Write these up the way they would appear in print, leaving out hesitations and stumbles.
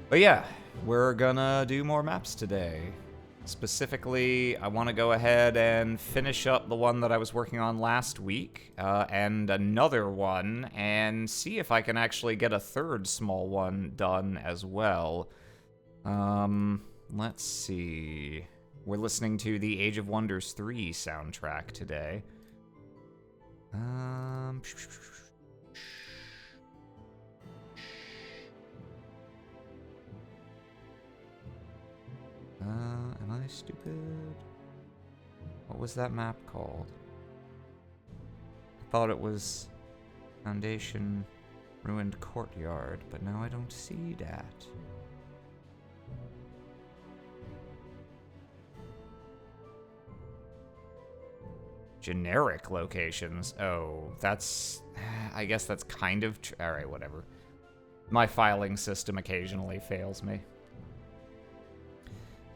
But yeah, we're gonna do more maps today. Specifically, I want to go ahead and finish up the one that I was working on last week, and another one, and see if I can actually get a third small one done as well. Let's see. We're listening to the Age of Wonders 3 soundtrack today. Am I stupid? What was that map called? I thought it was Foundation Ruined Courtyard, but now I don't see that. Generic locations. Oh, that's... I guess that's kind of... Alright, whatever. My filing system occasionally fails me.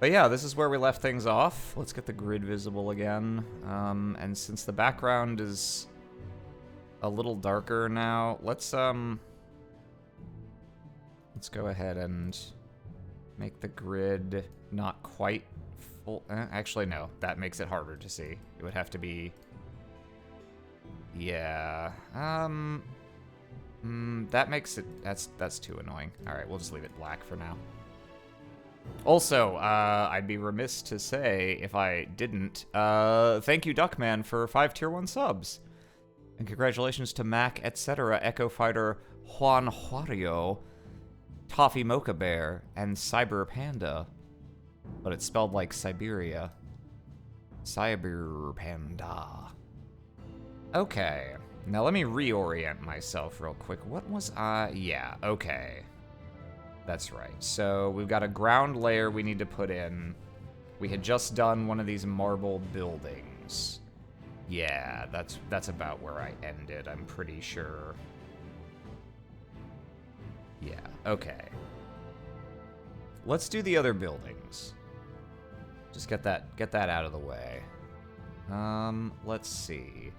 But yeah, this is where we left things off. Let's get the grid visible again. And since the background is a little darker now, let's go ahead and make the grid not quite full. Actually, no, that makes it harder to see. It would have to be... Yeah. That makes it... That's too annoying. Alright, we'll just leave it black for now. Also, I'd be remiss to say, if I didn't, thank you, Duckman, for 5 Tier 1 subs. And congratulations to Mac, etc., Echo Fighter, Juan Juario, Toffee Mocha Bear, and Cyber Panda. But it's spelled like Siberia. Cyber Panda. Okay. Now let me reorient myself real quick. What was I... Yeah, okay. That's right. So we've got a ground layer we need to put in. We had just done one of these marble buildings. Yeah, that's about where I ended, I'm pretty sure. Yeah, okay. Let's do the other buildings. Just get that out of the way. Let's see.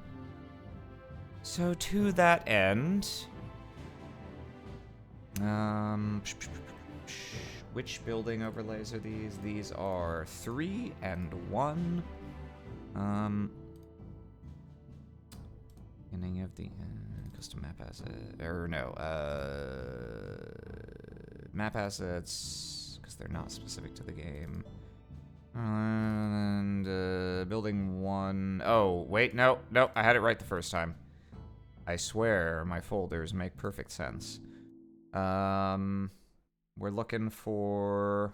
So to that end, which building overlays are these? These are 3 and 1. Beginning of the custom map asset, or no, map assets, because they're not specific to the game. And building 1. Oh, wait, no, I had it right the first time. I swear my folders make perfect sense. We're looking for...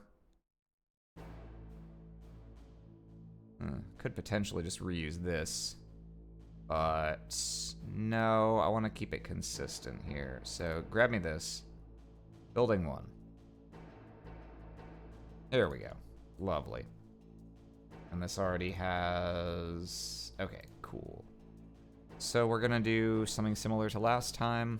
could potentially just reuse this. But no, I want to keep it consistent here. So grab me this. Building 1. There we go. Lovely. And this already has... Okay, cool. So we're going to do something similar to last time.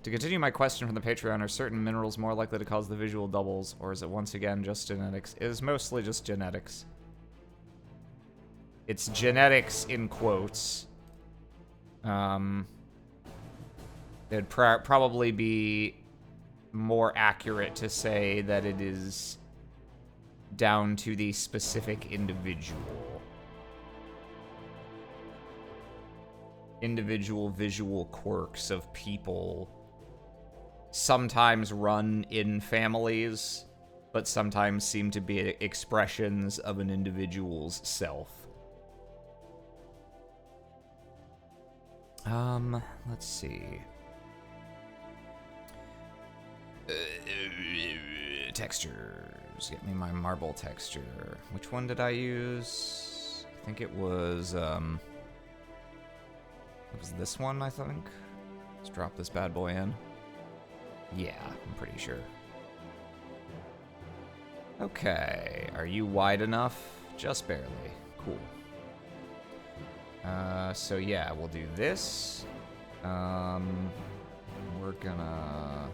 To continue my question from the Patreon, are certain minerals more likely to cause the visual doubles, or is it once again just genetics? It is mostly just genetics. It's genetics in quotes. It'd probably be more accurate to say that it is down to the specific individual. Individual visual quirks of people sometimes run in families, but sometimes seem to be expressions of an individual's self. Let's see. Textures. Get me my marble texture. Which one did I use? I think it was this one, I think. Let's drop this bad boy in. Yeah, I'm pretty sure. Okay, are you wide enough? Just barely. Cool. So yeah, we'll do this. We're gonna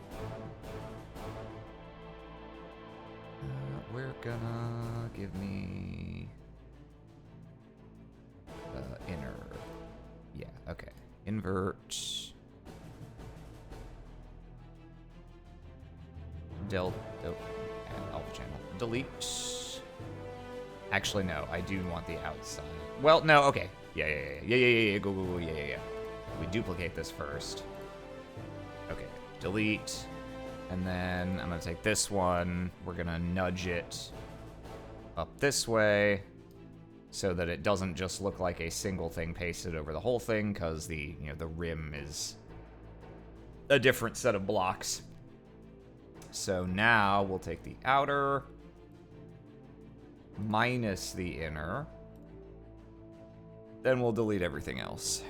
give me inner. Yeah, okay. Invert. Delta Oh, and alpha channel. Delete. Actually, no. I do want the outside. Well, no. Okay. Yeah. Go. Yeah. We duplicate this first. Okay. Delete. And then I'm going to take this one. We're going to nudge it up this way so that it doesn't just look like a single thing pasted over the whole thing, because the rim is a different set of blocks. So now we'll take the outer minus the inner. Then we'll delete everything else.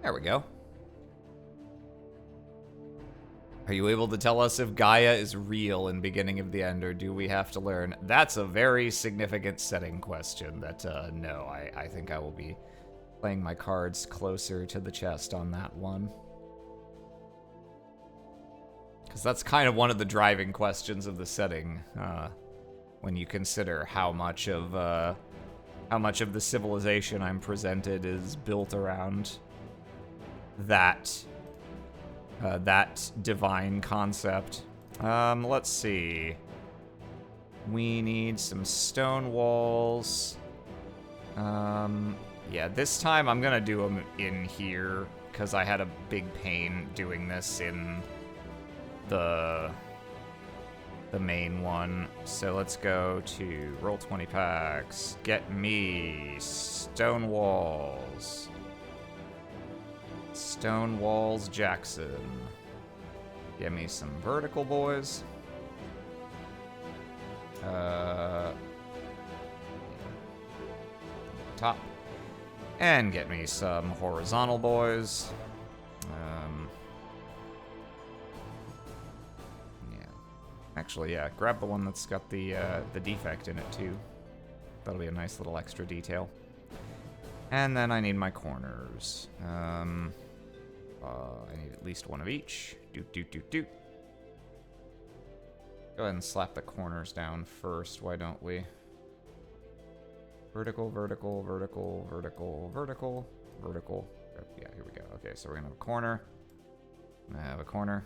There we go. Are you able to tell us if Gaia is real in Beginning of the End, or do we have to learn? That's a very significant setting question that, no, I think I will be playing my cards closer to the chest on that one. Because that's kind of one of the driving questions of the setting, when you consider how much of the civilization I'm presented is built around that divine concept. Let's see. We need some stone walls. Yeah, this time I'm gonna do them in here, because I had a big pain doing this in the main one. So let's go to roll 20 packs. Get me stone walls. Stone walls Jackson. Get me some vertical boys. Top. And get me some horizontal boys. Yeah. Actually, yeah, grab the one that's got the defect in it too. That'll be a nice little extra detail. And then I need my corners. I need at least one of each. Doot. Go ahead and slap the corners down first, why don't we? Vertical. Yeah, here we go. Okay, so we're gonna have a corner. I'm gonna have a corner.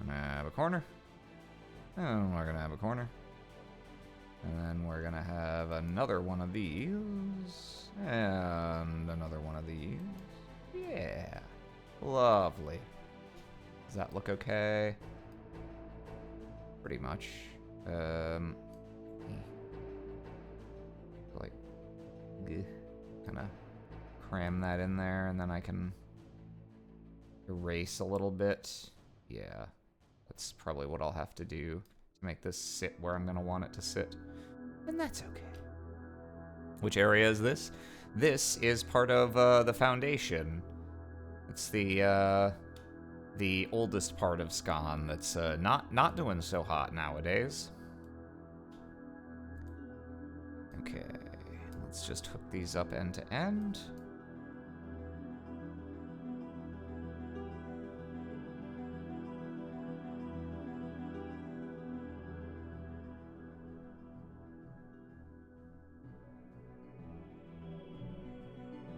I'm gonna have a corner. And we're gonna have a corner. And then we're gonna have another one of these. And another one of these. Yeah. Lovely. Does that look okay? Pretty much. Like, kind of cram that in there, and then I can erase a little bit. Yeah, that's probably what I'll have to do to make this sit where I'm gonna want it to sit. And that's okay. Which area is this? This is part of the Foundation. It's the oldest part of Skan that's not doing so hot nowadays. Okay, let's just hook these up end to end.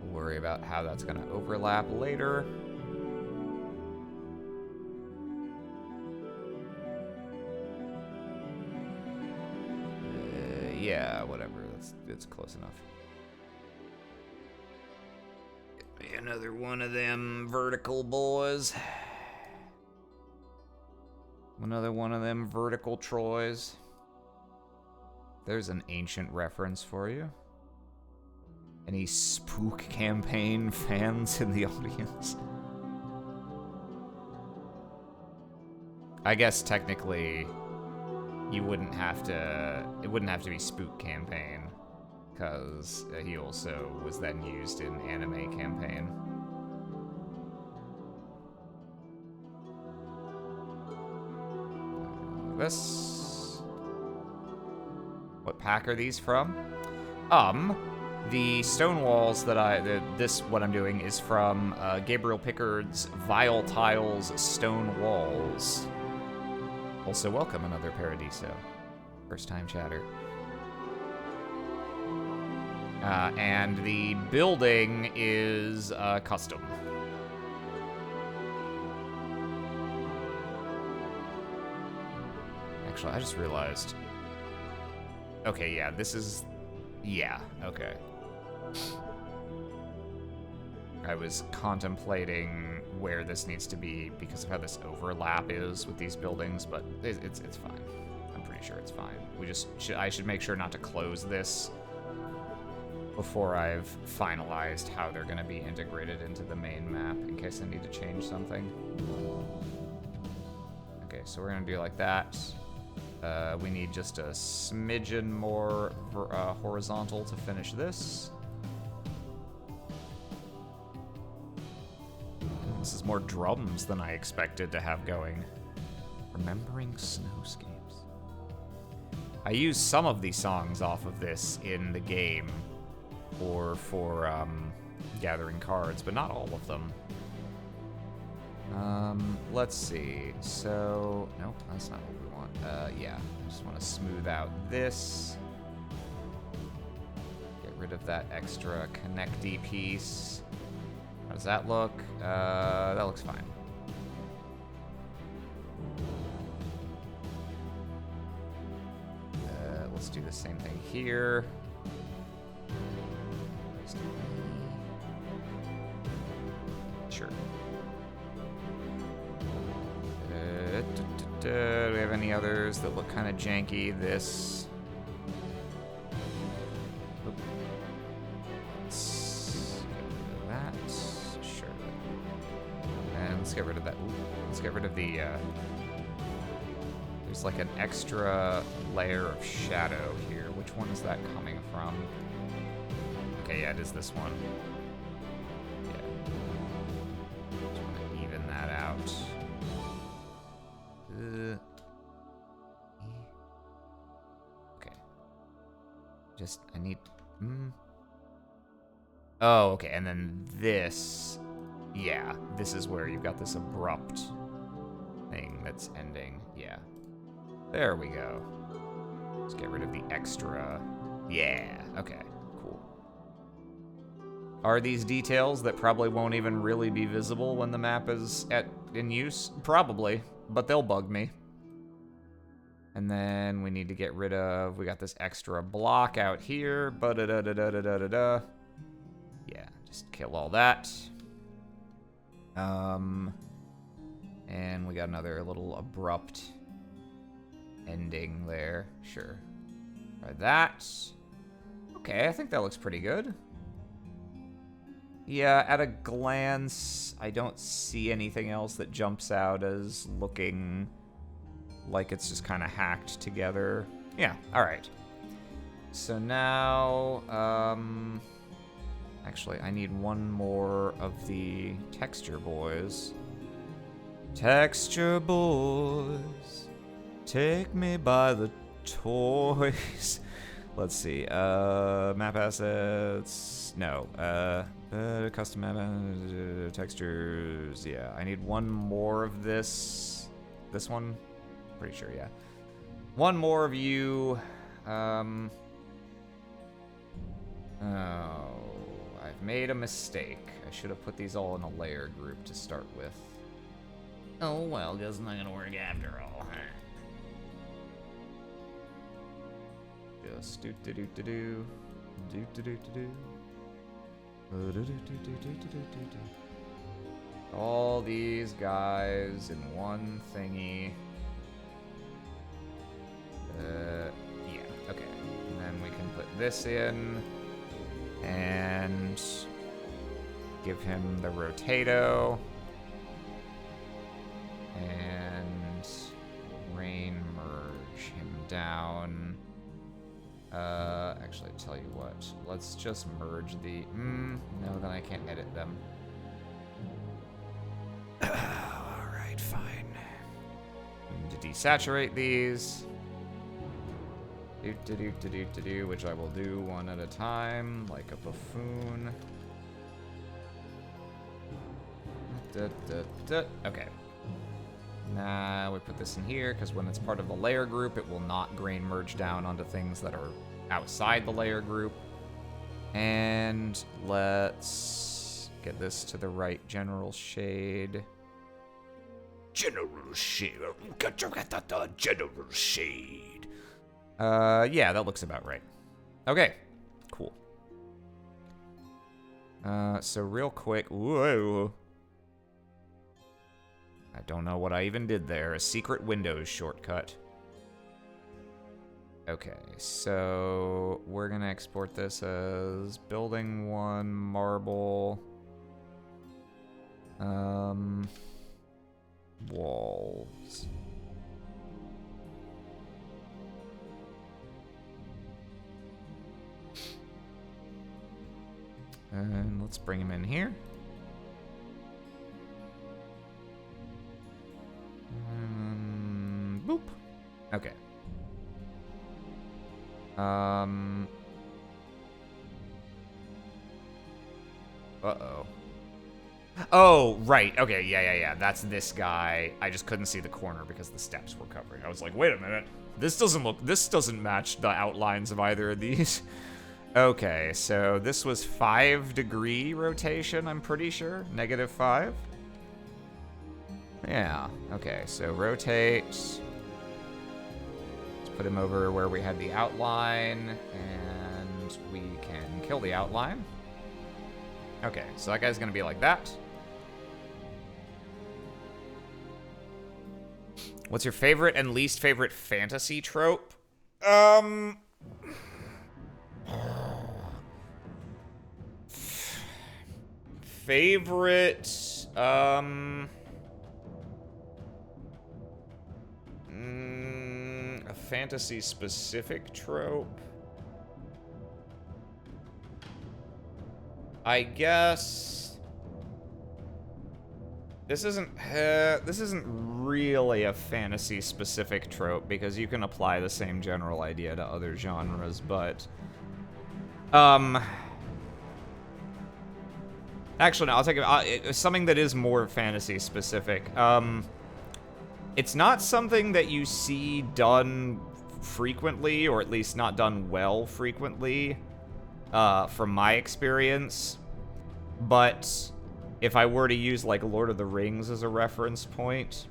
We'll worry about how that's going to overlap later. Yeah, whatever. It's close enough. Get me another one of them vertical boys. Another one of them vertical Troys. There's an ancient reference for you. Any Spook Campaign fans in the audience? I guess technically you wouldn't have to, it wouldn't have to be Spook Campaign, because he also was then used in Anime Campaign. This. What pack are these from? The stone walls that what I'm doing is from Gabriel Pickard's Vile Tiles Stone Walls. Also, welcome another Paradiso. First time chatter. And the building is custom. Actually, I just realized. Okay, yeah, this is... Yeah, okay. I was contemplating where this needs to be because of how this overlap is with these buildings, but it's fine. I'm pretty sure it's fine. I should make sure not to close this before I've finalized how they're going to be integrated into the main map in case I need to change something. Okay, so we're going to do like that. We need just a smidgen more horizontal to finish this. This is more drums than I expected to have going. Remembering Snowscapes. I use some of these songs off of this in the game or for gathering cards, but not all of them. Let's see. So, nope, that's not what we want. Yeah, just want to smooth out this. Get rid of that extra connecty piece. How does that look? That looks fine. Let's do the same thing here. Sure. Do we have any others that look kind of janky? This. Oop. Let's get rid of that. Sure. And let's get rid of that. Ooh. Let's get rid of the. There's like an extra layer of shadow here. Which one is that coming from? Okay, yeah, it is this one. Yeah. Just want to even that out. Okay. Just, I need... Oh, okay, and then this... Yeah, this is where you've got this abrupt thing that's ending. Yeah. There we go. Let's get rid of the extra... Yeah, okay, cool. Are these details that probably won't even really be visible when the map is in use? Probably, but they'll bug me. And then we need to get rid of... We got this extra block out here. Ba-da-da-da-da-da-da-da. Yeah, just kill all that. And we got another little abrupt ending there. Sure. Try that. Okay, I think that looks pretty good. Yeah, at a glance, I don't see anything else that jumps out as looking like it's just kind of hacked together. Yeah, all right. So now, actually, I need one more of the texture boys. Texture boys, take me by the toys. Let's see, map assets, no, custom map, textures, yeah. I need one more of this one, pretty sure, yeah. One more of you, oh, I've made a mistake. I should have put these all in a layer group to start with. Oh, well, guess it's not gonna work after all, huh? Just do-do-do-do-do. Do-do-do-do-do. Do-do-do-do-do-do-do-do. All these guys in one thingy. Yeah, okay. And then we can put this in. And give him the rotato. And rain merge him down. Actually, tell you what. Let's just merge the... no, then I can't edit them. Alright, fine. We need to desaturate these. Do-do-do-do-do-do, which I will do one at a time, like a buffoon. Okay. Now we put this in here, because when it's part of the layer group, it will not grain merge down onto things that are outside the layer group. And let's get this to the right general shade. General Shade. General Shade. Yeah, that looks about right. Okay, cool. So real quick, whoa. I don't know what I even did there. A secret Windows shortcut. Okay, so we're gonna export this as building 1 marble. Walls. And let's bring him in here. Boop. Okay. Uh-oh. Oh, right. Okay, yeah. That's this guy. I just couldn't see the corner because the steps were covering. I was like, wait a minute. This doesn't match the outlines of either of these. Okay, so this was 5-degree rotation, I'm pretty sure. -5. Yeah, okay, so rotate. Let's put him over where we had the outline, and we can kill the outline. Okay, so that guy's gonna be like that. What's your favorite and least favorite fantasy trope? Favorite, a fantasy-specific trope? I guess this isn't really a fantasy-specific trope because you can apply the same general idea to other genres, but actually, no, I'll take it. Something that is more fantasy-specific. It's not something that you see done frequently, or at least not done well frequently, from my experience. But if I were to use, like, Lord of the Rings as a reference point,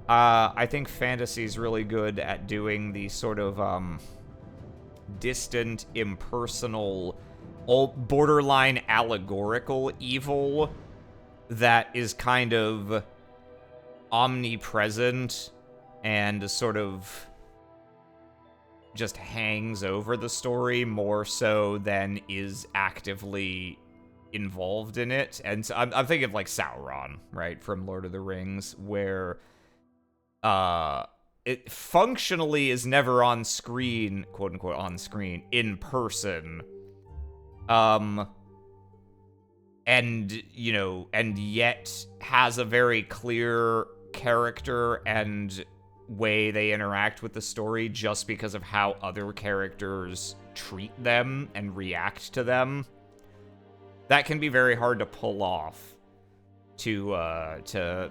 I think fantasy's really good at doing the sort of, distant, impersonal, borderline allegorical evil that is kind of omnipresent and sort of just hangs over the story more so than is actively involved in it. And so I'm thinking of, like, Sauron, right, from Lord of the Rings, where it functionally is never on screen, quote unquote on screen, in person. And, you know, and yet has a very clear character and way they interact with the story just because of how other characters treat them and react to them. That can be very hard to pull off, to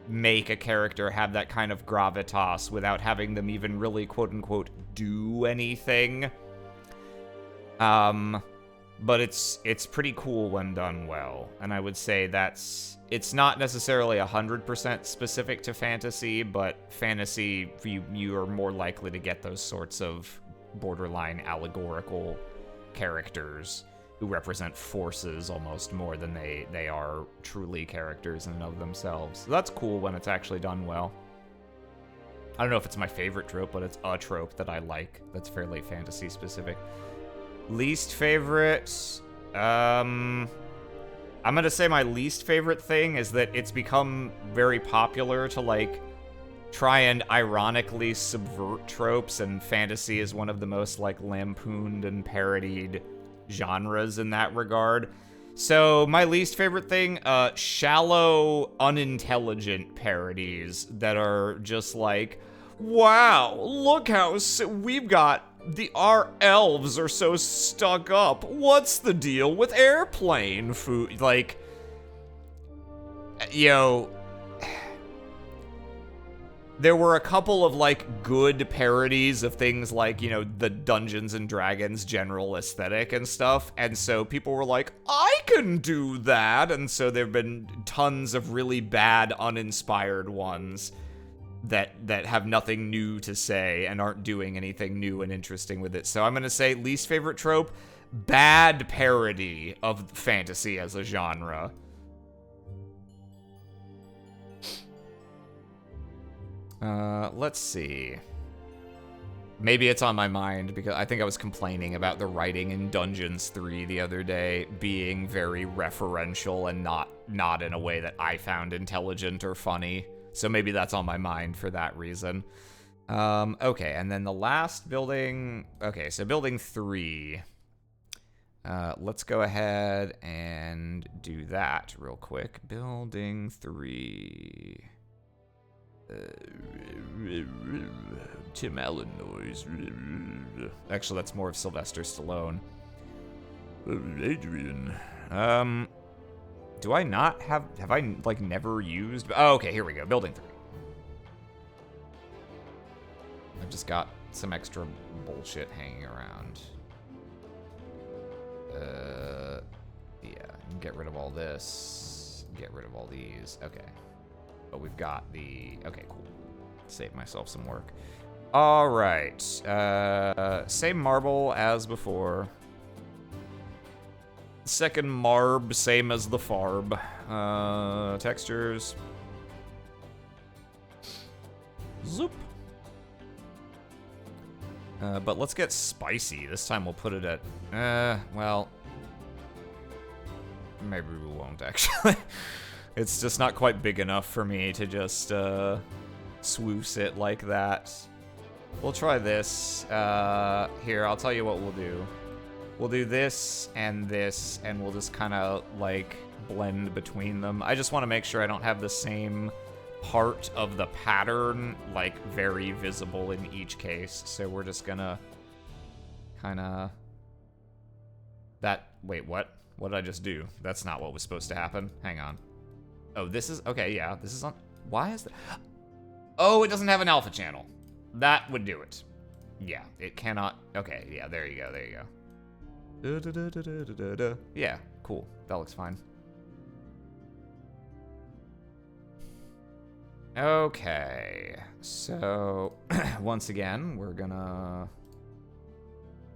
make a character have that kind of gravitas without having them even really, quote-unquote, do anything. But it's pretty cool when done well, and I would say it's not necessarily 100% specific to fantasy, but fantasy, you are more likely to get those sorts of borderline allegorical characters who represent forces almost more than they are truly characters in and of themselves. So that's cool when it's actually done well. I don't know if it's my favorite trope, but it's a trope that I like that's fairly fantasy specific. Least favorite, I'm gonna say my least favorite thing is that it's become very popular to, like, try and ironically subvert tropes, and fantasy is one of the most, like, lampooned and parodied genres in that regard. So my least favorite thing, shallow, unintelligent parodies that are just like, wow, look how we've got our elves are so stuck up. What's the deal with airplane food? Like, yo, there were a couple of, like, good parodies of things like, you know, the Dungeons and Dragons general aesthetic and stuff, and so people were like, I can do that, and so there have been tons of really bad, uninspired ones that have nothing new to say and aren't doing anything new and interesting with it. So I'm gonna say least favorite trope, bad parody of fantasy as a genre. Let's see. Maybe it's on my mind because I think I was complaining about the writing in Dungeons 3 the other day being very referential and not in a way that I found intelligent or funny. So maybe that's on my mind for that reason. Okay, and then the last building... Okay, so building 3. Let's go ahead and do that real quick. Building 3... Tim Allen noise. Actually, that's more of Sylvester Stallone. Adrian. Do I not have I, like, never used... Oh, okay, here we go. Building 3. I've just got some extra bullshit hanging around. Yeah, get rid of all this. Get rid of all these. Okay. But we've got the... Okay, cool. Save myself some work. All right. Same marble as before. Second marb, same as the farb. Textures. Zoop. But let's get spicy. This time we'll put it at... well... Maybe we won't, actually. It's just not quite big enough for me to just swoose it like that. We'll try this. Here, I'll tell you what we'll do. We'll do this, and we'll just kind of, like, blend between them. I just want to make sure I don't have the same part of the pattern, like, very visible in each case. So we're just gonna kind of... Wait, what? What did I just do? That's not what was supposed to happen. Hang on. Oh, this is... Okay, yeah, this is on... Why is that... Oh, it doesn't have an alpha channel. That would do it. Yeah, it cannot... Okay, yeah, there you go, there you go. Yeah, cool. That looks fine. Okay, so... once again, we're gonna...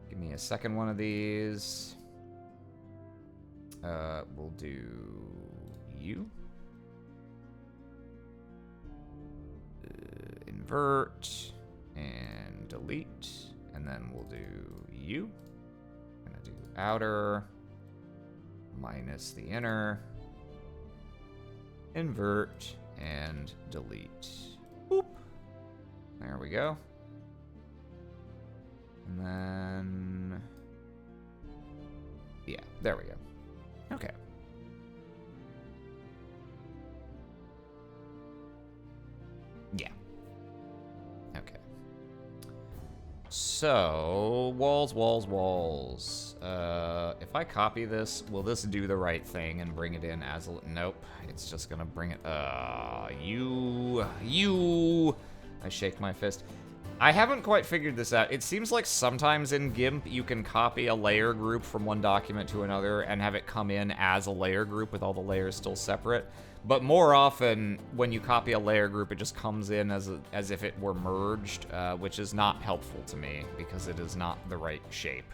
Give me a second one of these. We'll do... you. Invert and delete, and then we'll do you. I'm gonna do outer minus the inner, invert and delete. Boop. There we go. And then, yeah, there we go. Okay. Yeah. Okay. So, walls. If I copy this, will this do the right thing and bring it in as a... Nope. It's just gonna bring it... you... I shake my fist. I haven't quite figured this out. It seems like sometimes in GIMP you can copy a layer group from one document to another and have it come in as a layer group with all the layers still separate. But more often, when you copy a layer group, it just comes in as if it were merged, which is not helpful to me because it is not the right shape.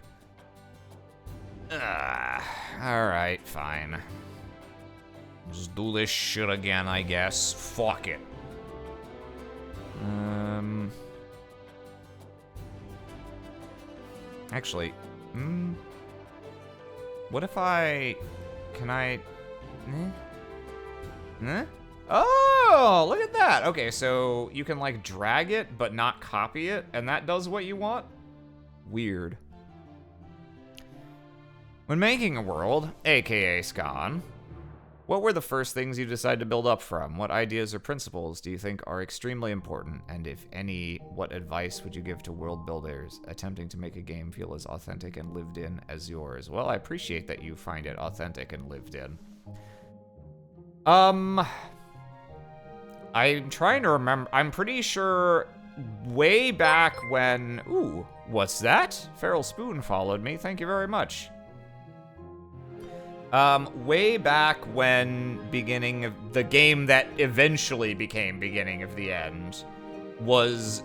Alright, fine. Just do this shit again, I guess. Fuck it. Actually, what if I... Can I... Oh, look at that. Okay, so you can, like, drag it, but not copy it, and that does what you want? Weird. When making a world, aka Scon, what were the first things you decided to build up from? What ideas or principles do you think are extremely important? And if any, what advice would you give to world builders attempting to make a game feel as authentic and lived in as yours? Well, I appreciate that you find it authentic and lived in. I'm trying to remember. I'm pretty sure way back when... Ooh, what's that? Feral Spoon followed me. Thank you very much. Way back when beginning of the game that eventually became Beginning of the End was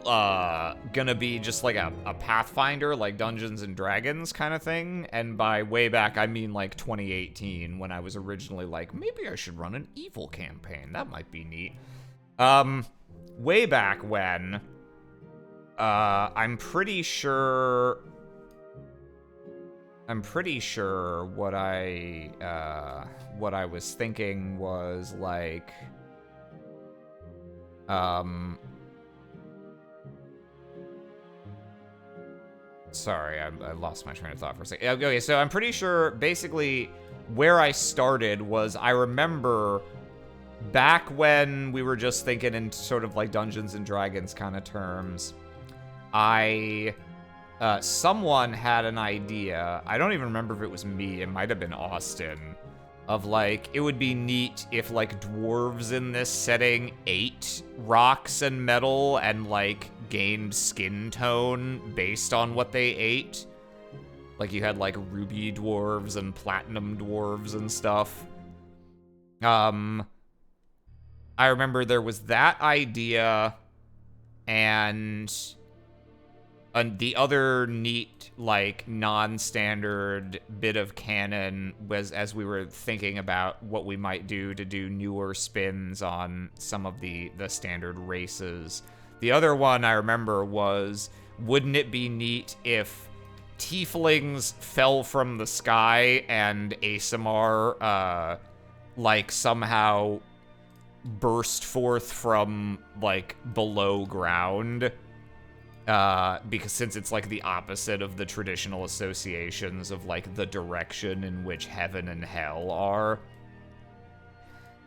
gonna be just like a Pathfinder, like Dungeons and Dragons kind of thing. And by way back, I mean like 2018, when I was originally like, maybe I should run an evil campaign. That might be neat. Way back when, I'm pretty sure what I was thinking was like, sorry, I lost my train of thought for a second. Okay, so I'm pretty sure basically where I started was, I remember back when we were just thinking in sort of like Dungeons and Dragons kind of terms, someone had an idea, I don't even remember if it was me, it might have been Austin, of like, it would be neat if like dwarves in this setting ate rocks and metal and like gained skin tone based on what they ate. Like you had like ruby dwarves and platinum dwarves and stuff. I remember there was that idea, and the other neat, like, non-standard bit of canon was, as we were thinking about what we might do to do newer spins on some of the standard races. The other one I remember was, wouldn't it be neat if tieflings fell from the sky and ASMR, like, somehow burst forth from, like, below ground? Because since it's, like, the opposite of the traditional associations of, like, the direction in which heaven and hell are.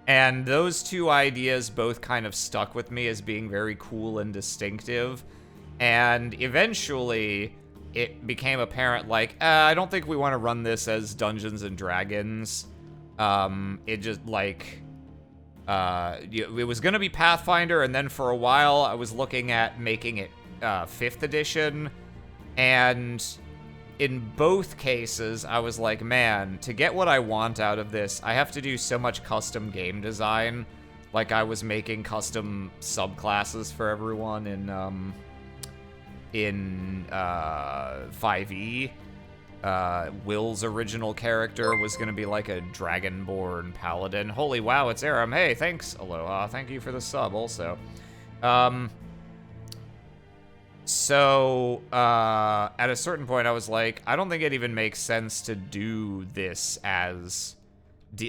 And those two ideas both kind of stuck with me as being very cool and distinctive. And eventually, it became apparent, like, I don't think we want to run this as Dungeons and Dragons. It just, like, it was going to be Pathfinder, and then for a while I was looking at making it 5th edition, and in both cases, I was like, man, to get what I want out of this, I have to do so much custom game design. Like, I was making custom subclasses for everyone in 5e. Will's original character was going to be like a Dragonborn Paladin. Holy wow, it's Aram. Hey, thanks, Aloha. Thank you for the sub, also. So, at a certain point, I was like, I don't think it even makes sense to do this as...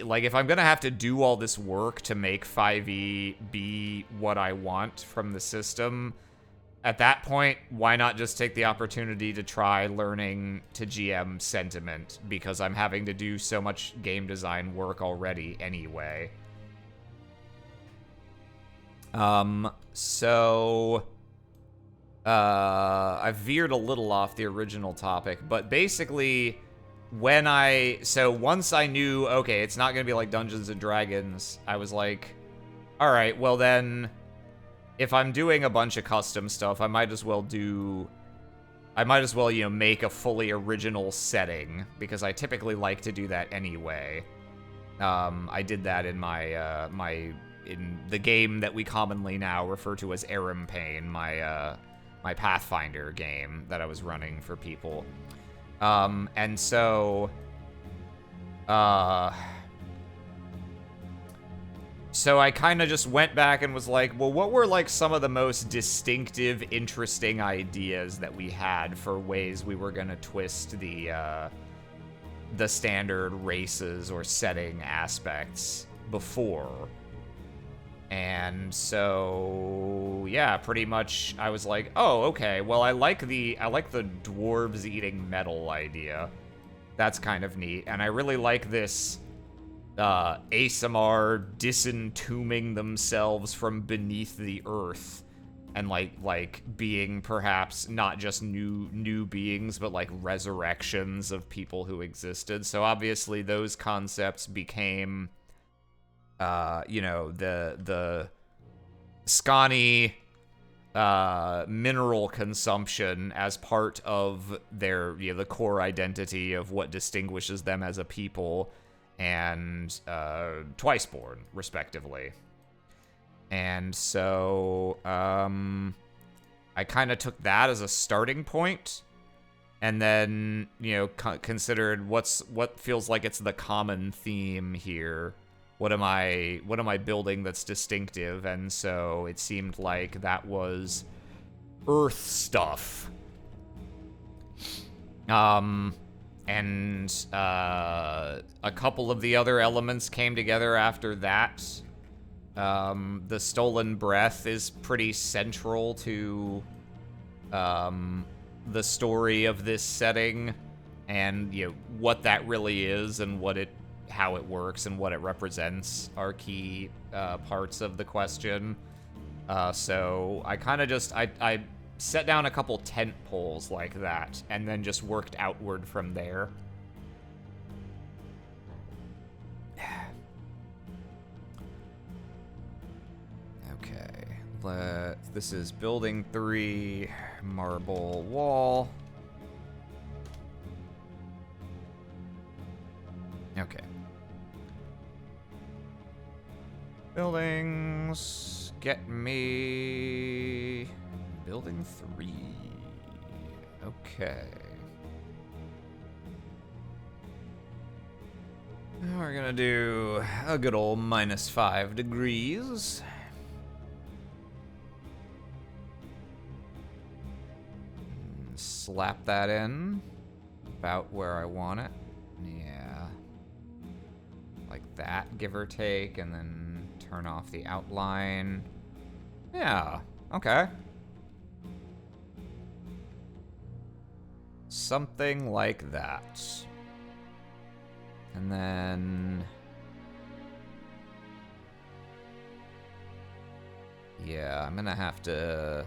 like, if I'm gonna have to do all this work to make 5e be what I want from the system, at that point, why not just take the opportunity to try learning to GM Sentiment? Because I'm having to do so much game design work already anyway. I veered a little off the original topic, but basically, once I knew, okay, it's not gonna be like Dungeons and Dragons, I was like, alright, well then, if I'm doing a bunch of custom stuff, I might as well, you know, make a fully original setting, because I typically like to do that anyway. I did that in in the game that we commonly now refer to as Aram Pain, my Pathfinder game that I was running for people. And so I kind of just went back and was like, well, what were, like, some of the most distinctive, interesting ideas that we had for ways we were gonna twist the standard races or setting aspects before? And so, yeah, pretty much I was like, oh, okay, well, I like the dwarves eating metal idea. That's kind of neat. And I really like this ASMR disentombing themselves from beneath the earth, and like being perhaps not just new beings, but like resurrections of people who existed. So obviously those concepts became you know, the Scani mineral consumption as part of their, you know, the core identity of what distinguishes them as a people, and Twiceborn, respectively. And so I kind of took that as a starting point, and then, you know, considered what feels like it's the common theme here. What am I building that's distinctive? And so it seemed like that was Earth stuff. And a couple of the other elements came together after that. The Stolen Breath is pretty central to the story of this setting, and, you know, what that really is and how it works and what it represents are key parts of the question. So I kind of just I set down a couple tent poles like that, and then just worked outward from there. Okay, this is building 3, marble wall. Okay. Buildings, get me building 3. Okay. We're gonna do a good old -5 degrees. Slap that in about where I want it. Yeah. Like that, give or take, and then turn off the outline. Yeah, okay. Something like that. And then... yeah, I'm gonna have to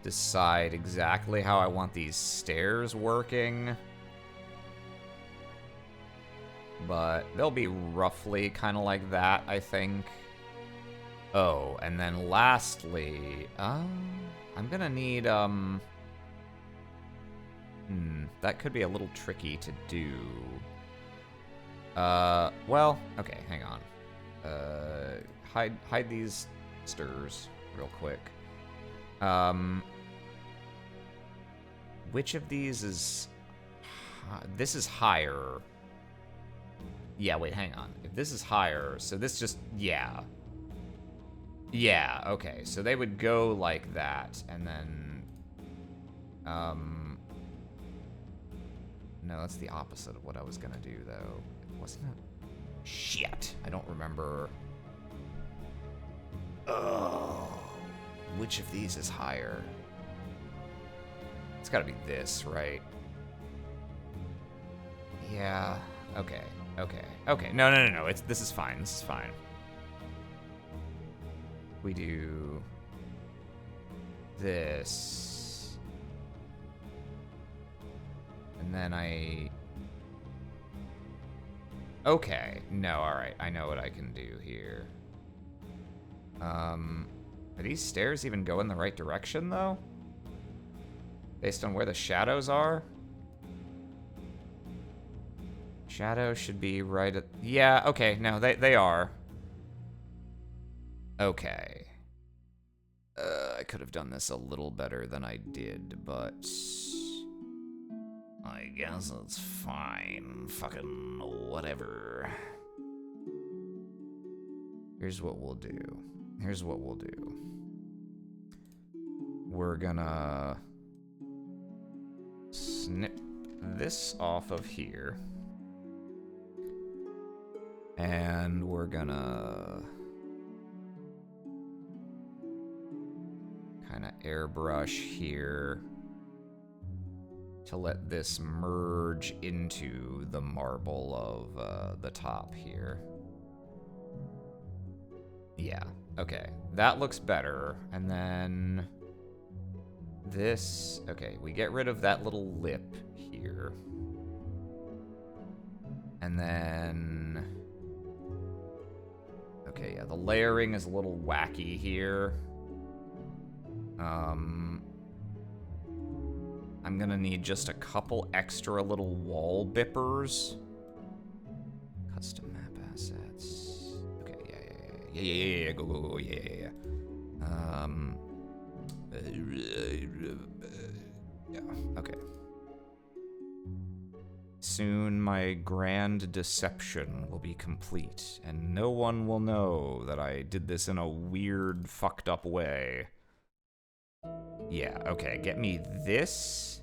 decide exactly how I want these stairs working. But they'll be roughly kind of like that, I think. Oh, and then lastly, I'm gonna need, that could be a little tricky to do. Well, okay, hang on. Hide these stirs real quick. Which of these is... this is higher. Yeah, wait, hang on. If this is higher, so this just... yeah. Yeah, okay. So they would go like that, and then... no, that's the opposite of what I was gonna do, though. Wasn't it? Shit! I don't remember... oh... which of these is higher? It's gotta be this, right? Yeah. Okay. Okay. No. This is fine. This is fine. We do this, and then I. Okay. No. All right. I know what I can do here. Are these stairs even go in the right direction, though? Based on where the shadows are? Shadows should be right at... yeah, okay, no, they are. Okay. I could have done this a little better than I did, but... I guess it's fine. Fucking whatever. Here's what we'll do. We're gonna snip this off of here. And we're gonna kind of airbrush here to let this merge into the marble of the top here. Yeah, okay, that looks better. And then this, okay, we get rid of that little lip here. And then Okay, yeah, the layering is a little wacky here. I'm gonna need just a couple extra little wall bippers. Custom map assets. Okay, yeah. Go, yeah. Yeah, okay. Soon my grand deception will be complete, and no one will know that I did this in a weird, fucked up way. Yeah, okay, get me this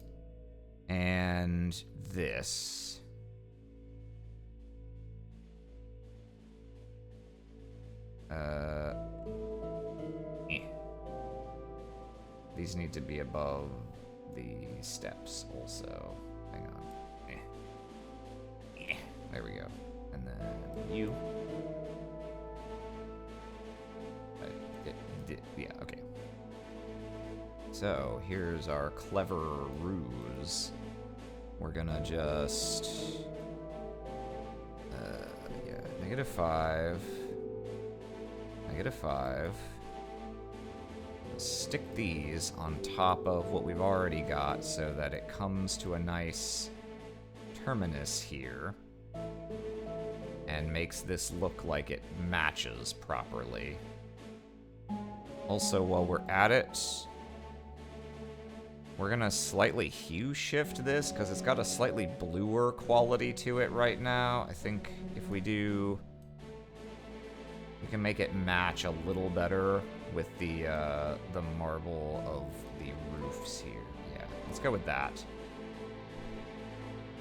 and this. These need to be above the steps also. Hang on. There we go. And then you. Yeah, okay. So here's our clever ruse. We're gonna just... yeah, -5. -5. Stick these on top of what we've already got so that it comes to a nice terminus here. And makes this look like it matches properly. Also, while we're at it, we're gonna slightly hue shift this because it's got a slightly bluer quality to it right now. I think if we do, we can make it match a little better with the marble of the roofs here. Yeah, let's go with that.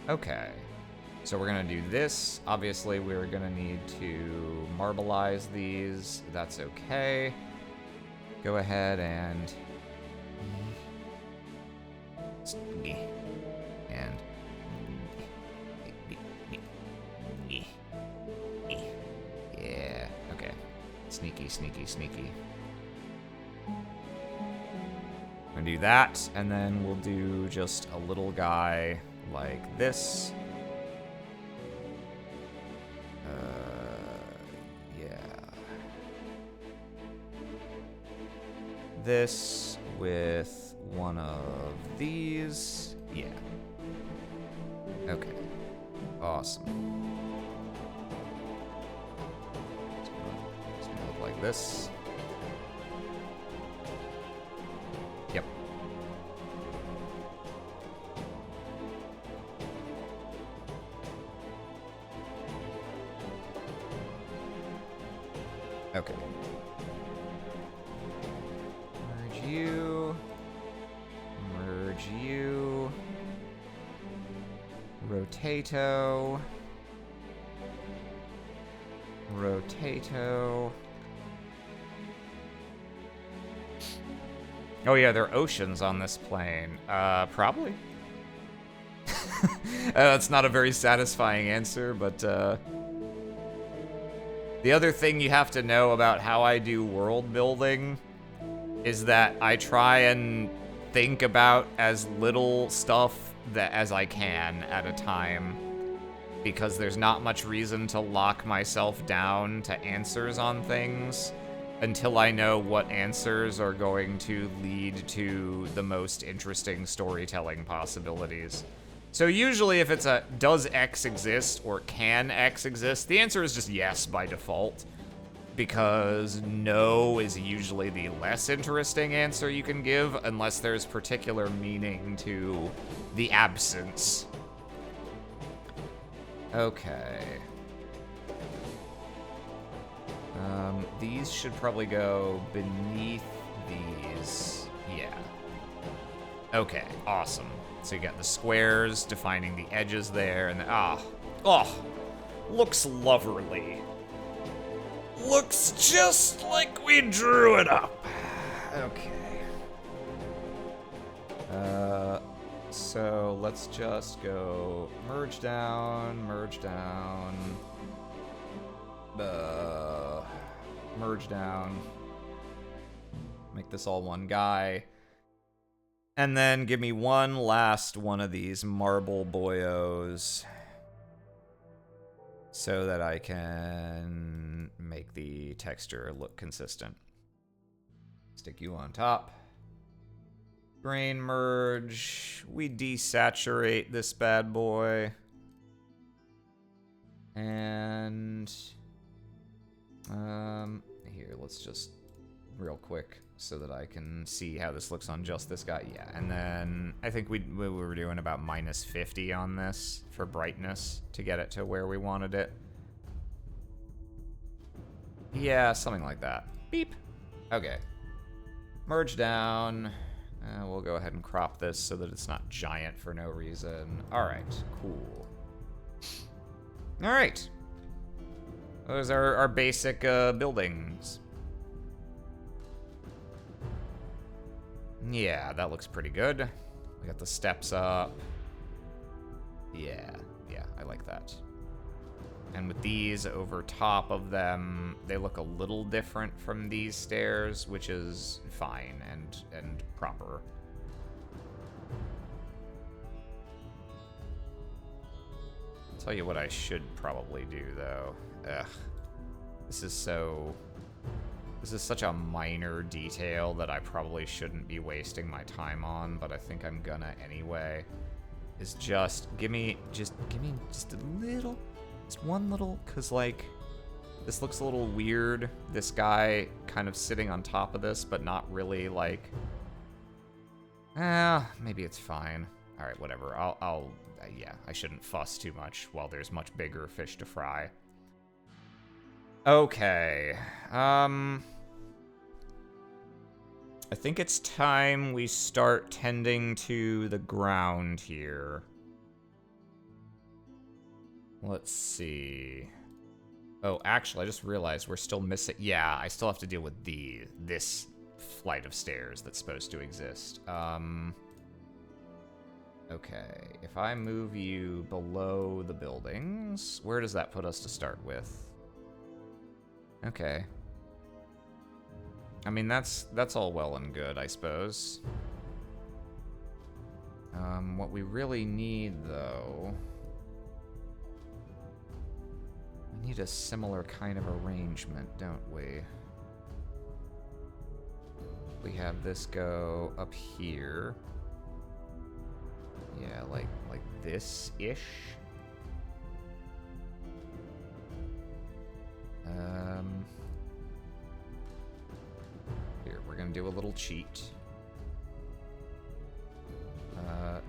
Okay. So we're gonna do this. Obviously, we're gonna need to marbleize these. That's okay. Go ahead and yeah. Okay. Sneaky. I'm gonna do that, and then we'll do just a little guy like this. This with one of these. Yeah. Okay. Awesome. It's gonna look like this. Yep. Okay. Merge you. Rotato. Oh yeah, there are oceans on this plane. Probably. That's not a very satisfying answer, but the other thing you have to know about how I do world building is that I try and think about as little stuff as I can at a time, because there's not much reason to lock myself down to answers on things until I know what answers are going to lead to the most interesting storytelling possibilities. So usually if it's a does X exist or can X exist, the answer is just yes by default, because no is usually the less interesting answer you can give unless there's particular meaning to the absence. Okay. These should probably go beneath these. Yeah. Okay, awesome. So you got the squares defining the edges there, and looks lovely. Looks just like we drew it up. Okay. So let's just go merge down, merge down, make this all one guy, and then give me one last one of these marble boyos. so that I can make the texture look consistent. Stick you on top. Grain merge. We desaturate this bad boy. And here, let's just real quick so that I can see how this looks on just this guy. Yeah, and then I think we were doing about -50 on this for brightness to get it to where we wanted it. Yeah, something like that. Beep. Okay. Merge down. We'll go ahead and crop this so that it's not giant for no reason. All right, cool. All right. Those are our basic buildings. Yeah, that looks pretty good. We got the steps up. Yeah, I like that. And with these over top of them, they look a little different from these stairs, which is fine and proper. I'll tell you what I should probably do, though. Ugh. This is such a minor detail that I probably shouldn't be wasting my time on, but I think I'm gonna anyway. Is just give me just a little, just one little, cause like this looks a little weird. This guy kind of sitting on top of this, but not really like. Maybe it's fine. All right, whatever. Yeah, I shouldn't fuss too much while there's much bigger fish to fry. Okay. I think it's time we start tending to the ground here. Let's see. Oh, actually, I just realized we're still missing. Yeah, I still have to deal with this flight of stairs that's supposed to exist. Okay, if I move you below the buildings, where does that put us to start with? Okay. I mean, that's all well and good, I suppose. What we really need, though... We need a similar kind of arrangement, don't we? We have this go up here. Yeah, like this-ish. Here, we're gonna do a little cheat.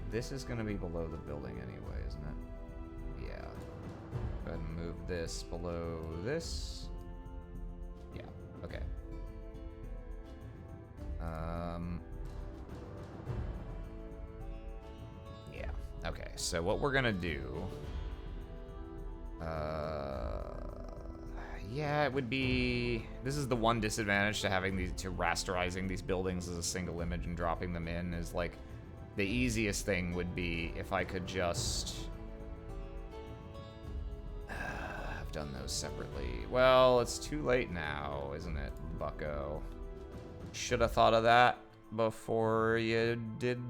This is gonna be below the building anyway, isn't it? Yeah. Go ahead and move this below this. Yeah, okay. Yeah, okay, so what we're gonna do... yeah, it would be... This is the one disadvantage to having these, to rasterizing these buildings as a single image and dropping them in, is like, the easiest thing would be if I could just... have done those separately. Well, it's too late now, isn't it, bucko? Should have thought of that before you did...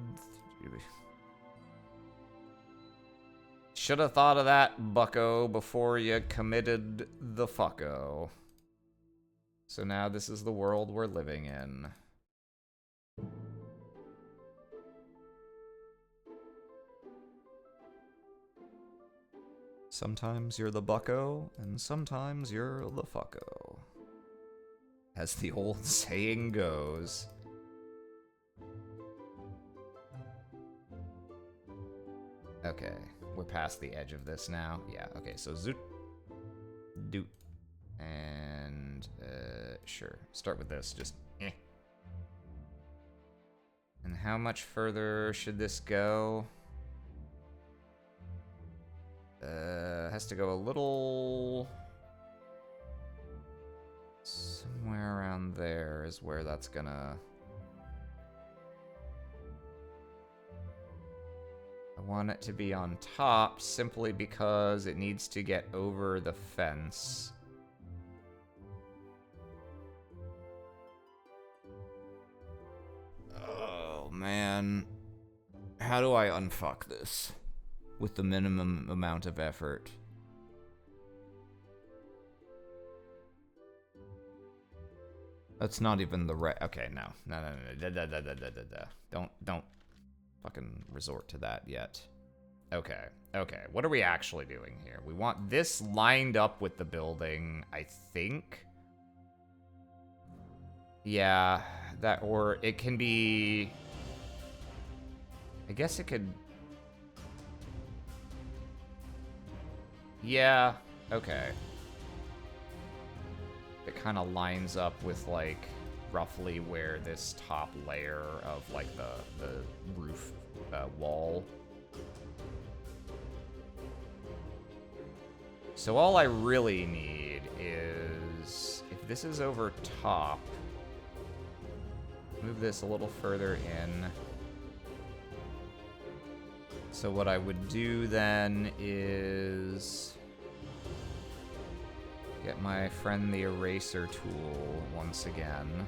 Should have thought of that, bucko, before you committed the fucko. So now this is the world we're living in. Sometimes you're the bucko, and sometimes you're the fucko. As the old saying goes. Okay, we're past the edge of this now. Yeah, okay, so zoot, doot, and sure. Start with this, just eh. And how much further should this go? Has to go a little... Somewhere around there is where that's gonna... I want it to be on top simply because it needs to get over the fence. Oh, man. How do I unfuck this with the minimum amount of effort? That's not even the right. Okay, no. Don't fucking resort to that yet. Okay, okay. What are we actually doing here? We want this lined up with the building, I think. Yeah, that, or it can be... I guess it could... Yeah, okay. It kind of lines up with, like, roughly where this top layer of, like, the roof wall. So all I really need is, if this is over top, move this a little further in. So what I would do then is get my friend the eraser tool once again.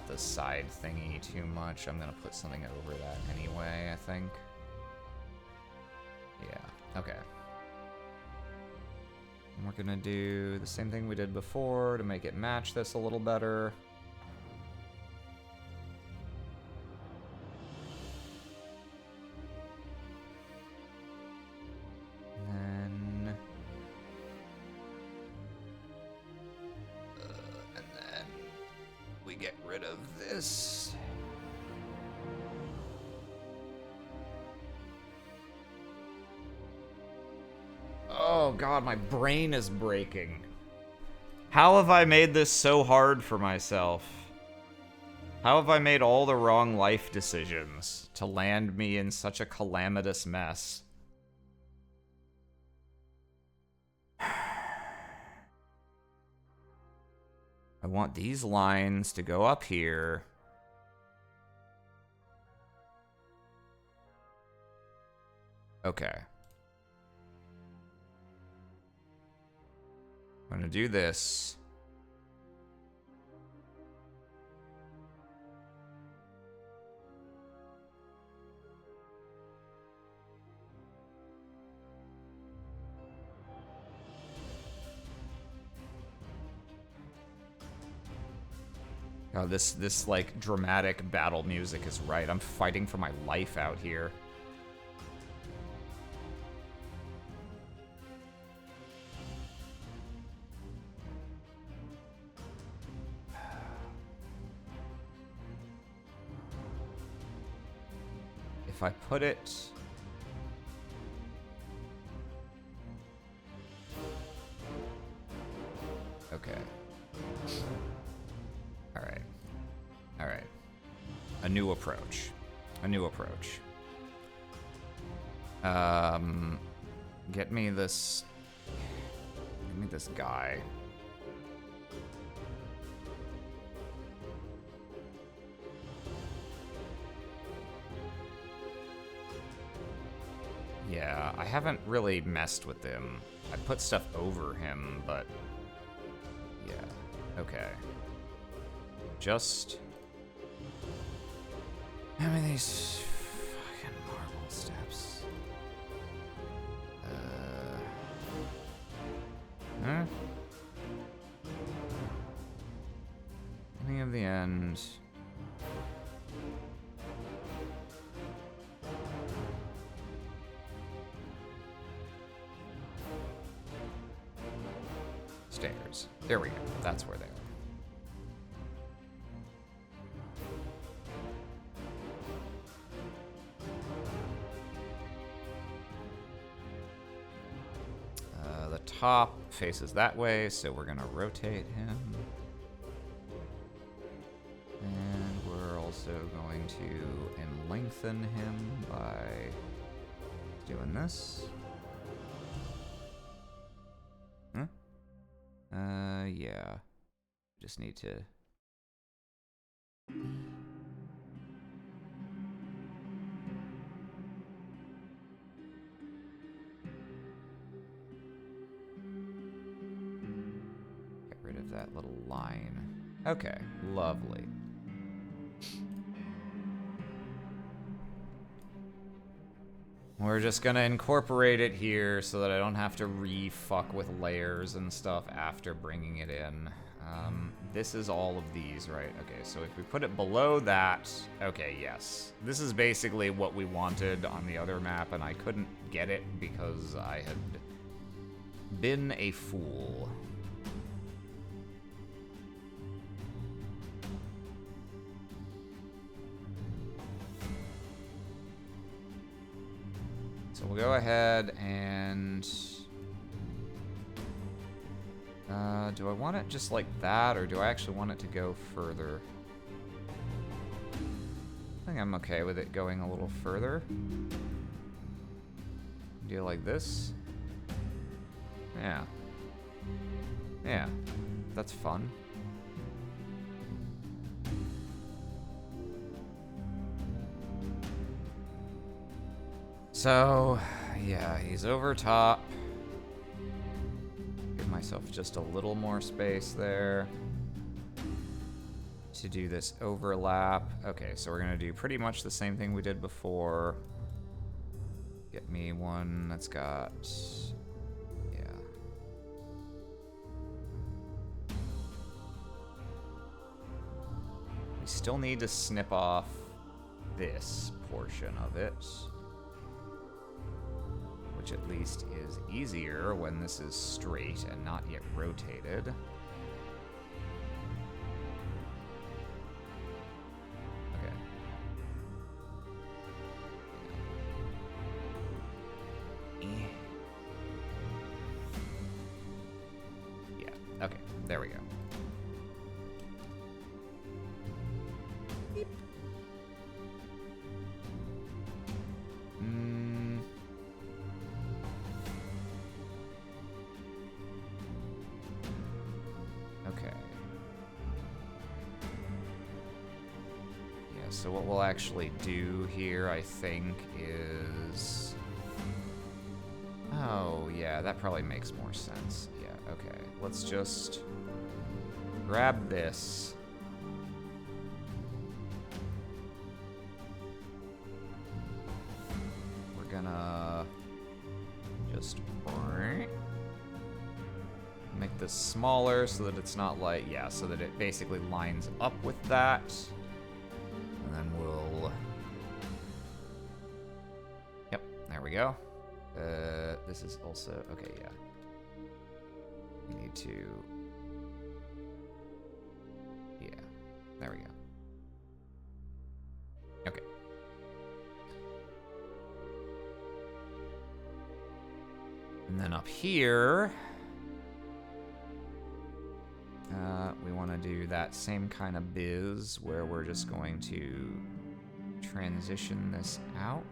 The side thingy too much. I'm gonna put something over that anyway, I think. Yeah, okay. And we're gonna do the same thing we did before to make it match this a little better. Get rid of this. Oh god, my brain is breaking. How have I made this so hard for myself? How have I made all the wrong life decisions to land me in such a calamitous mess? I want these lines to go up here. Okay. I'm gonna do this. Oh, this like dramatic battle music is right. I'm fighting for my life out here. If I put it... Okay. Alright. Alright. A new approach. A new approach. Get me this... Get me this guy. Yeah, I haven't really messed with him. I put stuff over him, but... Yeah, okay. Just... How many of these fucking marble steps? Huh? Beginning of the end. Stairs. There we go. That's where they are. The top faces that way, so we're gonna rotate him. And we're also going to lengthen him by doing this. Huh? Yeah. Just need to... that little line. Okay, lovely. We're just gonna incorporate it here so that I don't have to re-fuck with layers and stuff after bringing it in. This is all of these, right? Okay, so if we put it below that, okay, yes. This is basically what we wanted on the other map, and I couldn't get it because I had been a fool. So we'll go ahead and... do I want it just like that, or do I actually want it to go further? I think I'm okay with it going a little further. Do like this? Yeah. Yeah. That's fun. So, yeah, he's over top. Give myself just a little more space there to do this overlap. Okay, so we're gonna do pretty much the same thing we did before. Get me one that's got... yeah. We still need to snip off this portion of it. Which at least is easier when this is straight and not yet rotated. Okay. Yeah, okay, there we go. Beep. So what we'll actually do here, I think, is... oh, yeah, that probably makes more sense. Yeah, okay. Let's just grab this. We're gonna just make this smaller so that it's not like... yeah, so that it basically lines up with that. And then we'll... yep, there we go. This is also... okay, yeah. We need to... yeah, there we go. Okay. And then up here... we want to do that same kind of biz where we're just going to transition this out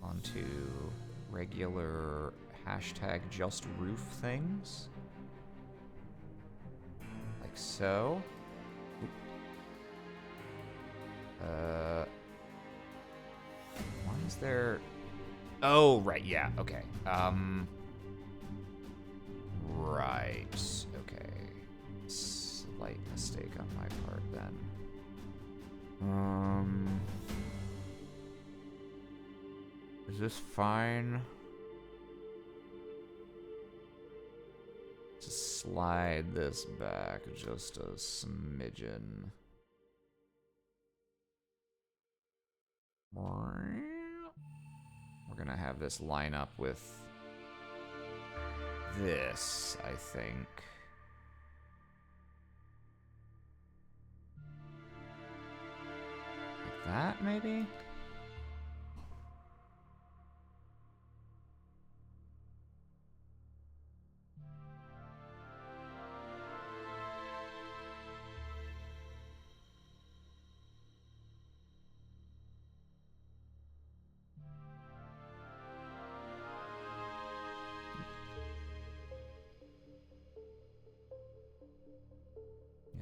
onto regular hashtag just roof things. Like so. Why is there... oh, right, yeah, okay. Right, okay. Slight mistake on my part then. Is this fine? Just slide this back just a smidgen. We're gonna have this line up with this, I think. Like that, maybe?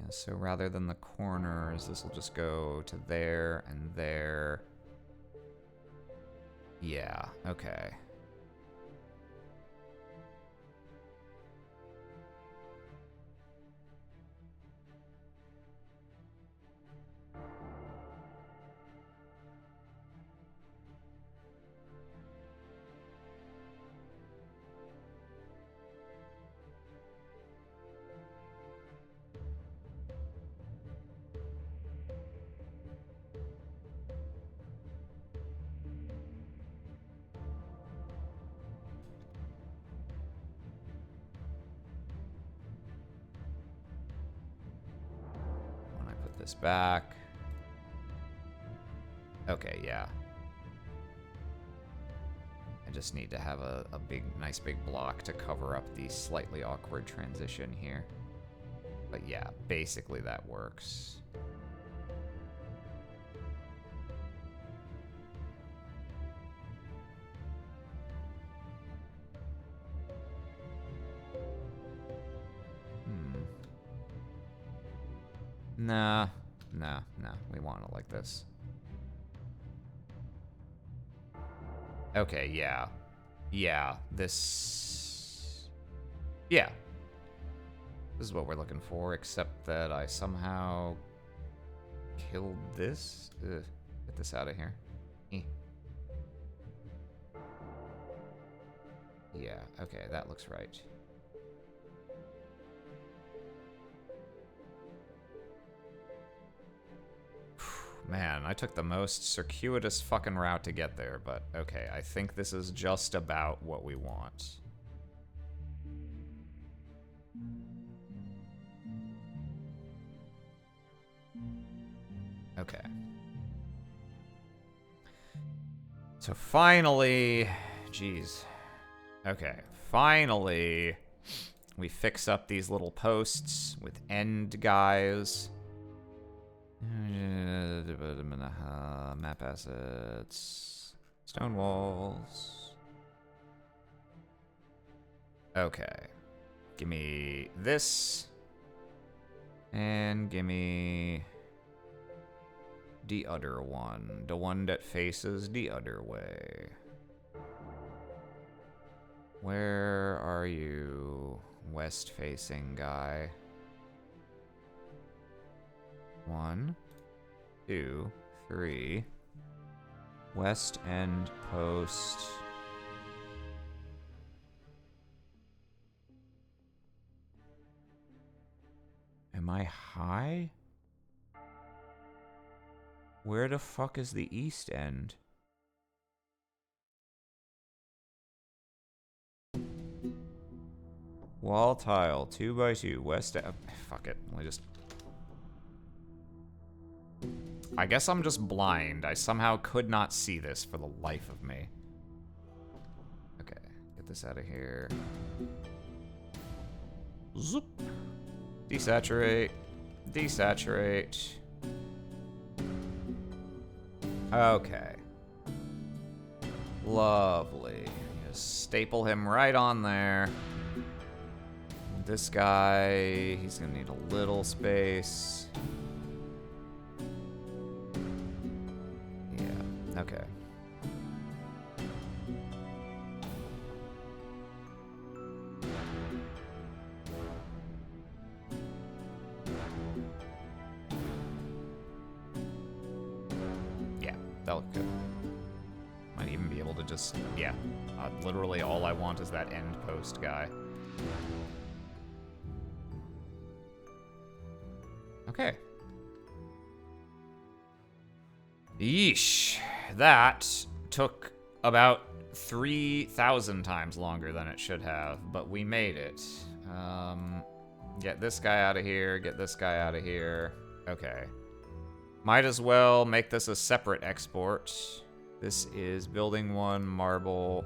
So rather than the corners, this will just go to there and there. Yeah, okay. this back. Okay, yeah. I just need to have a nice big block to cover up the slightly awkward transition here. But yeah, basically that works. Nah, we want it like this. Okay, yeah. Yeah, this... Yeah. This is what we're looking for, except that I somehow killed this. Ugh, get this out of here. Yeah, okay, that looks right. Man, I took the most circuitous fucking route to get there, but okay, I think this is just about what we want. Okay. So finally, jeez. Okay, finally, we fix up these little posts with end guys. Map assets. Stone walls. Okay. Give me this. And give me the other one. The one that faces the other way. Where are you, west-facing guy? 1, 2, 3. West end post. Am I high? Where the fuck is the east end? Wall tile, 2 by 2, west end. Fuck it, let me just... I guess I'm just blind. I somehow could not see this for the life of me. Okay, get this out of here. Zoop. Desaturate. Desaturate. Okay. Lovely. Just staple him right on there. This guy, he's gonna need a little space. Yeah, okay. Yeah, that looked good. Might even be able to just, yeah. Literally all I want is that end post guy. Okay. Yeesh. That took about 3,000 times longer than it should have, but we made it. Get this guy out of here, get this guy out of here. Okay. Might as well make this a separate export. This is building 1, marble.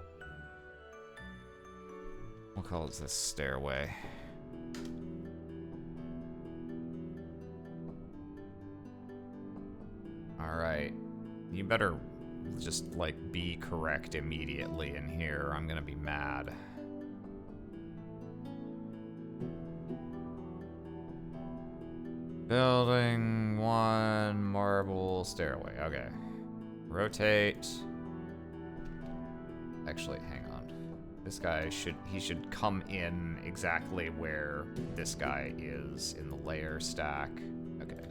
We'll call it this stairway. Alright. You better just, like, be correct immediately in here, or I'm gonna be mad. Building 1, marble, stairway. Okay. Rotate. Actually, hang on. This guy should come in exactly where this guy is in the layer stack. Okay.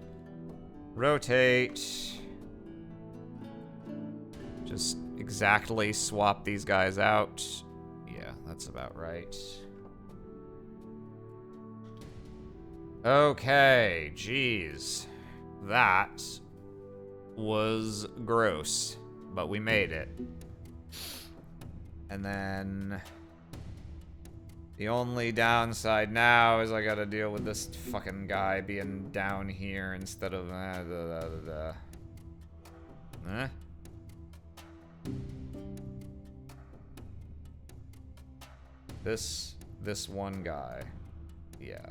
Rotate. Just exactly swap these guys out. Yeah, that's about right. Okay, geez. That was gross, but we made it. And then The only downside now is I gotta deal with this fucking guy being down here instead of... Huh? This one guy. Yeah.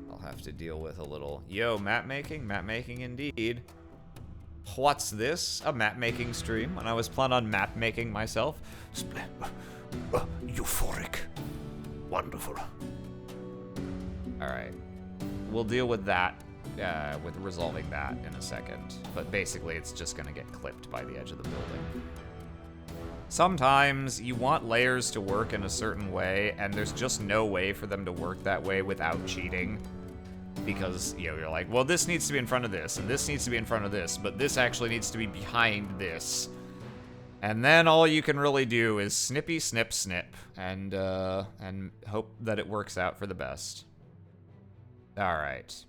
I'll have to deal with a little... Yo, mapmaking? Mapmaking indeed. What's this? A mapmaking stream? When I was planning on mapmaking myself? Euphoric. Wonderful. Alright. We'll deal with that, with resolving that in a second. But basically, it's just gonna get clipped by the edge of the building. Sometimes you want layers to work in a certain way, and there's just no way for them to work that way without cheating. Because, you know, you're like, well, this needs to be in front of this, and this needs to be in front of this, but this actually needs to be behind this. And then all you can really do is snippy, snip, snip, and hope that it works out for the best. Alright.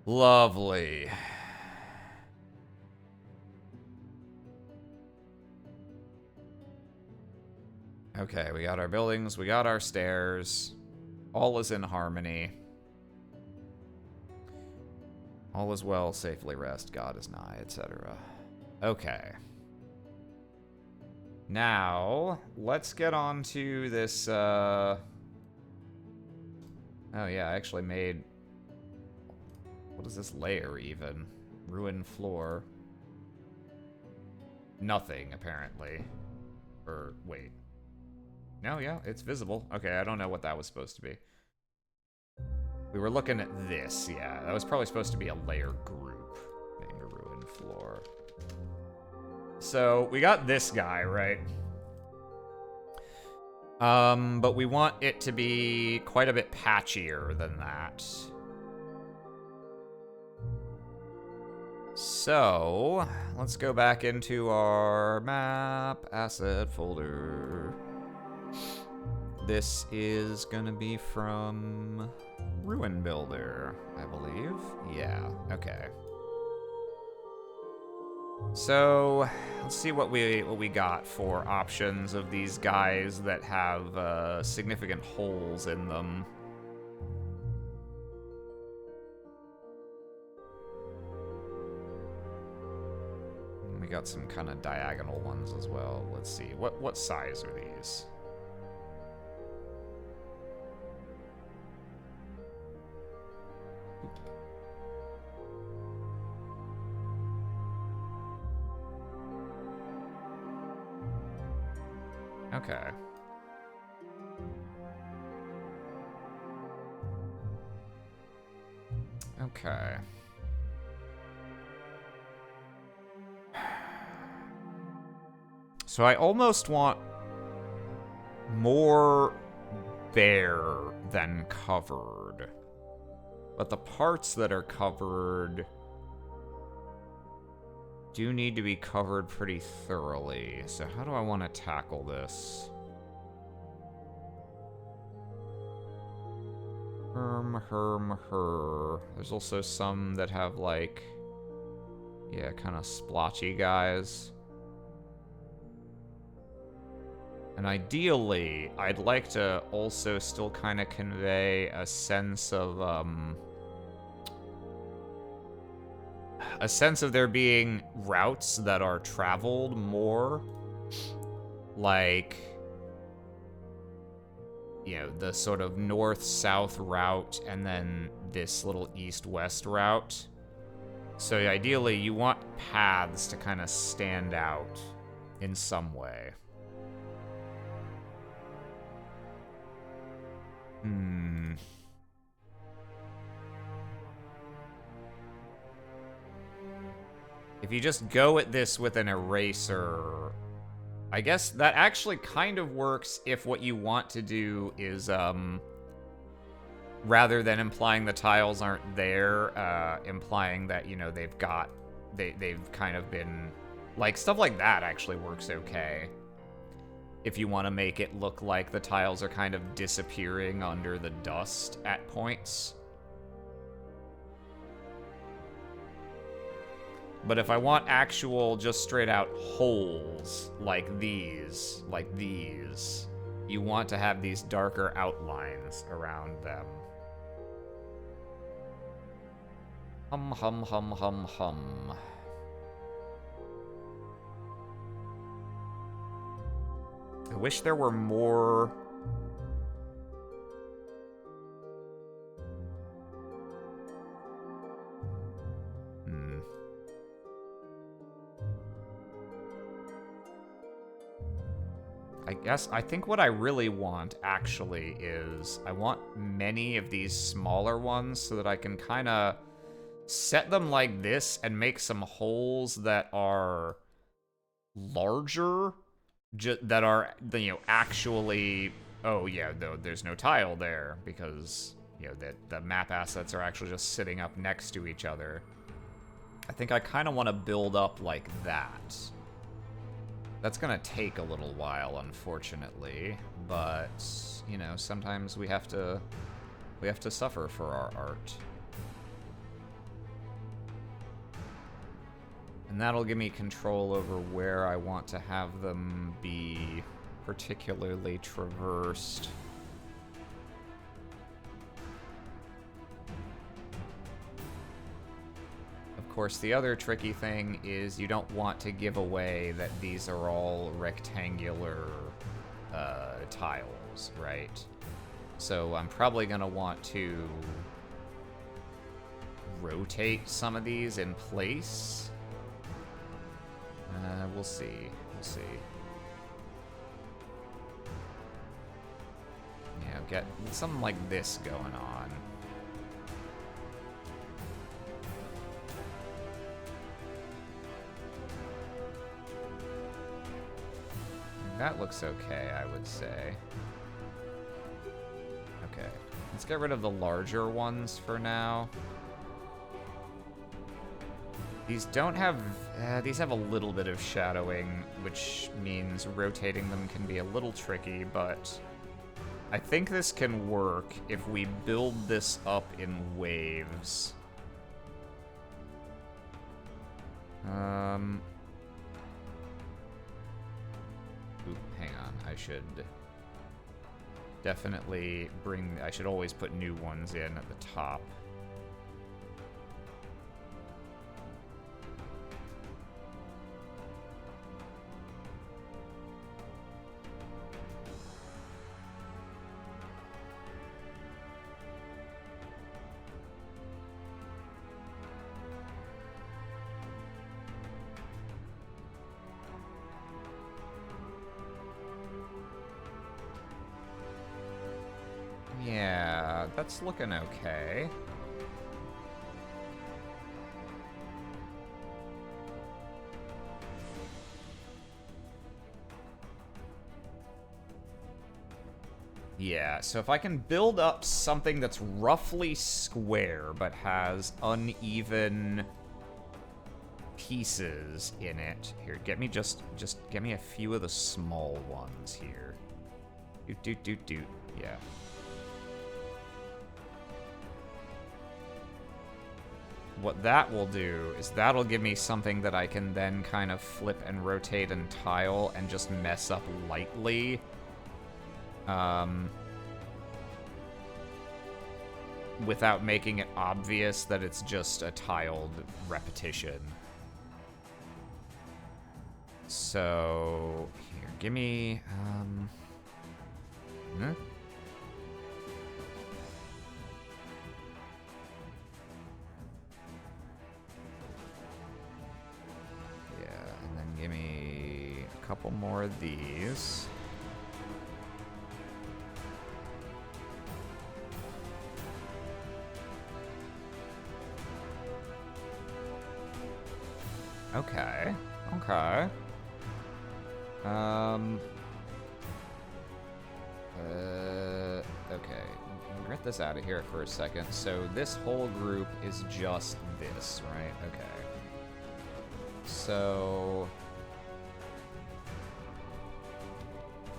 Lovely. Okay, we got our buildings, we got our stairs. All is in harmony. All is well, safely rest, God is nigh, etc. Okay. Now, let's get on to this, Oh yeah, I actually made... What is this layer, even? Ruined floor. Nothing, apparently. Or, wait. No, yeah, it's visible. Okay, I don't know what that was supposed to be. We were looking at this, yeah. That was probably supposed to be a layer group named a ruined floor. So, we got this guy, right? But we want it to be quite a bit patchier than that. So, let's go back into our map asset folder. This is gonna be from Ruin Builder, I believe. Yeah, okay. So, let's see what we got for options of these guys that have significant holes in them. We got some kind of diagonal ones as well. Let's see. What size are these? Okay. Okay. So I almost want more bare than covered. But the parts that are covered do need to be covered pretty thoroughly. So how do I want to tackle this? There's also some that have like, yeah, kind of splotchy guys. And ideally, I'd like to also still kind of convey a sense of there being routes that are traveled more. Like, you know, the sort of north-south route and then this little east-west route. So ideally, you want paths to kind of stand out in some way. If you just go at this with an eraser, I guess that actually kind of works if what you want to do is, rather than implying the tiles aren't there, implying that, you know, they've kind of been, like, stuff like that actually works okay. If you want to make it look like the tiles are kind of disappearing under the dust at points. But if I want actual, just straight out holes, like these, you want to have these darker outlines around them. Hum, hum, hum, hum, hum. I wish there were more... I think what I really want, actually, is I want many of these smaller ones so that I can kind of set them like this and make some holes that are larger, that are, you know, actually... Oh, yeah, though there's no tile there because, you know, the map assets are actually just sitting up next to each other. I think I kind of want to build up like that. That's gonna take a little while, unfortunately, but, you know, sometimes we have to suffer for our art. And that'll give me control over where I want to have them be particularly traversed. Of course, the other tricky thing is you don't want to give away that these are all rectangular tiles, right? So I'm probably going to want to rotate some of these in place. We'll see. We'll see. Yeah, get something like this going on. That looks okay, I would say. Okay, let's get rid of the larger ones for now. These don't have... these have a little bit of shadowing, which means rotating them can be a little tricky, but I think this can work if we build this up in waves. Oop, hang on. I should definitely bring... I should always put new ones in at the top. Yeah, that's looking okay. Yeah, so if I can build up something that's roughly square but has uneven pieces in it. Here, get me just get me a few of the small ones here. Doot. Yeah. What that will do is that'll give me something that I can then kind of flip and rotate and tile and just mess up lightly. Without making it obvious that it's just a tiled repetition. So, here, give me, Give me a couple more of these. Okay. Okay. Okay. Get this out of here for a second. So this whole group is just this, right? Okay. So...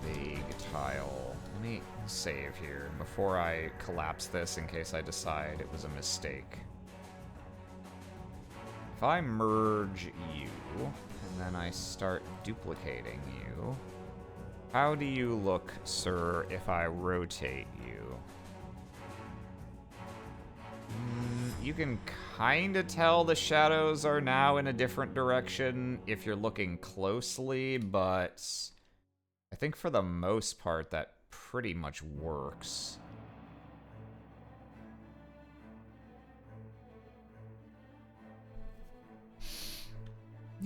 big tile. Let me save here before I collapse this in case I decide it was a mistake. If if I merge you, and then I start duplicating you, how do you look, sir, if I rotate you? You can kind of tell the shadows are now in a different direction if you're looking closely, but I think for the most part that pretty much works.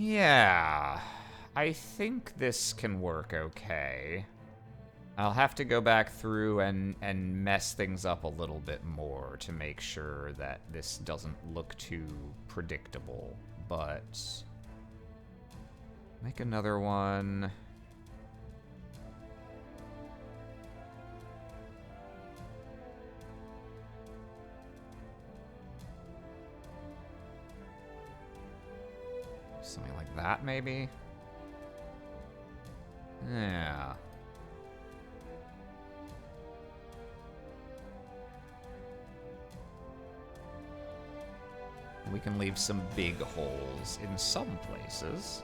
Yeah, I think this can work okay. I'll have to go back through and mess things up a little bit more to make sure that this doesn't look too predictable, but make another one. Something like that, maybe? Yeah. We can leave some big holes in some places.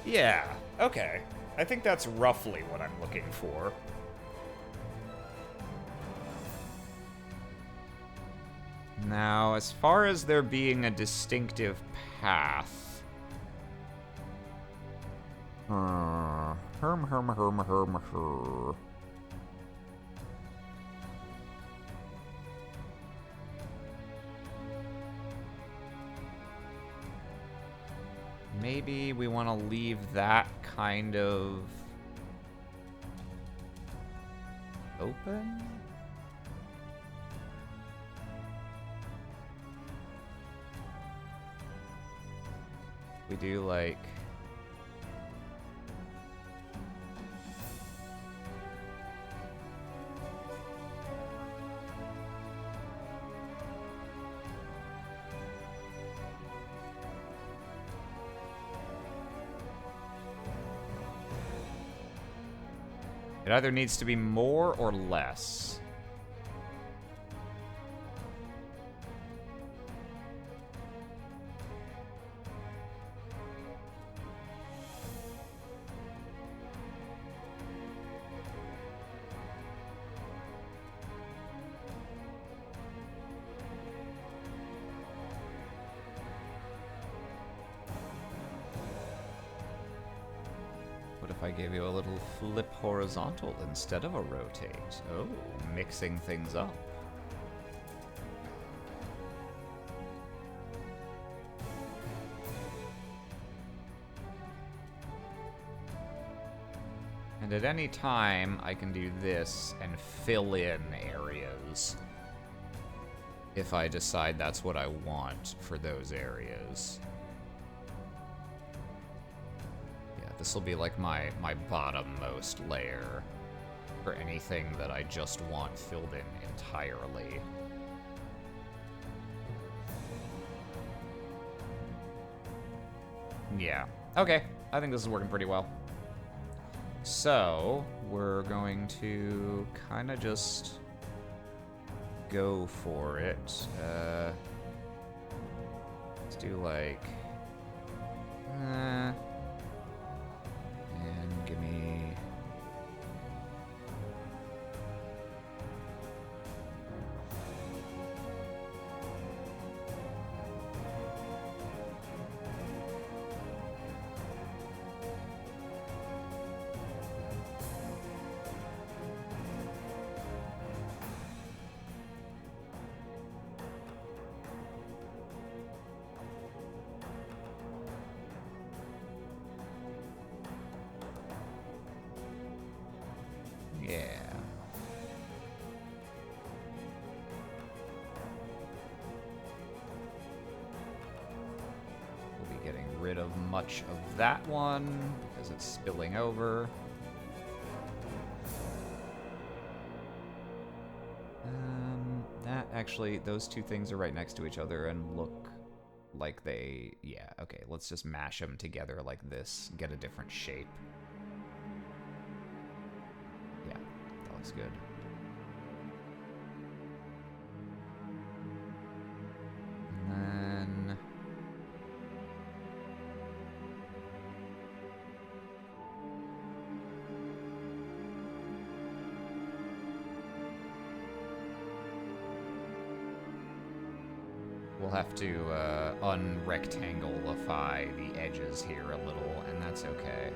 Yeah, okay. I think that's roughly what I'm looking for. Now, as far as there being a distinctive path... Maybe we want to leave that kind of open? We do like... It either needs to be more or less. If I gave you a little flip horizontal instead of a rotate. Oh, mixing things up. And at any time, I can do this and fill in areas if I decide that's what I want for those areas. This will be like my bottommost layer for anything that I just want filled in entirely. Yeah. Okay. I think this is working pretty well. So, we're going to kind of just go for it. Let's do like... and give me... Yeah. We'll be getting rid of much of that one because it's spilling over. That actually, those two things are right next to each other and look like they, yeah, okay, let's just mash them together like this, get a different shape. Yeah, that looks good. We'll have to unrectangleify the edges here a little, and that's okay.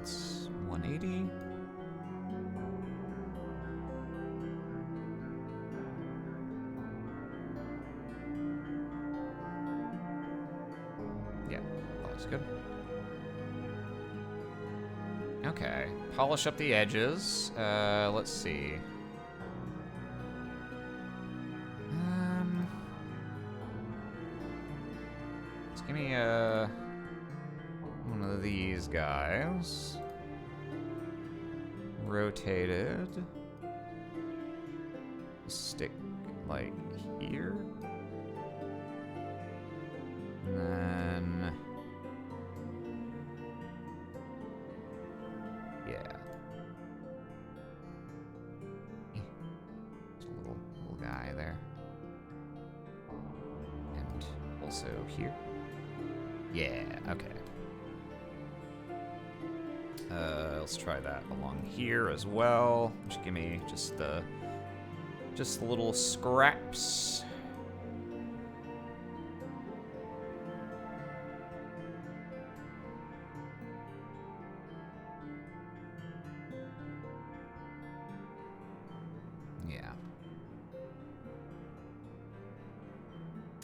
It's 180. Yeah, that looks good. Okay, polish up the edges. Let's see. Let's give me one of these guys. Rotated. Stick like here. And then yeah. There's a little guy there. And also here. Yeah, okay. Let's try that along here as well. Just give me just the little scraps. Yeah.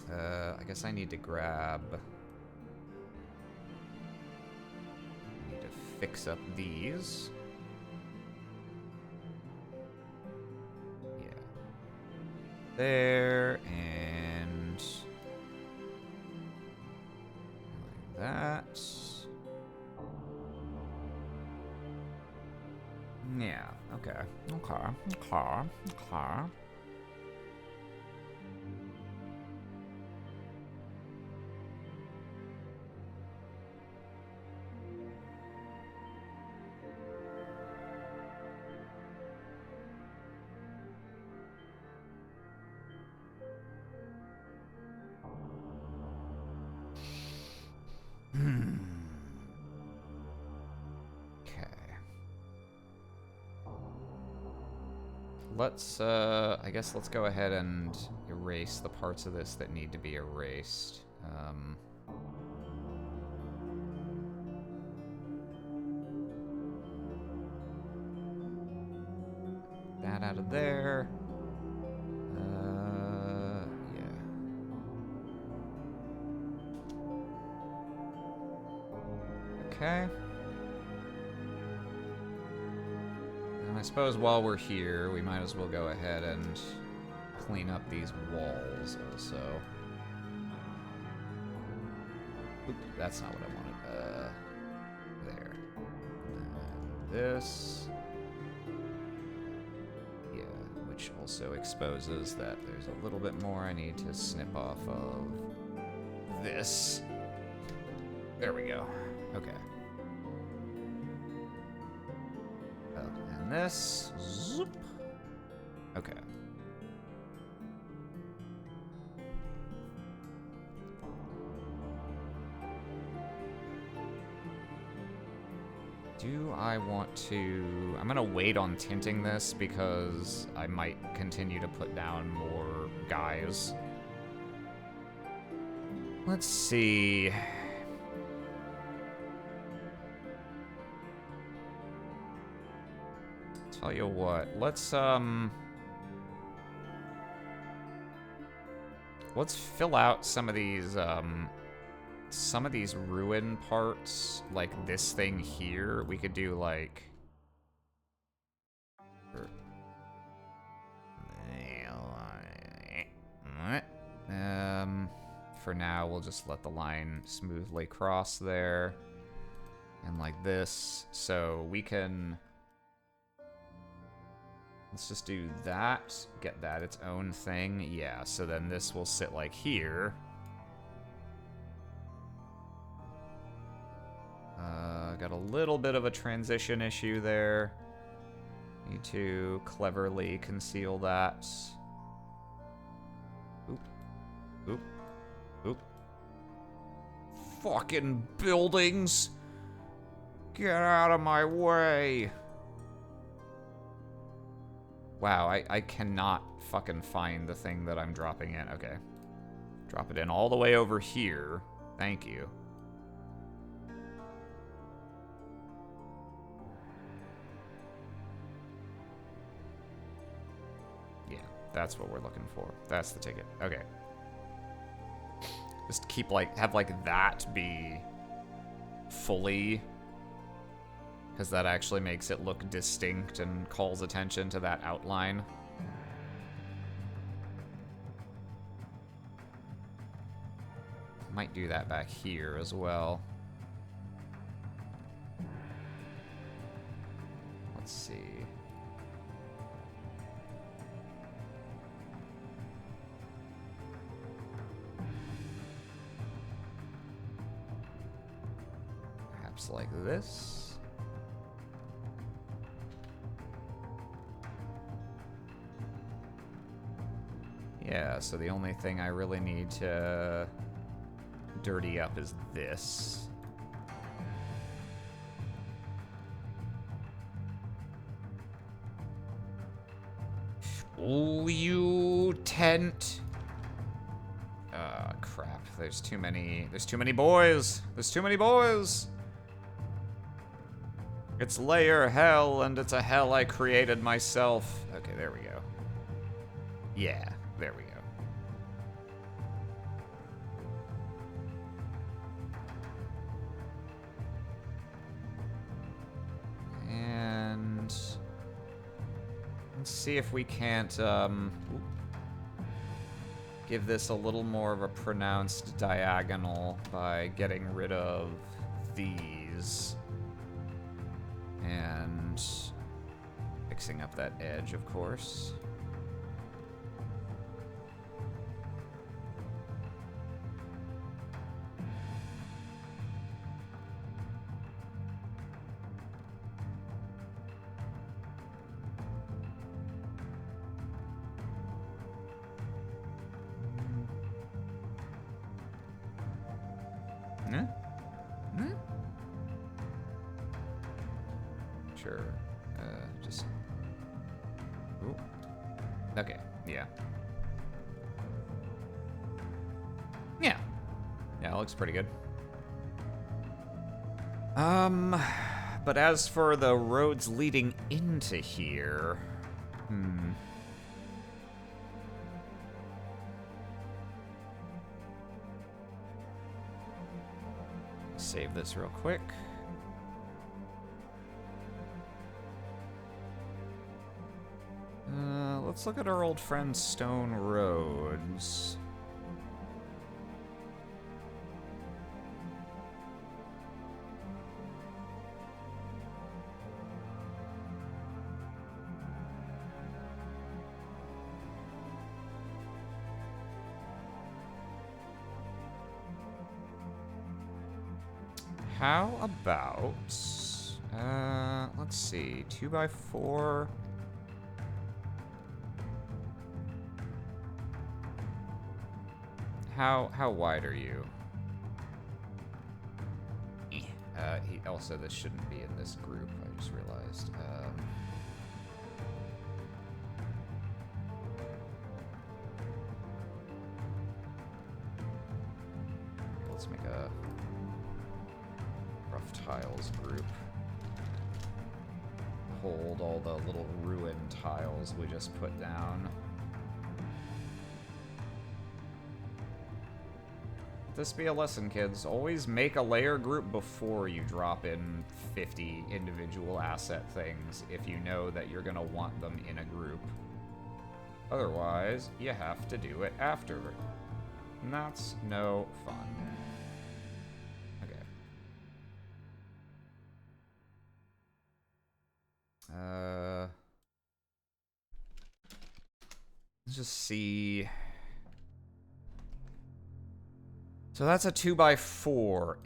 I guess I need to grab. Fix up these. Yeah. There, and like that. Yeah, okay. Okay. Let's, I guess let's go ahead and erase the parts of this that need to be erased. That out of there. Yeah. Okay. I suppose while we're here, we might as well go ahead and clean up these walls also. Oop, that's not what I wanted. There. And this. Yeah, which also exposes that there's a little bit more I need to snip off of this. There we go. Okay. This. Zoop. Okay. Do I want to... I'm gonna wait on tinting this because I might continue to put down more guys. Let's see... Tell you what, let's fill out some of these ruin parts, like this thing here. We could do like for now we'll just let the line smoothly cross there and like this, so we can. Let's just do that, get that its own thing. Yeah, so then this will sit like here. got a little bit of a transition issue there. Need to cleverly conceal that. Oop. Oop. Oop. Fucking buildings! Get out of my way! Wow, I cannot fucking find the thing that I'm dropping in. Okay. Drop it in all the way over here. Thank you. Yeah, that's what we're looking for. That's the ticket. Okay. Just keep have that be fully, because that actually makes it look distinct and calls attention to that outline. Might do that back here as well. Let's see. Perhaps like this. Yeah, so the only thing I really need to dirty up is this. Oh, you tent. Ah, crap. There's too many boys. There's too many boys. It's layer hell, and it's a hell I created myself. Okay, there we go. Yeah, there we go. And let's see if we can't give this a little more of a pronounced diagonal by getting rid of these and fixing up that edge, of course. Sure. Just... Ooh. Okay, yeah. Yeah. Yeah, it looks pretty good. But as for the roads leading into here... Save this real quick. Let's look at our old friend Stone Roads. How about, let's see, 2x4. How wide are you? Also, this shouldn't be in this group, I just realized. Let's make a rough tiles group. Hold all the little ruined tiles we just put down. This be a lesson, kids. Always make a layer group before you drop in 50 individual asset things if you know that you're gonna want them in a group. Otherwise, you have to do it after. And that's no fun. Okay. Let's just see... So that's a 2x4,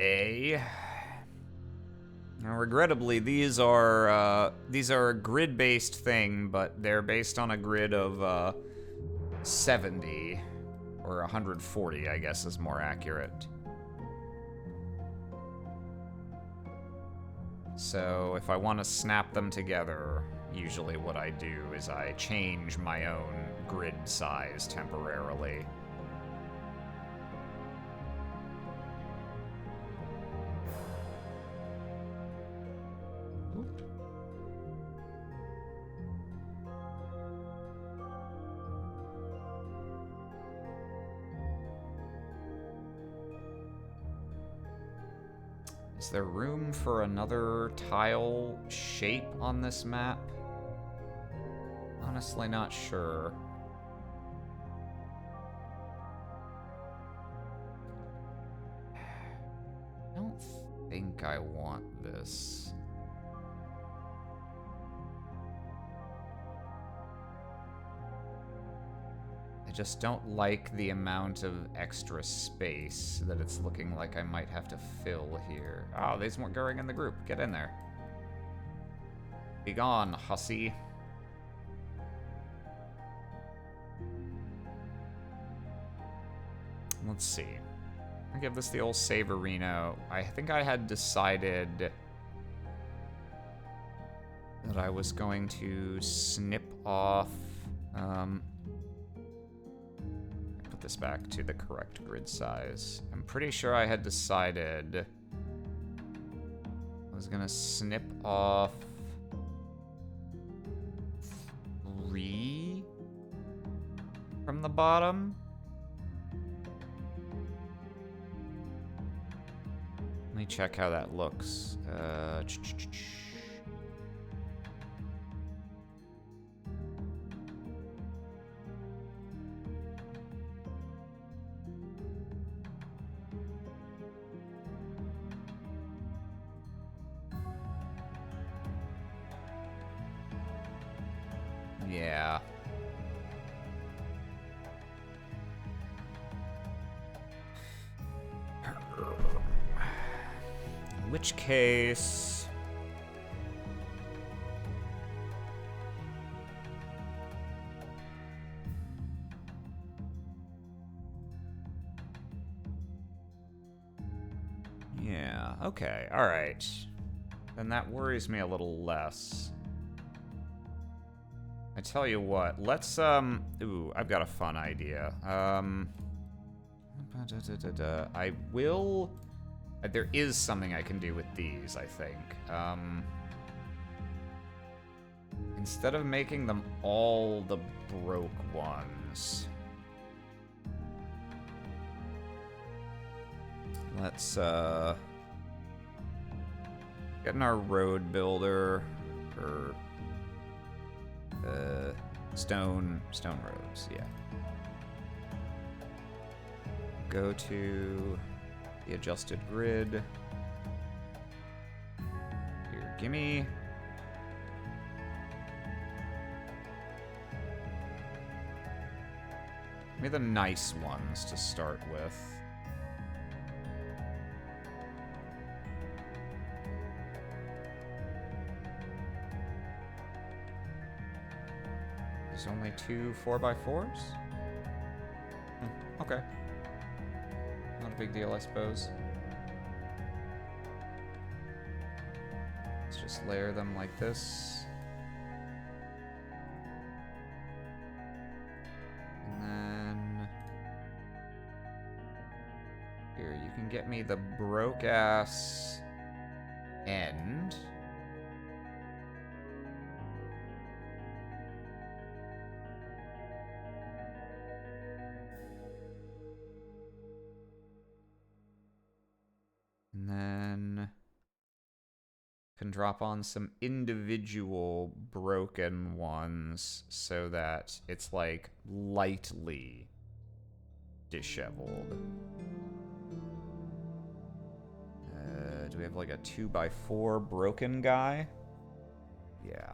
Now, regrettably, these are a grid-based thing, but they're based on a grid of 70 or 140, I guess, is more accurate. So if I want to snap them together, usually what I do is I change my own grid size temporarily. Is there room for another tile shape on this map? Honestly, not sure. I don't think I want this. I just don't like the amount of extra space that it's looking like I might have to fill here. Oh, these weren't going in the group. Get in there. Be gone, hussy. Let's see. I'll give this the old Saverino. I think I had decided that I was going to snip off... put this back to the correct grid size. I'm pretty sure I had decided I was gonna snip off 3 from the bottom. Let me check how that looks. Yeah. In which case... Yeah, okay, alright. Then that worries me a little less. I tell you what, let's, ooh, I've got a fun idea. I will... There is something I can do with these, I think. Instead of making them all the broke ones... Let's, get in our road builder, or... stone roads, yeah. Go to the adjusted grid. Here, gimme. Give me the nice ones to start with. There's only 2 4x4s? Okay. Not a big deal, I suppose. Let's just layer them like this. And then... Here, you can get me the broke-ass end. And then can drop on some individual broken ones so that it's like lightly disheveled. Do we have like a 2x4 broken guy? Yeah.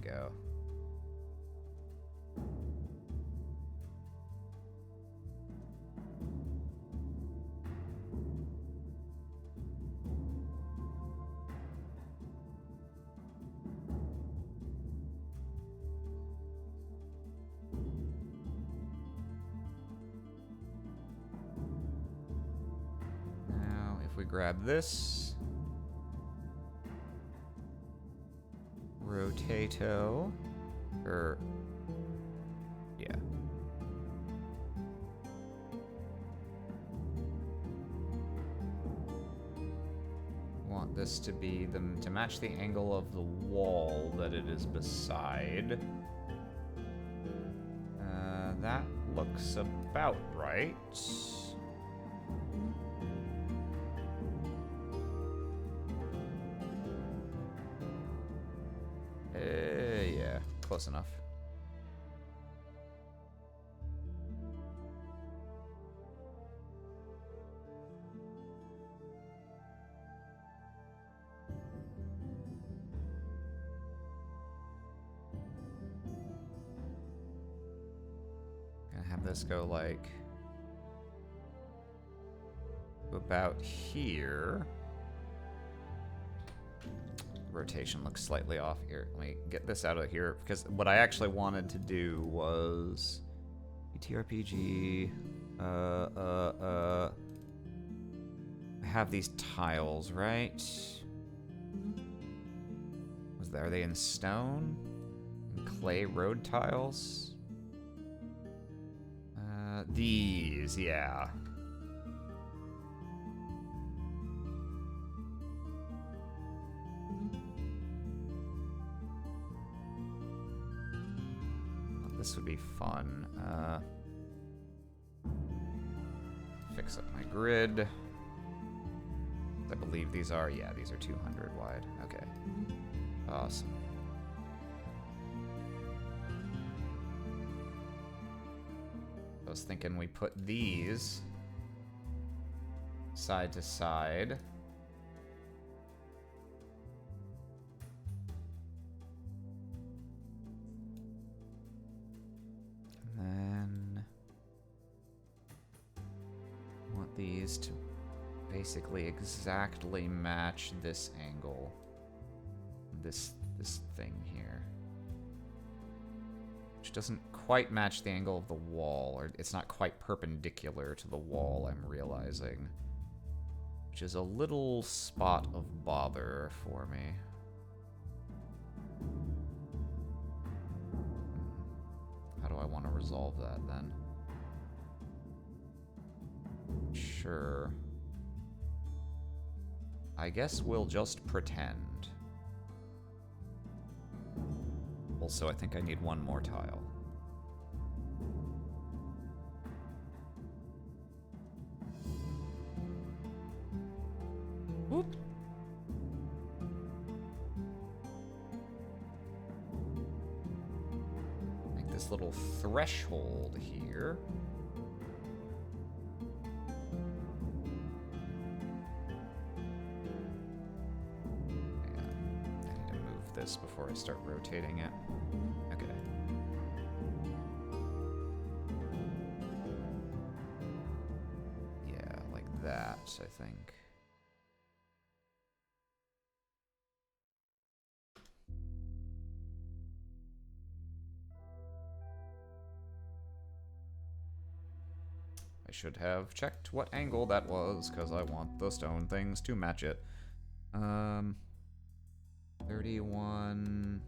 go. Now, if we grab this, rotato, or yeah. Want this to be to match the angle of the wall that it is beside. That looks about right. Yeah, close enough. Gonna have this go like about here. Rotation looks slightly off here. Let me get this out of here because what I actually wanted to do was TRPG. I have these tiles, right? Are they in stone? And clay road tiles? These, yeah. This would be fun. Fix up my grid. I believe these are, yeah, these are 200 wide. Okay. Awesome. I was thinking we put these side to side. These to basically exactly match this angle. This thing here. Which doesn't quite match the angle of the wall, or it's not quite perpendicular to the wall, I'm realizing. Which is a little spot of bother for me. How do I want to resolve that then? Sure. I guess we'll just pretend. Also, I think I need one more tile. Whoop. Make this little threshold here. This before I start rotating it. Okay. Yeah, like that, I think. I should have checked what angle that was, because I want the stone things to match it. 31.25.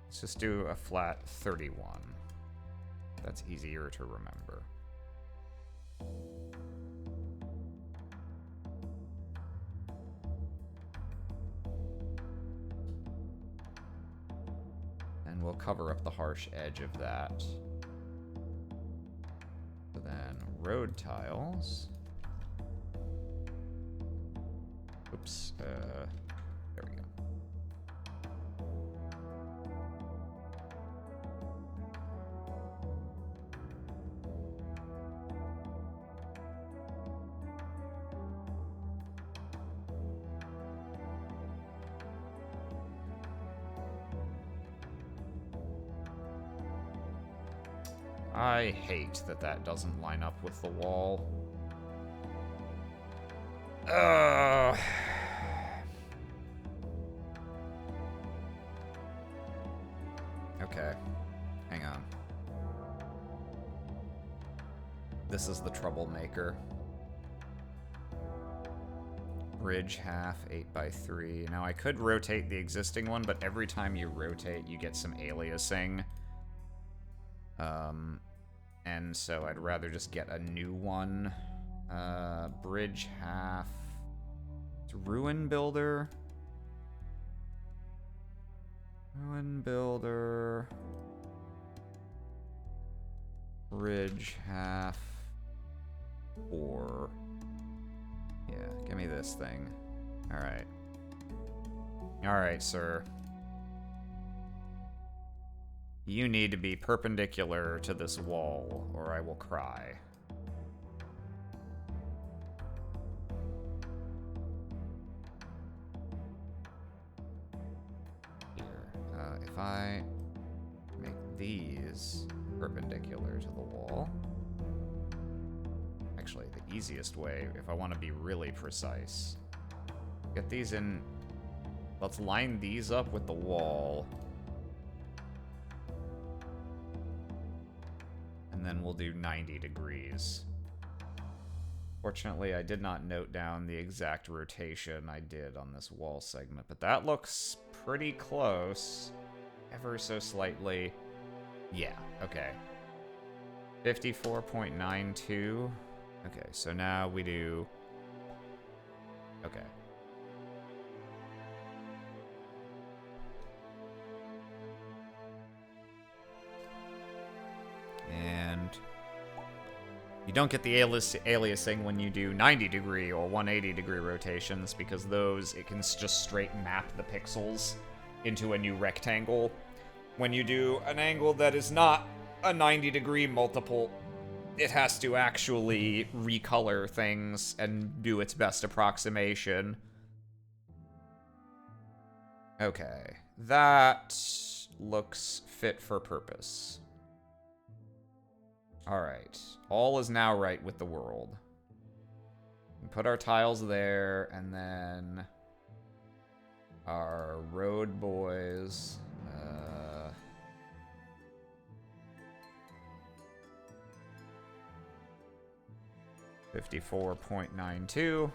Let's just do a flat 31. That's easier to remember. And we'll cover up the harsh edge of that. So then road tiles. Oops. There we go. I hate that that doesn't line up with the wall. Okay. Hang on. This is the troublemaker. Bridge half, 8x3. Now I could rotate the existing one, but every time you rotate, you get some aliasing. And so I'd rather just get a new one. Bridge half. It's Ruin Builder. Ruin Builder. Bridge half. Or... yeah, give me this thing. Alright. Alright, sir. You need to be perpendicular to this wall, or I will cry. Here. If I make these perpendicular to the wall... actually, the easiest way, if I want to be really precise, get these in... let's line these up with the wall. And then we'll do 90 degrees. Fortunately, I did not note down the exact rotation I did on this wall segment, but that looks pretty close. Ever so slightly. Yeah, okay. 54.92. Okay, so now we do... okay. And you don't get the aliasing when you do 90 degree or 180 degree rotations, because those, it can just straight map the pixels into a new rectangle. When you do an angle that is not a 90 degree multiple, it has to actually recolor things and do its best approximation. Okay, that looks fit for purpose. Alright, all is now right with the world. We put our tiles there, and then our road boys. 54.92.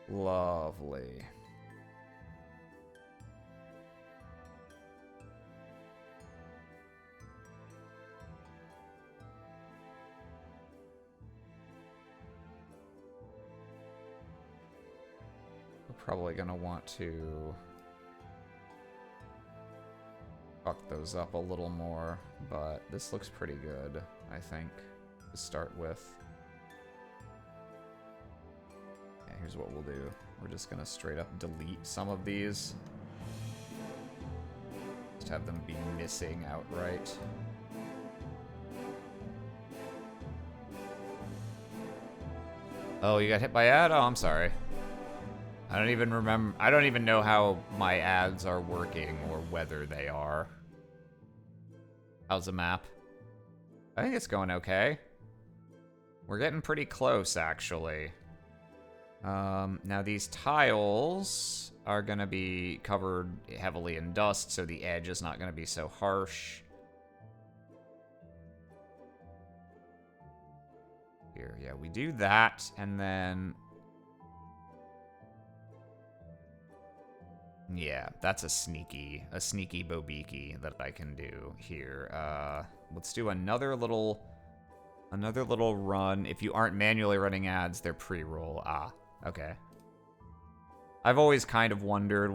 Lovely. We're probably gonna want to fuck those up a little more, but this looks pretty good, I think, to start with. Yeah, here's what we'll do. We're just gonna straight up delete some of these. Just have them be missing outright. Oh, you got hit by ad? Oh, I'm sorry. I don't even remember. I don't even know how my ads are working or whether they are. How's the map? I think it's going okay. We're getting pretty close, actually. Now these tiles are gonna be covered heavily in dust, so the edge is not gonna be so harsh. Here, yeah, we do that, and then... yeah, that's a sneaky Bobiki that I can do here. Let's do another little run. If you aren't manually running ads, they're pre-roll. Ah, okay. I've always kind of wondered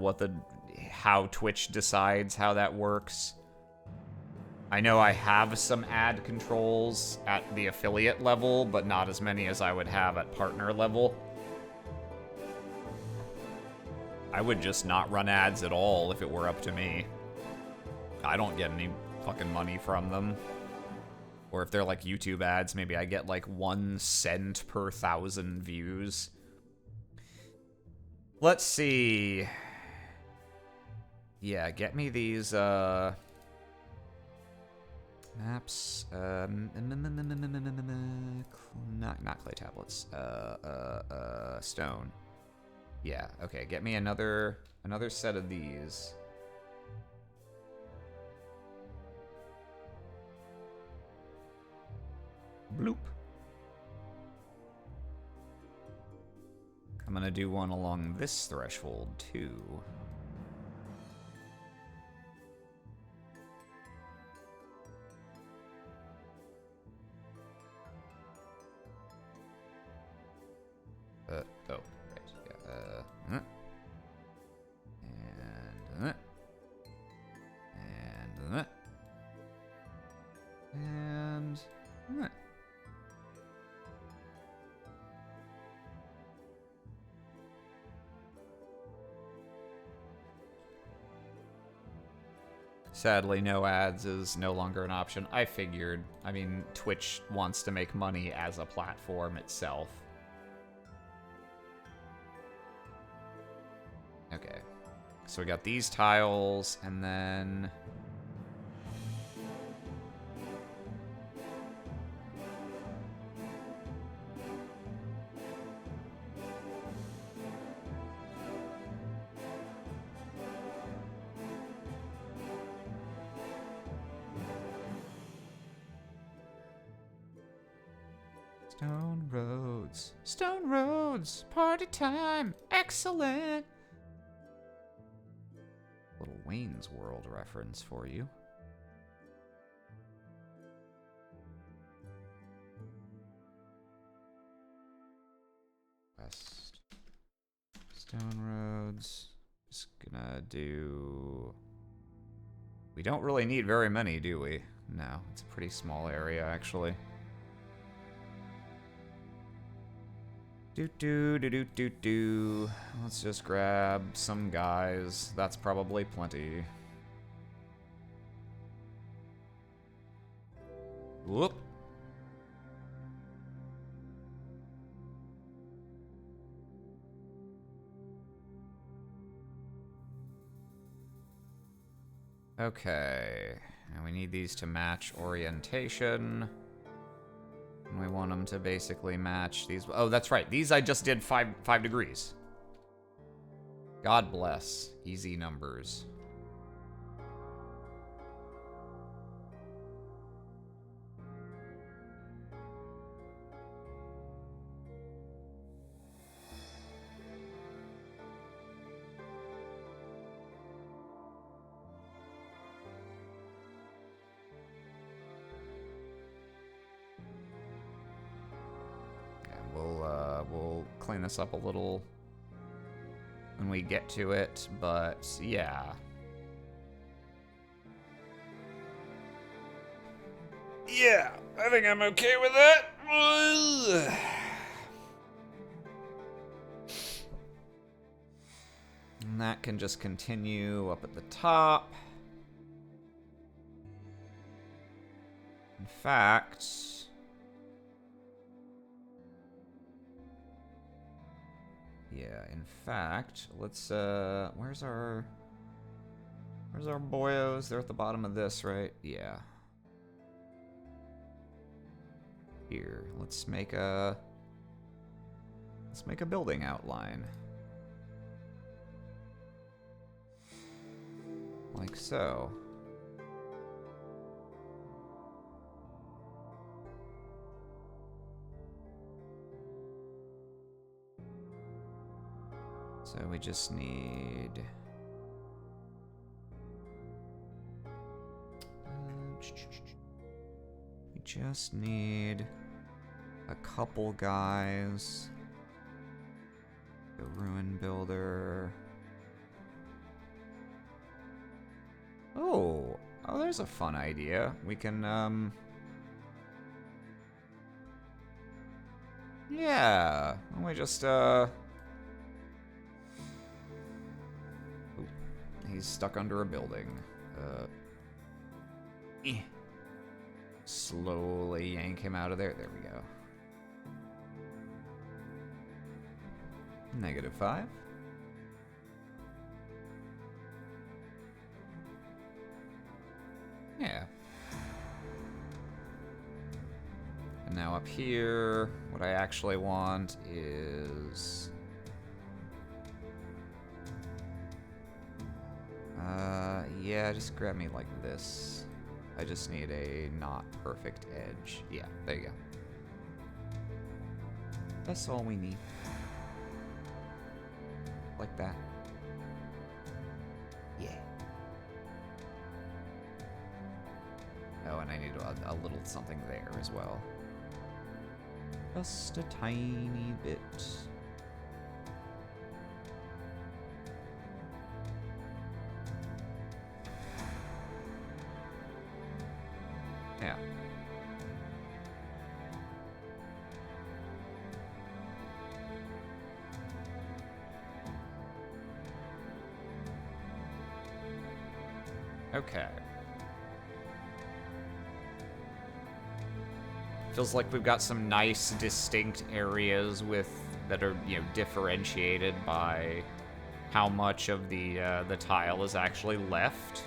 how Twitch decides how that works. I know I have some ad controls at the affiliate level, but not as many as I would have at partner level. I would just not run ads at all if it were up to me. I don't get any fucking money from them. Or if they're like YouTube ads, maybe I get like 1 cent per 1,000 views. Let's see. Yeah, get me these, maps, not clay tablets, stone. Yeah, okay, get me another set of these. Bloop. I'm gonna do one along this threshold, too. Oh, right, yeah, and sadly, no ads is no longer an option. I figured. I mean, Twitch wants to make money as a platform itself. Okay. So we got these tiles, and then... Stone roads. Stone roads. Party time. Excellent. Little Wayne's World reference for you. West. Stone roads. Just gonna do... We don't really need very many, do we? No, it's a pretty small area, actually. Do. Let's just grab some guys. That's probably plenty. Whoop. Okay. And we need these to match orientation. And we want them to basically match these. Oh, that's right. These I just did 5 degrees. God bless. Easy numbers. We'll clean this up a little when we get to it, but yeah. Yeah, I think I'm okay with that. And that can just continue up at the top. In fact... Yeah, in fact, let's, where's our boyos? They're at the bottom of this, right? Yeah. Here, let's make a building outline. Like so. So we just need... we just need a couple guys. The ruin builder. Oh, there's a fun idea. We can, yeah, we just, he's stuck under a building. Slowly yank him out of there. There we go. -5. Yeah. And now up here, what I actually want is... yeah, just grab me like this. I just need a not perfect edge. Yeah, there you go. That's all we need. Like that. Yeah. Oh, and I need a little something there as well. Just a tiny bit. Yeah. Okay. Feels like we've got some nice, distinct areas that are, you know, differentiated by how much of the tile is actually left.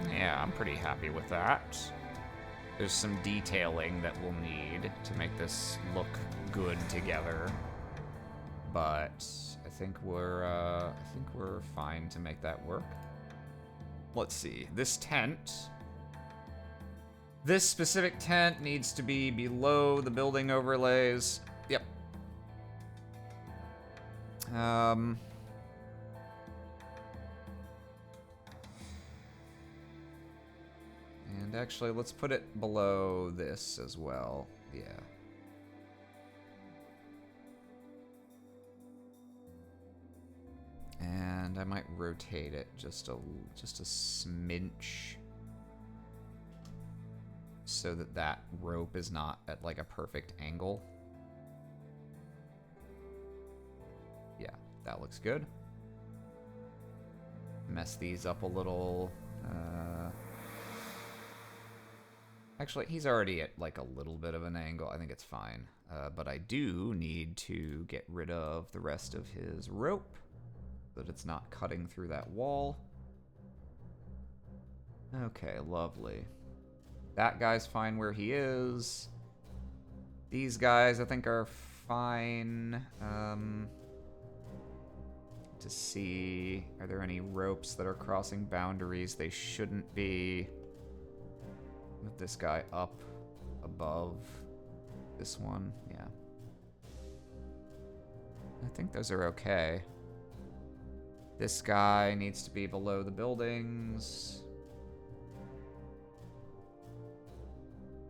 Yeah, I'm pretty happy with that. There's some detailing that we'll need to make this look good together, but I think we're fine to make that work. Let's see. This specific tent needs to be below the building overlays. Yep. And actually, let's put it below this as well. Yeah. And I might rotate it just a smidge, so that rope is not at like a perfect angle. Yeah, that looks good. Mess these up a little. Actually, he's already at like a little bit of an angle. I think it's fine. But I do need to get rid of the rest of his rope so that it's not cutting through that wall. Okay, lovely. That guy's fine where he is. These guys, I think, are fine. To see, are there any ropes that are crossing boundaries? They shouldn't be. Move this guy up above this one. Yeah. I think those are okay. This guy needs to be below the buildings.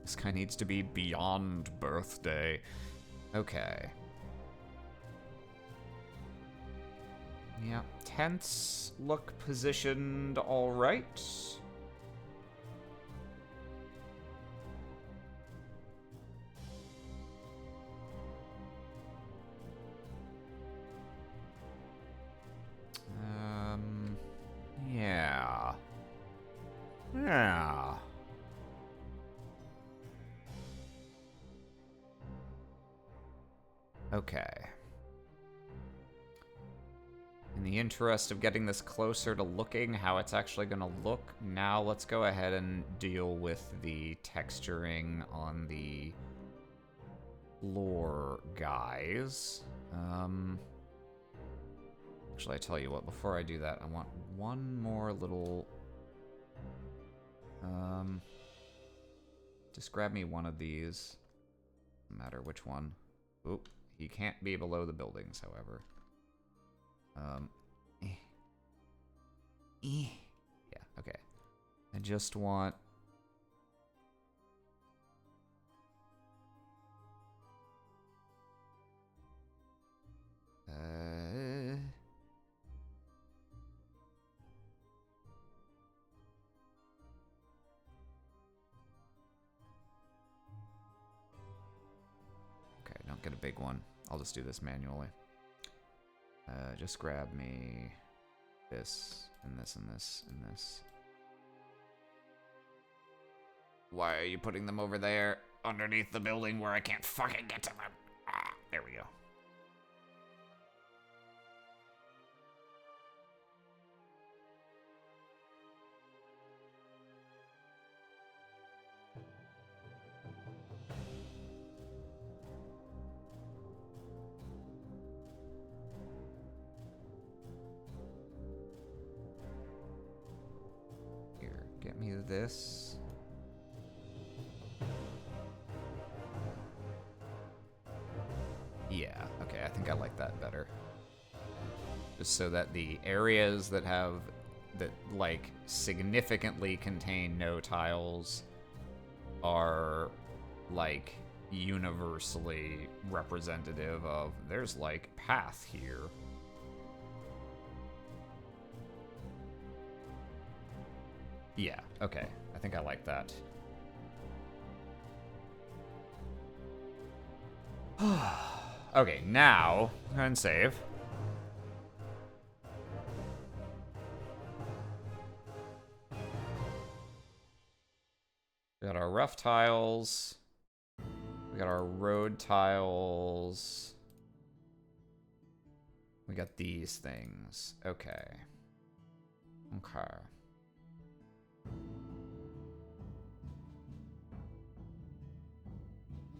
This guy needs to be beyond birthday. Okay. Yeah, tents look positioned all right. Yeah. Yeah. Okay. In the interest of getting this closer to looking how it's actually going to look, now let's go ahead and deal with the texturing on the floor guys. Actually, I tell you what, before I do that, I want one more little... just grab me one of these. No matter which one. Oop, he can't be below the buildings, however. Yeah, okay. I just want... Okay, don't get a big one. I'll just do this manually. Just grab me this, and this, and this, and this. Why are you putting them over there, underneath the building where I can't fucking get to them? Ah, there we go. get me this. Yeah, okay, I think I like that better. Just so that the areas that have, that like significantly contain no tiles are like universally representative of there's like path here. Yeah, okay, I think I like that. Okay, now, go ahead and save. We got our rough tiles. We got our road tiles. We got these things. Okay. Okay.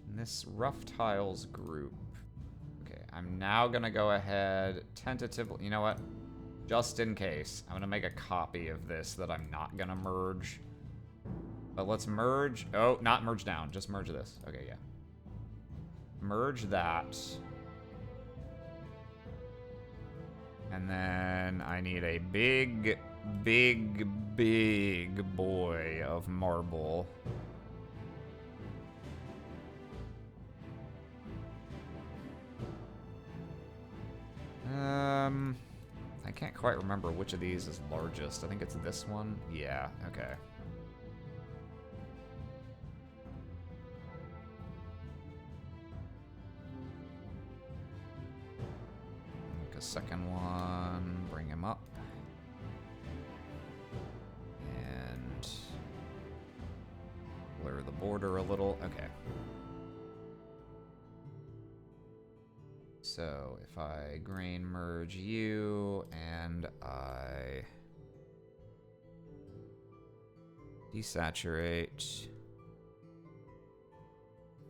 In this rough tiles group. Okay, I'm now gonna go ahead, tentatively, you know what? Just in case, I'm gonna make a copy of this that I'm not gonna merge. But let's merge, oh, not merge down, just merge this. Okay, yeah. Merge that. And then I need a big, big, big boy of marble. I can't quite remember which of these is largest. I think it's this one. Yeah, okay. Make a second one, bring him up. And blur the border a little. Okay. So if I grain merge you and I desaturate.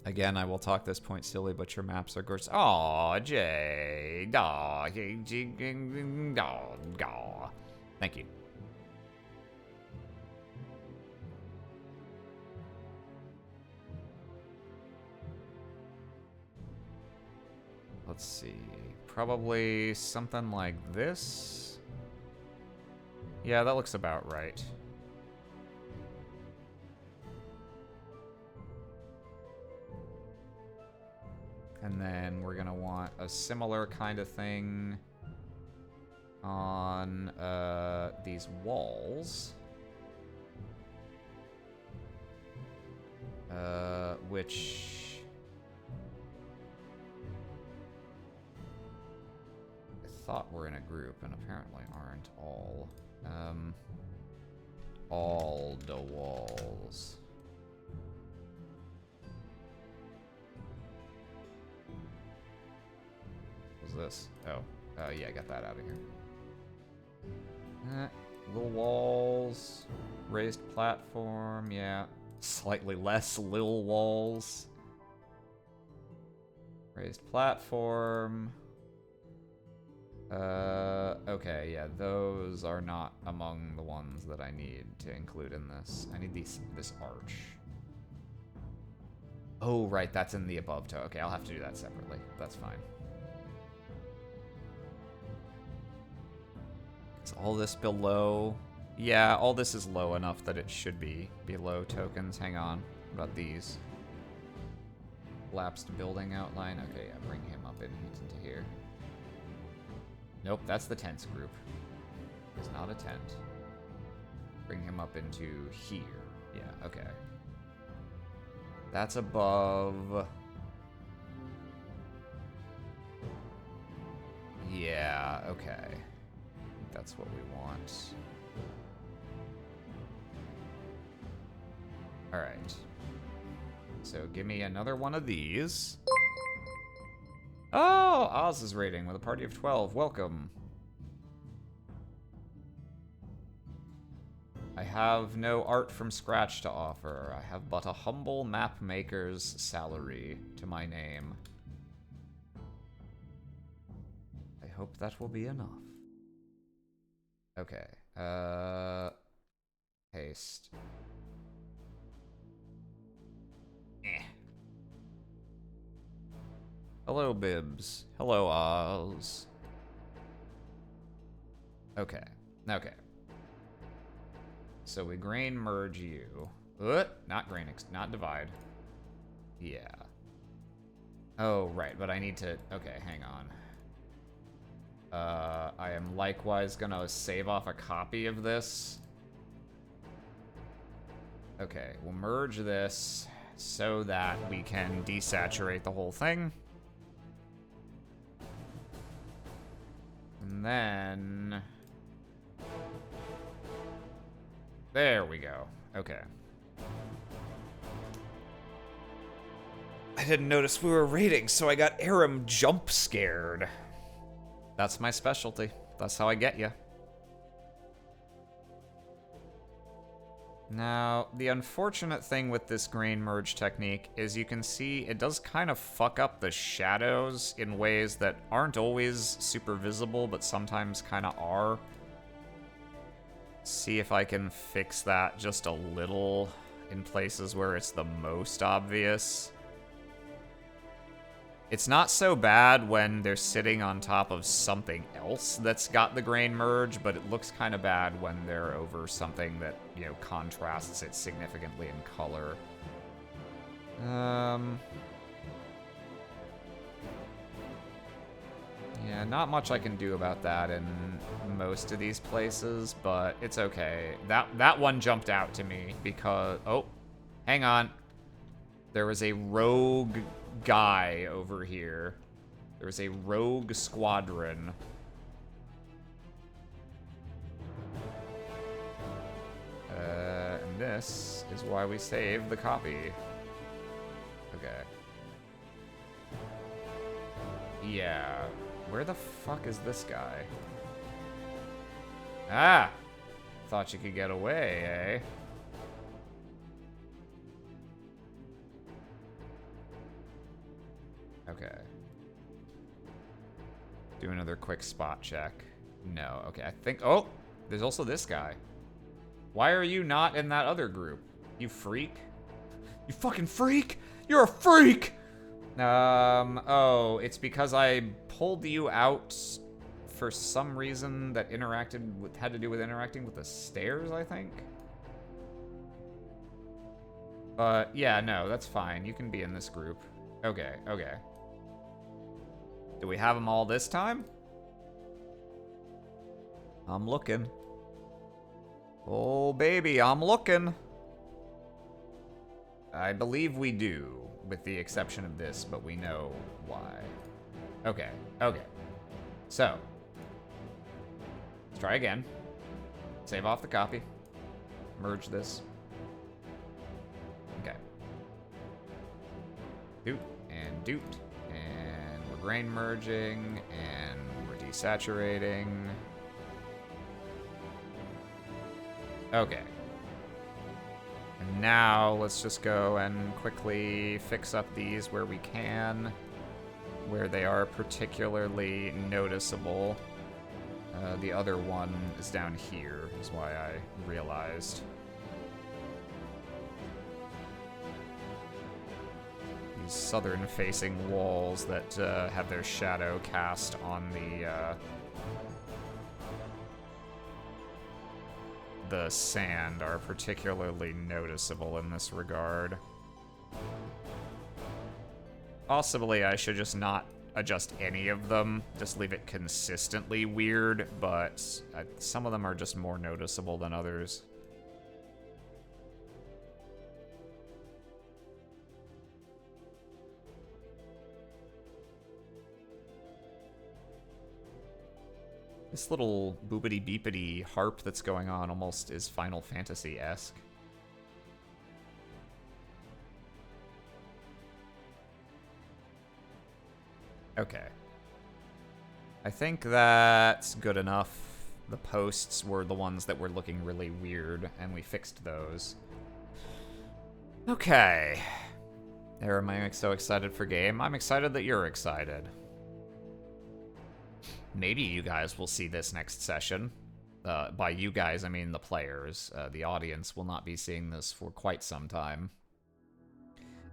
Again, I will talk this point silly, but your maps are gorgeous. Aw, Jay. Aw, thank you. Let's see. Probably something like this. Yeah, that looks about right. And then we're gonna want a similar kind of thing on these walls. Which I thought were in a group and apparently aren't all. All the walls. What's this? Oh, yeah, get that out of here. Little walls, raised platform, yeah. Slightly less little walls. Raised platform. Okay, yeah, those are not among the ones that I need to include in this. I need this arch. Oh, right, that's in the above toe. Okay, I'll have to do that separately. That's fine. Is all this below? Yeah, all this is low enough that it should be below tokens. Hang on. What about these? Lapsed building outline. Okay, yeah, bring him up into here. Nope, that's the tents group. It's not a tent. Bring him up into here. Yeah, okay. That's above. Yeah, okay. That's what we want. Alright. So give me another one of these. Oh, Oz is raiding with a party of 12. Welcome. I have no art from scratch to offer. I have but a humble map maker's salary to my name. I hope that will be enough. Okay. Paste. Eh. Hello, Bibs. Hello, Oz. Okay. Okay. So we grain merge you. Not grain, not divide. Yeah. Oh, right, but I need to... Okay, hang on. I am likewise gonna save off a copy of this. Okay, we'll merge this so that we can desaturate the whole thing. And then... There we go. Okay. I didn't notice we were raiding, so I got Aram jump scared. That's my specialty. That's how I get you. Now, the unfortunate thing with this grain merge technique is you can see it does kind of fuck up the shadows in ways that aren't always super visible, but sometimes kind of are. See if I can fix that just a little in places where it's the most obvious. It's not so bad when they're sitting on top of something else that's got the grain merge, but it looks kind of bad when they're over something that, you know, contrasts it significantly in color. Yeah, not much I can do about that in most of these places, but it's okay. That one jumped out to me because... Oh, hang on. There was a rogue guy over here. There was a rogue squadron. And this is why we saved the copy. Okay. Yeah. Where the fuck is this guy? Ah! Thought you could get away, eh? Okay. Do another quick spot check. No, okay, I think... Oh! There's also this guy. Why are you not in that other group? You freak? You fucking freak! You're a freak! Oh, it's because I pulled you out for some reason that had to do with interacting with the stairs, I think? But, yeah, no, that's fine. You can be in this group. Okay, okay. Do we have them all this time? I'm looking. Oh, baby, I'm looking. I believe we do, with the exception of this, but we know why. Okay, okay. So, let's try again. Save off the copy. Merge this. Okay. Doot and doot. And we're grain merging, and we're desaturating. Okay. And now let's just go and quickly fix up these where we can, where they are particularly noticeable. The other one is down here, is why I realized. These southern-facing walls that have their shadow cast on the sand are particularly noticeable in this regard. Possibly I should just not adjust any of them, just leave it consistently weird, but some of them are just more noticeable than others. This little boopity-beepity harp that's going on almost is Final Fantasy-esque. Okay. I think that's good enough. The posts were the ones that were looking really weird, and we fixed those. Okay. Am I so excited for game? I'm excited that you're excited. Maybe you guys will see this next session. By you guys, I mean the players. The audience will not be seeing this for quite some time.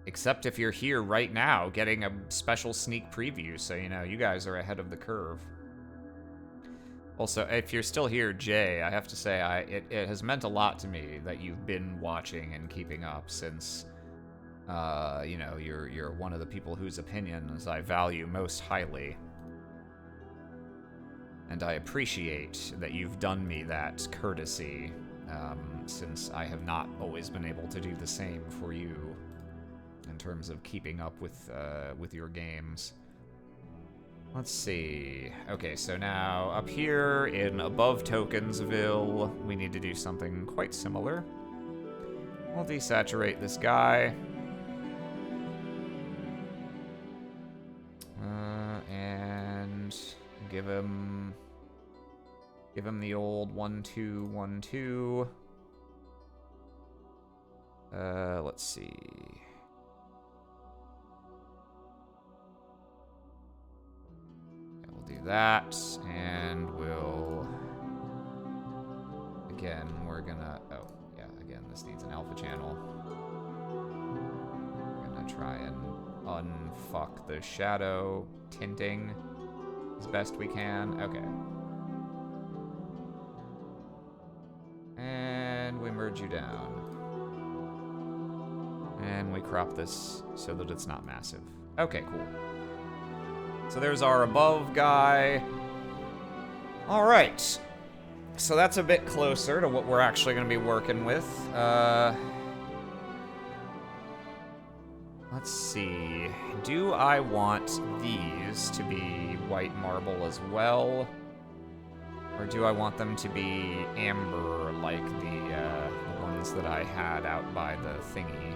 Except if you're here right now getting a special sneak preview, so you know, you guys are ahead of the curve. Also, if you're still here, Jay, I have to say, it has meant a lot to me that you've been watching and keeping up since, you know, you're one of the people whose opinions I value most highly. And I appreciate that you've done me that courtesy, since I have not always been able to do the same for you in terms of keeping up with your games. Let's see. Okay, so now up here in Above Tokensville, we need to do something quite similar. We'll desaturate this guy. And give him the old 1-2-1-2. Let's see. Do that, and we'll again, we're gonna, oh yeah, again, this needs an alpha channel. We're gonna try and unfuck the shadow tinting as best we can. Okay, and we merge you down, and we crop this so that it's not massive. Okay, cool. So there's our above guy. All right. So that's a bit closer to what we're actually going to be working with. Let's see. Do I want these to be white marble as well? Or do I want them to be amber like the ones that I had out by the thingy?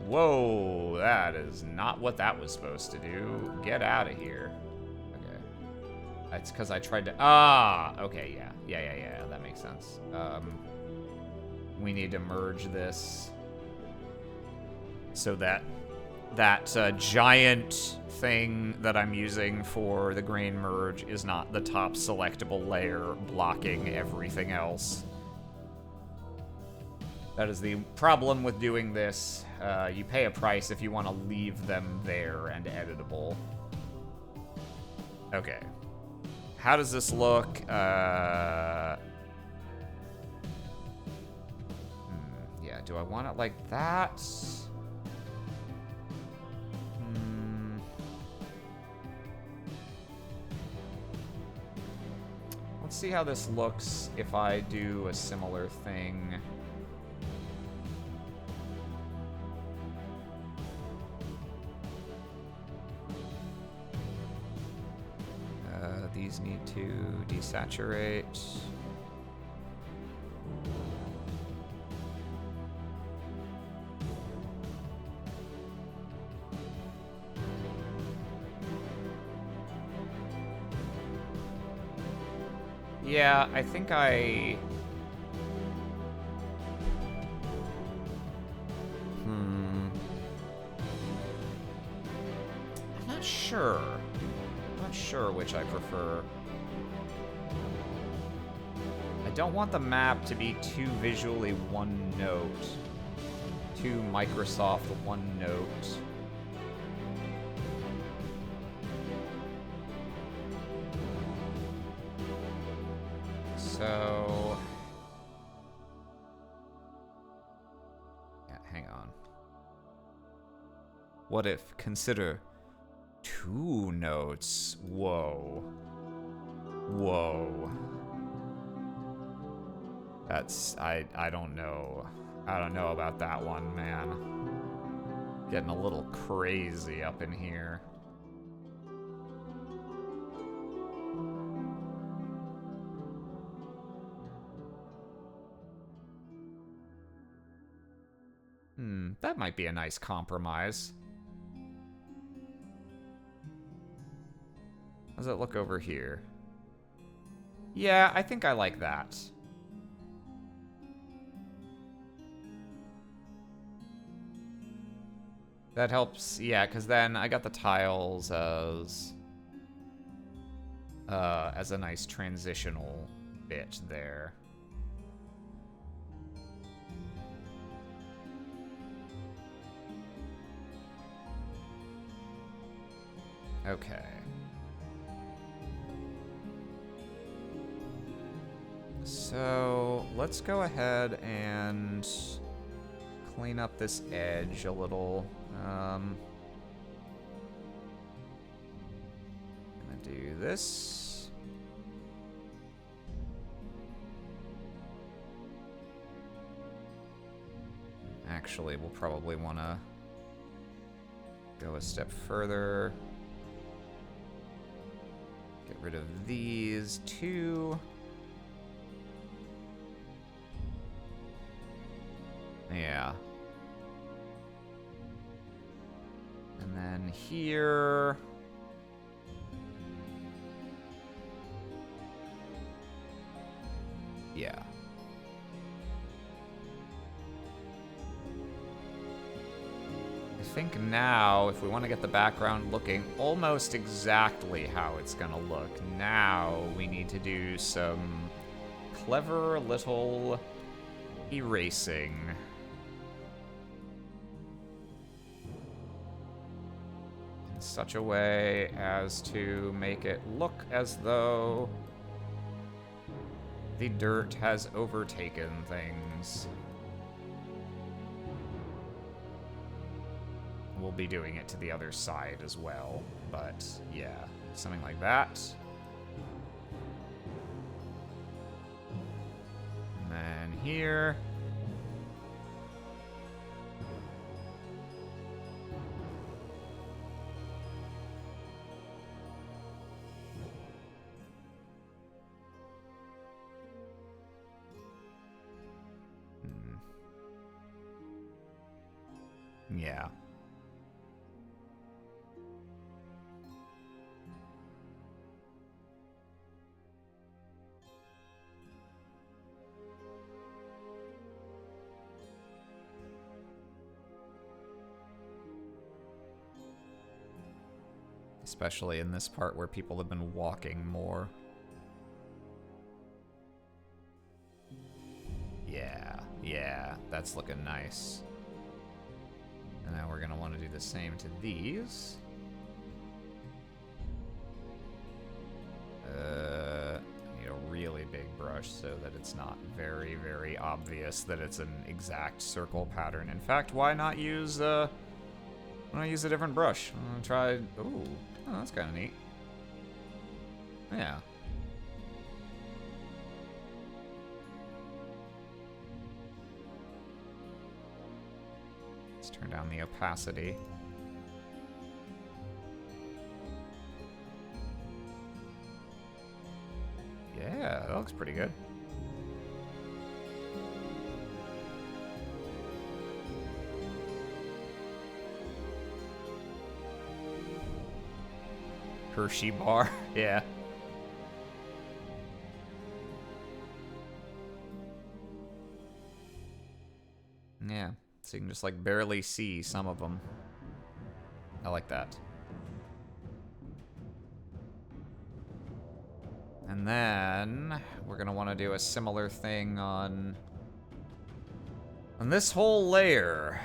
Whoa, that is not what that was supposed to do. Get out of here. Okay. It's because I tried to... Ah! Okay, yeah, that makes sense. We need to merge this so that giant thing that I'm using for the grain merge is not the top selectable layer blocking everything else. That is the problem with doing this. You pay a price if you want to leave them there and editable. Okay. How does this look? Yeah, do I want it like that? Let's see how this looks if I do a similar thing. These need to desaturate. Yeah, I think I'm not sure. Not sure which I prefer. I don't want the map to be too visually one note. Too Microsoft one note. So... yeah, hang on. What if, consider... 2 notes. Whoa. Whoa. That's, I don't know. I don't know about that one, man. Getting a little crazy up in here. That might be a nice compromise. How does it look over here? Yeah, I think I like that. That helps, yeah, because then I got the tiles as as a nice transitional bit there. Okay. So let's go ahead and clean up this edge a little. Gonna do this. Actually, we'll probably want to go a step further. Get rid of these two. Yeah. And then here... Yeah. I think now, if we want to get the background looking almost exactly how it's gonna look, now we need to do some clever little erasing. In such a way as to make it look as though the dirt has overtaken things. We'll be doing it to the other side as well, but yeah, something like that. And then here. Yeah. Especially in this part where people have been walking more. Yeah, that's looking nice. And now we're going to want to do the same to these. Need a really big brush so that it's not very, very obvious that it's an exact circle pattern. In fact, why not use a different brush? I'm gonna try. Ooh, oh, that's kind of neat. Yeah. Let's turn down the opacity. Yeah, that looks pretty good. Hershey bar, yeah. Yeah, so you can just like barely see some of them. I like that. And then we're gonna want to do a similar thing on this whole layer.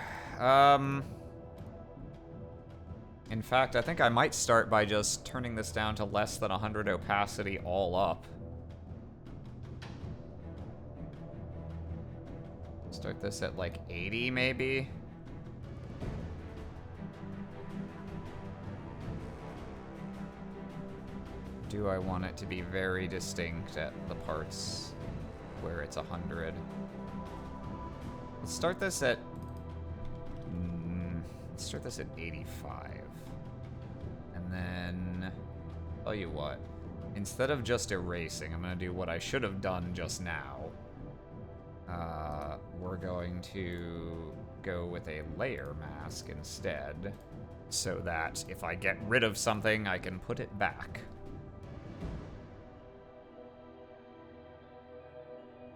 In fact, I think I might start by just turning this down to less than 100 opacity all up. Start this at like 80 maybe. Do I want it to be very distinct at the parts where it's 100? Let's start this at 85. And then, tell you what, instead of just erasing, I'm gonna do what I should have done just now. We're going to go with a layer mask instead, so that if I get rid of something, I can put it back.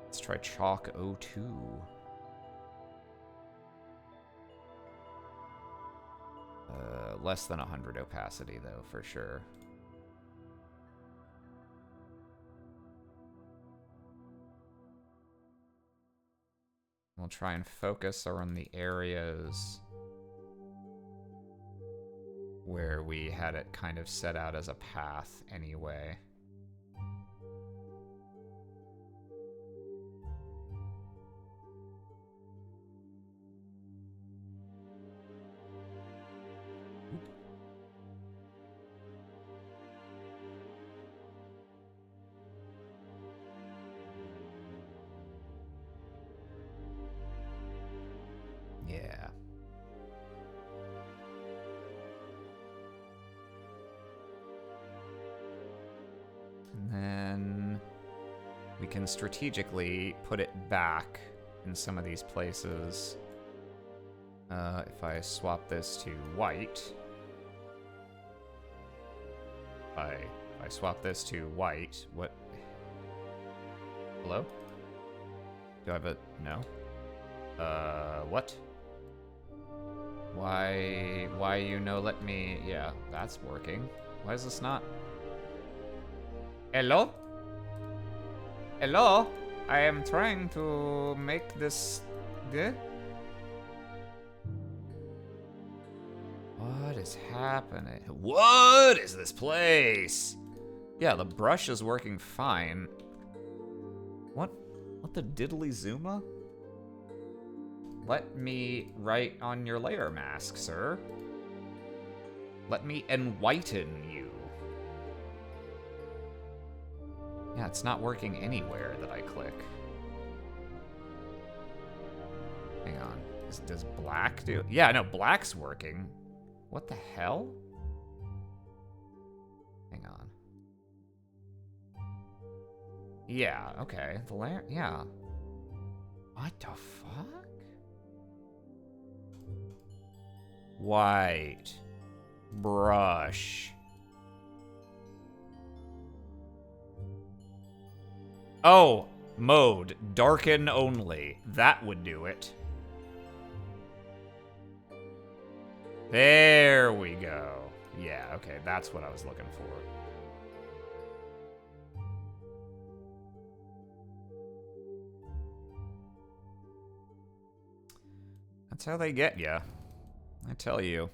Let's try Chalk 02. Less than 100 opacity, though, for sure. We'll try and focus on the areas where we had it kind of set out as a path anyway. Yeah. And then we can strategically put it back in some of these places. If I swap this to white, if I swap this to white, what? Hello? Do I have a no? What? Why you no let me? Yeah, that's working. Why is this not? Hello? Hello? I am trying to make this good. What is happening? What is this place? Yeah, the brush is working fine. What the diddly Zuma? Let me write on your layer mask, sir. Let me enlighten you. Yeah, it's not working anywhere that I click. Hang on. Does black do? Yeah, no, black's working. What the hell? Hang on. Yeah, okay. The layer, yeah. What the fuck? White. Brush. Oh, mode. Darken only. That would do it. There we go. Yeah, okay, that's what I was looking for. That's how they get ya. I tell you.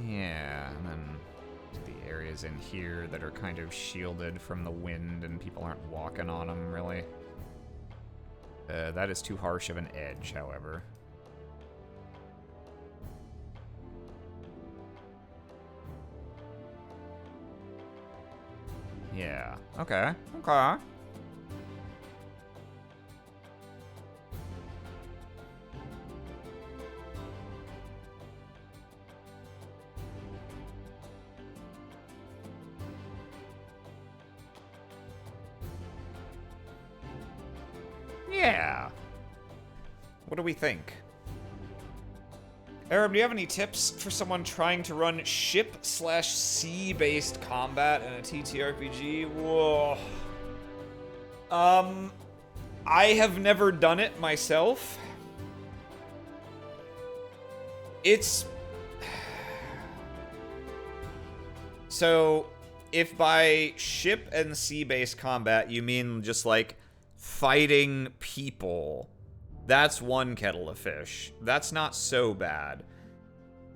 Yeah, and then the areas in here that are kind of shielded from the wind and people aren't walking on them, really. That is too harsh of an edge, however. Yeah, okay, okay. Yeah. What do we think? Arab, do you have any tips for someone trying to run ship/sea-based combat in a TTRPG? Whoa. I have never done it myself. It's... So, if by ship and sea-based combat you mean just like fighting people, that's one kettle of fish. That's not so bad.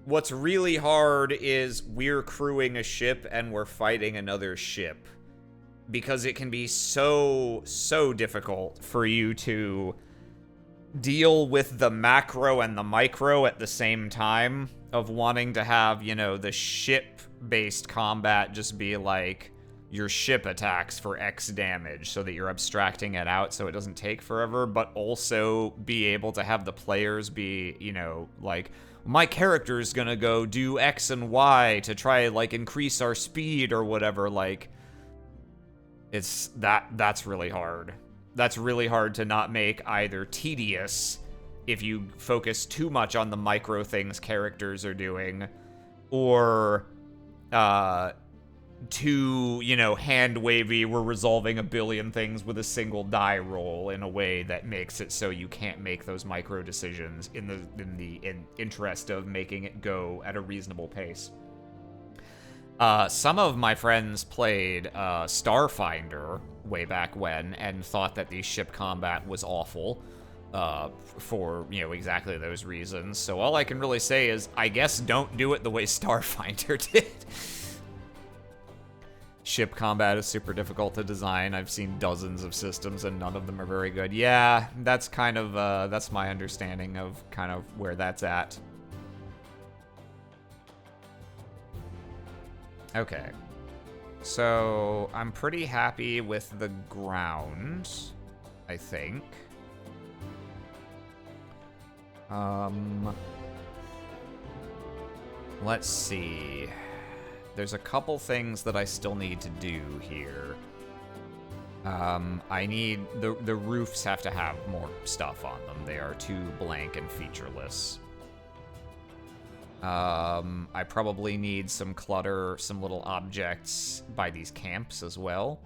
What's really hard is we're crewing a ship and we're fighting another ship. Because it can be so difficult for you to deal with the macro and the micro at the same time of wanting to have, you know, the ship-based combat just be like your ship attacks for X damage so that you're abstracting it out so it doesn't take forever, but also be able to have the players be, you know, like, my character's gonna go do X and Y to try, like, increase our speed or whatever, like, that's really hard. That's really hard to not make either tedious if you focus too much on the micro things characters are doing, or too, you know, hand-wavy, we're resolving a billion things with a single die roll in a way that makes it so you can't make those micro decisions in the interest of making it go at a reasonable pace. Some of my friends played Starfinder way back when and thought that the ship combat was awful for, you know, exactly those reasons. So all I can really say is, I guess don't do it the way Starfinder did. Ship combat is super difficult to design. I've seen dozens of systems and none of them are very good. Yeah, that's kind of, that's my understanding of kind of where that's at. Okay. So, I'm pretty happy with the ground, I think. Let's see. There's a couple things that I still need to do here. I need... The roofs have to have more stuff on them. They are too blank and featureless. I probably need some clutter, some little objects by these camps as well.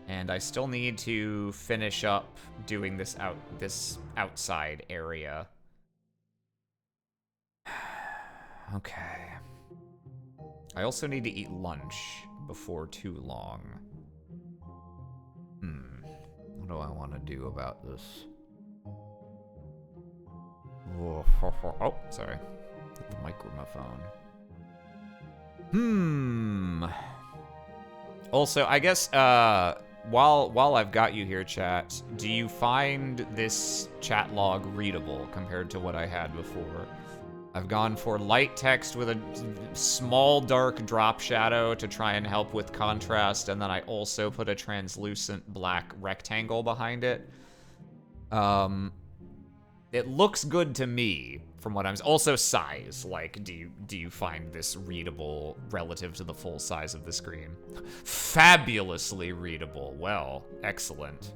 And I still need to finish up doing this outside area. Okay. I also need to eat lunch before too long. What do I want to do about this? Oh, sorry. Hit the microphone. Also, I guess, while I've got you here, chat, do you find this chat log readable compared to what I had before? I've gone for light text with a small dark drop shadow to try and help with contrast, and then I also put a translucent black rectangle behind it. It looks good to me from what I'm... Also size, like, do you find this readable relative to the full size of the screen? Fabulously readable. Well, excellent.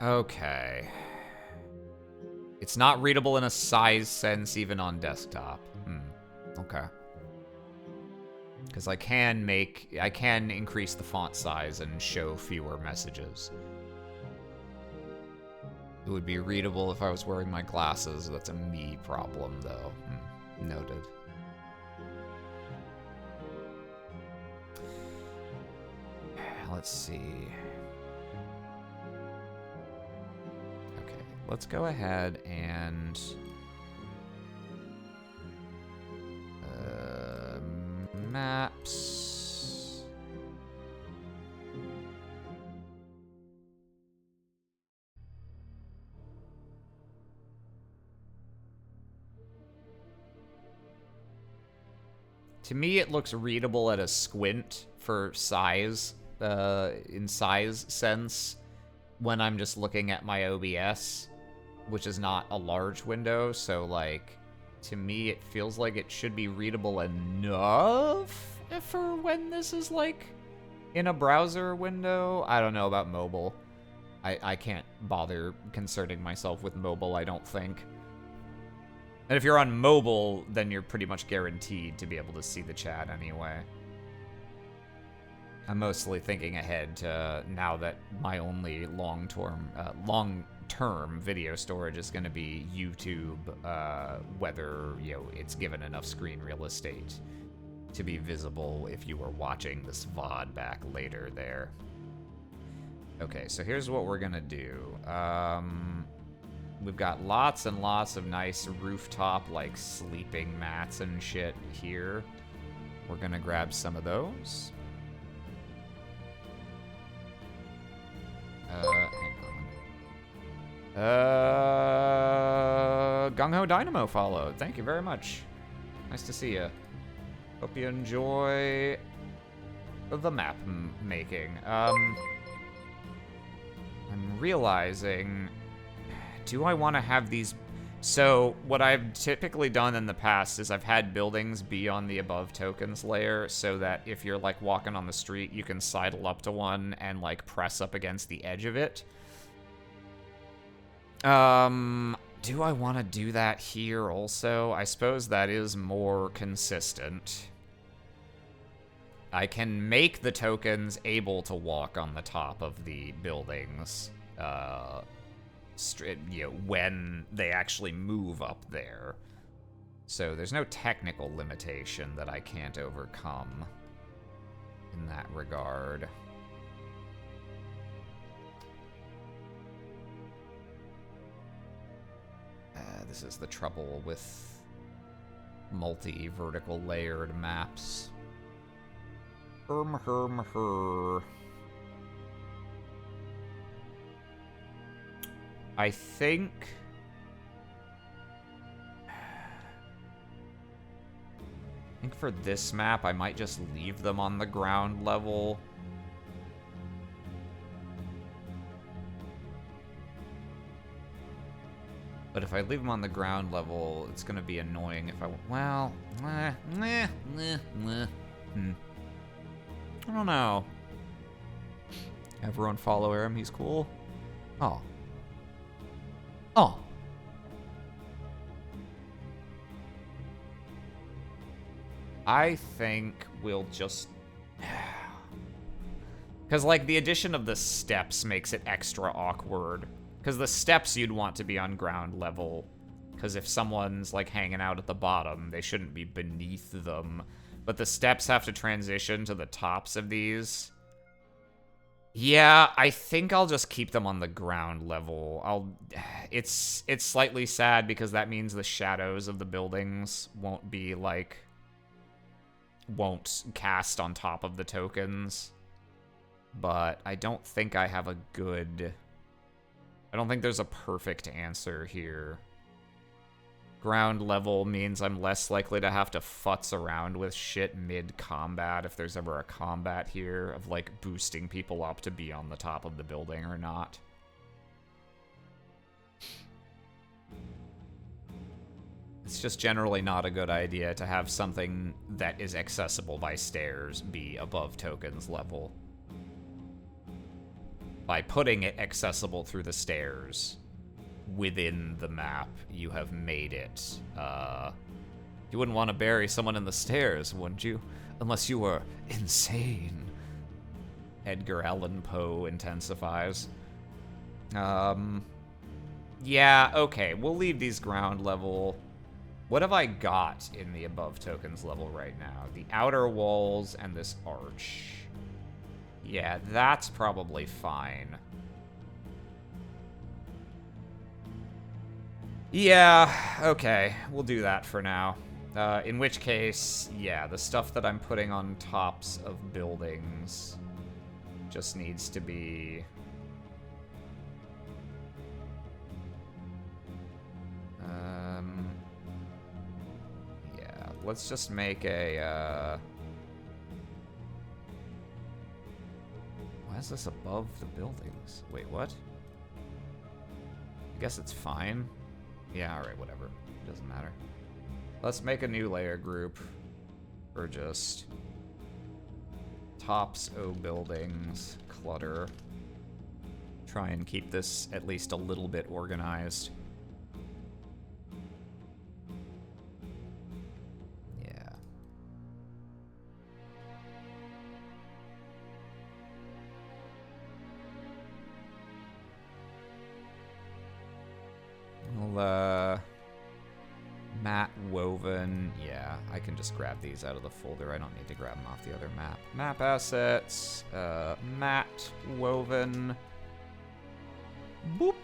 Okay. It's not readable in a size sense even on desktop. Okay. Because I can increase the font size and show fewer messages. It would be readable if I was wearing my glasses. That's a me problem, though. Noted. Let's see. Okay, let's go ahead and... maps... To me, it looks readable at a squint for size, in size sense, when I'm just looking at my OBS, which is not a large window, so, like, to me, it feels like it should be readable enough for when this is, like, in a browser window. I don't know about mobile. I can't bother concerning myself with mobile, I don't think. And if you're on mobile, then you're pretty much guaranteed to be able to see the chat anyway. I'm mostly thinking ahead to now that my only long-term video storage is going to be YouTube, whether, you know, it's given enough screen real estate to be visible if you were watching this VOD back later there. Okay, so here's what we're going to do. We've got lots and lots of nice rooftop, like, sleeping mats and shit here. We're gonna grab some of those. Hang on. Gung Ho Dynamo followed. Thank you very much. Nice to see you. Hope you enjoy the map making. I'm realizing... Do I want to have these... So, what I've typically done in the past is I've had buildings be on the above tokens layer so that if you're, like, walking on the street, you can sidle up to one and, like, press up against the edge of it. Do I want to do that here also? I suppose that is more consistent. I can make the tokens able to walk on the top of the buildings, when they actually move up there. So there's no technical limitation that I can't overcome in that regard. This is the trouble with multi-vertical layered maps. I think for this map, I might just leave them on the ground level. But if I leave them on the ground level, it's going to be annoying if I... Well, I don't know. Everyone follow him, he's cool. Oh. Oh. I think we'll just... Because, like, the addition of the steps makes it extra awkward. Because the steps you'd want to be on ground level. Because if someone's, like, hanging out at the bottom, they shouldn't be beneath them. But the steps have to transition to the tops of these. Yeah, I think I'll just keep them on the ground level. It's slightly sad because that means the shadows of the buildings won't be, like... won't cast on top of the tokens. But I don't think I have a good... I don't think there's a perfect answer here. Ground level means I'm less likely to have to futz around with shit mid-combat if there's ever a combat here of, like, boosting people up to be on the top of the building or not. It's just generally not a good idea to have something that is accessible by stairs be above tokens level. By putting it accessible through the stairs within the map, you have made it. You wouldn't want to bury someone in the stairs, wouldn't you? Unless you were insane. Edgar Allan Poe intensifies. Yeah, okay, we'll leave these ground level. What have I got in the above tokens level right now? The outer walls and this arch. Yeah, that's probably fine. Yeah, okay, we'll do that for now. In which case, yeah, the stuff that I'm putting on tops of buildings just needs to be... yeah, let's just make a, Why is this above the buildings? Wait, what? I guess it's fine. Yeah, alright, whatever. It doesn't matter. Let's make a new layer group. Or just... tops O buildings, clutter. Try and keep this at least a little bit organized. Yeah. Well, Matte woven. Yeah, I can just grab these out of the folder. I don't need to grab them off the other map. Map assets. Matte woven. Boop.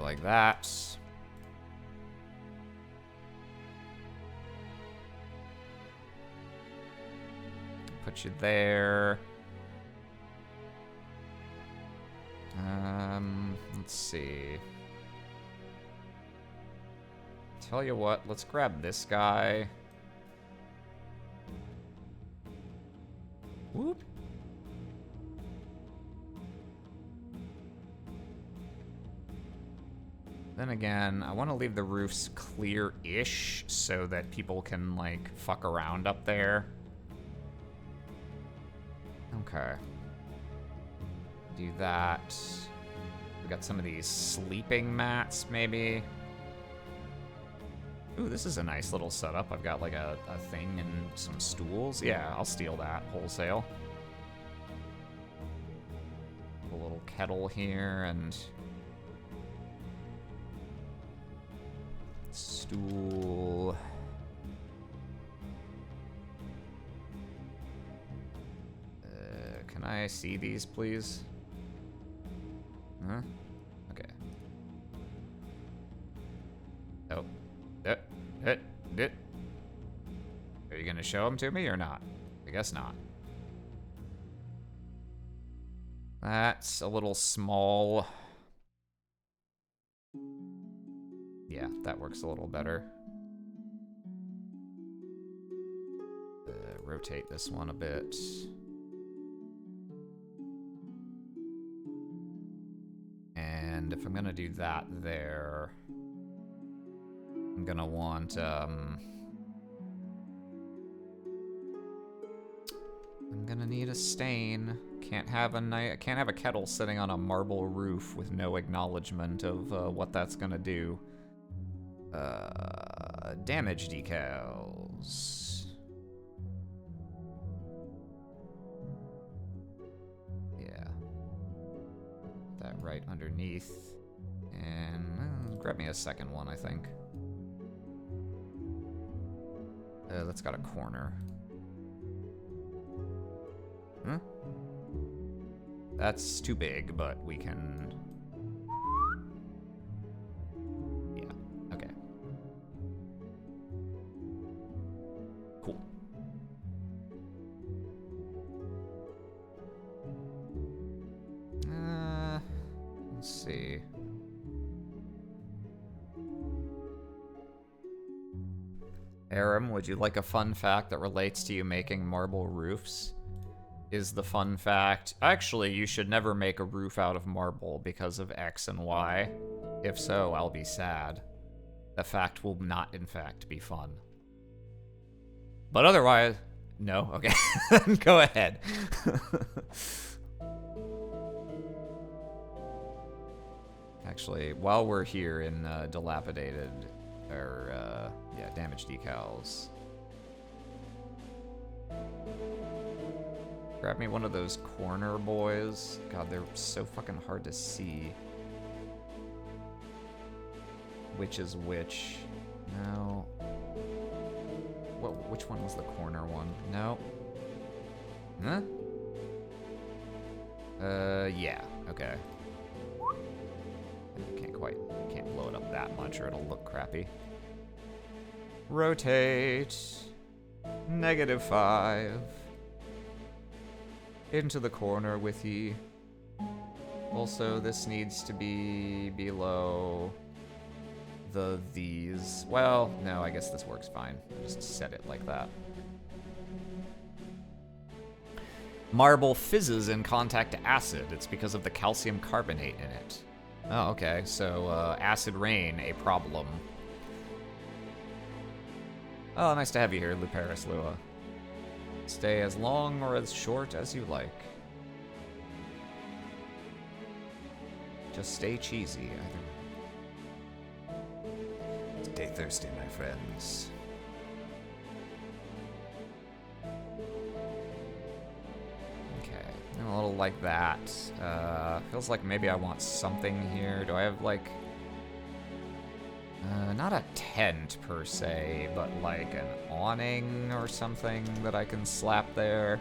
Like that. Put you there. Let's see. Tell you what, let's grab this guy. Whoop. Then again, I want to leave the roofs clear-ish so that people can, like, fuck around up there. Okay. Do that. We got some of these sleeping mats, maybe. Ooh, this is a nice little setup. I've got like a thing and some stools. Yeah, I'll steal that wholesale. A little kettle here and stool. Can I see these, please? Huh? Okay. Oh. Are you gonna show them to me or not? I guess not. That's a little small. Yeah, that works a little better. Rotate this one a bit. And if I'm gonna do that there, I'm gonna want, I'm gonna need a stain. Can't have a kettle sitting on a marble roof with no acknowledgement of what that's gonna do. Damage decals. Yeah. That right underneath. And grab me a second one, I think. That's got a corner. Huh? That's too big, but we can... Yeah, okay. Cool. Let's see. Aram, would you like a fun fact that relates to you making marble roofs? Is the fun fact, actually, you should never make a roof out of marble because of X and Y. If so, I'll be sad. The fact will not, in fact, be fun. But otherwise, no? Okay, go ahead. Actually, while we're here in dilapidated, or, yeah, damage decals. Grab me one of those corner boys. God, they're so fucking hard to see. Which is which? No. Which one was the corner one? No. Huh? Yeah. Okay. Can't blow it up that much or it'll look crappy. Rotate. -5. Into the corner with ye. Also, this needs to be below these. Well, no, I guess this works fine. Just set it like that. Marble fizzes in contact to acid. It's because of the calcium carbonate in it. Oh, okay. So, acid rain, a problem. Oh, nice to have you here, Luparis Lua. Stay as long or as short as you like. Just stay cheesy, either. Stay thirsty, my friends. A little like that. Feels like maybe I want something here. Do I have, like... not a tent, per se, but like an awning or something that I can slap there.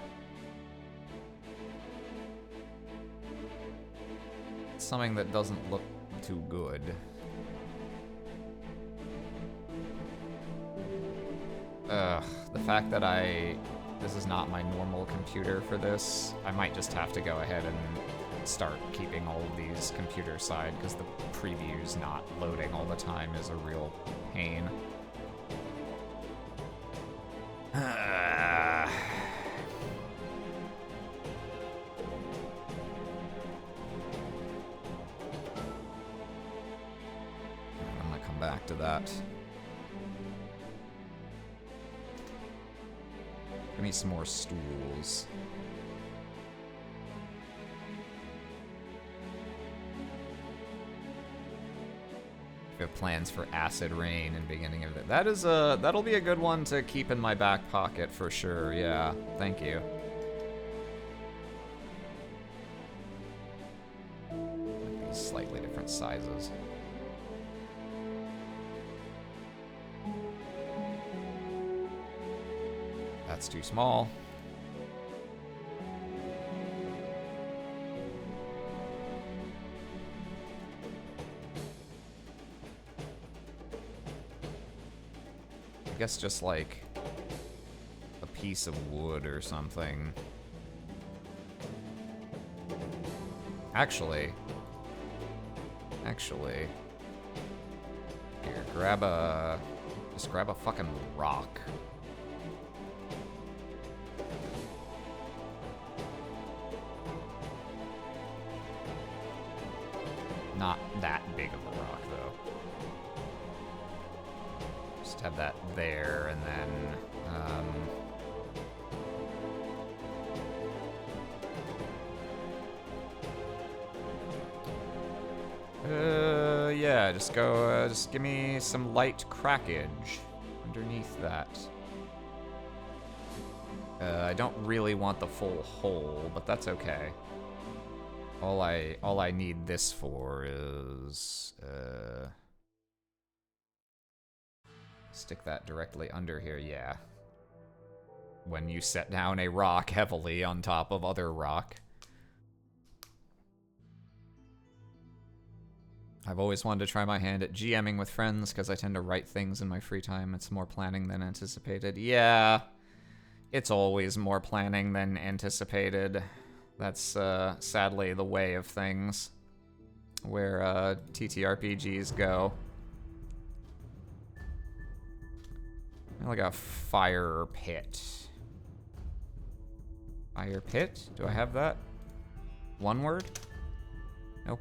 Something that doesn't look too good. Ugh, the fact that this is not my normal computer for this. I might just have to go ahead and start keeping all of these computer side because the preview's not loading all the time is a real pain. I'm gonna come back to that. Give me some more stools. We have plans for acid rain and beginning of it. That is that'll be a good one to keep in my back pocket for sure. Yeah, thank you. These slightly different sizes. That's too small. I guess just like a piece of wood or something. Actually, here, just grab a fucking rock. Not that big of a rock, though. Just have that there, and then, yeah, just go, just give me some light crackage underneath that. I don't really want the full hole, but that's okay. All I need this for is, stick that directly under here, yeah. When you set down a rock heavily on top of other rock. I've always wanted to try my hand at GMing with friends because I tend to write things in my free time. It's more planning than anticipated. Yeah, it's always more planning than anticipated. That's sadly the way of things where TTRPGs go. Like a fire pit. Fire pit? Do I have that? One word? Nope.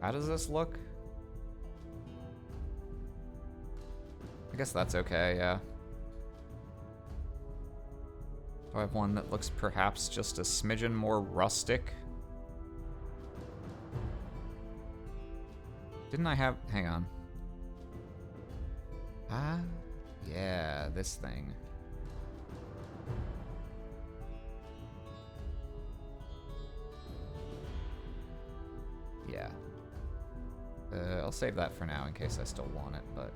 How does this look? I guess that's okay, yeah. Do I have one that looks perhaps just a smidgen more rustic? Didn't I have... Hang on. Ah, yeah, this thing. Yeah. I'll save that for now in case I still want it, but...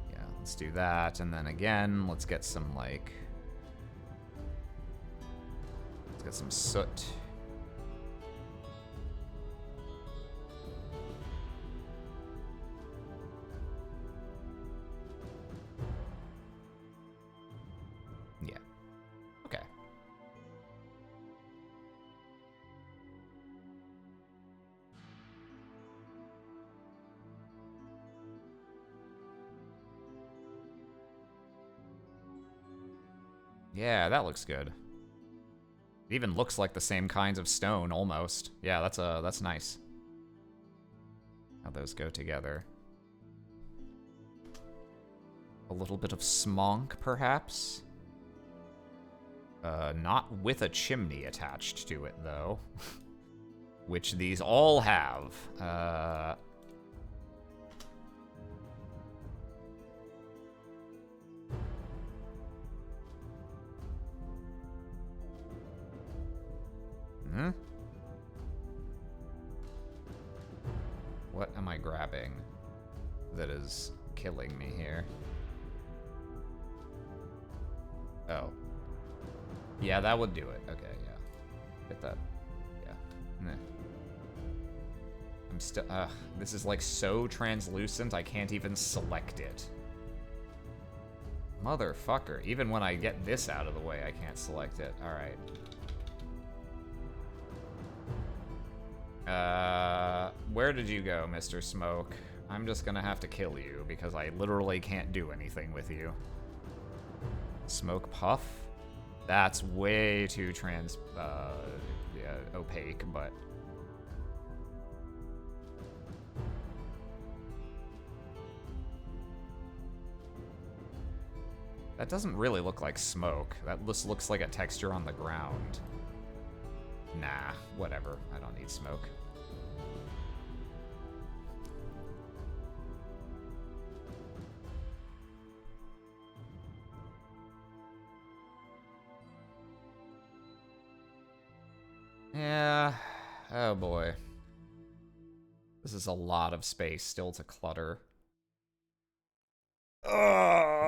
Yeah, let's do that, and then again, let's get some, like... Let's get some soot. Yeah. Okay. Yeah, that looks good. It even looks like the same kinds of stone, almost. Yeah, that's nice. How those go together. A little bit of smonk, perhaps? Not with a chimney attached to it, though. Which these all have. What am I grabbing that is killing me here? Oh. Yeah, that would do it. Okay, yeah. Hit that. Yeah. Nah. I'm still... this is like so translucent I can't even select it. Motherfucker. Even when I get this out of the way, I can't select it. Alright. Where did you go, Mr. Smoke? I'm just gonna have to kill you because I literally can't do anything with you. Smoke puff? That's way too yeah, opaque, but... That doesn't really look like smoke. That just looks like a texture on the ground. Nah, whatever. I don't need smoke. Yeah. Oh boy. This is a lot of space still to clutter.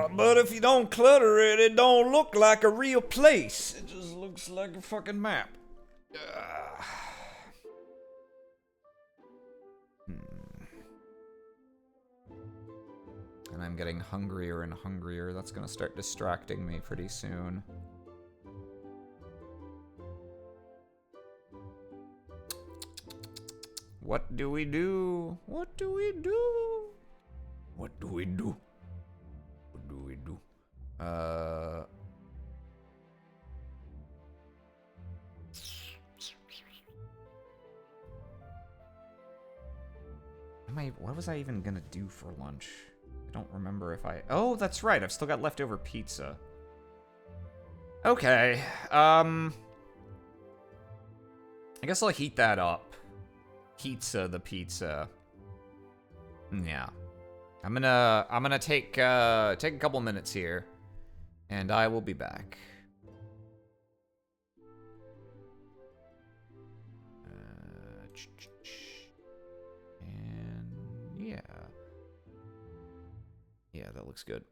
But if you don't clutter it, it don't look like a real place. It just looks like a fucking map. And I'm getting hungrier and hungrier. That's gonna start distracting me pretty soon. What do we do? What do we do? What do we do? What do we do? What was I even gonna do for lunch? I don't remember if I... Oh, that's right. I've still got leftover pizza. Okay. I guess I'll heat that up. Pizza the pizza. Yeah. I'm gonna take a couple minutes here, and I will be back. And yeah. Yeah, that looks good.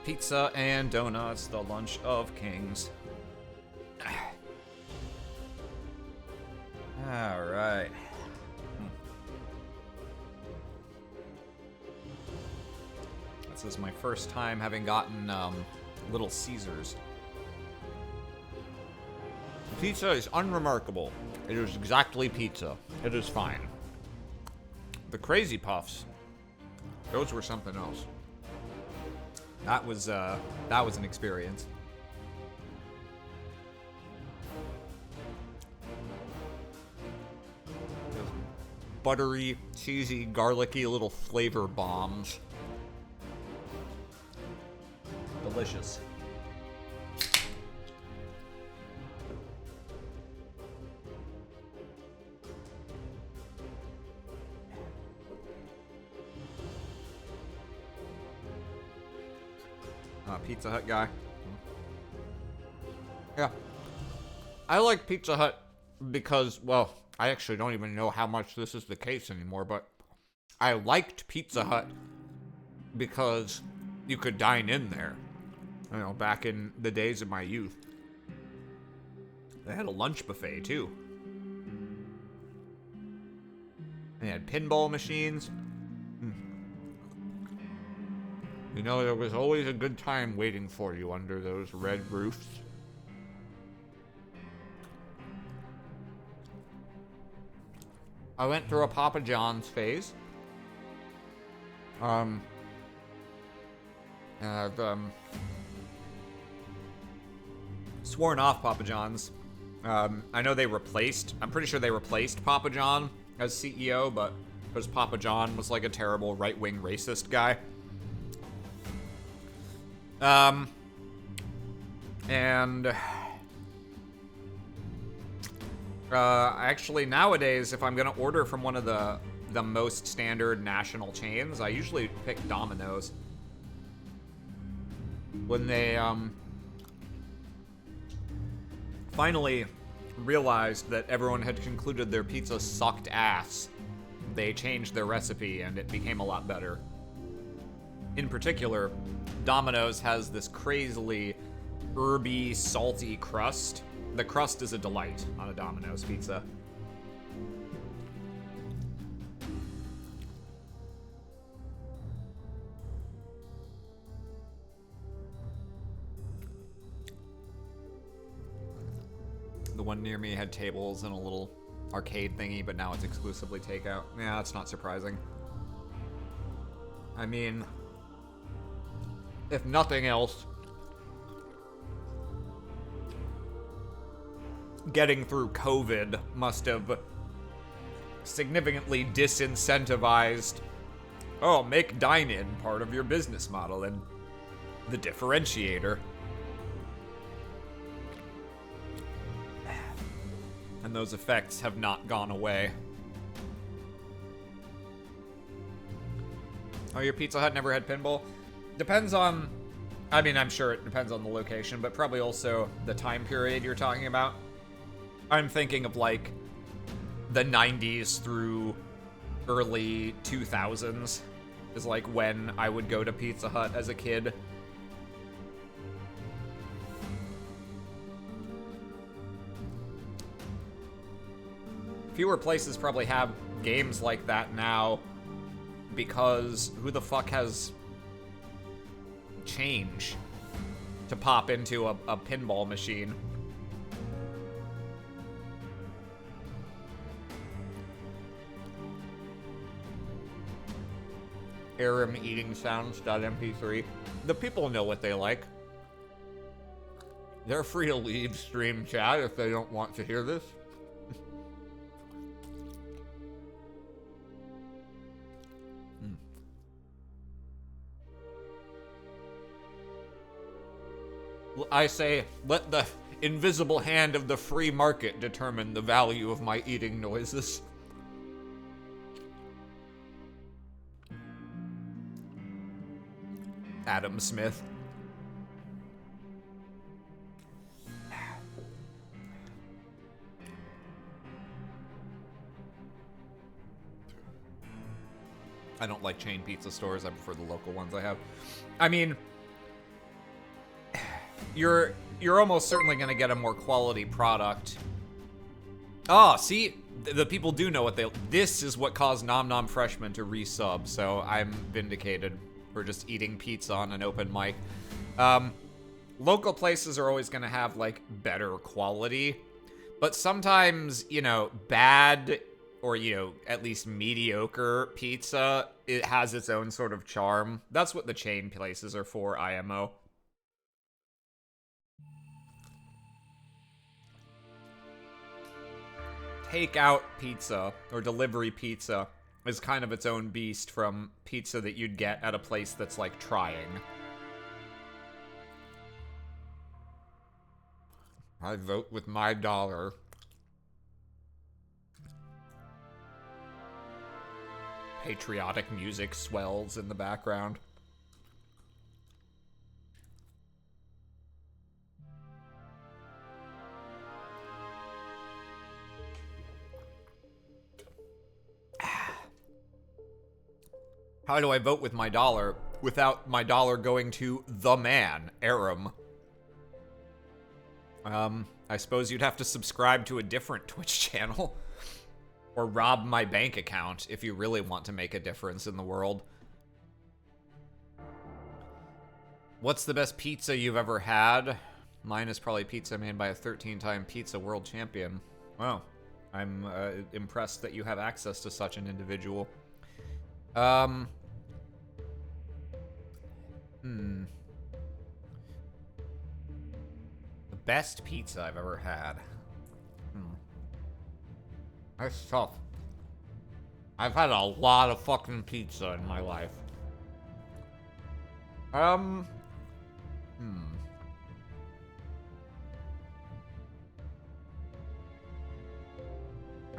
Pizza and donuts, the lunch of kings. All right. This is my first time having gotten Little Caesars. Pizza is unremarkable. It is exactly pizza. It is fine. The Crazy Puffs, those were something else. That was an experience. Those buttery, cheesy, garlicky little flavor bombs. Delicious. Pizza Hut guy. Yeah. I like Pizza Hut because, well, I actually don't even know how much this is the case anymore, but I liked Pizza Hut because you could dine in there. You know, back in the days of my youth. They had a lunch buffet, too. They had pinball machines. You know, there was always a good time waiting for you under those red roofs. I went through a Papa John's phase. And I've, sworn off Papa John's. I know I'm pretty sure they replaced Papa John as CEO, but because Papa John was like a terrible right-wing racist guy. Actually nowadays, if I'm gonna order from one of the most standard national chains, I usually pick Domino's. When they, finally realized that everyone had concluded their pizza sucked ass, they changed their recipe and it became a lot better. In particular, Domino's has this crazily herby, salty crust. The crust is a delight on a Domino's pizza. The one near me had tables and a little arcade thingy, but now it's exclusively takeout. Yeah, that's not surprising. I mean, if nothing else, getting through COVID must have significantly disincentivized, make dine-in part of your business model and the differentiator. And those effects have not gone away. Oh, your Pizza Hut never had pinball? Depends on, I mean, I'm sure it depends on the location, but probably also the time period you're talking about. I'm thinking of like the 90s through early 2000s is like when I would go to Pizza Hut as a kid. Fewer places probably have games like that now because who the fuck has change to pop into a pinball machine? Aram eating sounds.mp3. The people know what they like. They're free to leave stream chat if they don't want to hear this. I say, let the invisible hand of the free market determine the value of my eating noises. Adam Smith. I don't like chain pizza stores. I prefer the local ones I have. I mean, you're almost certainly gonna get a more quality product. Oh, see, the people do know what they. This is what caused Nom Nom Freshman to resub, so I'm vindicated for just eating pizza on an open mic. Local places are always gonna have like better quality, but sometimes, you know, bad or, you know, at least mediocre pizza, it has its own sort of charm. That's what the chain places are for, IMO. Takeout pizza or delivery pizza is kind of its own beast from pizza that you'd get at a place that's like trying. I vote with my dollar. Patriotic music swells in the background. How do I vote with my dollar without my dollar going to the man, Aram? I suppose you'd have to subscribe to a different Twitch channel. Or rob my bank account if you really want to make a difference in the world. What's the best pizza you've ever had? Mine is probably pizza made by a 13-time pizza world champion. Wow. I'm impressed that you have access to such an individual. The best pizza I've ever had. That's tough. I've had a lot of fucking pizza in my life. Trying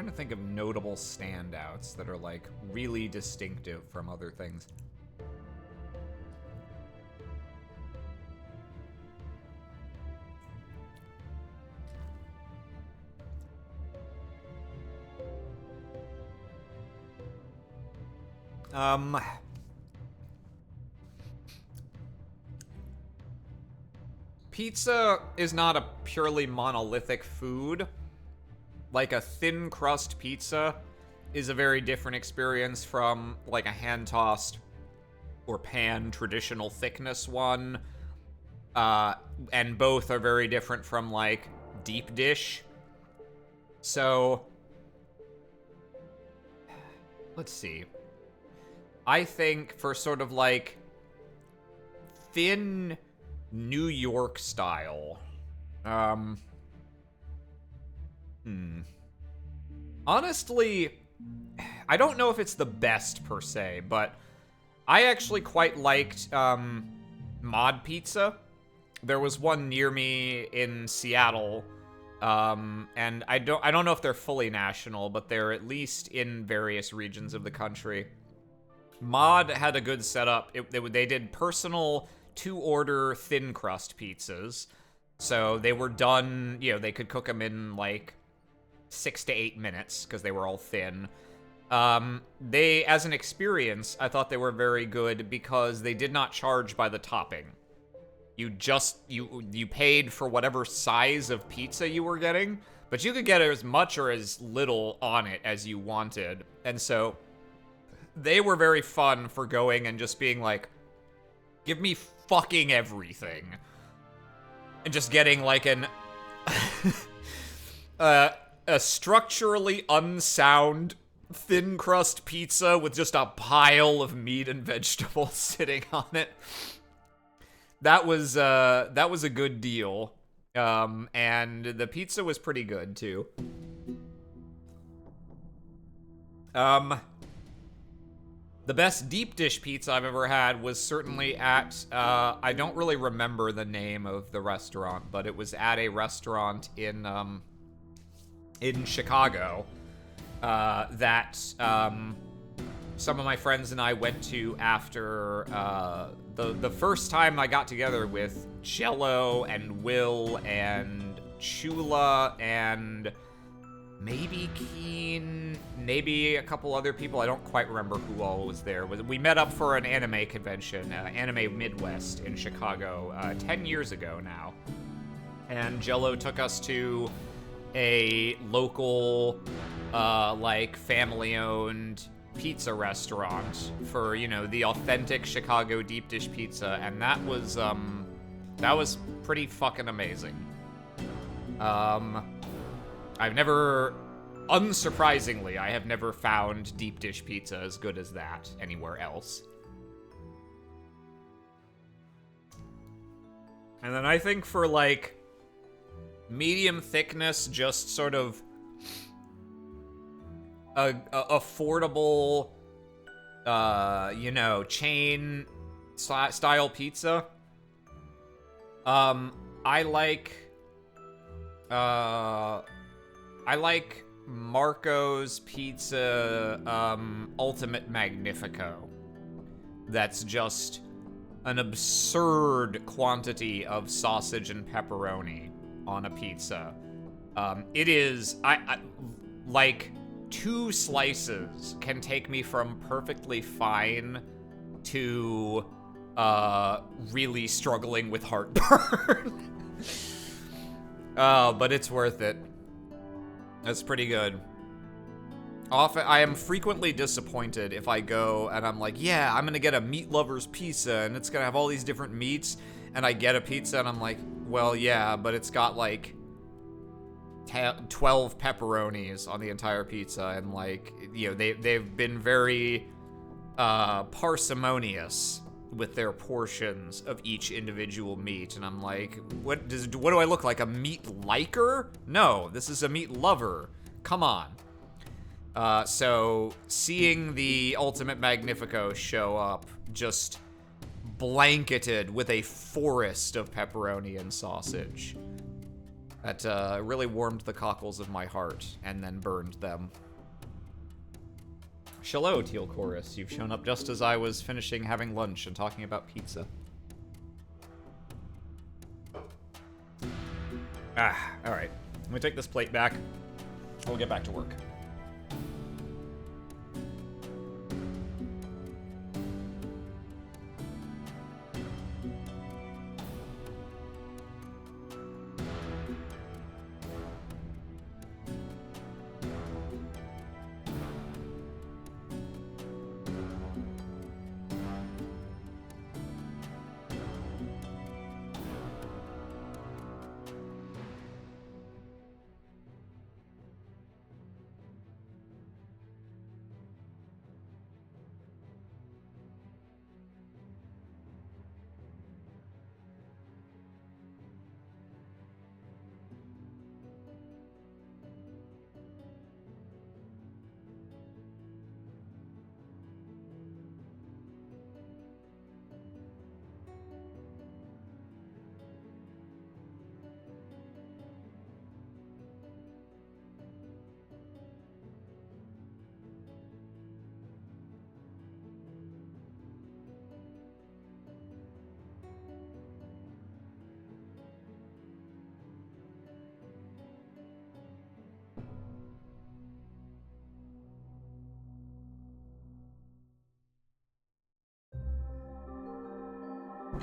to think of notable standouts that are like really distinctive from other things. Pizza is not a purely monolithic food. Like, a thin crust pizza is a very different experience from, like, a hand-tossed or pan traditional thickness one. And both are very different from, like, deep dish. So, let's see. I think for sort of, like, thin New York style, honestly, I don't know if it's the best per se, but I actually quite liked Mod Pizza. There was one near me in Seattle, and I don't know if they're fully national, but they're at least in various regions of the country. Mod had a good setup. They did personal to-order thin crust pizzas, so they were done. You know, they could cook them in like 6 to 8 minutes because they were all thin. They, as an experience, I thought they were very good because they did not charge by the topping. You paid for whatever size of pizza you were getting, but you could get as much or as little on it as you wanted. And so they were very fun for going and just being like, give me fucking everything. And just getting like an a structurally unsound thin crust pizza with just a pile of meat and vegetables sitting on it. That was a good deal. And the pizza was pretty good too. The best deep dish pizza I've ever had was certainly at, I don't really remember the name of the restaurant, but it was at a restaurant in Chicago, that, some of my friends and I went to after, the first time I got together with Jello and Will and Chula and maybe Keen. maybe a couple other people. I don't quite remember who all was there. We met up for an anime convention, Anime Midwest in Chicago, 10 years ago now. And Jello took us to a local, like, family-owned pizza restaurant for, you know, the authentic Chicago deep dish pizza, and that was pretty fucking amazing. Unsurprisingly, I have never found deep dish pizza as good as that anywhere else. And then I think for, like, medium thickness, just sort of a affordable, you know, chain style pizza. I like Marco's Pizza, Ultimate Magnifico. That's just an absurd quantity of sausage and pepperoni on a pizza. It is, I like, 2 slices can take me from perfectly fine to, really struggling with heartburn. But it's worth it. That's pretty good. I am frequently disappointed if I go and I'm like, yeah, I'm gonna get a meat lover's pizza and it's gonna have all these different meats, and I get a pizza and I'm like, well, yeah, but it's got like 12 pepperonis on the entire pizza, and like, you know, they've been very parsimonious with their portions of each individual meat, and I'm like, what do I look like, a meat liker? No, this is a meat lover. Come on. So seeing the Ultimate Magnifico show up just blanketed with a forest of pepperoni and sausage, that really warmed the cockles of my heart and then burned them. Shallow, Teal Chorus. You've shown up just as I was finishing having lunch and talking about pizza. Alright. Let me take this plate back. We'll get back to work.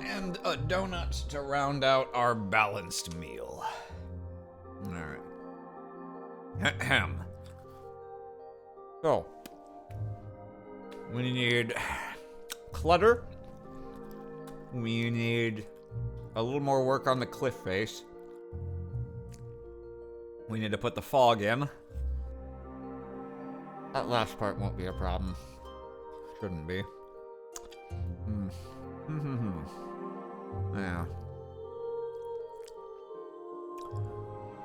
And a donut to round out our balanced meal. Alright. Ahem. So, we need clutter. We need a little more work on the cliff face. We need to put the fog in. That last part won't be a problem. Shouldn't be. Yeah.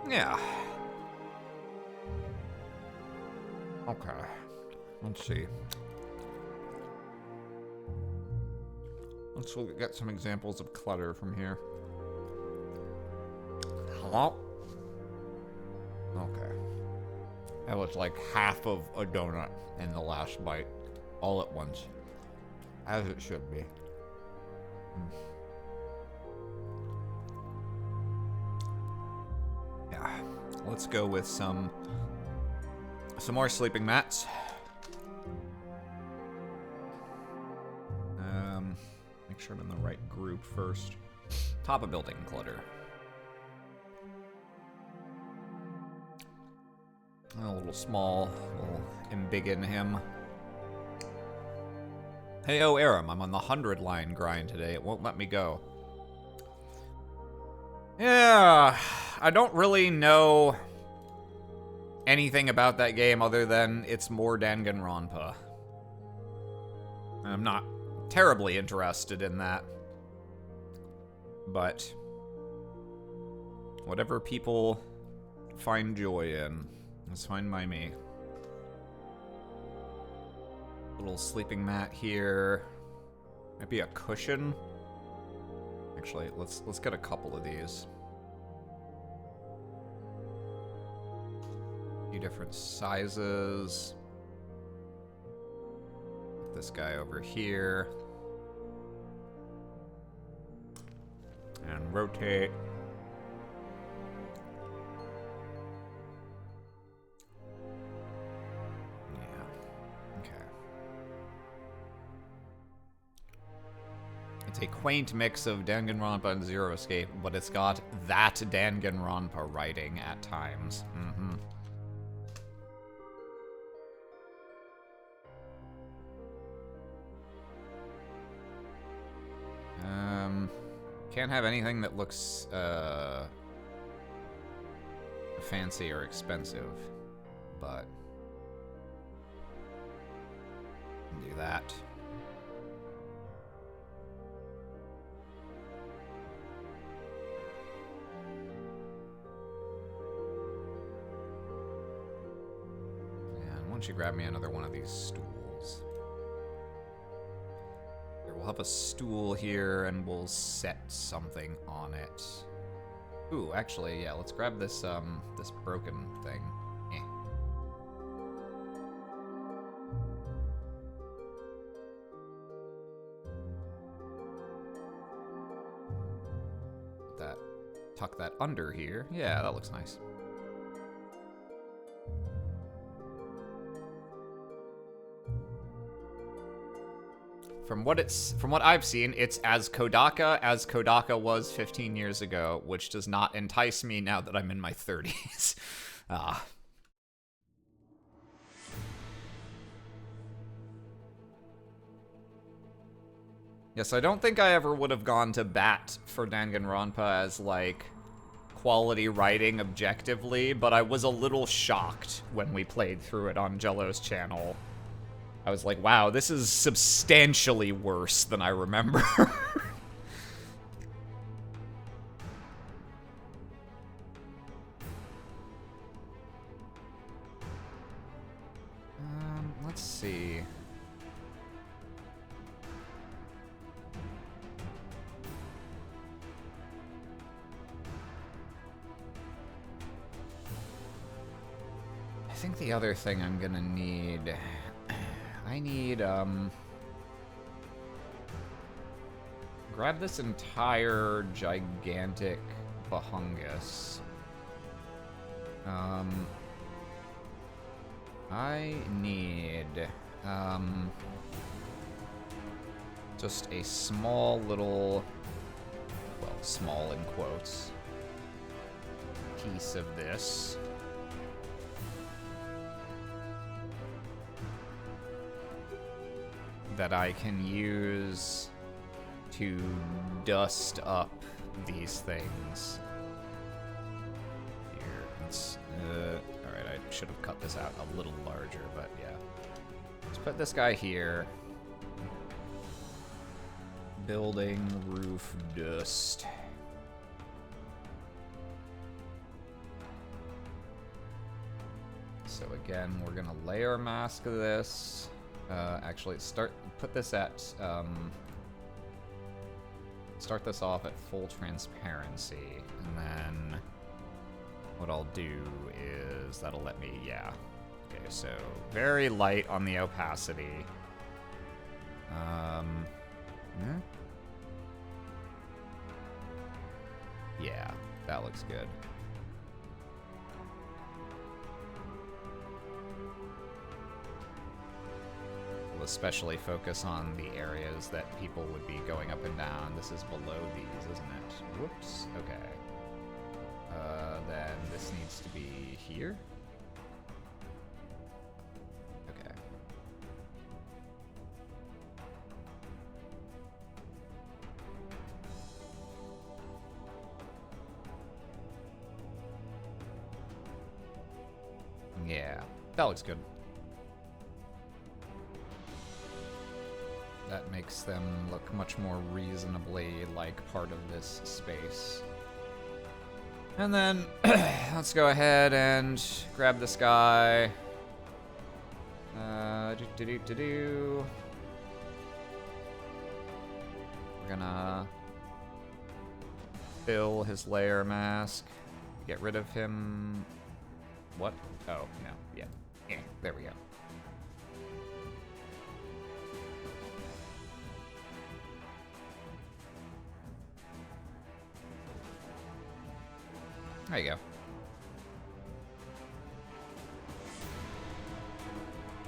Yeah. Okay. Let's see. Let's get some examples of clutter from here. Hello? Okay. That was like half of a donut in the last bite, all at once. As it should be. Yeah. Let's go with some Some more sleeping mats. Make sure I'm in the right group first. Top of building clutter. A little small, a little embiggen him. Hey, oh, Aram, I'm on the 100 line grind today. It won't let me go. Yeah, I don't really know anything about that game other than it's more Danganronpa. I'm not terribly interested in that. But whatever people find joy in, that's fine by me. Little sleeping mat here. Maybe a cushion. Actually, let's get a couple of these. A few different sizes. This guy over here. And rotate. Yeah. Okay. It's a quaint mix of Danganronpa and Zero Escape, but it's got that Danganronpa writing at times. Mm-hmm. Can't have anything that looks fancy or expensive, but do that. And why don't you grab me another one of these stools? We'll have a stool here, and we'll set something on it. Ooh, actually, yeah, let's grab this, this broken thing. Eh. Tuck that under here. Yeah, that looks nice. From what I've seen, it's as Kodaka was 15 years ago, which does not entice me now that I'm in my 30s. Yes, I don't think I ever would have gone to bat for Danganronpa as, like, quality writing objectively, but I was a little shocked when we played through it on Jello's channel. I was like, wow, this is substantially worse than I remember. Let's see. I think the other thing I'm gonna need... I need, grab this entire gigantic bahungus. I need, just a small little, well, small in quotes, piece of this. That I can use to dust up these things. Here, let's, alright, I should have cut this out a little larger, but yeah. Let's put this guy here. Building roof dust. So again, we're gonna layer mask this. Actually, put this at, start this off at full transparency, and then what I'll do is that'll let me, yeah. Okay, so very light on the opacity. Yeah, that looks good. especially focus on the areas that people would be going up and down. This is below these, isn't it? Whoops. Okay. Then this needs to be here. Okay. Yeah, that looks good. That makes them look much more reasonably like part of this space. And then, let's go ahead and grab this guy. We're gonna fill his layer mask. Get rid of him. What? Oh, no. Yeah. Yeah, there we go. There you go.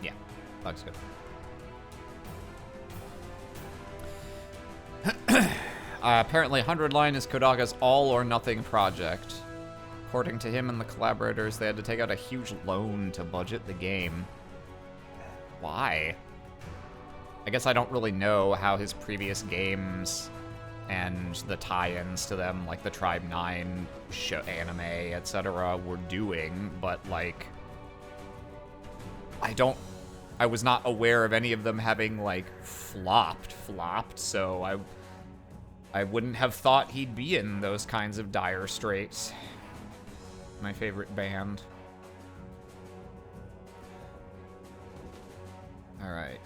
Yeah, looks good. Apparently 100 Line is Kodaga's all-or-nothing project. According to him and the collaborators, they had to take out a huge loan to budget the game. Why? I guess I don't really know how his previous games and the tie-ins to them, like the Tribe 9 show, anime, etc., were doing, but, like, I was not aware of any of them having, like, flopped, so I wouldn't have thought he'd be in those kinds of dire straits. My favorite band. Alright.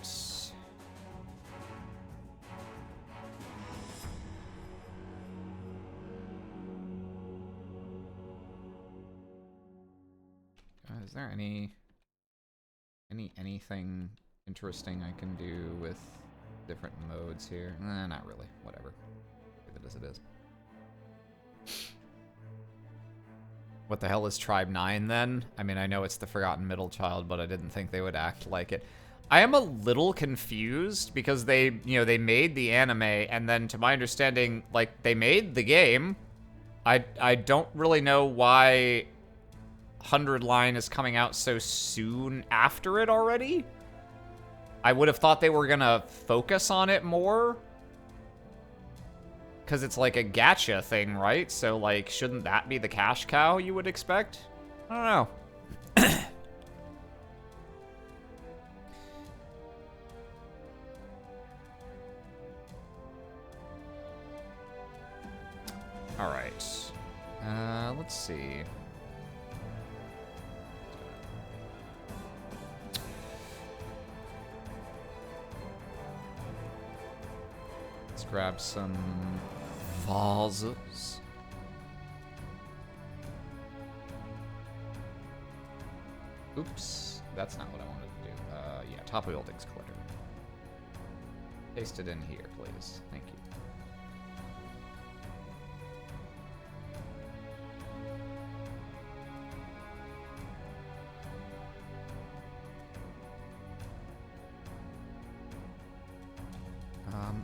Is there anything interesting I can do with different modes here? Not really. Whatever. Leave it as it is. What the hell is Tribe 9 then? I mean, I know it's the Forgotten Middle Child, but I didn't think they would act like it. I am a little confused because they made the anime, and then to my understanding, like, they made the game. I don't really know why 100 Line is coming out so soon after it already. I would have thought they were gonna focus on it more. Because it's like a gacha thing, right? So, like, shouldn't that be the cash cow you would expect? I don't know. Alright. Let's see. Let's grab some vases. Oops, that's not what I wanted to do. Yeah, top buildings clutter. Paste it in here, please. Thank you.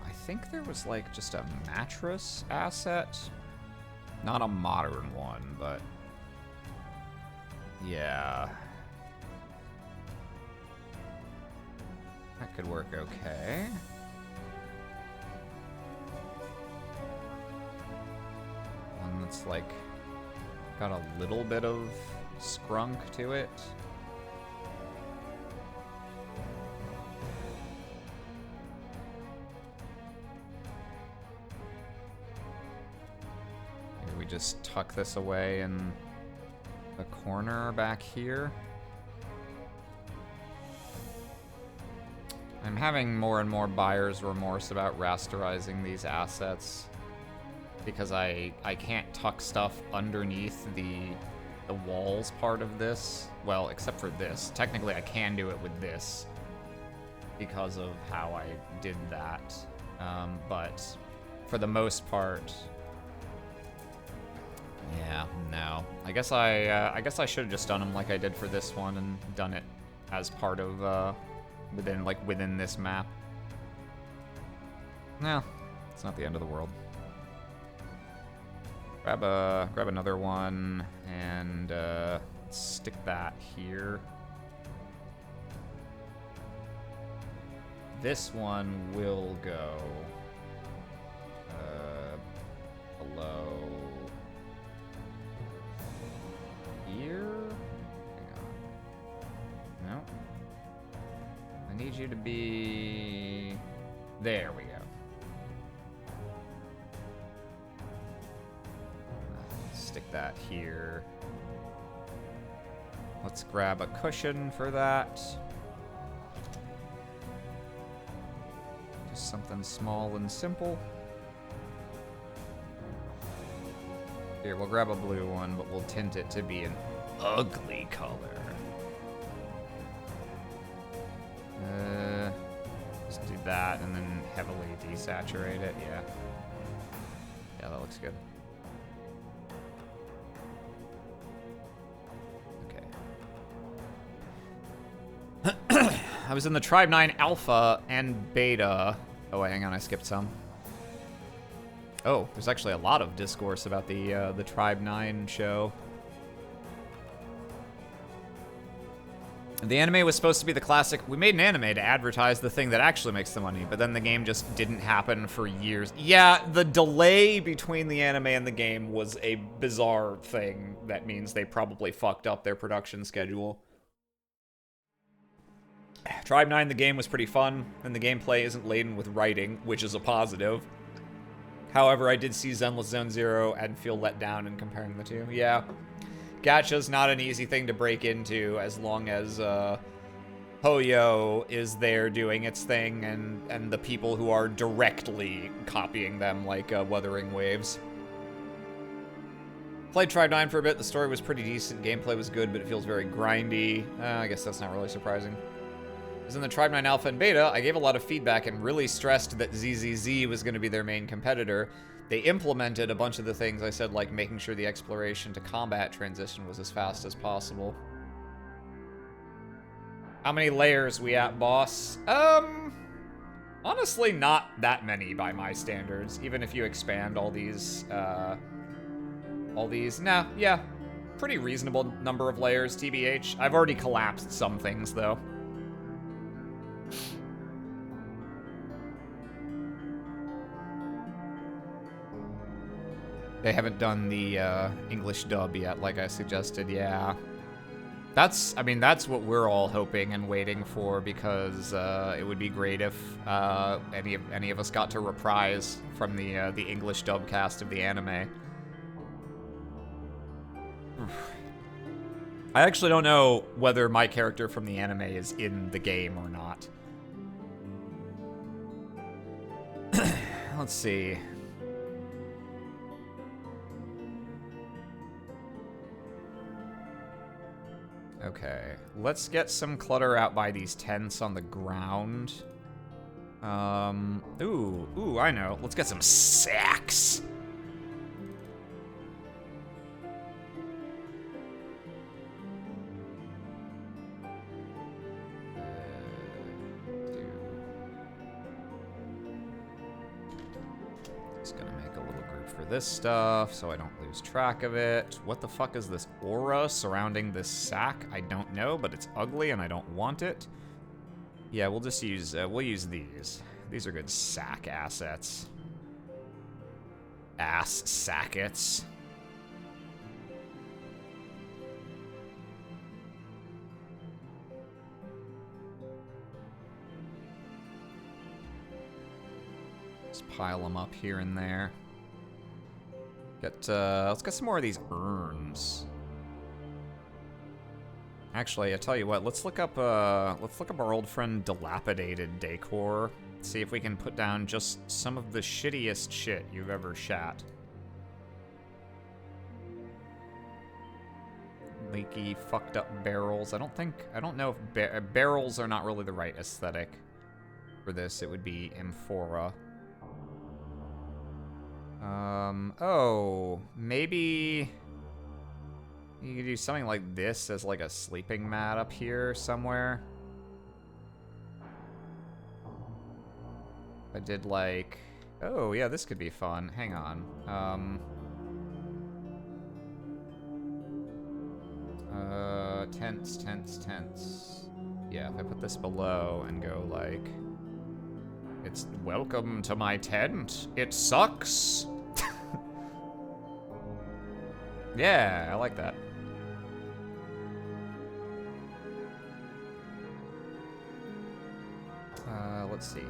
I think there was, like, just a mattress asset. Not a modern one, but... yeah. That could work okay. One that's, like, got a little bit of scrunk to it. Just tuck this away in the corner back here. I'm having more and more buyer's remorse about rasterizing these assets because I can't tuck stuff underneath the walls part of this. Well, except for this. Technically, I can do it with this because of how I did that. But for the most part, yeah, no. I guess I should have just done them like I did for this one and done it as part of within this map. No, it's not the end of the world. Grab another one and stick that here. This one will go below here. Hang on. No. I need you to be... There we go. Stick that here. Let's grab a cushion for that. Just something small and simple. Here, we'll grab a blue one, but we'll tint it to be an ugly color. Just do that and then heavily desaturate it. Yeah. Yeah, that looks good. Okay. I was in the Tribe 9 Alpha and Beta. Oh, wait, hang on, I skipped some. Oh, there's actually a lot of discourse about the Tribe 9 show. The anime was supposed to be the classic, we made an anime to advertise the thing that actually makes the money, but then the game just didn't happen for years. Yeah, the delay between the anime and the game was a bizarre thing. That means they probably fucked up their production schedule. Tribe 9, the game was pretty fun, and the gameplay isn't laden with writing, which is a positive. However, I did see Zenless Zone Zero and feel let down in comparing the two. Yeah. Gacha's not an easy thing to break into as long as Hoyo is there doing its thing and the people who are directly copying them, like Wuthering Waves. Played Tribe 9 for a bit. The story was pretty decent. Gameplay was good, but it feels very grindy. I guess that's not really surprising. As in the Tribe 9 Alpha and Beta, I gave a lot of feedback and really stressed that ZZZ was going to be their main competitor. They implemented a bunch of the things I said, like making sure the exploration to combat transition was as fast as possible. How many layers we at, boss? Honestly, not that many by my standards. Even if you expand all these, nah, yeah. Pretty reasonable number of layers, TBH. I've already collapsed some things, though. They haven't done the English dub yet, like I suggested, yeah. I mean, that's what we're all hoping and waiting for, because it would be great if any of us got to reprise from the English dub cast of the anime. I actually don't know whether my character from the anime is in the game or not. Let's see. Okay, let's get some clutter out by these tents on the ground. Ooh, I know. Let's get some sacks. Just gonna make a little group for this stuff so I don't lose track of it. What the fuck is this aura surrounding this sack? I don't know, but it's ugly and I don't want it. Yeah, we'll just use, we'll use these. These are good sack assets. Ass sackets. Just pile them up here and there. Let's get some more of these urns. Actually, I tell you what, let's look up our old friend Dilapidated Decor. See if we can put down just some of the shittiest shit you've ever shat. Leaky, fucked up barrels. I don't know if barrels are not really the right aesthetic for this. It would be amphora. Oh, maybe you could do something like this as like a sleeping mat up here somewhere. I did like... Oh, yeah, this could be fun. Hang on. Tents, tents, tents. Yeah, if I put this below and go like... It's welcome to my tent. It sucks. Yeah, I like that. Let's see.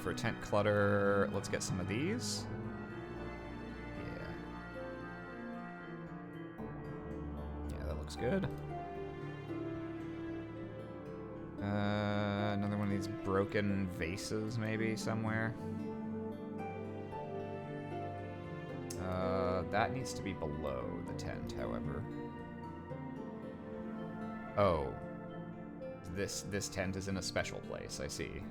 For tent clutter, let's get some of these. Yeah. Yeah, that looks good. Another one of these broken vases, maybe, somewhere. That needs to be below the tent, however. Oh. This tent is in a special place, I see.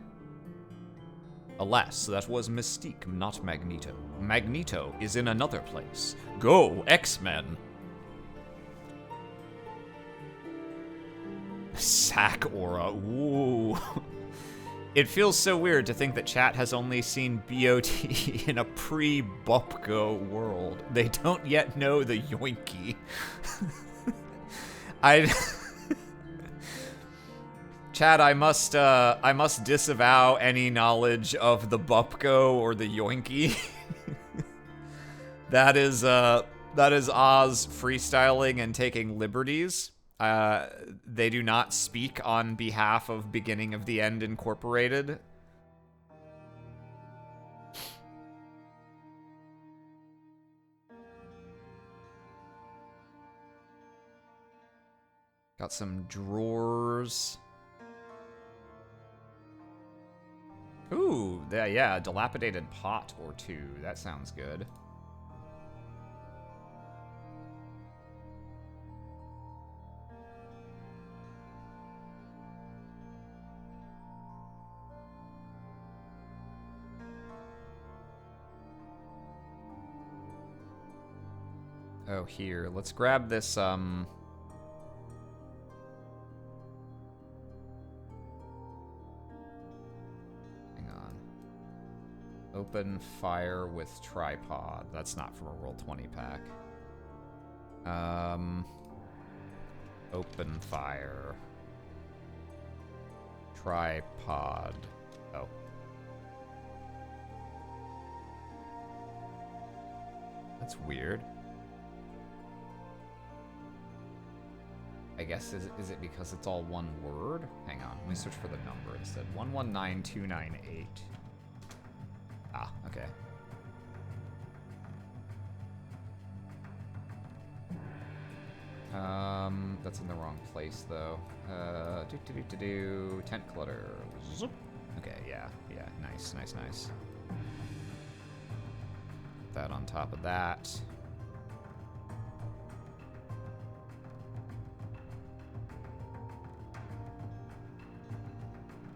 Alas, that was Mystique, not Magneto. Magneto is in another place. Go, X-Men! Sack aura, ooh. It feels so weird to think that chat has only seen BOT in a pre-Bupko world. They don't yet know the yoinky. Chat, I must disavow any knowledge of the Bupko or the yoinky. That is Oz freestyling and taking liberties. They do not speak on behalf of Beginning of the End Incorporated. Got some drawers. Ooh, yeah, a dilapidated pot or two. That sounds good. Oh, here. Let's grab this, Hang on. Open fire with tripod. That's not from a Roll20 pack. Open fire. Tripod. Oh. That's weird. I guess, is it because it's all one word? Hang on, let me search for the number instead. 119298. Ah, okay. That's in the wrong place though. Tent clutter. Zoop. Okay, yeah, nice. Put that on top of that.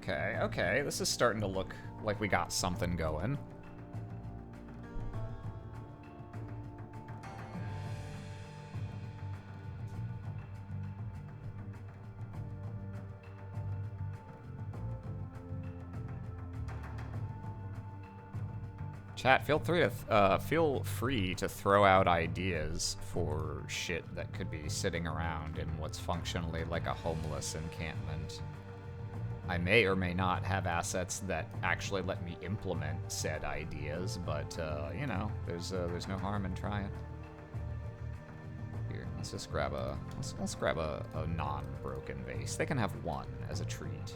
Okay, this is starting to look like we got something going. Chat, feel free to throw out ideas for shit that could be sitting around in what's functionally like a homeless encampment. I may or may not have assets that actually let me implement said ideas, but, you know, there's no harm in trying. Here, let's just grab let's grab a non-broken vase. They can have one as a treat.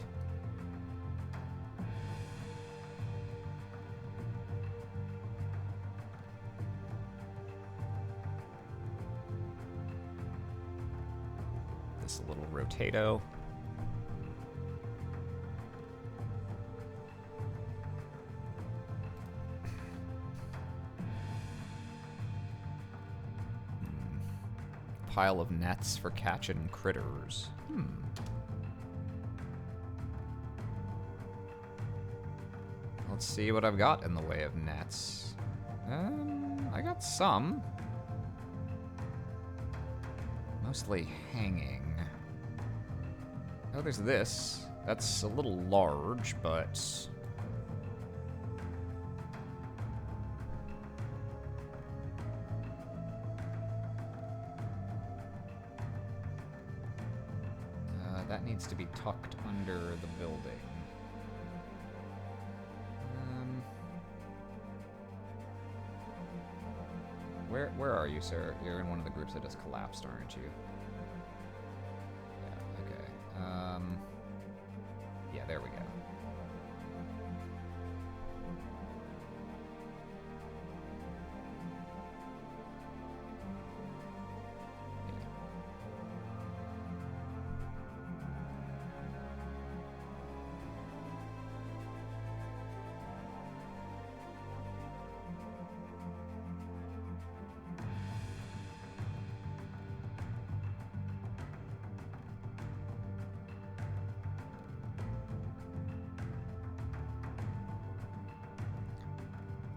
This little rotato. Pile of nets for catching critters. Let's see what I've got in the way of nets. I got some. Mostly hanging. Oh, there's this. That's a little large, but needs to be tucked under the building? Where are you, sir? You're in one of the groups that just collapsed, aren't you? Yeah, okay. Yeah, there we go.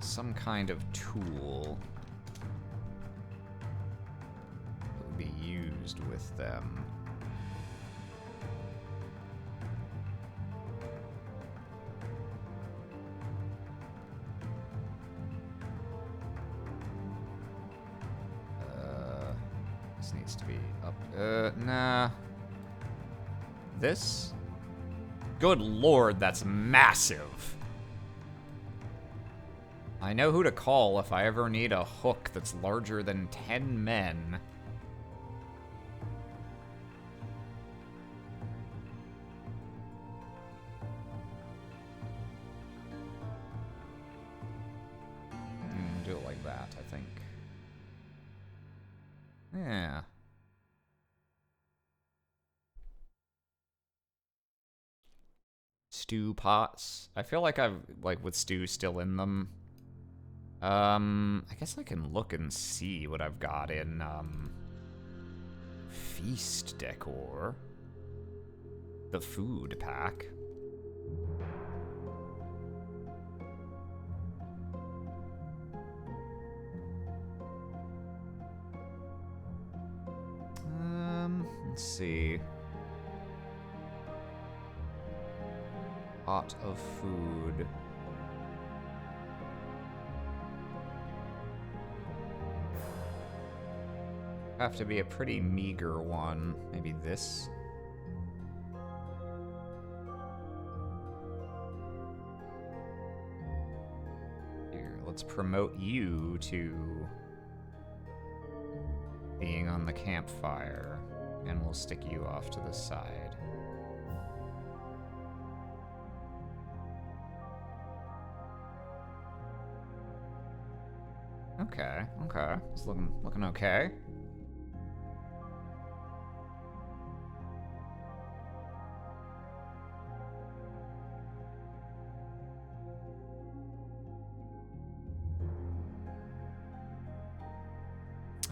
Some kind of tool that would be used with them. This needs to be up. Nah. This? Good lord, that's massive. I know who to call if I ever need a hook that's larger than 10 men. Do it like that, I think. Yeah. Stew pots. I feel like I've, like, with stew still in them. I guess I can look and see what I've got in, feast decor. The food pack. Let's see. Pot of food. Have to be a pretty meager one. Maybe this? Here, let's promote you to being on the campfire, and we'll stick you off to the side. Okay, okay. It's looking okay.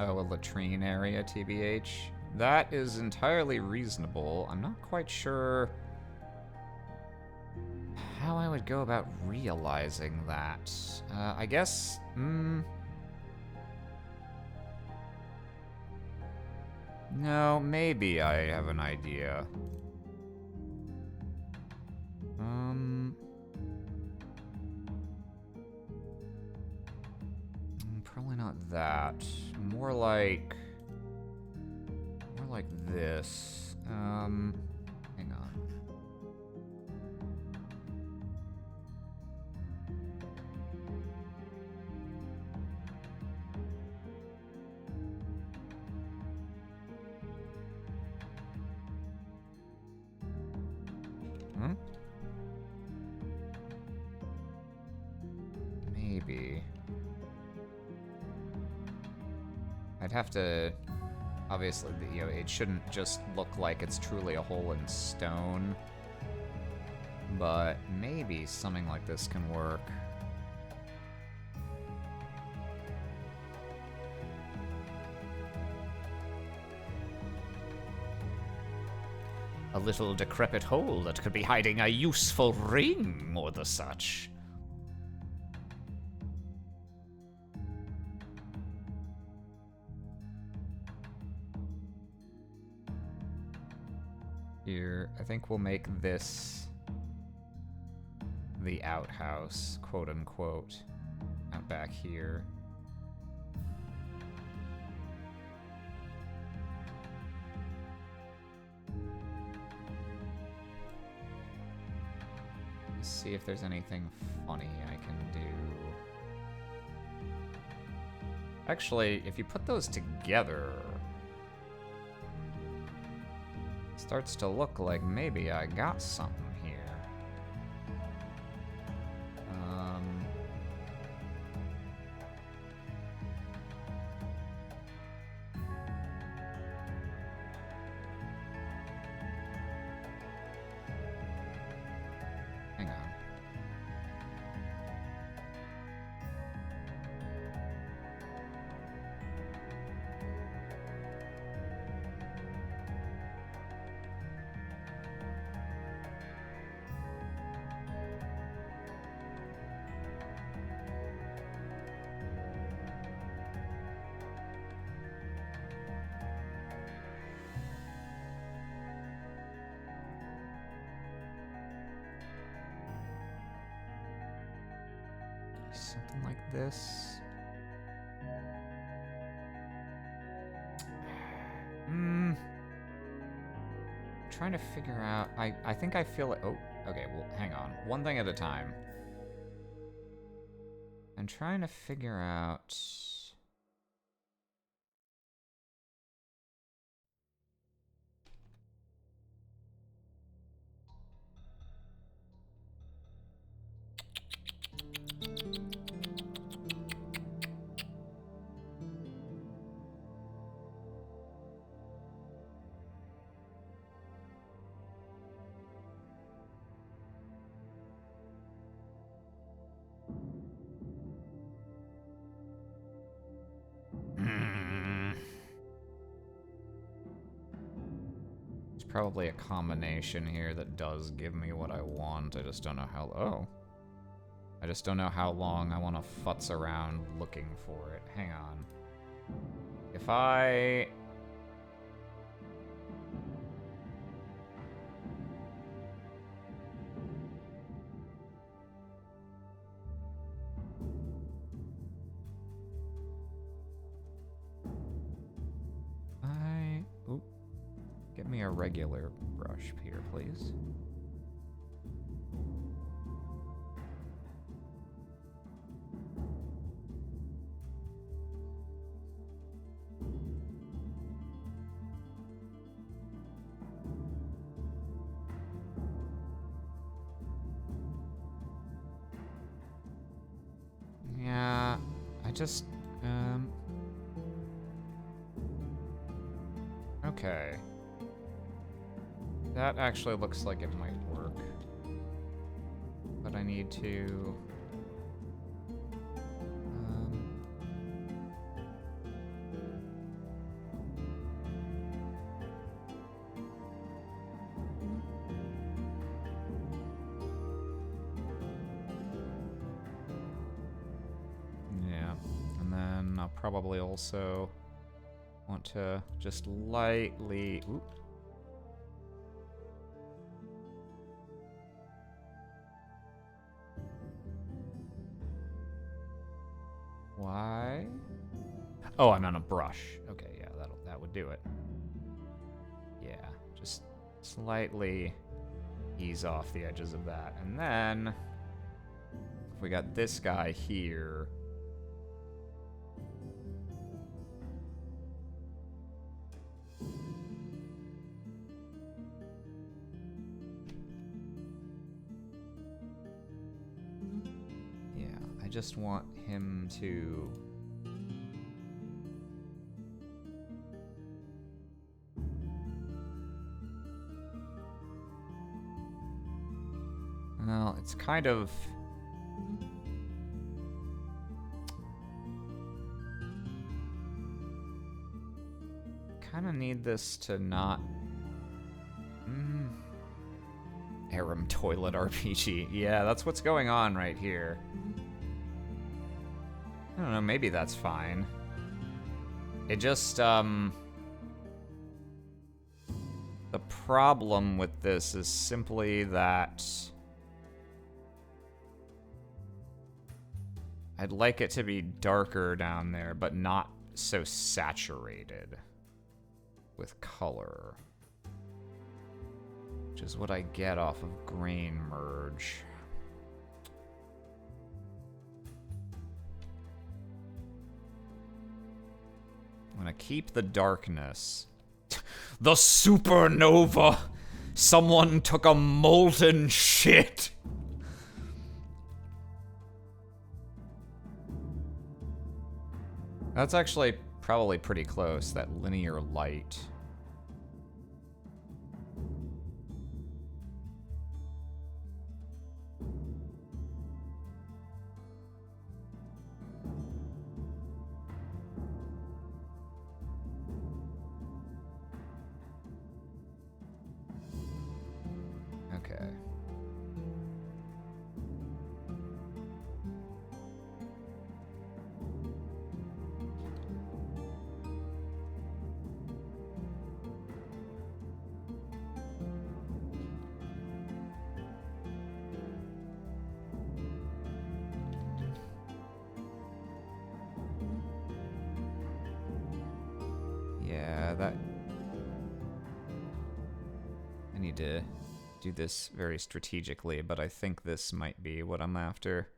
Oh, a latrine area, TBH. That is entirely reasonable. I'm not quite sure how I would go about realizing that. I guess, no, maybe I have an idea. Probably not that. More like this. Hang on. Maybe. I'd have to, obviously, you know, it shouldn't just look like it's truly a hole in stone, but maybe something like this can work. A little decrepit hole that could be hiding a useful ring or the such. Here, I think we'll make this the outhouse, quote unquote, out back here. see if there's anything funny I can do. Actually, if you put those together, it starts to look like maybe I got something here. Hang on. Something like this. Trying to figure out. I think I feel it. Oh, okay. Well, hang on. One thing at a time. I'm trying to figure out. There's probably a combination here that does give me what I want. I just don't know how. Oh. I just don't know how long I want to futz around looking for it. Hang on. If I... Oop. Get me a regular brush here, please. Yeah, I just, okay. That actually looks like it might work. But I need to... yeah, and then I'll probably also want to just lightly... Oop. Why? Oh, I'm on a brush. Okay, yeah, that would do it. Yeah, just slightly ease off the edges of that. And then if we got this guy here. Yeah, I just want him to... Well, it's kind of... kind of need this to not... Aram Toilet RPG. Yeah, that's what's going on right here. I don't know, maybe that's fine. It just, the problem with this is simply that I'd like it to be darker down there, but not so saturated with color. Which is what I get off of grain merge. gonna keep the darkness. The supernova! Someone took a molten shit! That's actually probably pretty close, that linear light. Okay. Yeah, that... I need to do this very strategically, but I think this might be what I'm after.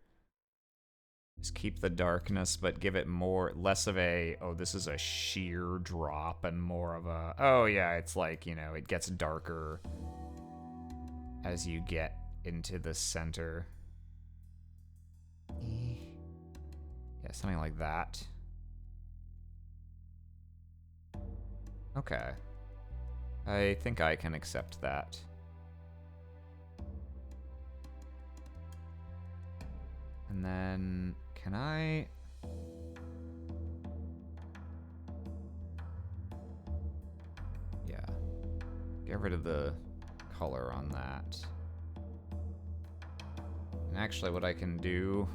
Just keep the darkness, but give it less of a, oh, this is a sheer drop, and more of a, oh yeah, it's like, you know, it gets darker as you get into the center. Yeah, something like that. Okay. I think I can accept that. And then, can I... Yeah. Get rid of the color on that. And actually what I can do,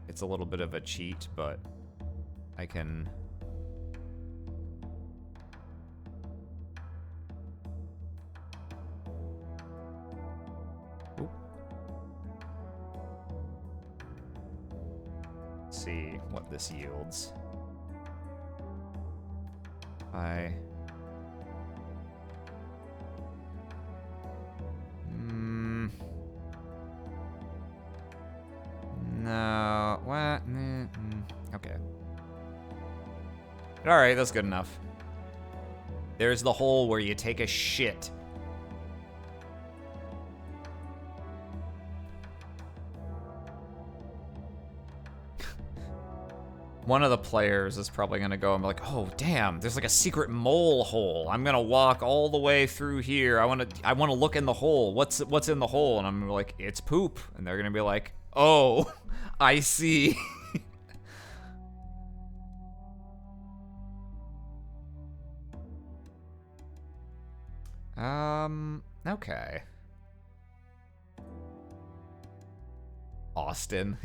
it's a little bit of a cheat, but I can... see what this yields. No, what? Okay. Alright, that's good enough. There's the hole where you take a shit. One of the players is probably gonna go and be like, oh damn, there's like a secret mole hole. I'm gonna walk all the way through here. I wanna look in the hole. What's in the hole? And I'm like, it's poop. And they're gonna be like, oh, I see. Okay. Austin.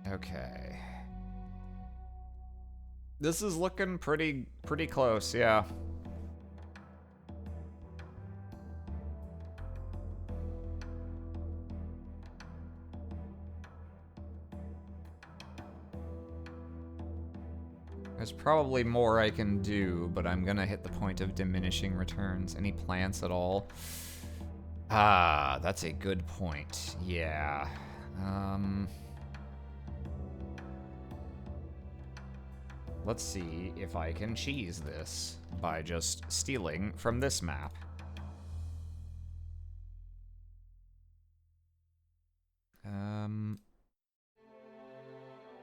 Okay. This is looking pretty close, yeah. There's probably more I can do, but I'm gonna hit the point of diminishing returns. Any plants at all? Ah, that's a good point. Yeah. Let's see if I can cheese this by just stealing from this map.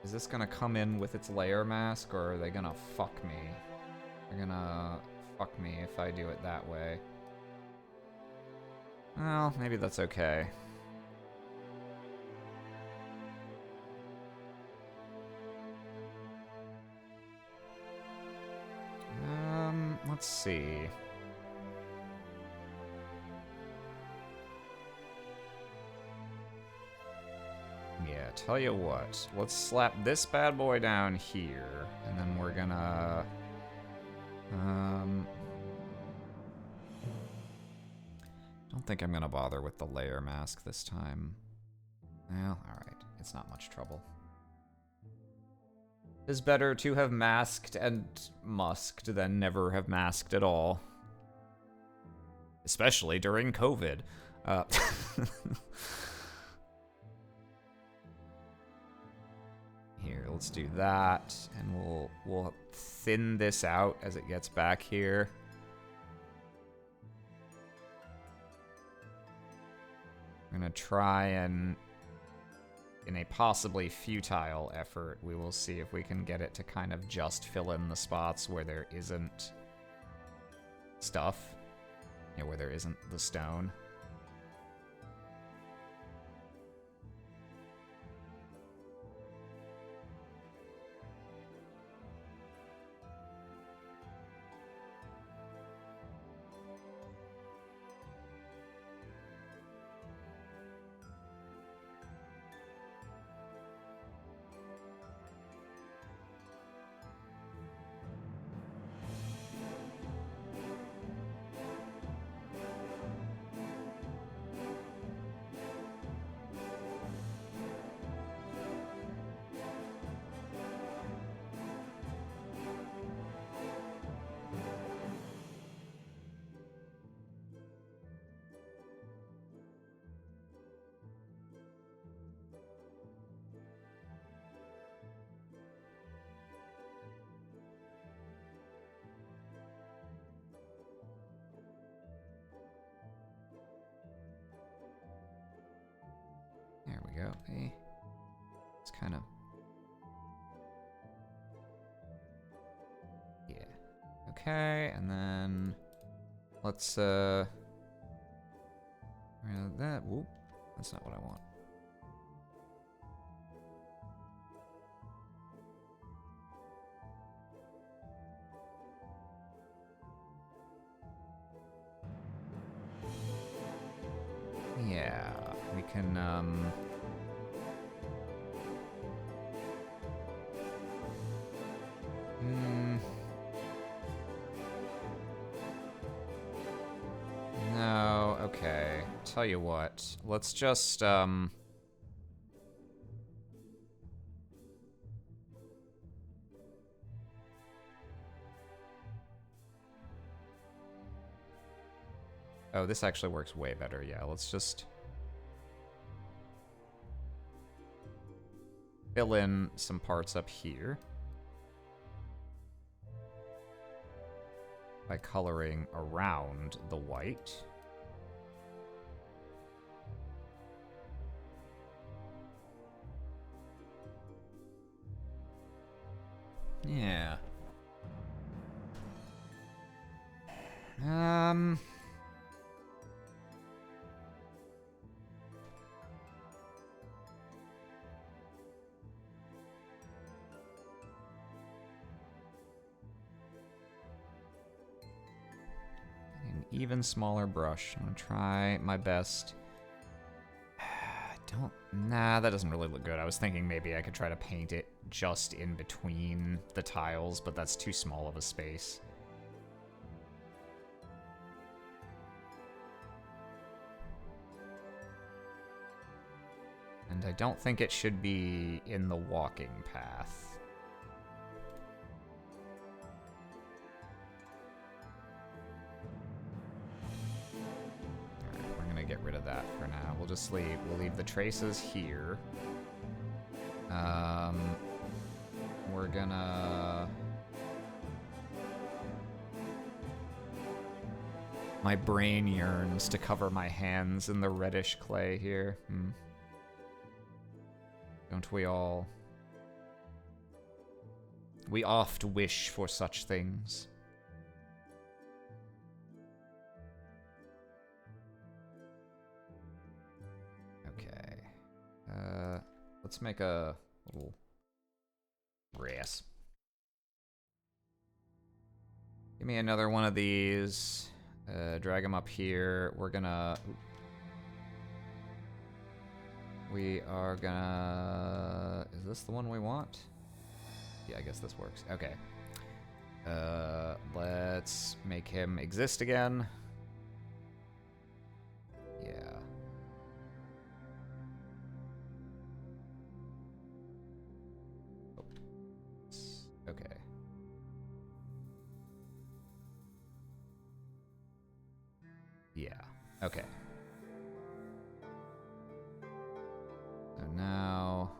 Is this gonna come in with its layer mask, or are they gonna fuck me? They're gonna fuck me if I do it that way. Well, maybe that's okay. Let's see. Yeah, tell you what. Let's slap this bad boy down here, and then we're gonna... don't think I'm gonna bother with the layer mask this time. Well, alright. It's not much trouble. It's better to have masked and musked than never have masked at all. Especially during COVID. Uh, Here, let's do that, and we'll thin this out as it gets back here. I'm gonna try and, in a possibly futile effort, we will see if we can get it to kind of just fill in the spots where there isn't stuff. Yeah, where there isn't the stone. There we go. Hey, it's kind of, yeah. Okay, and then let's that. Whoop, that's not what I want. Yeah, we can no, okay. Tell you what, let's just oh, this actually works way better. Yeah, let's just fill in some parts up here by coloring around the white. Yeah. An even smaller brush. I'm gonna try my best. Nah, that doesn't really look good. I was thinking maybe I could try to paint it just in between the tiles, but that's too small of a space. And I don't think it should be in the walking path. Get rid of that for now. We'll just we'll leave the traces here. We're gonna... My brain yearns to cover my hands in the reddish clay here. Don't we all? We oft wish for such things. Let's make a little grass. Give me another one of these. Drag them up here. We are gonna... Is this the one we want? Yeah, I guess this works. Okay. Let's make him exist again. Yeah. Okay. Yeah. Okay. So now...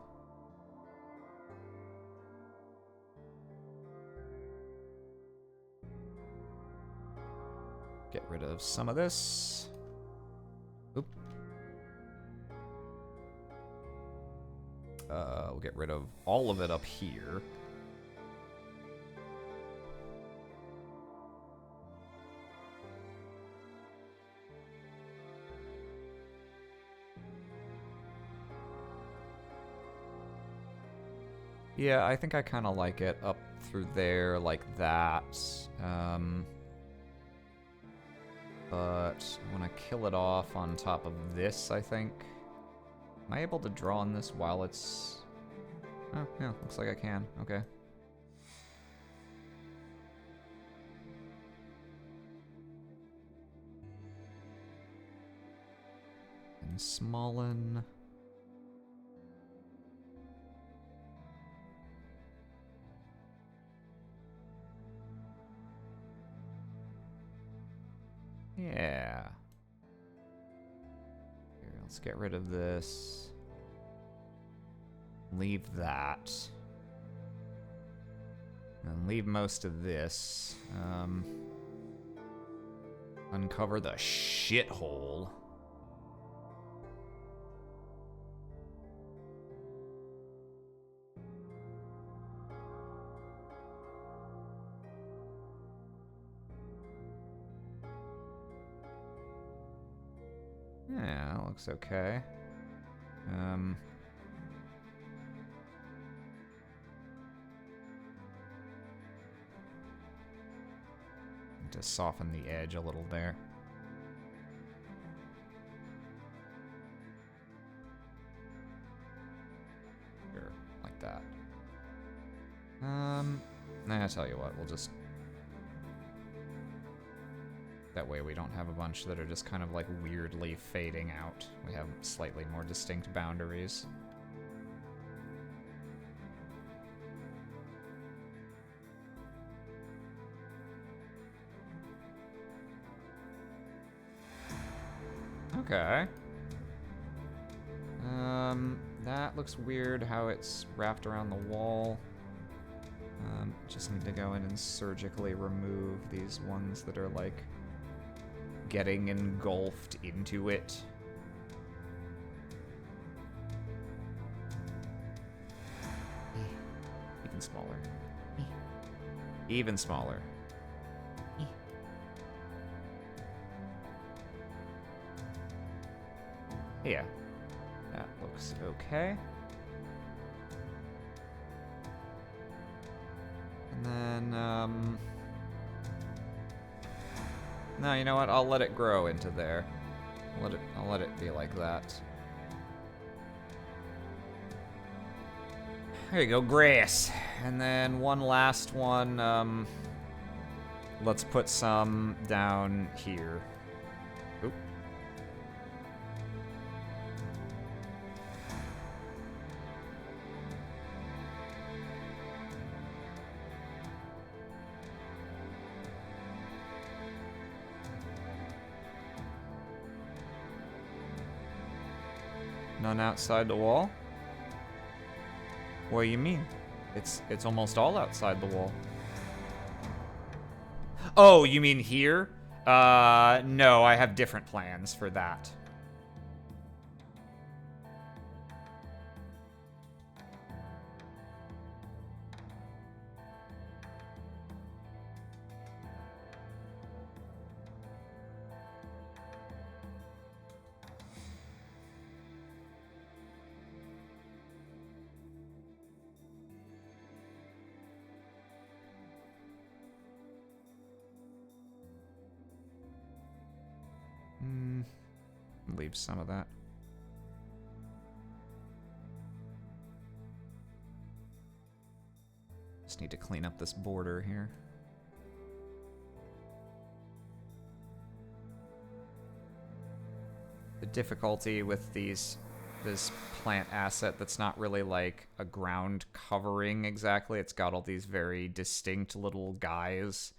get rid of some of this. Oop. We'll get rid of all of it up here. Yeah, I think I kind of like it up through there like that. But I want to kill it off on top of this, I think. Am I able to draw on this while it's... Oh, yeah, looks like I can. Okay. And Smollen... Yeah. Here, let's get rid of this. Leave that. And leave most of this. Uncover the shithole. Yeah, that looks okay. To soften the edge a little there. Sure, like that. Nah, I tell you what, we'll just... That way we don't have a bunch that are just kind of like weirdly fading out. We have slightly more distinct boundaries. Okay. That looks weird how it's wrapped around the wall. Just need to go in and surgically remove these ones that are like getting engulfed into it. Even smaller. Even smaller. Yeah, that looks okay. And then, no, you know what? I'll let it grow into there. I'll let it be like that. There you go, grass. And then one last one, let's put some down here. Oop. None outside the wall? What do you mean? It's almost all outside the wall. Oh, you mean here? No, I have different plans for that. Leave some of that. Just need to clean up this border here. The difficulty with this plant asset that's not really like a ground covering exactly. It's got all these very distinct little guys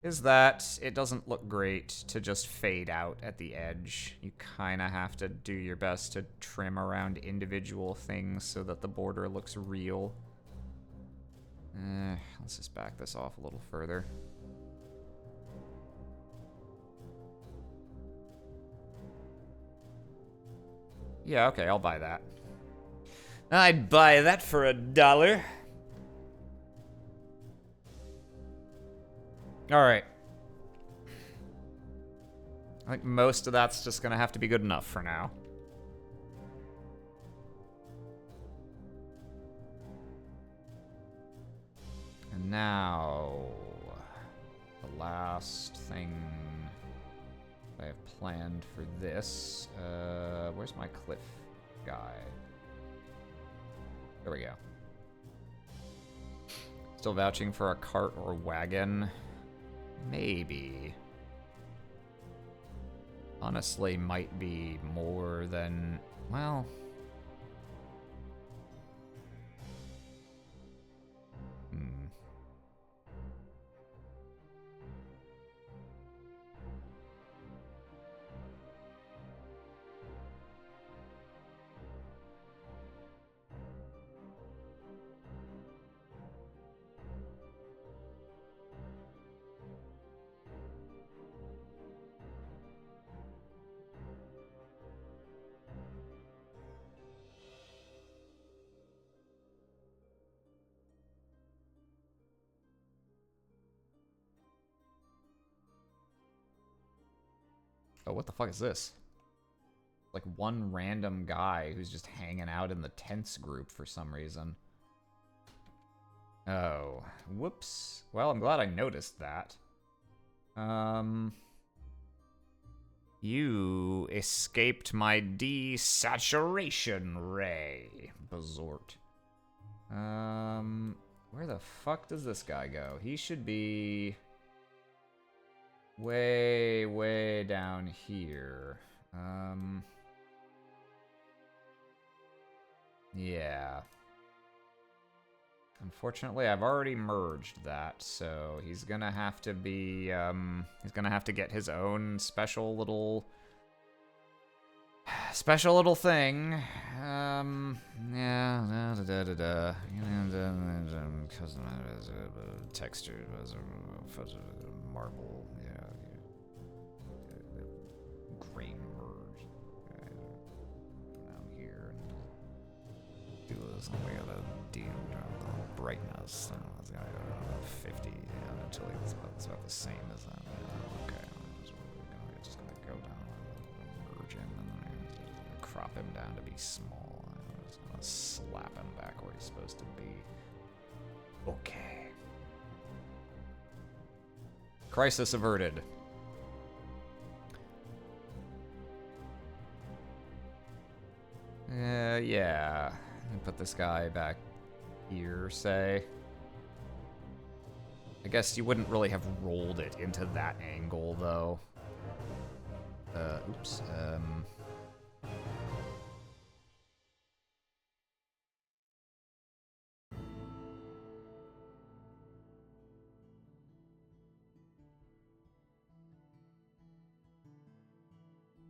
is that it doesn't look great to just fade out at the edge. You kind of have to do your best to trim around individual things so that the border looks real. Let's just back this off a little further. Yeah, okay, I'll buy that. I'd buy that for $1. Alright. I think most of that's just gonna have to be good enough for now. And now, the last thing I have planned for this. Where's my cliff guy? There we go. Still vouching for a cart or wagon? Maybe. Honestly, might be more than, well... Oh, what the fuck is this? Like one random guy who's just hanging out in the tents group for some reason. Oh, whoops. Well, I'm glad I noticed that. You escaped my desaturation ray, Bazort. Where the fuck does this guy go? He should be... way, way down here. Yeah. Unfortunately, I've already merged that, so he's gonna have to be, he's gonna have to get his own special little thing. Yeah, da-da-da-da. Texture, marble, yeah. Grain merge. Down here and do this, and we gotta do the brightness. It's gonna go to 50, yeah, until it's about the same as that. Yeah, okay, we're just gonna go down and merge him, and then crop him down to be small. I'm just gonna slap him back where he's supposed to be. Okay. Crisis averted. Yeah. Put this guy back here, say. I guess you wouldn't really have rolled it into that angle, though. Oops.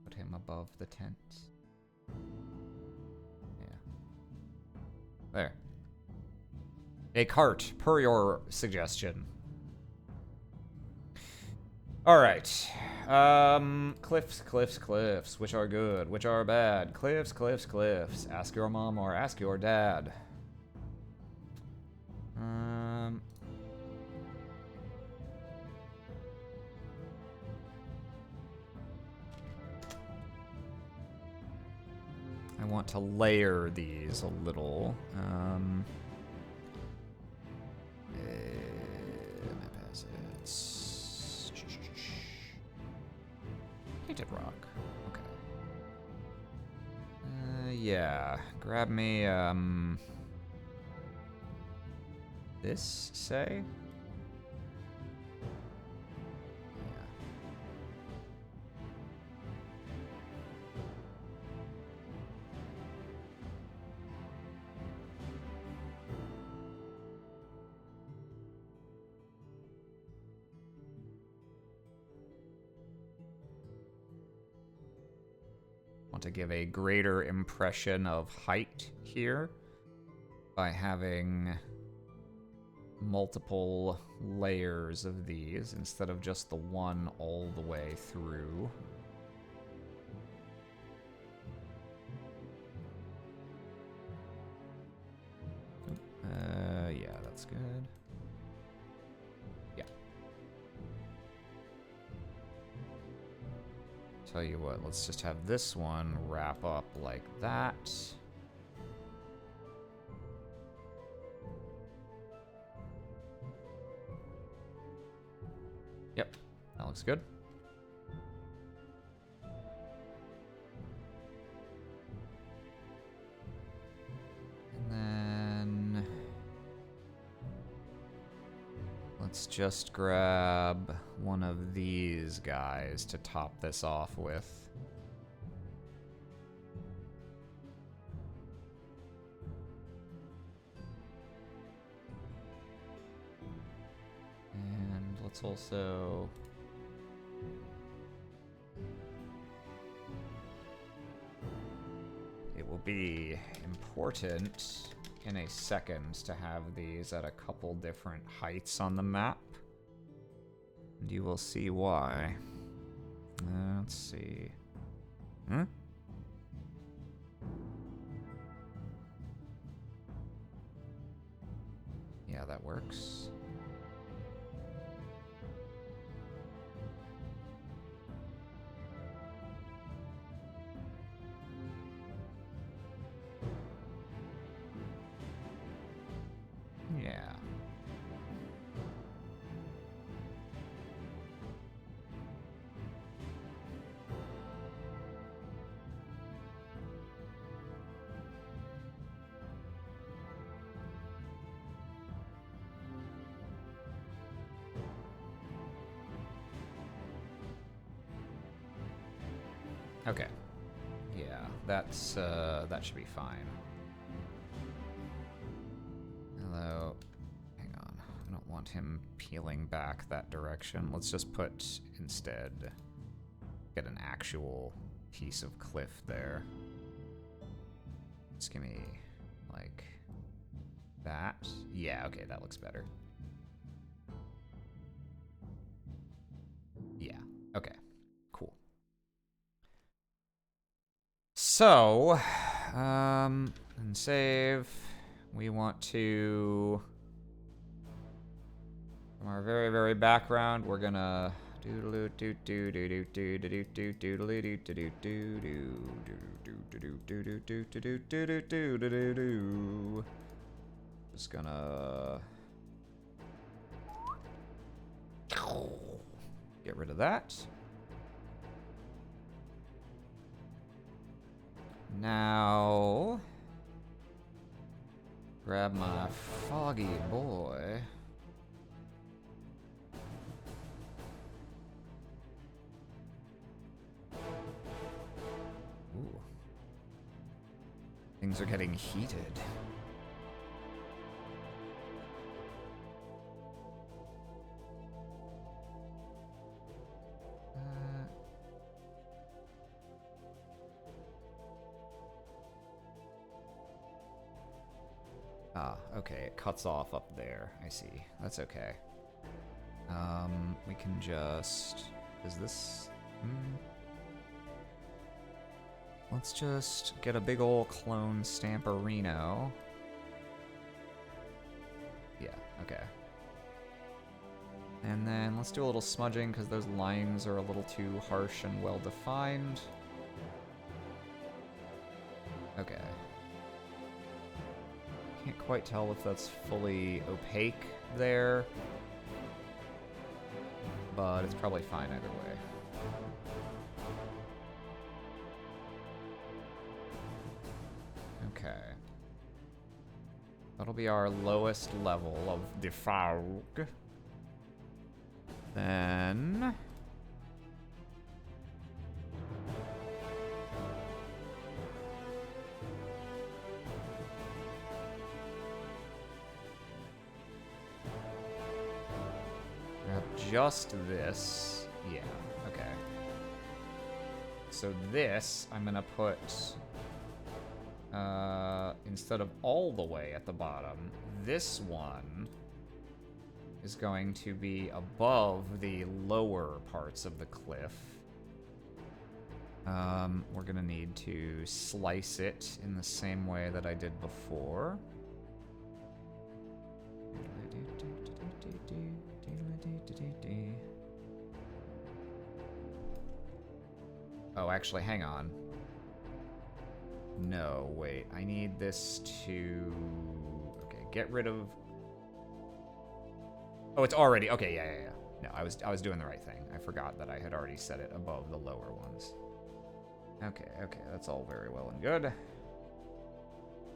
Put him above the tent. Yeah. There. A cart, per your suggestion. Alright. Cliffs, cliffs, cliffs. Which are good, which are bad? Cliffs, cliffs, cliffs. Ask your mom or ask your dad. I want to layer these a little. Map assets. Painted rock. Okay. Yeah. Grab me, this, say? Want to give a greater impression of height here by having multiple layers of these instead of just the one all the way through. Yeah, that's good. Yeah. Tell you what, let's just have this one wrap up like that. Yep, that looks good. And then let's just grab one of these guys to top this off with. And let's also... It will be important in a second to have these at a couple different heights on the map. And you will see why. Let's see. Yeah, that works. Yeah. Okay. Yeah, that's that should be fine. Although, hang on, I don't want him peeling back that direction. Let's just put instead get an actual piece of cliff there. Just give me like that. Yeah, okay, that looks better. Yeah, okay. Cool. So, and save. We want to, from our very, very background, we're gonna doodle doo doo doo doo doo doo doo doodle doo doo doo doo doo doo. Just gonna get rid of that. Now, grab my foggy boy. Ooh. Things are getting heated. Okay, it cuts off up there. I see. That's okay. We can just... Is this... Let's just get a big ol' clone Stamperino. Yeah, okay. And then let's do a little smudging because those lines are a little too harsh and well-defined. Okay. Can't quite tell if that's fully opaque there, but it's probably fine either way. Okay. That'll be our lowest level of the fog. Then... just this. Yeah, okay. so this, I'm gonna put, instead of all the way at the bottom, this one is going to be above the lower parts of the cliff. We're gonna need to slice it in the same way that I did before. Oh, actually, hang on. No, wait. I need this to... Okay, get rid of... Oh, it's already... Okay, yeah. No, I was doing the right thing. I forgot that I had already set it above the lower ones. Okay, that's all very well and good.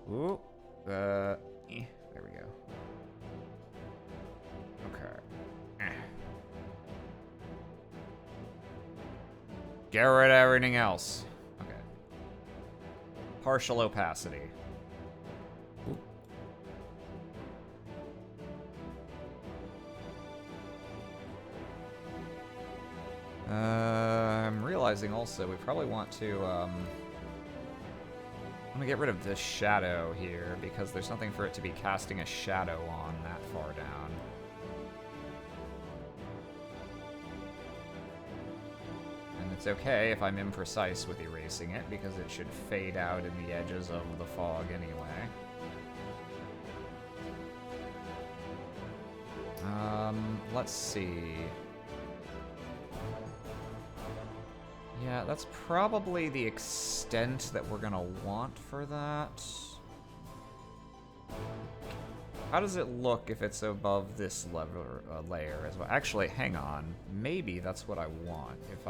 Ooh, there we go. Okay. Get rid of everything else. Okay. Partial opacity. Ooh. I'm realizing also we probably want to, I'm gonna get rid of this shadow here because there's nothing for it to be casting a shadow on that far down. And it's okay if I'm imprecise with erasing it because it should fade out in the edges of the fog anyway. Let's see. Yeah, that's probably the extent that we're gonna want for that. How does it look if it's above this layer as well? Actually, hang on. Maybe that's what I want. If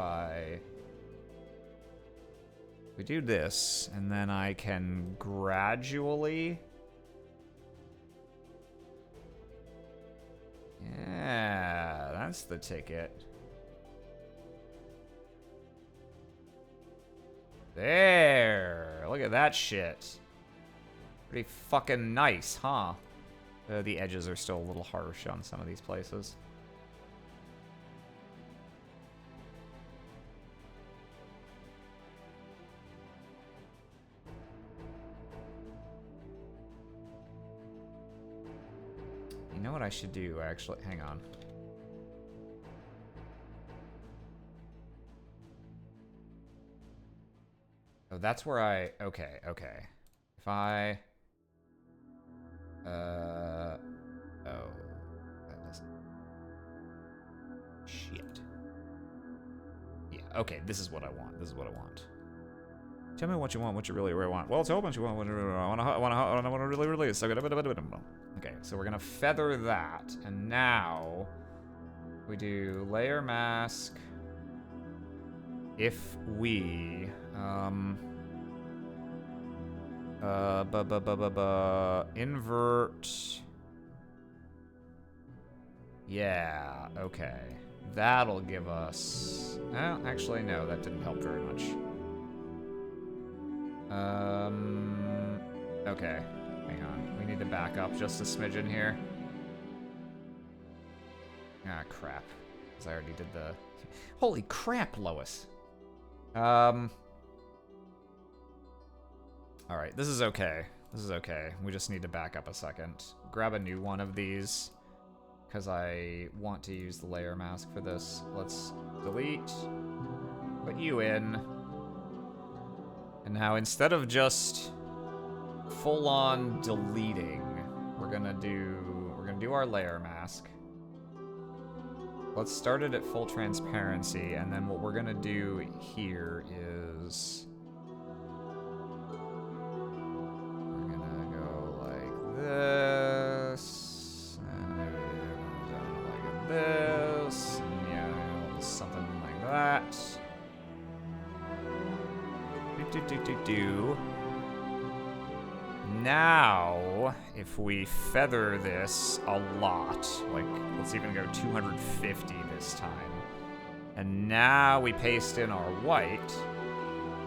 we do this, and then I can gradually... Yeah, that's the ticket. There! Look at that shit. Pretty fucking nice, huh? The edges are still a little harsh on some of these places. You know what I should do, actually? Hang on. Oh, that's where I... Okay. If I... Oh. That doesn't... Shit. Yeah, okay, this is what I want. Tell me what you want, what you really want. Well, tell me what you want, what you really want. I want to really is so good. Okay, so we're gonna feather that, and now we do layer mask. If we invert. Yeah, okay. That'll give us... Well, actually, no, that didn't help very much. Okay. Hang on. We need to back up just a smidgen here. Ah, crap. Because I already did the... Holy crap, Lois! Alright, this is okay. We just need to back up a second. Grab a new one of these. Because I want to use the layer mask for this. Let's delete. Put you in. And now instead of just full-on deleting, we're gonna do our layer mask. Let's start it at full transparency, and then what we're gonna do here is we're gonna go like this, and maybe down like this, and yeah, something like that. Now, if we feather this a lot, like, let's even go 250 this time, and now we paste in our white,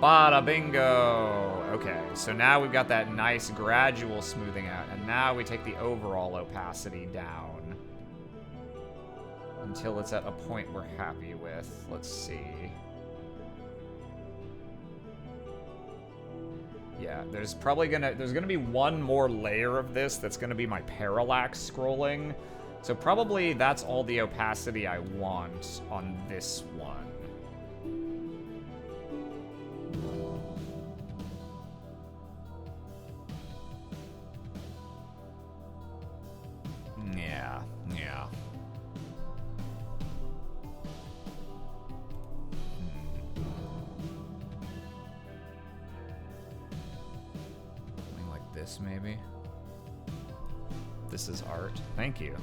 bada bingo! Okay, so now we've got that nice gradual smoothing out, and now we take the overall opacity down until it's at a point we're happy with. Let's see. Yeah, there's gonna be one more layer of this that's gonna be my parallax scrolling. So probably that's all the opacity I want on this one. Yeah, yeah. Something like this, maybe? This is art. Thank you.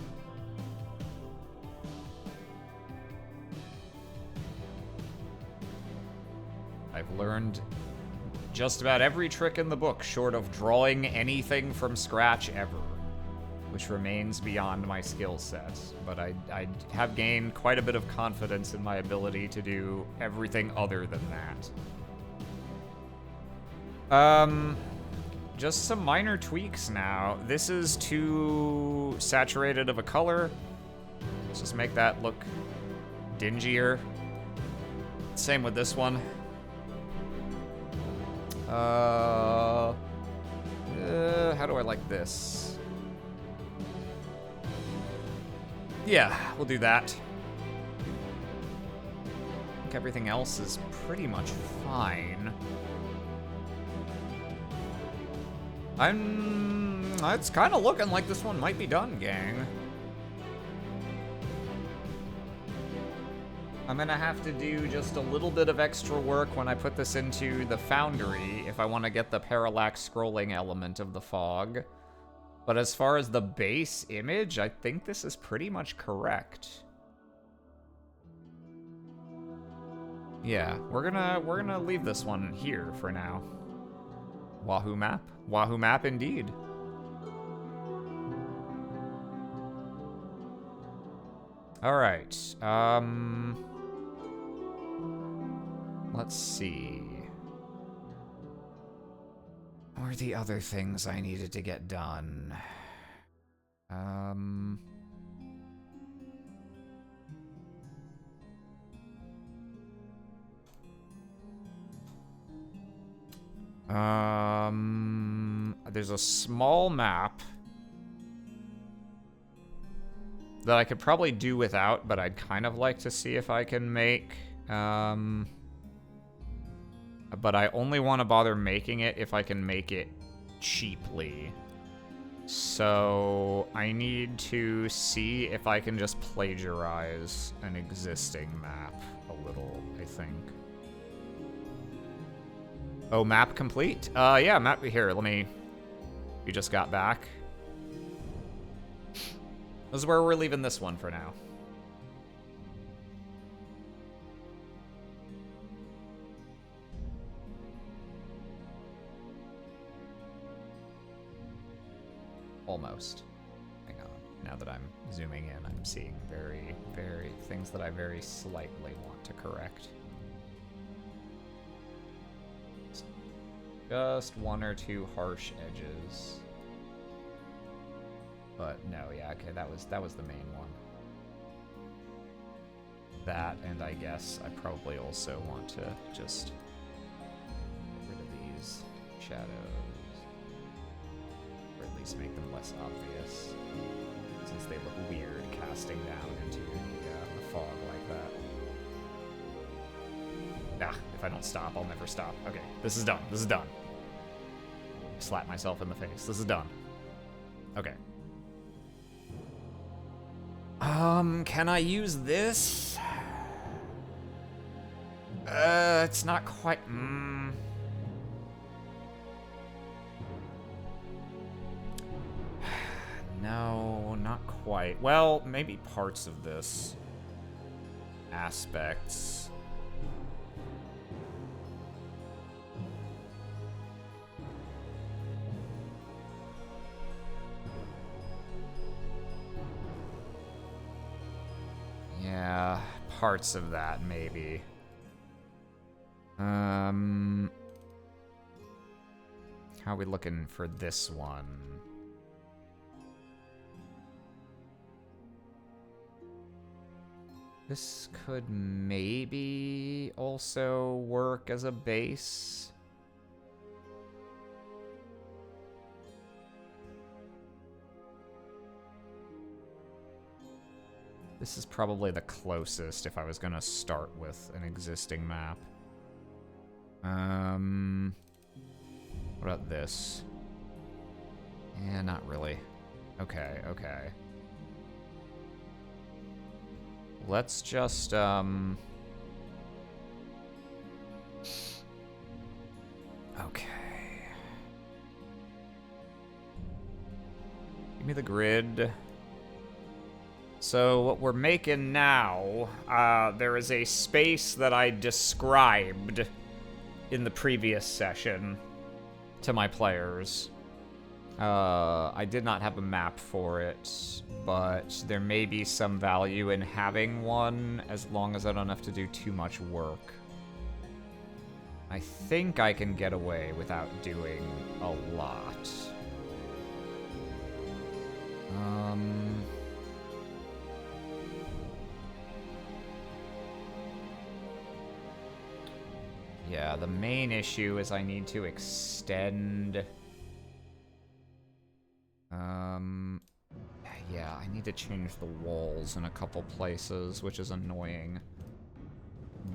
I've learned just about every trick in the book short of drawing anything from scratch ever, which remains beyond my skill set. But I have gained quite a bit of confidence in my ability to do everything other than that. Just some minor tweaks now. This is too saturated of a color. Let's just make that look dingier. Same with this one. How do I like this? Yeah, we'll do that. I think everything else is pretty much fine. It's kind of looking like this one might be done, gang. I'm gonna have to do just a little bit of extra work when I put this into the Foundry if I want to get the parallax scrolling element of the fog. But as far as the base image, I think this is pretty much correct. Yeah, we're gonna leave this one here for now. Wahoo map? Wahoo map indeed. Alright, let's see. What are the other things I needed to get done? There's a small map that I could probably do without, but I'd kind of like to see if I can make. But I only want to bother making it if I can make it cheaply. So I need to see if I can just plagiarize an existing map a little, I think. Oh, map complete? Yeah, map here. Let me... You just got back. This is where we're leaving this one for now. Almost. Hang on. Now that I'm zooming in, I'm seeing very things that I very slightly want to correct. Just one or two harsh edges. But no, yeah, okay, that was the main one. That, and I guess I probably also want to just get rid of these shadows. Or at least make them less obvious. Since they look weird casting down into the fog like that. Ah, if I don't stop, I'll never stop. Okay, this is done. This is done. Slap myself in the face. This is done. Okay. Can I use this? It's not quite... No, not quite. Well, maybe parts of this. Aspects. Yeah, parts of that, maybe. How are we looking for this one? This could maybe also work as a base. This is probably the closest if I was gonna start with an existing map. What about this? Yeah, not really. Okay, okay. Let's just, okay. Give me the grid. So what we're making now, there is a space that I described in the previous session to my players. I did not have a map for it, but there may be some value in having one as long as I don't have to do too much work. I think I can get away without doing a lot. Yeah, the main issue is I need to extend... yeah, I need to change the walls in a couple places, which is annoying.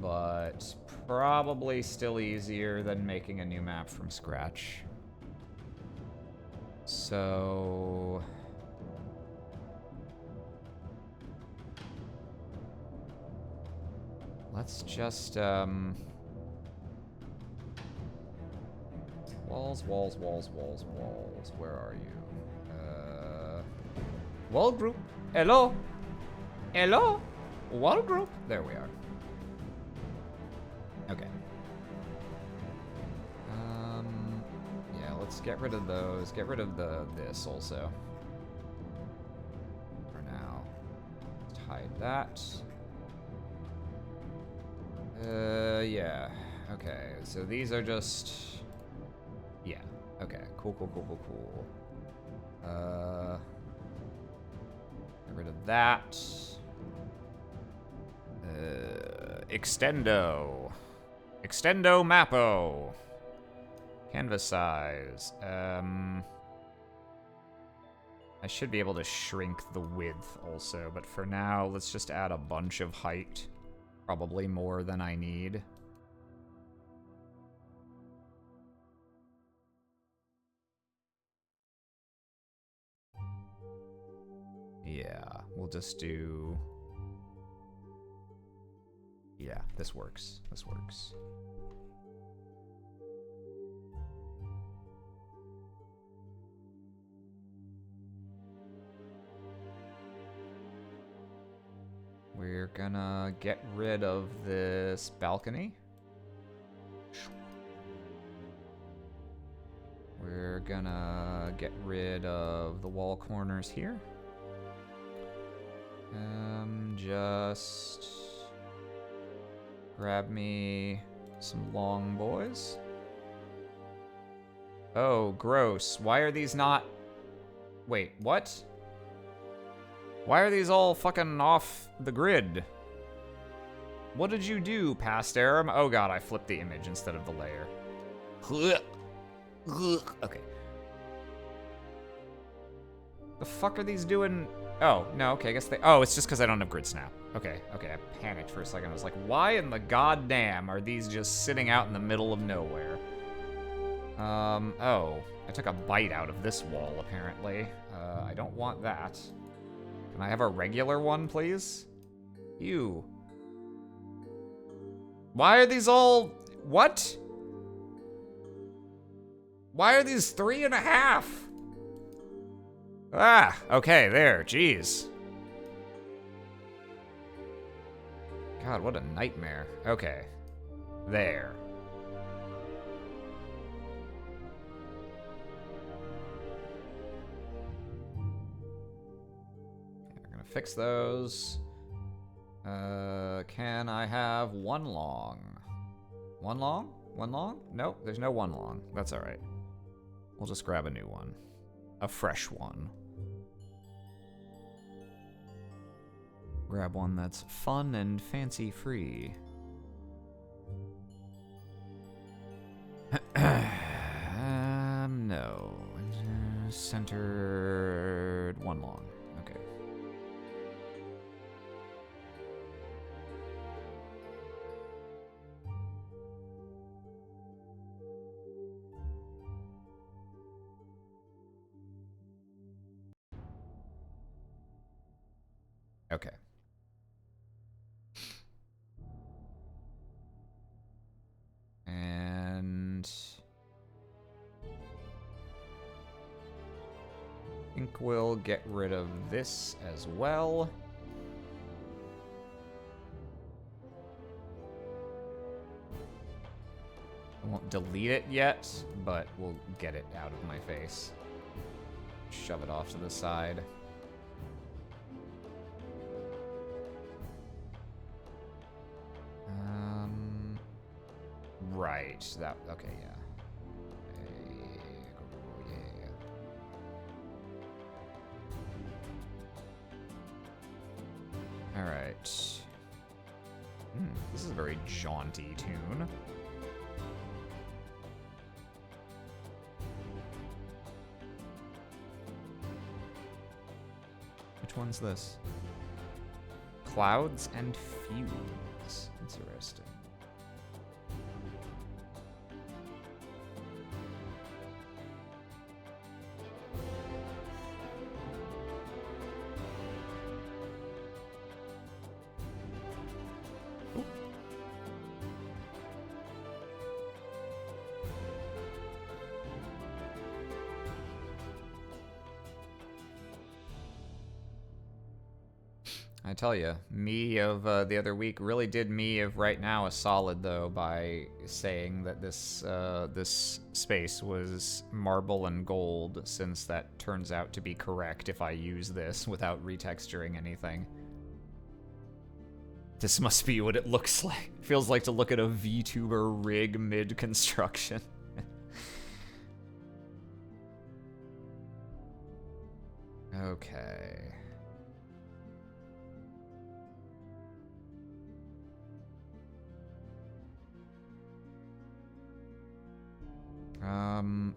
But probably still easier than making a new map from scratch. So... let's just, walls, walls, walls, walls, walls. Where are you? Wall group. Hello? Hello? Wall group. There we are. Okay. Yeah, let's get rid of those. Get rid of this also. For now. Let's hide that. Yeah. Okay, so these are just... yeah. Okay, cool, cool, cool, cool, cool. Get rid of that. Extendo. Extendo Mappo. Canvas size. I should be able to shrink the width also, but for now, let's just add a bunch of height. Probably more than I need. Yeah, we'll just do... yeah, this works. This works. We're gonna get rid of this balcony. We're gonna get rid of the wall corners here. Just grab me some long boys. Oh, gross. Why are these not... wait, what? Why are these all fucking off the grid? What did you do, past Aram? Oh god, I flipped the image instead of the layer. Okay. The fuck are these doing? Oh, no, okay, I guess they... oh, it's just because I don't have grid snap. Okay, okay, I panicked for a second. I was like, why in the goddamn are these just sitting out in the middle of nowhere? Oh, I took a bite out of this wall, apparently. I don't want that. Can I have a regular one, please? Ew. Why are these all... what? Why are these 3.5? Ah, okay, there, jeez. God, what a nightmare. Okay, there. Okay, we're gonna fix those. Can I have one long? One long? One long? Nope, there's no one long. That's all right. We'll just grab a new one. A fresh one. Grab one that's fun and fancy-free. No. Centered one long. Okay. Okay. And I think we'll get rid of this as well. I won't delete it yet, but we'll get it out of my face. Shove it off to the side. Right. That. Okay. Yeah. Yeah. All right. This is a very jaunty tune. Which one's this? Clouds and Fumes. Interesting. I tell you, me of the other week really did me of right now a solid, though, by saying that this this space was marble and gold, since that turns out to be correct if I use this without retexturing anything. This must be what it looks like. Feels like to look at a VTuber rig mid-construction. Okay.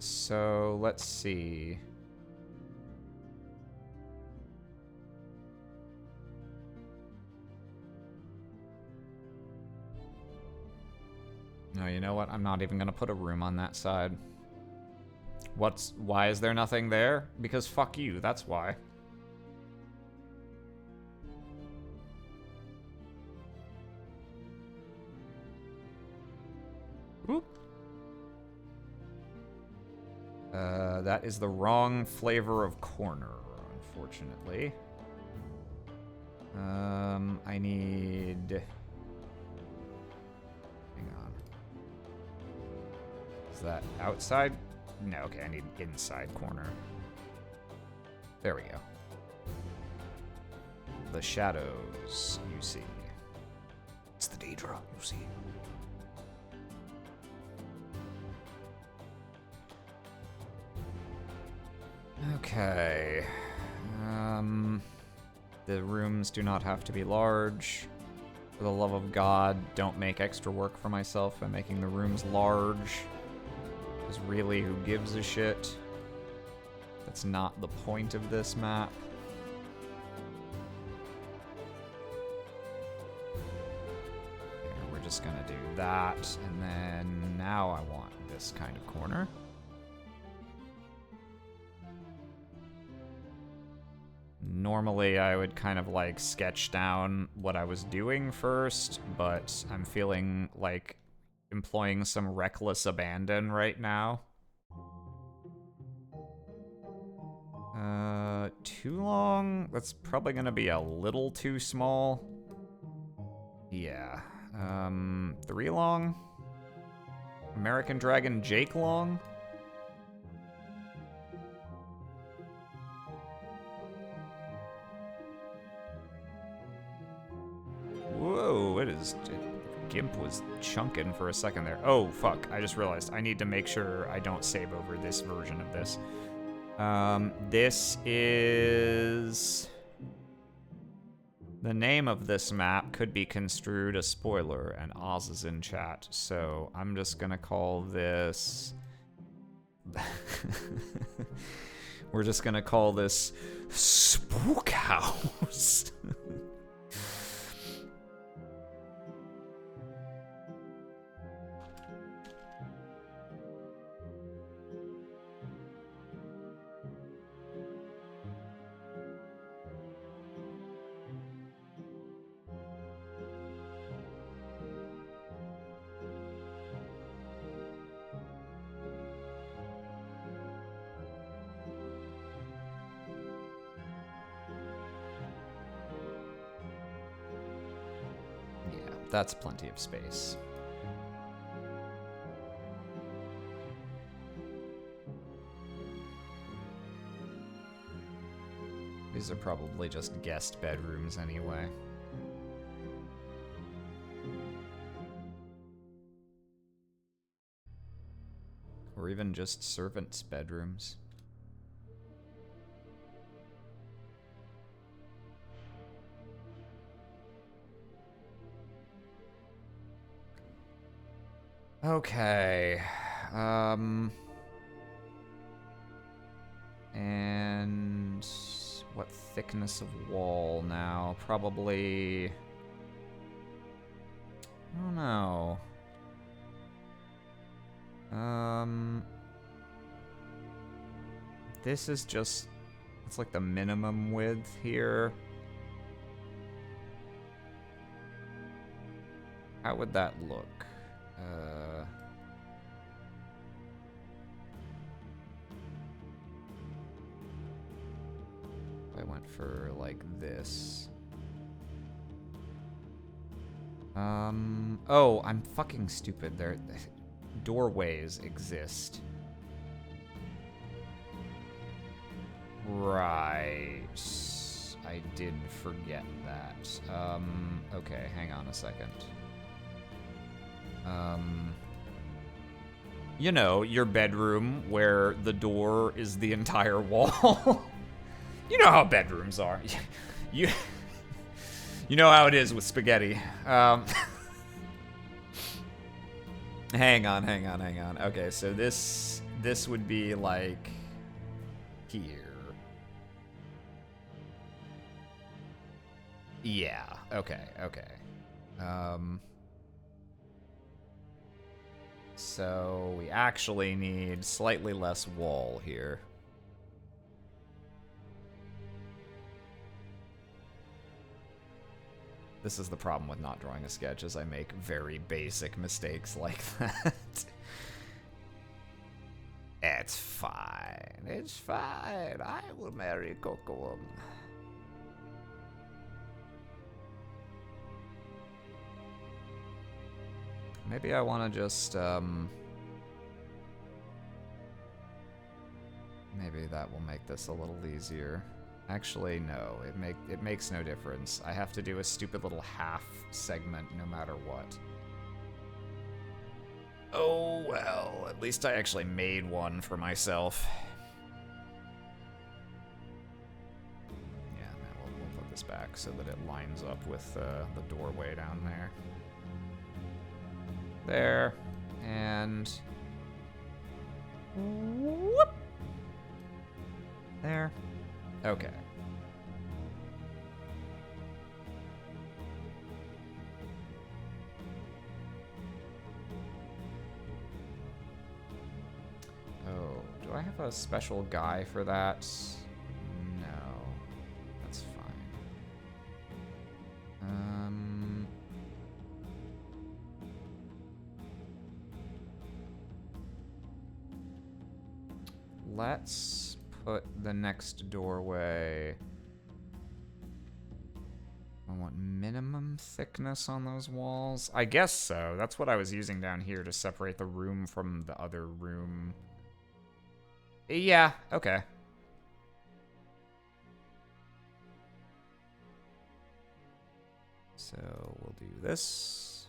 So let's see. No, you know what? I'm not even gonna put a room on that side. Why is there nothing there? Because fuck you, that's why. Oop. That is the wrong flavor of corner, unfortunately. I need... Hang on. Is that outside? No, okay, I need inside corner. There we go. The shadows, you see. It's the Daedra, you see. Okay. The rooms do not have to be large. For the love of God, don't make extra work for myself by making the rooms large. Because really, who gives a shit? That's not the point of this map. We're just gonna do that, and then now I want this kind of corner. Normally, I would kind of like sketch down what I was doing first, but I'm feeling like employing some reckless abandon right now. Too long? That's probably gonna be a little too small. Yeah. 3 long? American Dragon Jake long? Whoa, Gimp was chunking for a second there. Oh, fuck, I just realized I need to make sure I don't save over this version of this. This is... The name of this map could be construed a spoiler, and Oz is in chat, so I'm just gonna call this... We're just gonna call this Spook House. That's plenty of space. These are probably just guest bedrooms anyway. Or even just servants' bedrooms. Okay. And what thickness of wall now? Probably... I don't know. This is just... It's like the minimum width here. How would that look? I went for like this. Oh, I'm fucking stupid. There, doorways exist. Right. I did forget that. Okay, hang on a second. You know, your bedroom where the door is the entire wall. You know how bedrooms are. You know how it is with spaghetti. Hang on. Okay, so this would be like here. Yeah, okay. So we actually need slightly less wall here. This is the problem with not drawing a sketch, is I make very basic mistakes like that. It's fine. It's fine. I will marry Cocoa. Maybe I want to just, maybe that will make this a little easier. Actually, no, it makes no difference. I have to do a stupid little half segment no matter what. Oh, well, at least I actually made one for myself. Yeah, we'll put this back so that it lines up with the doorway down there. There, and whoop, there. Okay. Oh, do I have a special guy for that? No, that's fine. Let's put the next doorway. I want minimum thickness on those walls. I guess so. That's what I was using down here to separate the room from the other room. Yeah, okay. So we'll do this.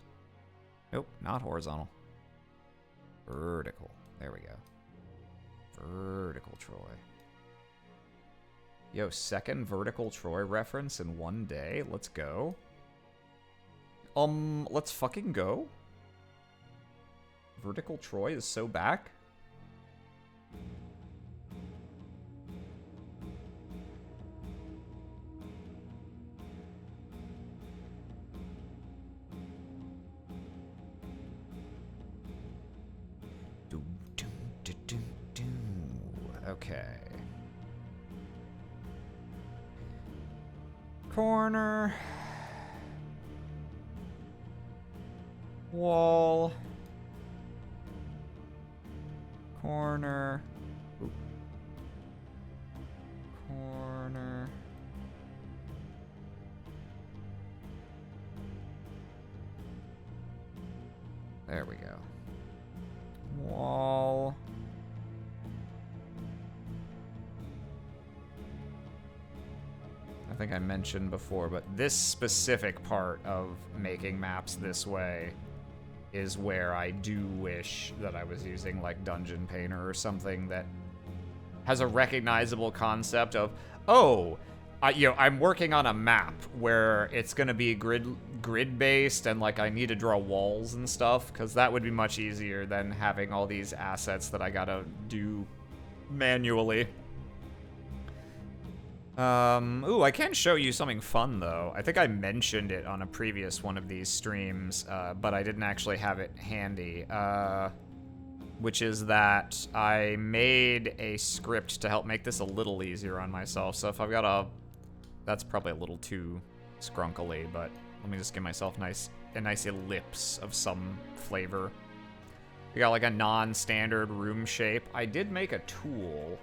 Nope, not horizontal. Vertical. There we go. Vertical Troy. Yo, second vertical Troy reference in one day. Let's go. Let's fucking go. Vertical Troy is so back. Okay. Corner. Wall. Corner. Oop. Corner. There we go. Wall. I think I mentioned before, but this specific part of making maps this way is where I do wish that I was using like Dungeon Painter or something that has a recognizable concept of, oh, you know, I'm working on a map where it's gonna be grid based and like I need to draw walls and stuff, because that would be much easier than having all these assets that I gotta do manually. Ooh, I can show you something fun, though. I think I mentioned it on a previous one of these streams, but I didn't actually have it handy. Which is that I made a script to help make this a little easier on myself. So if I've got a... That's probably a little too scrunkly, but let me just give myself a nice ellipse of some flavor. We got like a non-standard room shape. I did make a tool.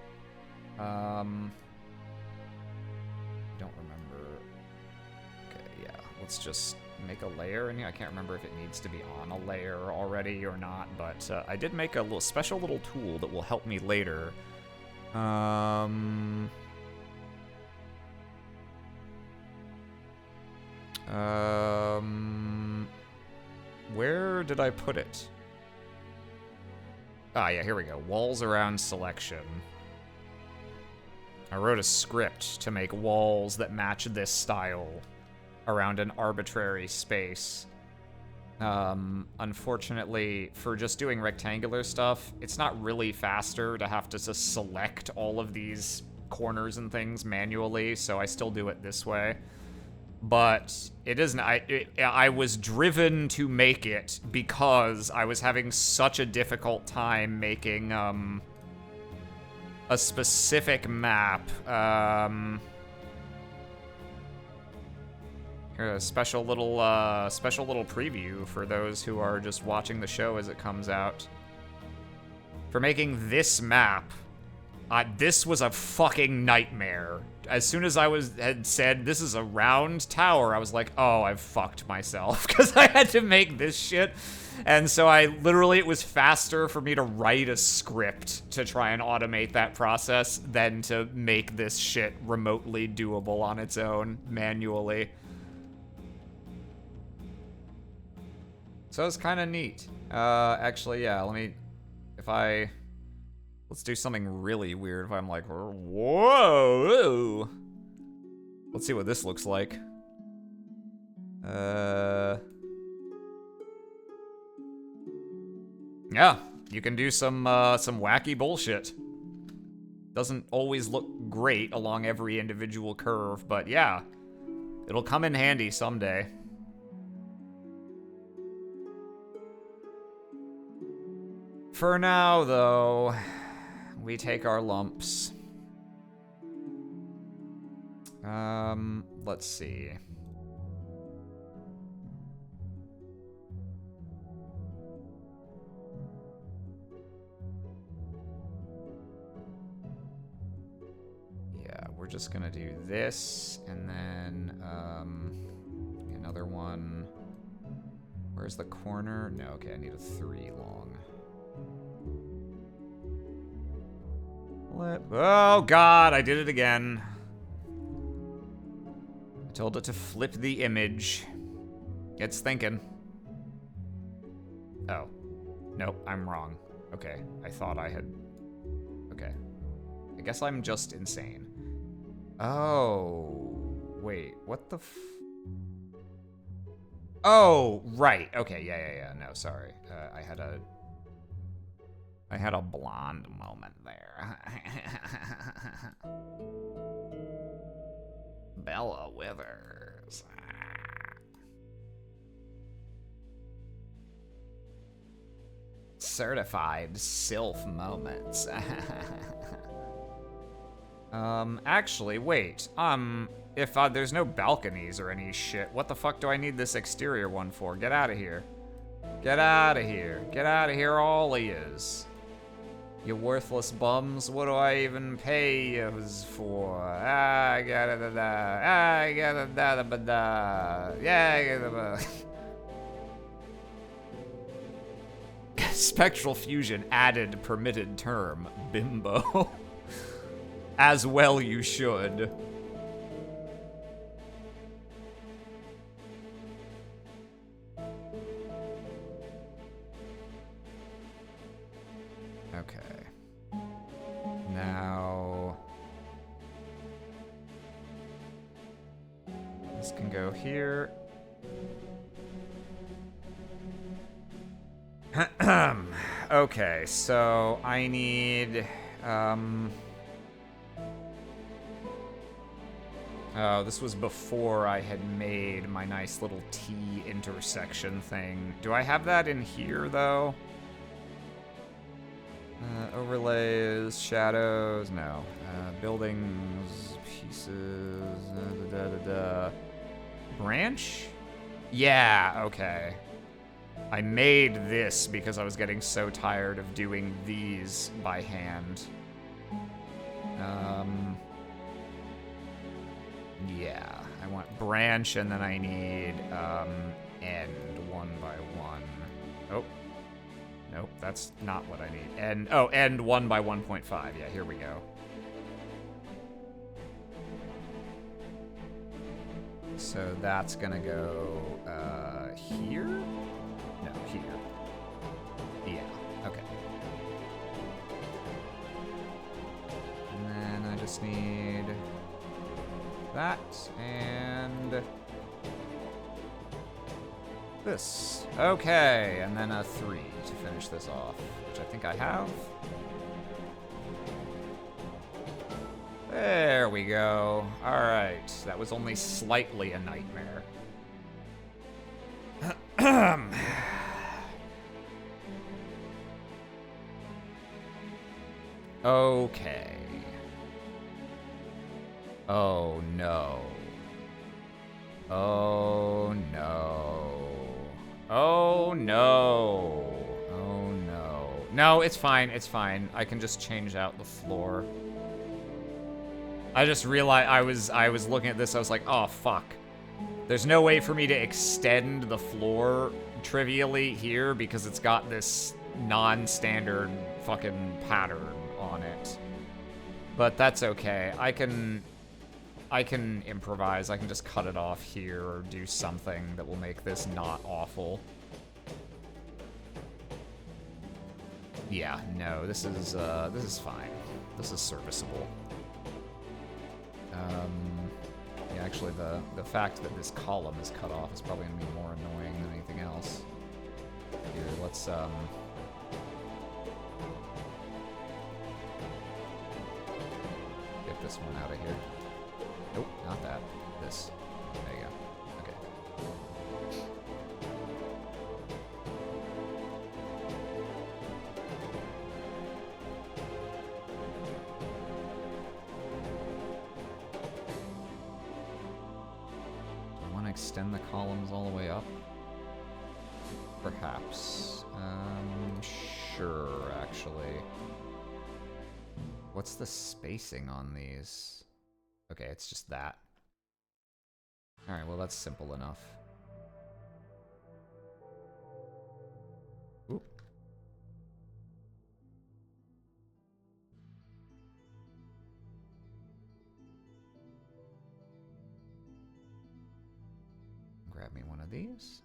Don't remember. Okay, yeah. Let's just make a layer in here. I can't remember if it needs to be on a layer already or not, but I did make a little special little tool that will help me later. Where did I put it? Ah, yeah, here we go. Walls around selection. I wrote a script to make walls that match this style around an arbitrary space. Unfortunately, for just doing rectangular stuff, it's not really faster to have to just select all of these corners and things manually, so I still do it this way. But it isn't. I was driven to make it because I was having such a difficult time making a specific map. Here, a special little preview for those who are just watching the show as it comes out. For making this map, this was a fucking nightmare. As soon as I had said this is a round tower, I was like, oh, I've fucked myself, because I had to make this shit. And so it was faster for me to write a script to try and automate that process than to make this shit remotely doable on its own, manually. So it's kind of neat. Actually, yeah, let's do something really weird if I'm like, whoa! Let's see what this looks like. Yeah, you can do some wacky bullshit. Doesn't always look great along every individual curve, but yeah, it'll come in handy someday. For now, though, we take our lumps. Let's see. Yeah, we're just gonna do this, and then, another one. Where's the corner? No, okay, I need a 3 long. Oh god, I did it again. I told it to flip the image. It's thinking. Oh. Nope, I'm wrong. Okay, I thought I had... Okay. I guess I'm just insane. Oh. Wait, what the f... Oh, right. Okay, yeah. No, sorry. I had a blonde moment there. Bella Withers. Certified sylph moments. Actually, wait. If there's no balconies or any shit, what the fuck do I need this exterior one for? Get out of here. Get out of here. Get out of here, all of yous. You worthless bums, what do I even pay yous for? I gotta da. Yeah, I gotta Spectral Fusion added permitted term, bimbo. As well you should. Okay. Now... this can go here. Okay, so I need... oh, this was before I had made my nice little T intersection thing. Do I have that in here, though? Overlays, shadows, no. Buildings, pieces, branch? Yeah, okay. I made this because I was getting so tired of doing these by hand. Yeah, I want branch, and then I need end 1 by 1. Oh. Nope, that's not what I need. And oh, end 1 by 1.5. Yeah, here we go. So that's gonna go here? No, here. Yeah, okay. And then I just need that and this. Okay, and then a 3 to finish this off, which I think I have. There we go. All right, that was only slightly a nightmare. Okay. Oh no. Oh no. Oh no. Oh no. No, it's fine, it's fine. I can just change out the floor. I just realized I was looking at this, I was like, oh fuck. There's no way for me to extend the floor trivially here because it's got this non-standard fucking pattern on it. But that's okay. I can improvise. I can just cut it off here or do something that will make this not awful. Yeah, no, this is fine. This is serviceable. Yeah, actually, the fact that this column is cut off is probably gonna be more annoying than anything else. Here, let's get this one out of here. Nope, not that. This. There you go. Okay. Do I want to extend the columns all the way up? Perhaps. Sure, actually. What's the spacing on these? Okay, it's just that. Alright, well that's simple enough. Oop. Grab me one of these.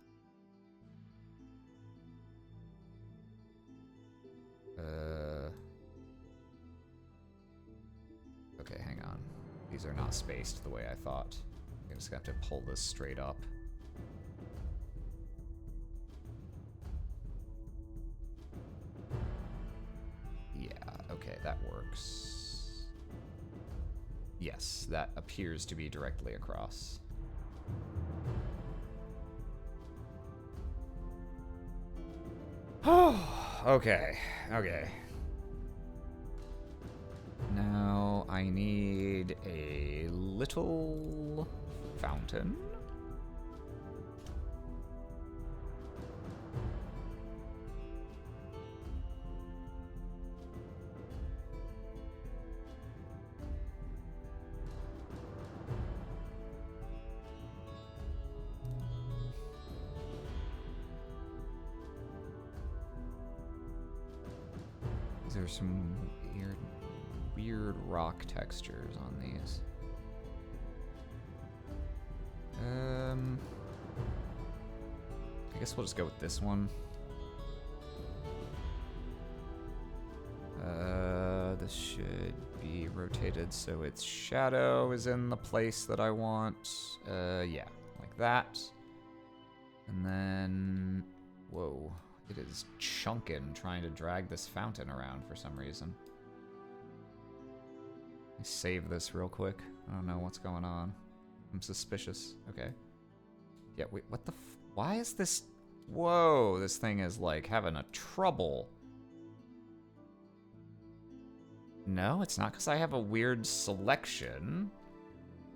Okay, hang on. These are not spaced the way I thought. I'm just gonna have to pull this straight up. Yeah, okay, that works. Yes, that appears to be directly across. Oh, okay, okay. Now I need a little fountain. There's some weird rock textures on these. I guess we'll just go with this one. This should be rotated so its shadow is in the place that I want. Yeah, like that. And then, whoa, it is chunkin' trying to drag this fountain around for some reason. Let me save this real quick. I don't know what's going on. I'm suspicious. Okay. Yeah, wait, what the why is this? Whoa, this thing is like having a trouble. No, it's not because I have a weird selection.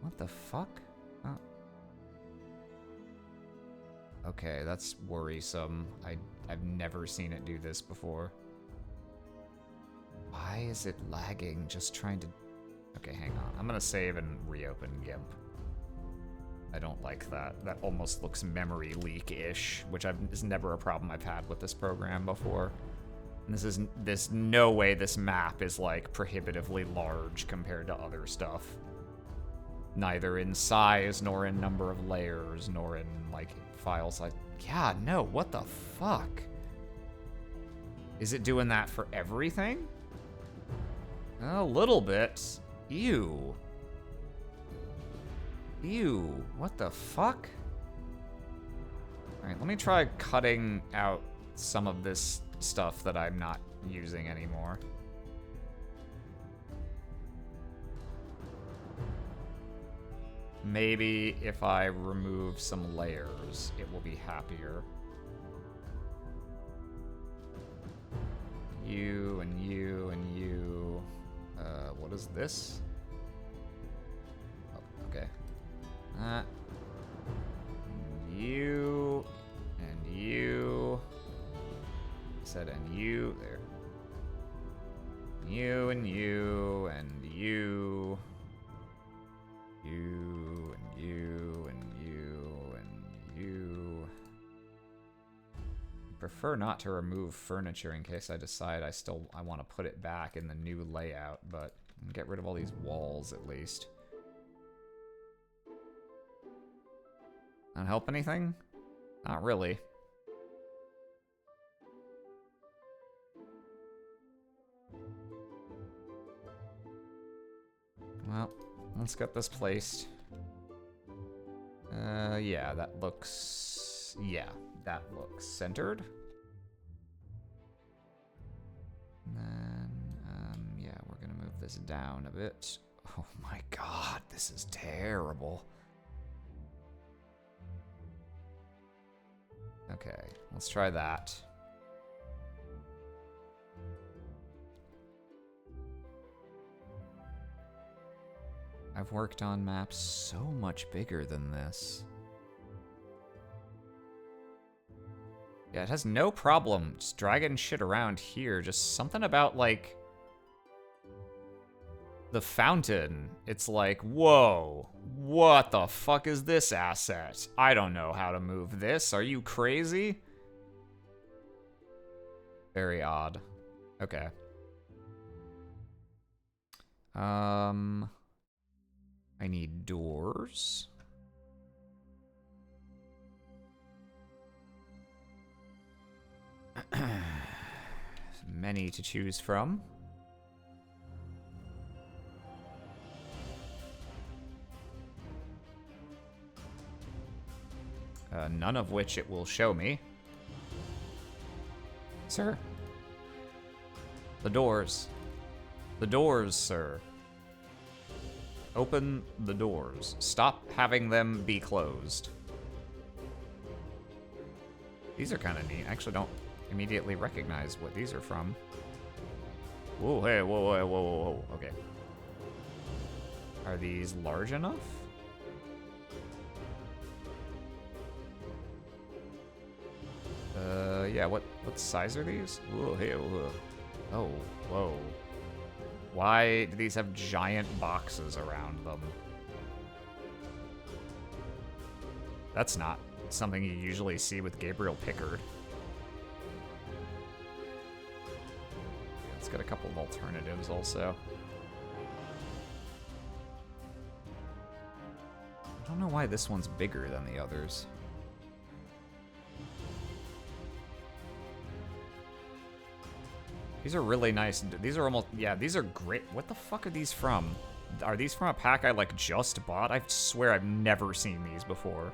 What the fuck? Oh. Okay, that's worrisome. I've never seen it do this before. Why is it lagging? Just trying to... Okay, hang on. I'm gonna save and reopen GIMP. I don't like that. That almost looks memory leak-ish, which is never a problem I've had with this program before. And there's no way this map is like prohibitively large compared to other stuff. Neither in size, nor in number of layers, nor in like file size. Yeah, no, what the fuck? Is it doing that for everything? A little bit. Ew. Ew, what the fuck? Alright, let me try cutting out some of this stuff that I'm not using anymore. Maybe if I remove some layers, it will be happier. You and you and you. What is this? Oh, okay. You and you. Said and you there. You and you and you. You and you and you and you. I prefer not to remove furniture in case I decide I want to put it back in the new layout, but get rid of all these walls at least. Not help anything? Not really. Well, let's get this placed. Yeah, that looks... Yeah, that looks centered. And then, yeah, we're gonna move this down a bit. Oh my god, this is terrible. Okay, let's try that. I've worked on maps so much bigger than this. Yeah, it has no problem just dragging shit around here. Just something about, like, the fountain. It's like, whoa, what the fuck is this asset? I don't know how to move this. Are you crazy? Very odd. Okay. I need doors. Many to choose from. None of which it will show me. Sir? The doors. The doors, sir. Open the doors. Stop having them be closed. These are kind of neat. I actually don't immediately recognize what these are from. Whoa, hey, whoa, whoa, whoa, whoa, whoa. Okay. Are these large enough? Yeah, what size are these? Whoa, hey, whoa. Oh, whoa. Why do these have giant boxes around them? That's not something you usually see with Gabriel Pickard. Let's get a couple of alternatives also. I don't know why this one's bigger than the others. These are really nice. These are almost, yeah, these are great. What the fuck are these from? Are these from a pack I, like, just bought? I swear I've never seen these before.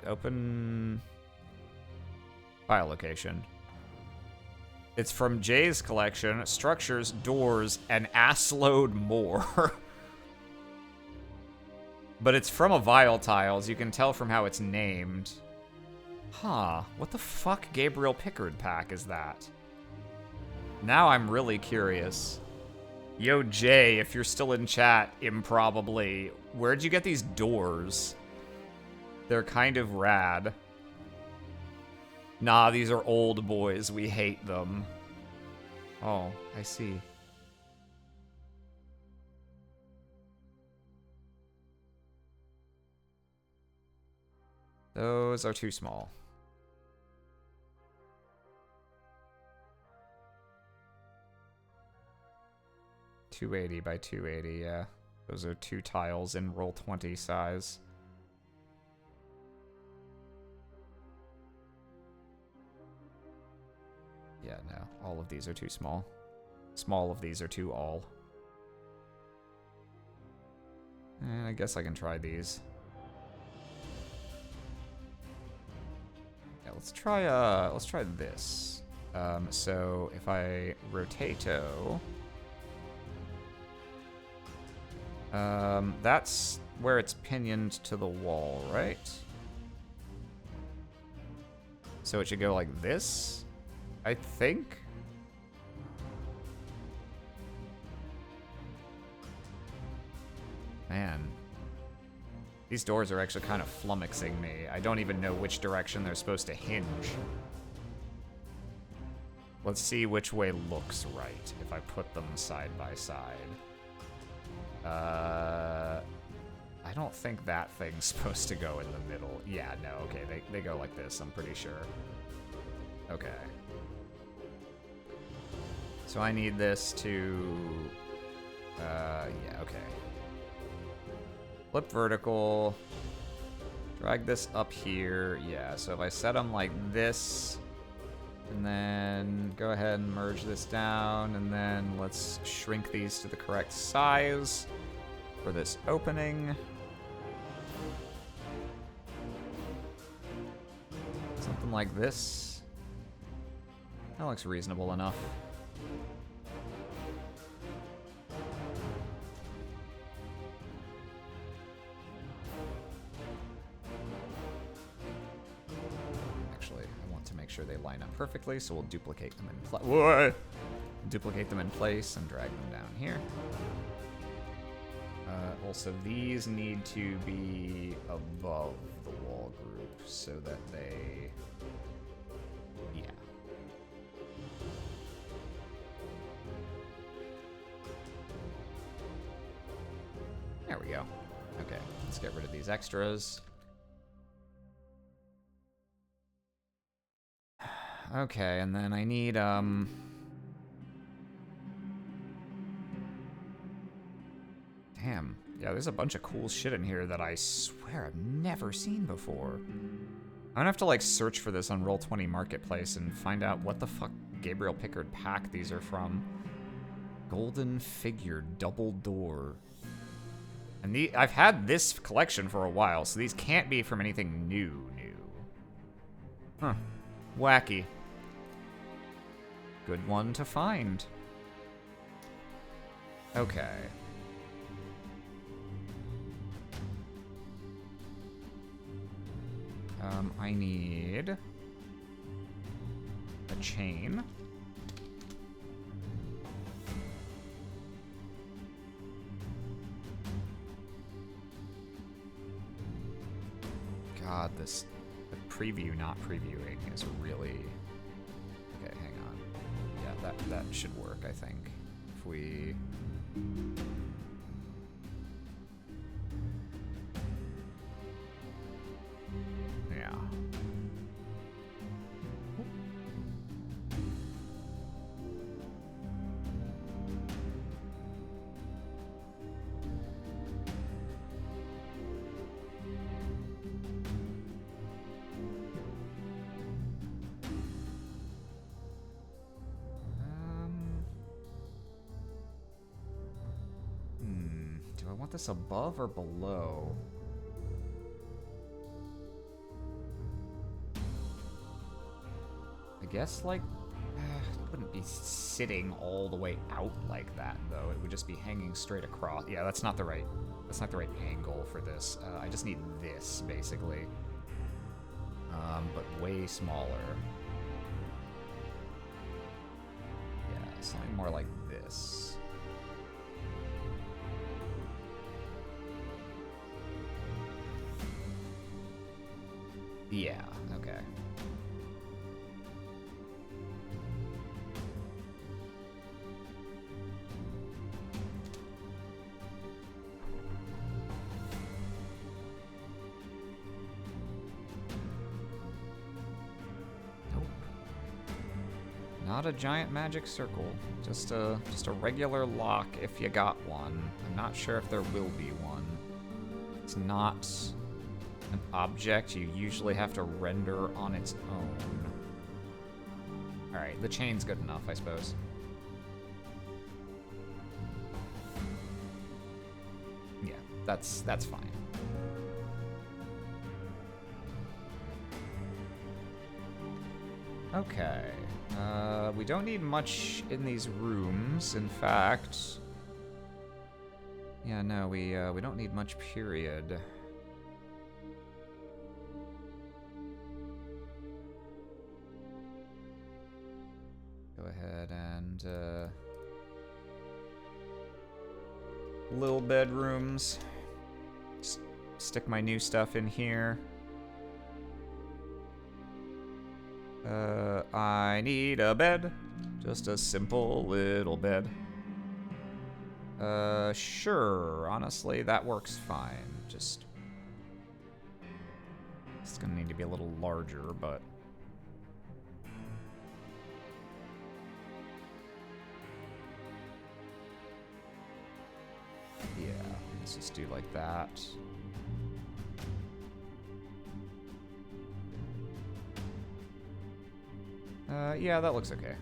Open file location. It's from Jay's collection, structures, doors, and assload more. But it's from a Vial Tiles. You can tell from how it's named. Huh, what the fuck Gabriel Pickard pack is that? Now I'm really curious. Yo, Jay, if you're still in chat, improbably, where'd you get these doors? They're kind of rad. Nah, these are old boys. We hate them. Oh, I see. Those are too small. .280 by 280, yeah. Those are 2 tiles in Roll20 size. Yeah, no. All of these are too small. Small of these are too all. And I guess I can try these. Yeah, let's try this. So if I rotato, that's where it's pinioned to the wall, right? So it should go like this, I think. Man. These doors are actually kind of flummoxing me. I don't even know which direction they're supposed to hinge. Let's see which way looks right if I put them side by side. I don't think that thing's supposed to go in the middle. Yeah, no, okay, they go like this, I'm pretty sure. Okay. So I need this to... yeah, okay. Flip vertical. Drag this up here. Yeah, so if I set them like this, and then go ahead and merge this down, and then let's shrink these to the correct size for this opening. Something like this. That looks reasonable enough. Sure they line up perfectly, so we'll duplicate them in place. Duplicate them in place and drag them down here. Also, these need to be above the wall group so that they... Yeah. There we go. Okay, let's get rid of these extras. Okay, and then I need, Damn. Yeah, there's a bunch of cool shit in here that I swear I've never seen before. I'm gonna have to, like, search for this on Roll20 Marketplace and find out what the fuck Gabriel Pickard pack these are from. Golden Figure Double Door. And I've had this collection for a while, so these can't be from anything new. Huh. Wacky. Good one to find. Okay. I need a chain. God, the preview not previewing is really... Okay, hang on. Yeah, that should work, I think. If we... Yeah. this above or below? I guess, like, it wouldn't be sitting all the way out like that, though. It would just be hanging straight across. Yeah, that's not the right angle for this. I just need this, basically. But way smaller. Yeah, something more like this. Yeah, okay. Not a giant magic circle, just a regular lock if you got one. I'm not sure if there will be one. It's not an object you usually have to render on its own. Alright, the chain's good enough, I suppose. Yeah, that's fine. Okay. We don't need much in these rooms, in fact. Yeah, no, we don't need much, period. Go ahead and, little bedrooms. Stick my new stuff in here. I need a bed. Just a simple little bed. Sure. Honestly, that works fine. Just... It's gonna need to be a little larger, but... Yeah, let's just do like that. Yeah, that looks okay.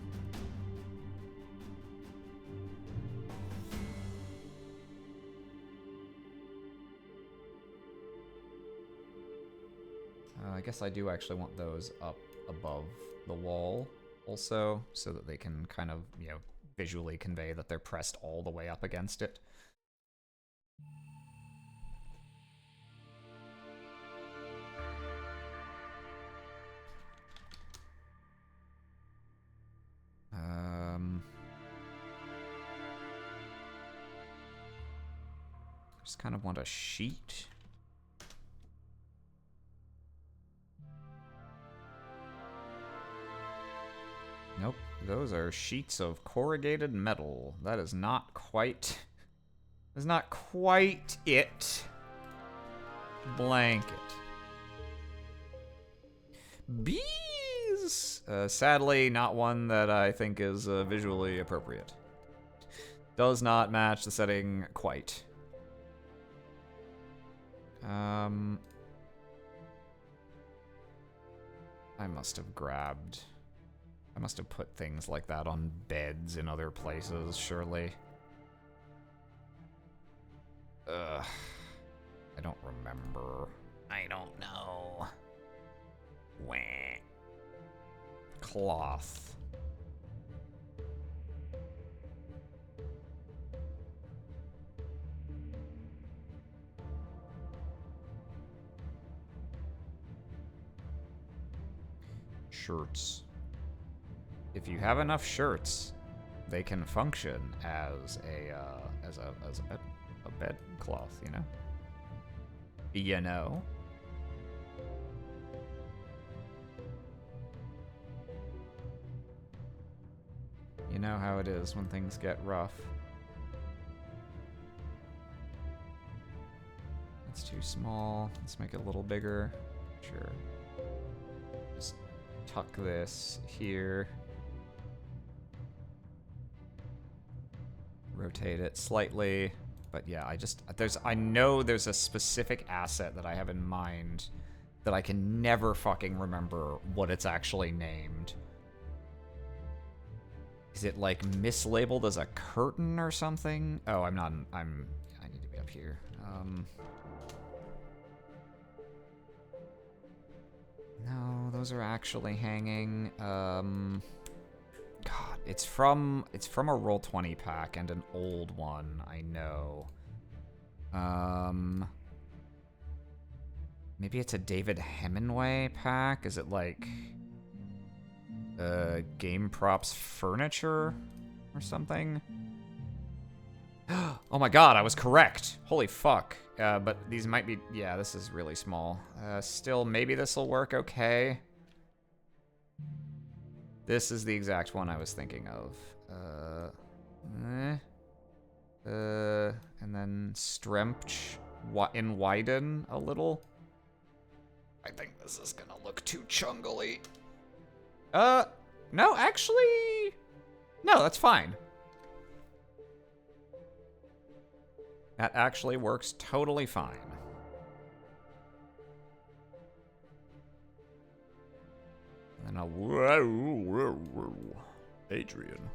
I guess I do actually want those up above the wall also, so that they can kind of, you know, visually convey that they're pressed all the way up against it. Just kind of want a sheet. Nope, those are sheets of corrugated metal. That is not quite... Is not quite it. Blanket. Bees! Sadly, not one that I think is visually appropriate. Does not match the setting quite. I must have grabbed... I must have put things like that on beds in other places, surely. Ugh. I don't remember. I don't know. Wah. Cloth. Shirts. If you have enough shirts, they can function as a bed cloth, you know? You know? You know how it is when things get rough. It's too small. Let's make it a little bigger. Sure. Just tuck this here. Rotate it slightly. But yeah, I know there's a specific asset that I have in mind that I can never fucking remember what it's actually named. Is it like mislabeled as a curtain or something? Oh, I need to be up here. No, those are actually hanging. God, it's from a Roll20 pack and an old one, I know. Maybe it's a David Hemingway pack? Is it like game props furniture or something? Oh my god, I was correct. Holy fuck. But these might be, yeah, this is really small. Still, maybe this will work okay. This is the exact one I was thinking of. And then Strempch in widen a little. I think this is gonna look too chungly. No, actually, no, that's fine. That actually works totally fine. And then I'll, Adrian.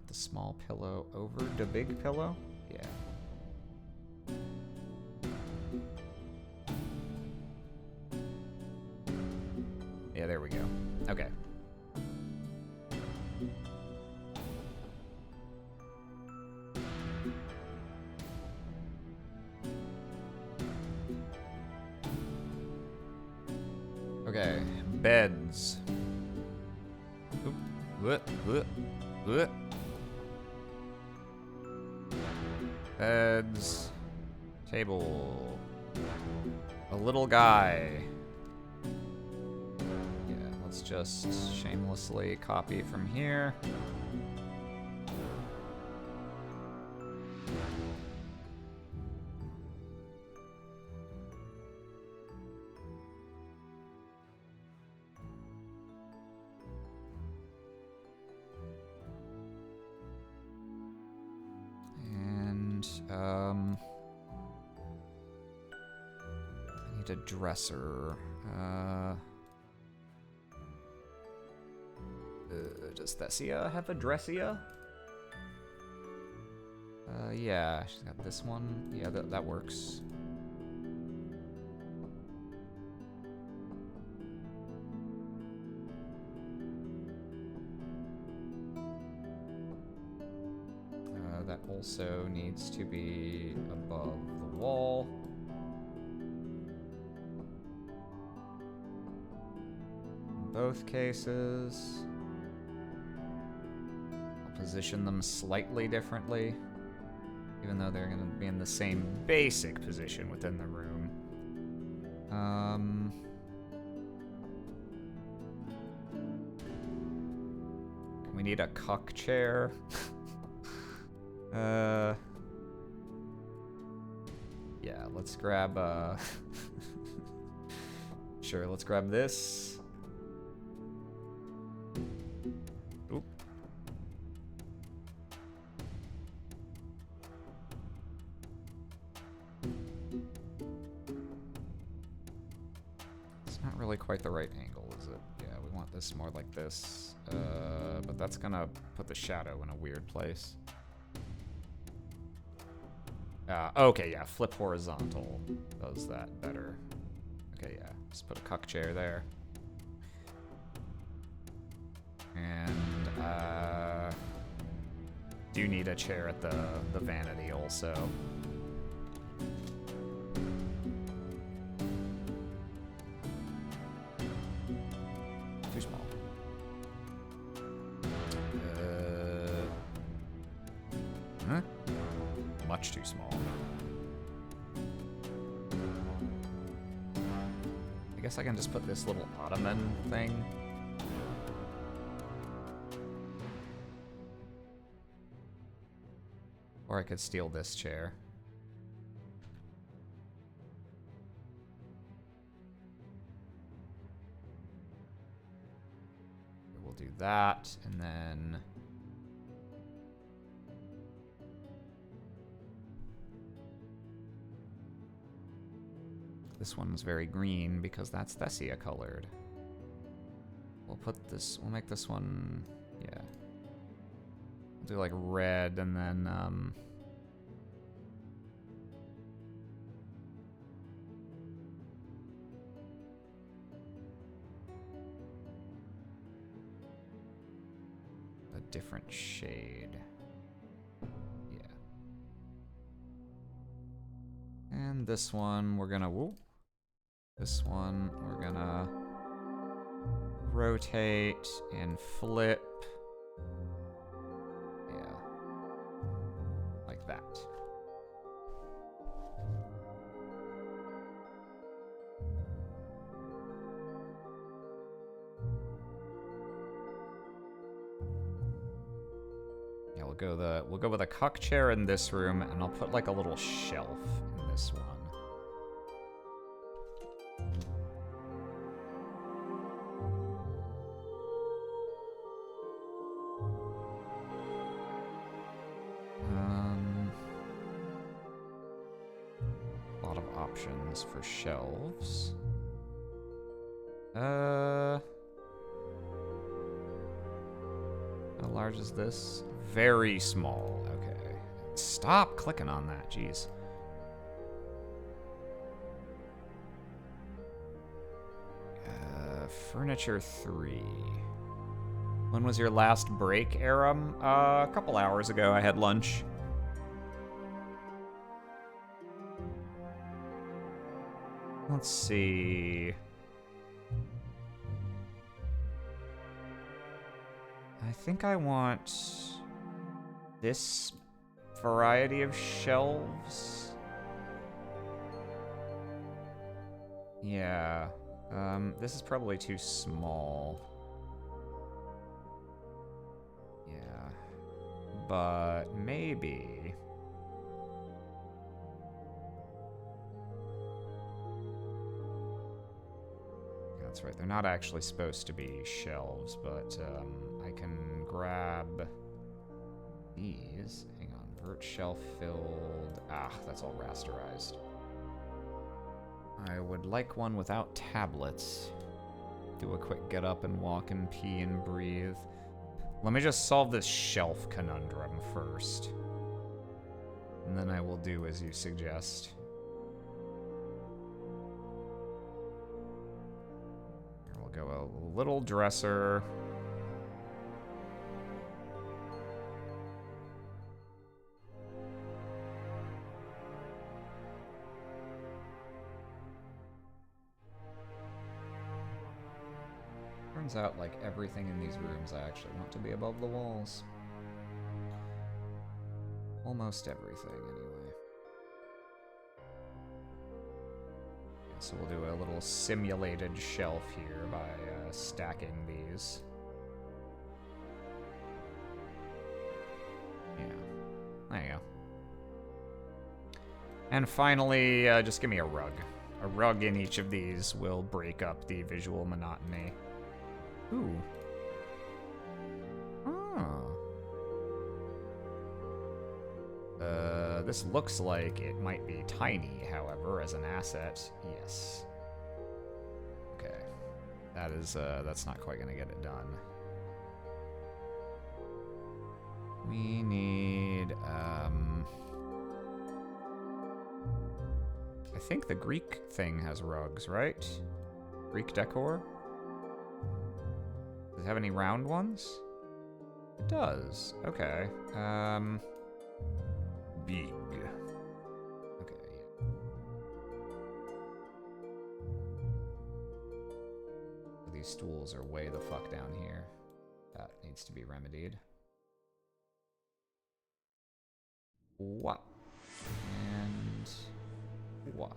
The small pillow over the big pillow? Yeah. Yeah, there we go. Okay. Okay, beds. Oop. Beds. Table. A little guy. Yeah, let's just shamelessly copy from here. I need a dresser. Does Thessia have a dressia? Yeah, she's got this one. Yeah, that works. That also needs to be above the wall. In both cases. I'll position them slightly differently, even though they're going to be in the same basic position within the room. We need a cuck chair. Yeah, let's grab, sure, let's grab this. Oop. It's not really quite the right angle, is it? Yeah, we want this more like this. But that's gonna put the shadow in a weird place. Okay, yeah, flip horizontal does that better. Okay, yeah, just put a cuck chair there. And, do need a chair at the vanity also. Too small. Much too small. I guess I can just put this little ottoman thing. Or I could steal this chair. We'll do that, and then... This one's very green because that's Thessia colored. We'll make this one, yeah. We'll do like red and then, a different shade. Yeah. And this one, we're gonna, whoop. This one, we're gonna rotate and flip. Yeah. Like that. Yeah, we'll go with a cuck chair in this room, and I'll put like a little shelf in this one. For shelves. How large is this? Very small. Okay. Stop clicking on that, jeez. Furniture 3. When was your last break, Aram? A couple hours ago. I had lunch. Let's see. I think I want this variety of shelves. Yeah. This is probably too small. Yeah. But maybe... That's right, they're not actually supposed to be shelves, but I can grab these. Hang on, vert shelf filled. Ah, that's all rasterized. I would like one without tablets. Do a quick get up and walk and pee and breathe. Let me just solve this shelf conundrum first. And then I will do as you suggest. Go a little dresser. Turns out, like, everything in these rooms I actually want to be above the walls. Almost everything, anyway. So we'll do a little simulated shelf here by stacking these. Yeah, there you go. And finally, just give me a rug. A rug in each of these will break up the visual monotony. Ooh. Oh. This looks like it might be tiny, however, as an asset. Yes. Okay. That is, that's not quite gonna get it done. We need, I think the Greek thing has rugs, right? Greek decor? Does it have any round ones? It does. Okay. Big. Okay, yeah. These stools are way the fuck down here. That needs to be remedied. What? And what?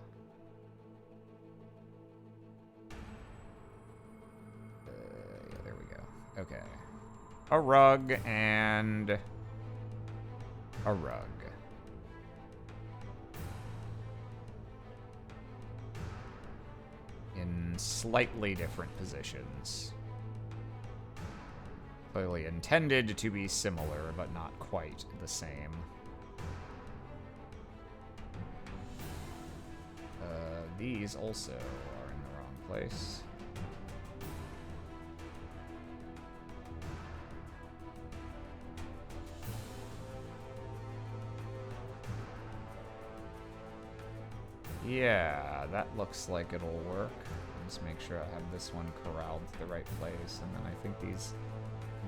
Yeah, there we go. Okay. A rug and a rug. in slightly different positions. Clearly intended to be similar, but not quite the same. These also are in the wrong place. Yeah, that looks like it'll work. Just make sure I have this one corralled to the right place, and then I think these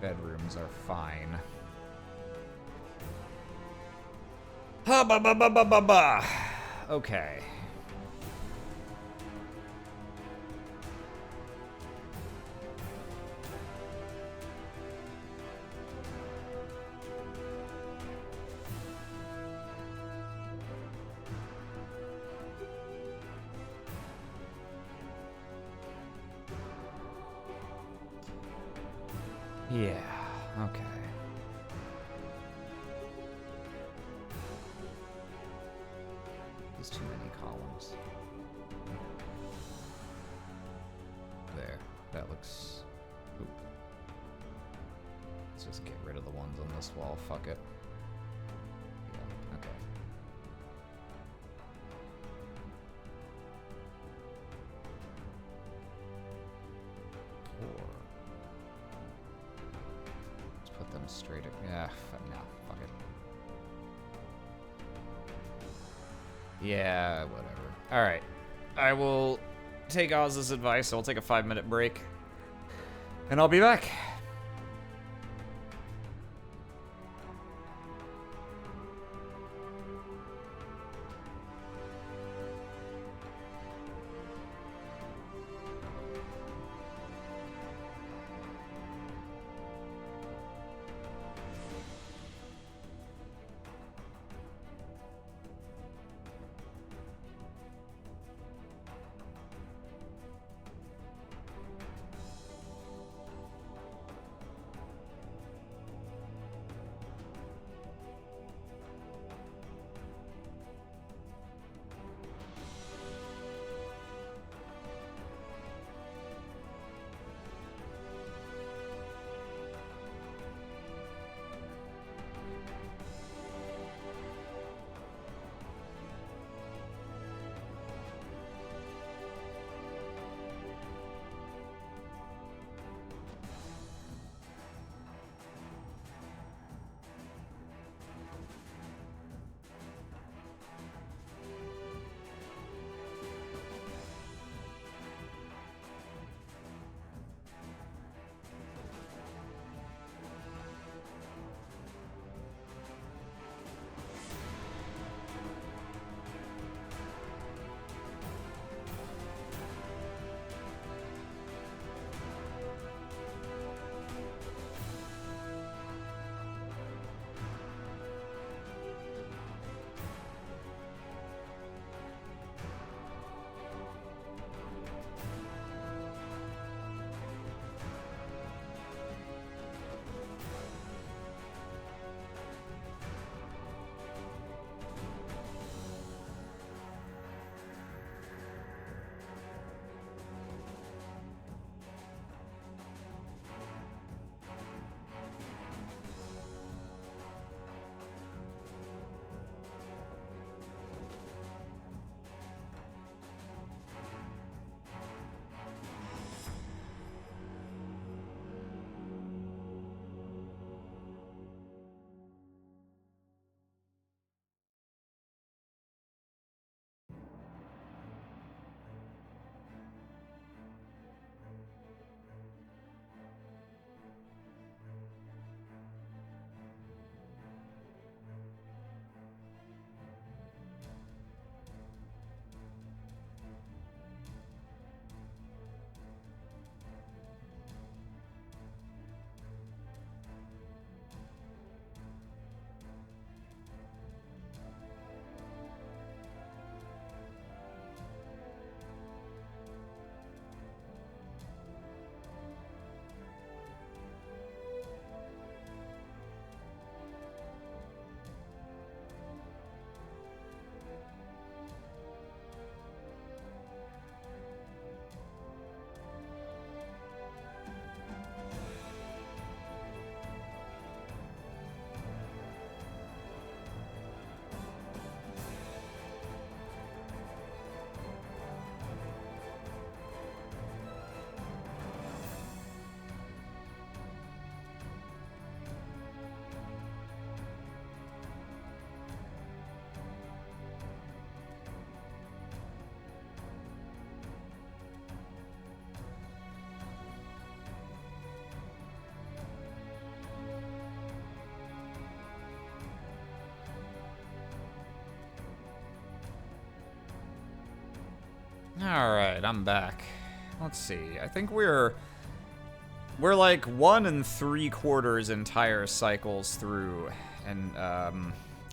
bedrooms are fine. Ha ba ba ba ba ba ba. Okay. Yeah, okay. There's too many columns. There, that looks... Oop. Let's just get rid of the ones on this wall, fuck it. Yeah, okay. Four. Put them straight up. Yeah, no, fuck it. Yeah, whatever. Alright. I will take Oz's advice. I'll take a 5-minute break. And I'll be back. Alright, I'm back. Let's see. I think we're like 1 3/4 entire cycles through and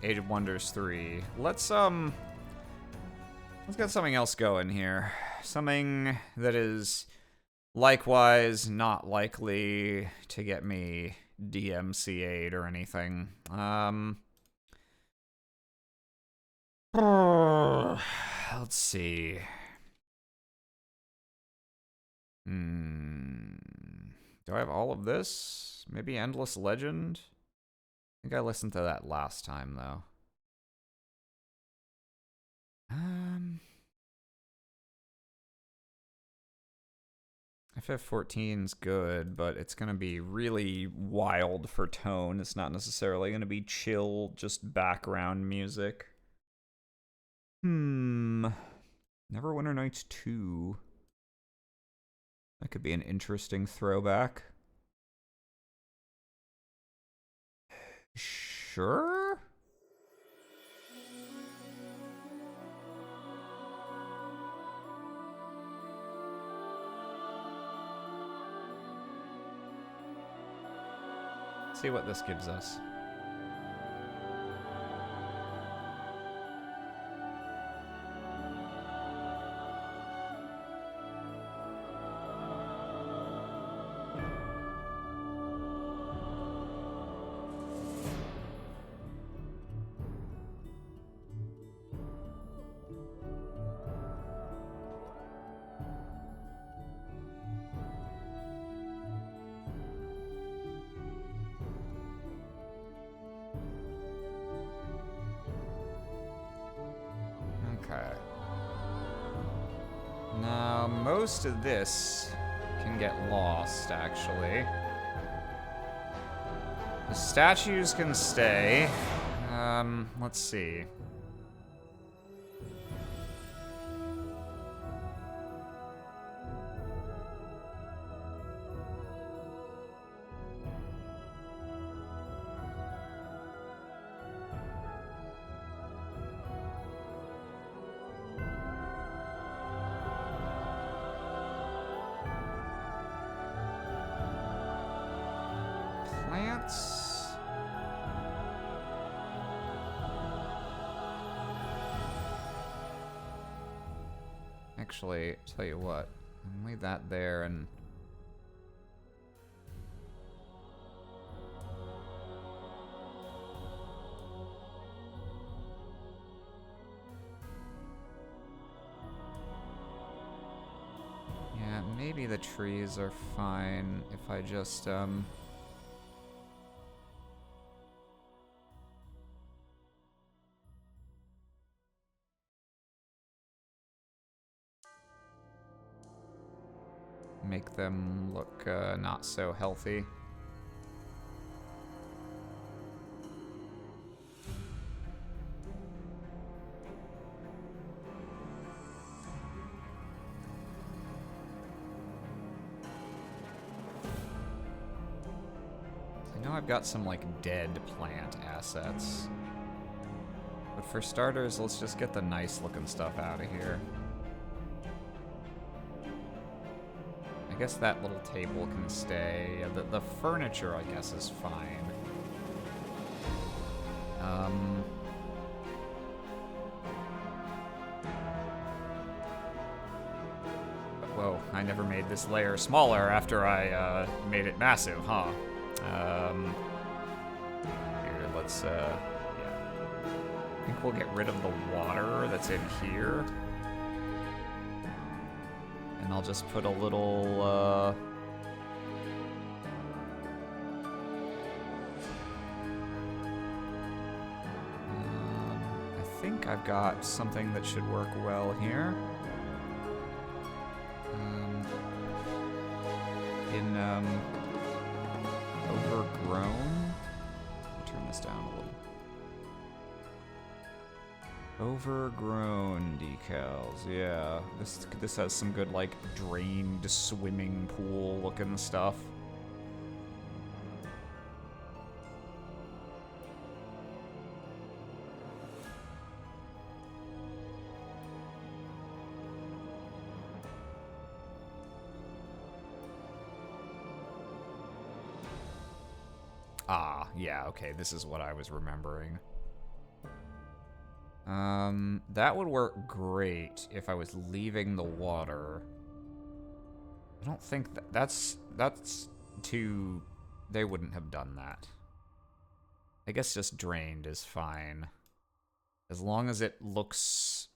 Age of Wonders 3. Let's get something else going here. Something that is likewise not likely to get me DMCA'd or anything. Let's see. Do I have all of this? Maybe Endless Legend? I think I listened to that last time, though. FF14's good, but it's gonna be really wild for tone. It's not necessarily gonna be chill, just background music. Neverwinter Nights 2. That could be an interesting throwback. Sure? See what this gives us. Now, most of this can get lost, actually. The statues can stay. Let's see. Plants. Actually, tell you what, leave that there and yeah, maybe the trees are fine if I just make them look not so healthy. I know I've got some like dead plant assets. But for starters, let's just get the nice looking stuff out of here. I guess that little table can stay. The furniture, I guess, is fine. Whoa, I never made this layer smaller after I made it massive, huh? Here, let's, yeah. I think we'll get rid of the water that's in here. And I'll just put a little, I think I've got something that should work well here. In, overgrown. Turn this down a little. Overgrown decals, yeah. This has some good, like, drained swimming pool looking stuff. Ah, yeah, okay, this is what I was remembering. That would work great if I was leaving the water. I don't think that's too... They wouldn't have done that. I guess just drained is fine. As long as it looks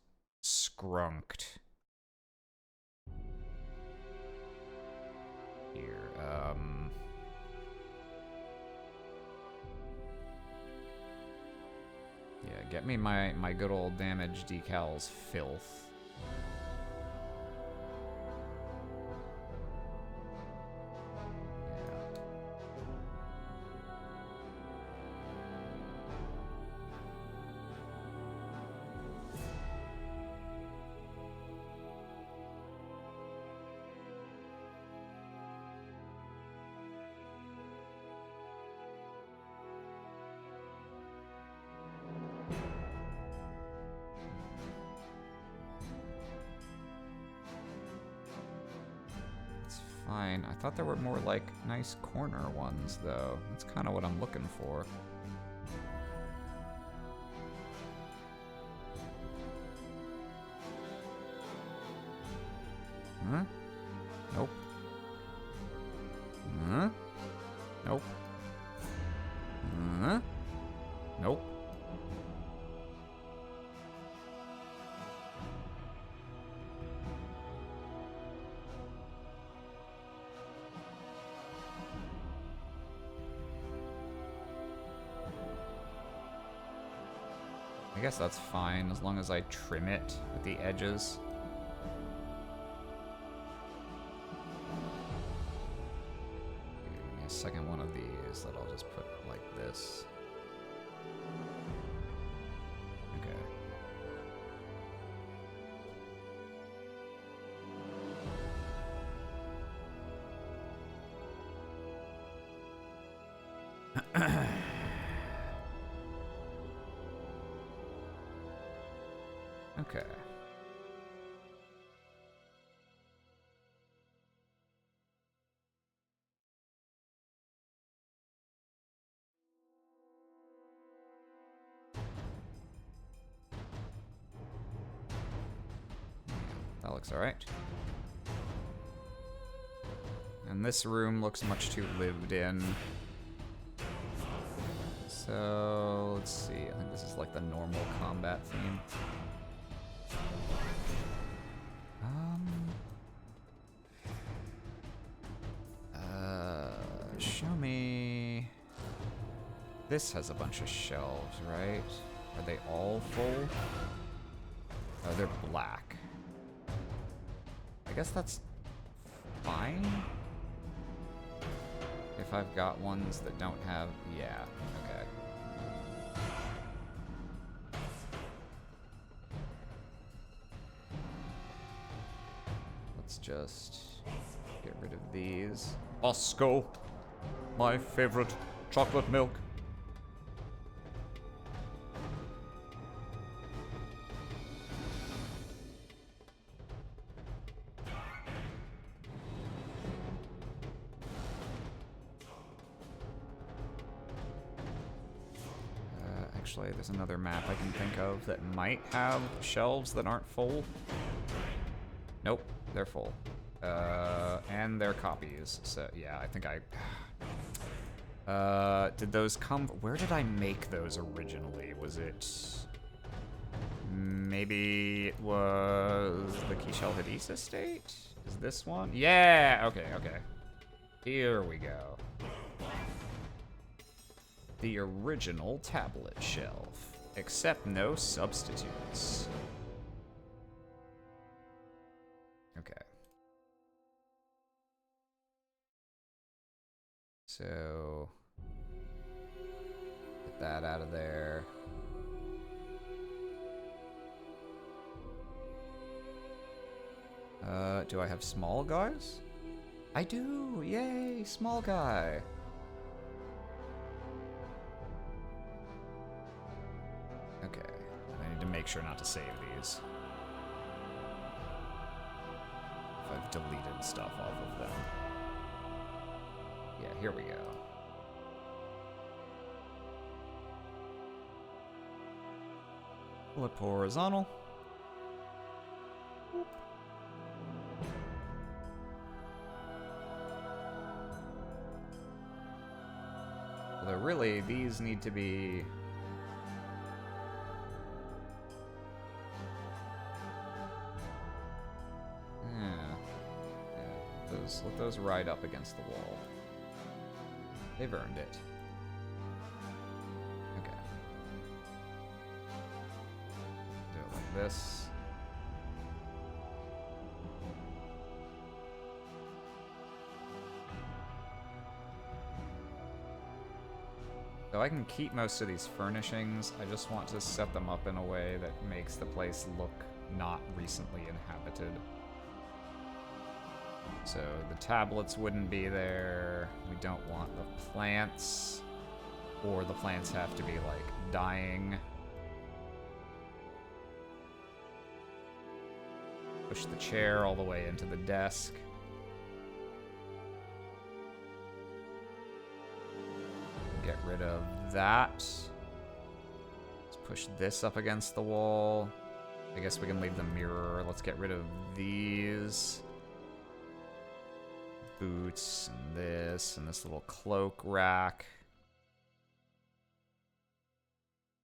scrunked. Here, yeah, get me my good old damage decals filth. Fine. I thought there were more, like, nice corner ones, though. That's kind of what I'm looking for. Huh? Nope. Huh? Nope. Huh? Nope. I guess that's fine, as long as I trim it at the edges. Give me a second one of these that I'll just put like this. Okay. Okay. That looks alright. And this room looks much too lived in. So, let's see. I think this is like the normal combat theme. Show me... This has a bunch of shelves, right? Are they all full? Oh, they're black. I guess that's fine. If I've got ones that don't have... Yeah, okay. Let's just get rid of these. Osco! My favorite chocolate milk. Actually, there's another map I can think of that might have shelves that aren't full. Nope, they're full. And they're copies, so yeah, I think did those come... Where did I make those originally? Was it... Maybe it was the Keyshell Hadith estate? Is this one? Yeah, okay, okay. Here we go. The original tablet shelf, except no substitutes. Okay. So, get that out of there. Do I have small guys? I do! Yay! Small guy! Okay. I need to make sure not to save these. If I've deleted stuff off of them. Yeah, here we go. Flip horizontal. Although really, these need to be... Let those ride up against the wall. They've earned it. Okay. Do it like this. So I can keep most of these furnishings. I just want to set them up in a way that makes the place look not recently inhabited. So the tablets wouldn't be there. We don't want the plants, or the plants have to be like dying. Push the chair all the way into the desk. Get rid of that. Let's push this up against the wall. I guess we can leave the mirror. Let's get rid of these. Boots and this little cloak rack.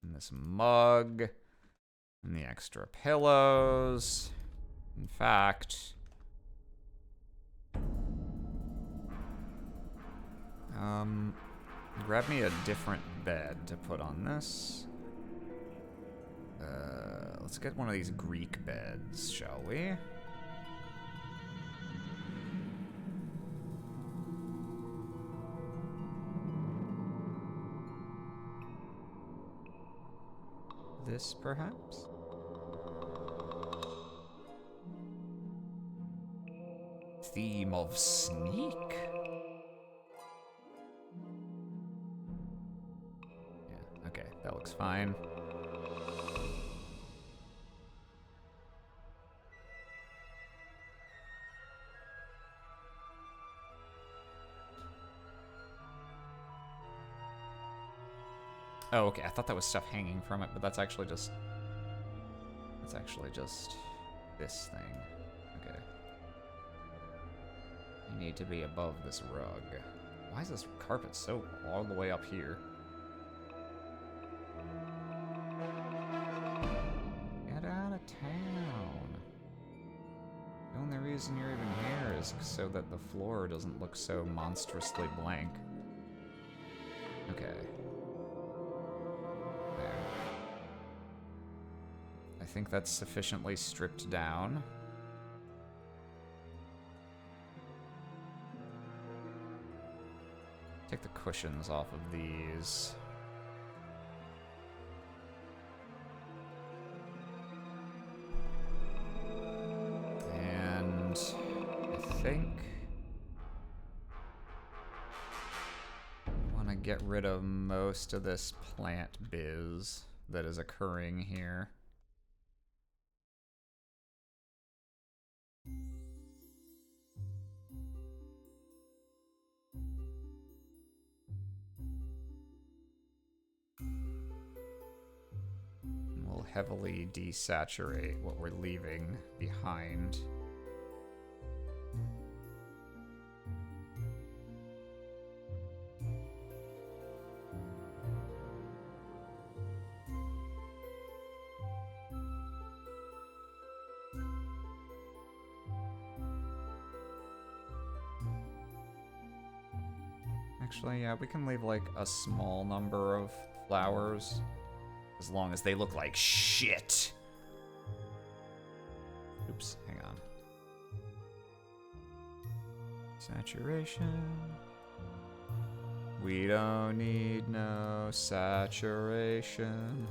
And this mug. And the extra pillows. In fact, grab me a different bed to put on this. Let's get one of these Greek beds, shall we? This, perhaps? Theme of sneak? Yeah, okay, that looks fine. Oh, okay, I thought that was stuff hanging from it, but that's actually just... That's actually just this thing. Okay. You need to be above this rug. Why is this carpet so all the way up here? Get out of town. The only reason you're even here is so that the floor doesn't look so monstrously blank. Okay. I think that's sufficiently stripped down. Take the cushions off of these. And I think I want to get rid of most of this plant biz that is occurring here. We'll heavily desaturate what we're leaving behind. Actually, yeah, we can leave like a small number of flowers. As long as they look like shit. Oops, hang on. Saturation. We don't need no saturation.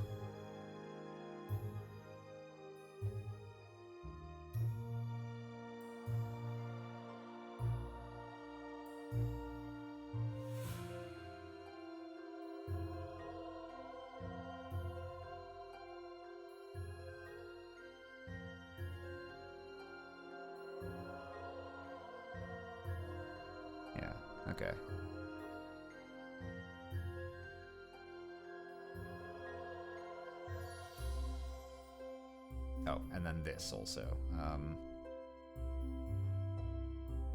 Okay. Oh, and then this also.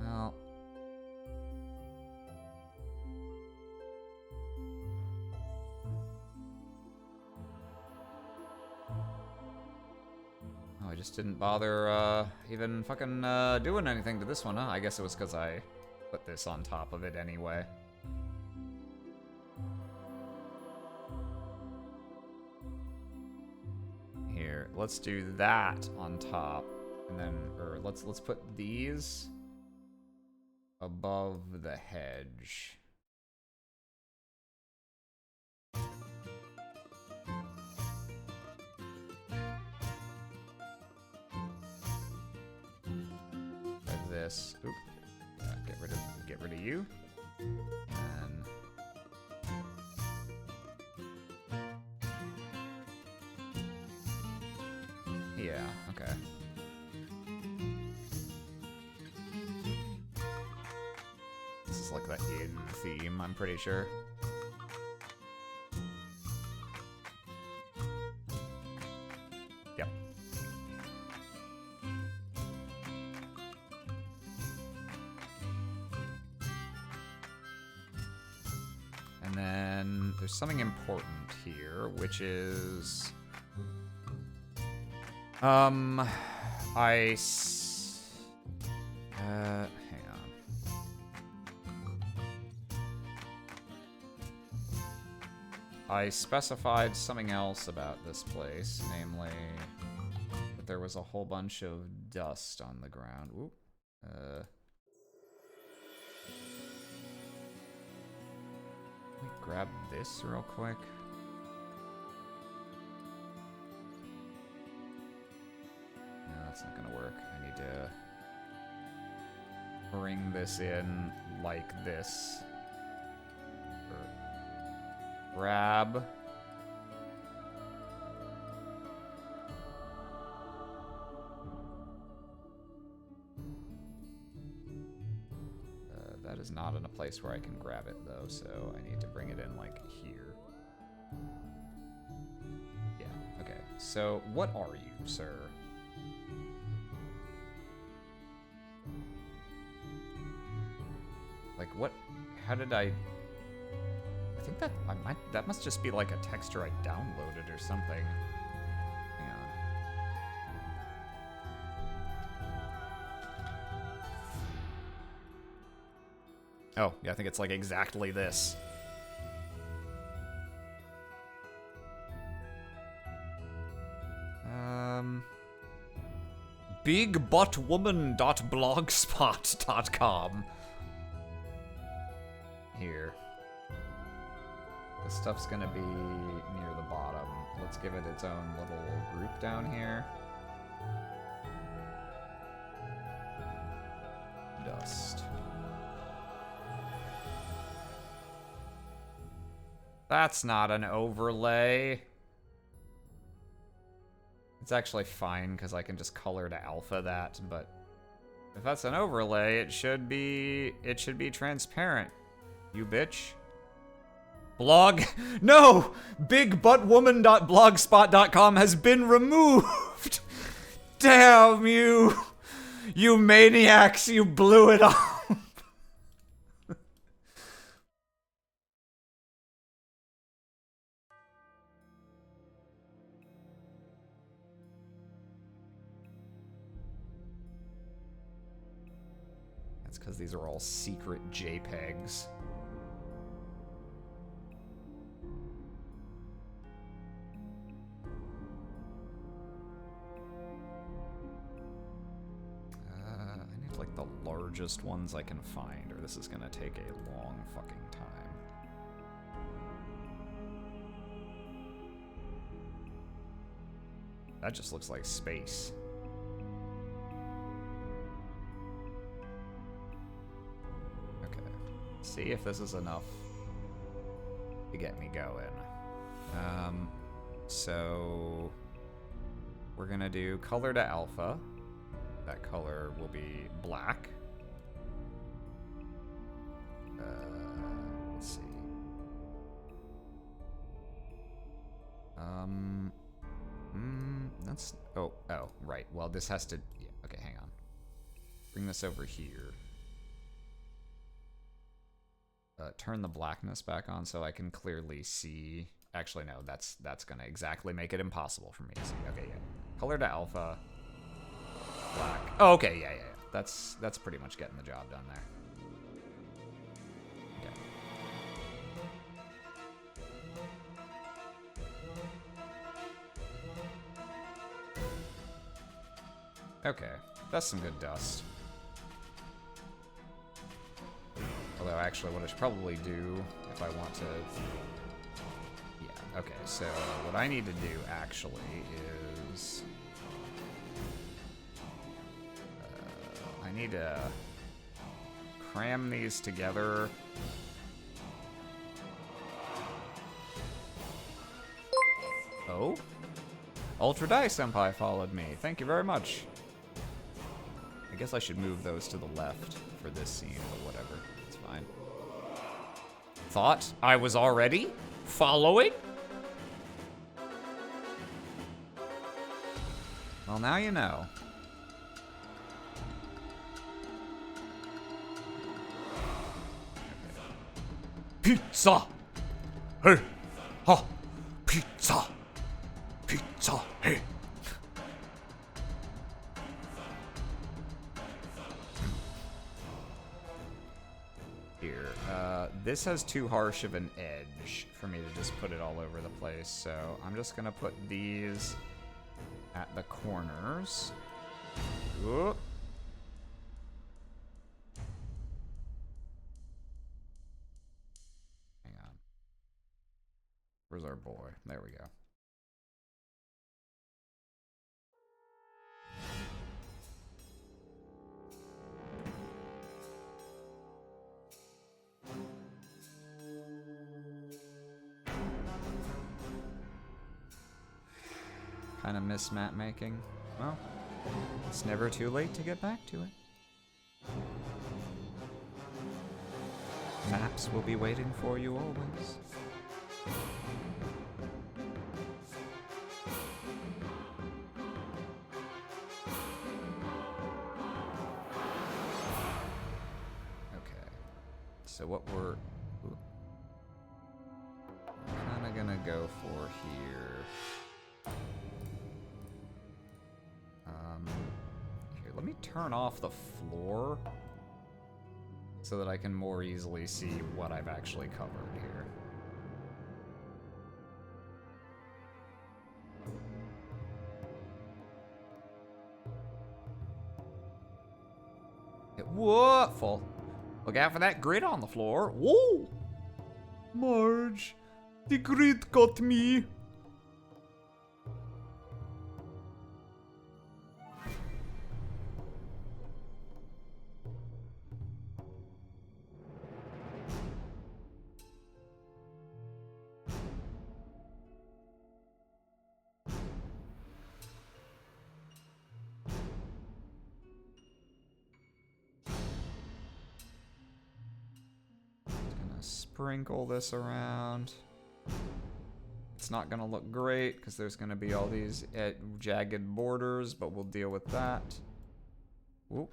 Well... Oh, I just didn't bother even fucking doing anything to this one, huh? I guess it was because I put this on top of it anyway. Here, let's do that on top, and then, or let's put these above the hedge. Like this. Oop. Get rid of you. And yeah, okay. This is like the inn theme, I'm pretty sure. Yep. And then there's something important here, which is... hang on. I specified something else about this place, namely that there was a whole bunch of dust on the ground. Oop. Let me grab this real quick. No, that's not gonna work. I need to bring this in like this. Grab. That is not in a place where I can grab it though, so I need to bring it in like here. Yeah, okay. So what are you, sir? Like what, how did I think that that must just be like a texture I downloaded or something. Hang on. Oh, yeah, I think it's like exactly this. Bigbuttwoman.blogspot.com. Here. This stuff's gonna be near the bottom. Let's give it its own little group down here. Dust. That's not an overlay. It's actually fine because I can just color to alpha that, but if that's an overlay, it should be transparent. You bitch. Blog? No! Bigbuttwoman.blogspot.com has been removed! Damn you! You maniacs, you blew it up! That's because these are all secret JPEGs. Like the largest ones I can find, or this is gonna take a long fucking time. That just looks like space. Okay, see if this is enough to get me going. So we're gonna do color to alpha. That color will be black. Let's see. That's oh Oh, right. Well, this has to... Yeah, okay, hang on. Bring this over here. Turn the blackness back on so I can clearly see... Actually, no, that's gonna exactly make it impossible for me to see. Okay, yeah. Color to alpha. Black. Oh, okay, yeah. That's pretty much getting the job done there. Okay, that's some good dust. Although, actually, what I should probably do, if I want to... Yeah, okay, so what I need to do, actually, is... I need to cram these together. Oh? Ultra Dai Senpai followed me. Thank you very much. I guess I should move those to the left for this scene, but whatever. It's fine. Thought I was already following? Well, now you know. Pizza! Hey! Ha! Pizza! Pizza! Hey! Here, this has too harsh of an edge for me to just put it all over the place, so I'm just gonna put these at the corners. Whoop. Hang on. Where's our boy? There we go. Kind of miss map making. Well, it's never too late to get back to it. Maps will be waiting for you always. Okay. So what we're kind of gonna go for here. Here, let me turn off the floor so that I can more easily see what I've actually covered here. What? Full. Look out for that grid on the floor. Whoa! Marge, the grid got me. Sprinkle this around. It's not gonna look great because there's gonna be all these jagged borders, but we'll deal with that. Whoop.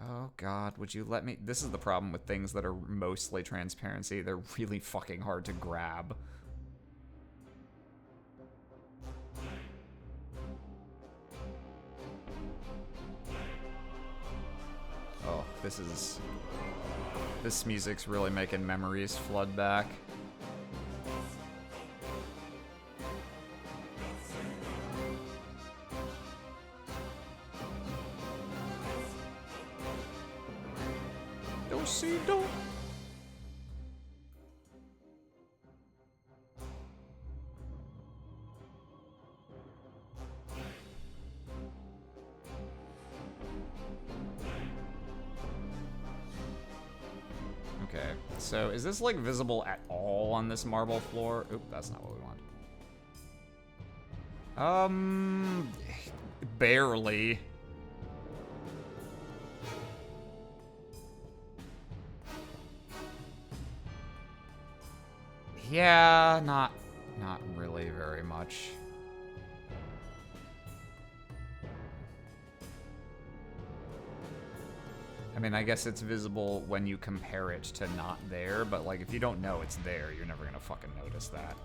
Oh god, would you let me? This is the problem with things that are mostly transparency. They're really fucking hard to grab. Oh, this music's really making memories flood back. Do-si-do. Okay, so is this like visible at all on this marble floor? Oop, that's not what we want. Barely. Yeah, not really. really very much. I mean, I guess it's visible when you compare it to not there, but like if you don't know it's there, you're never gonna fucking notice that.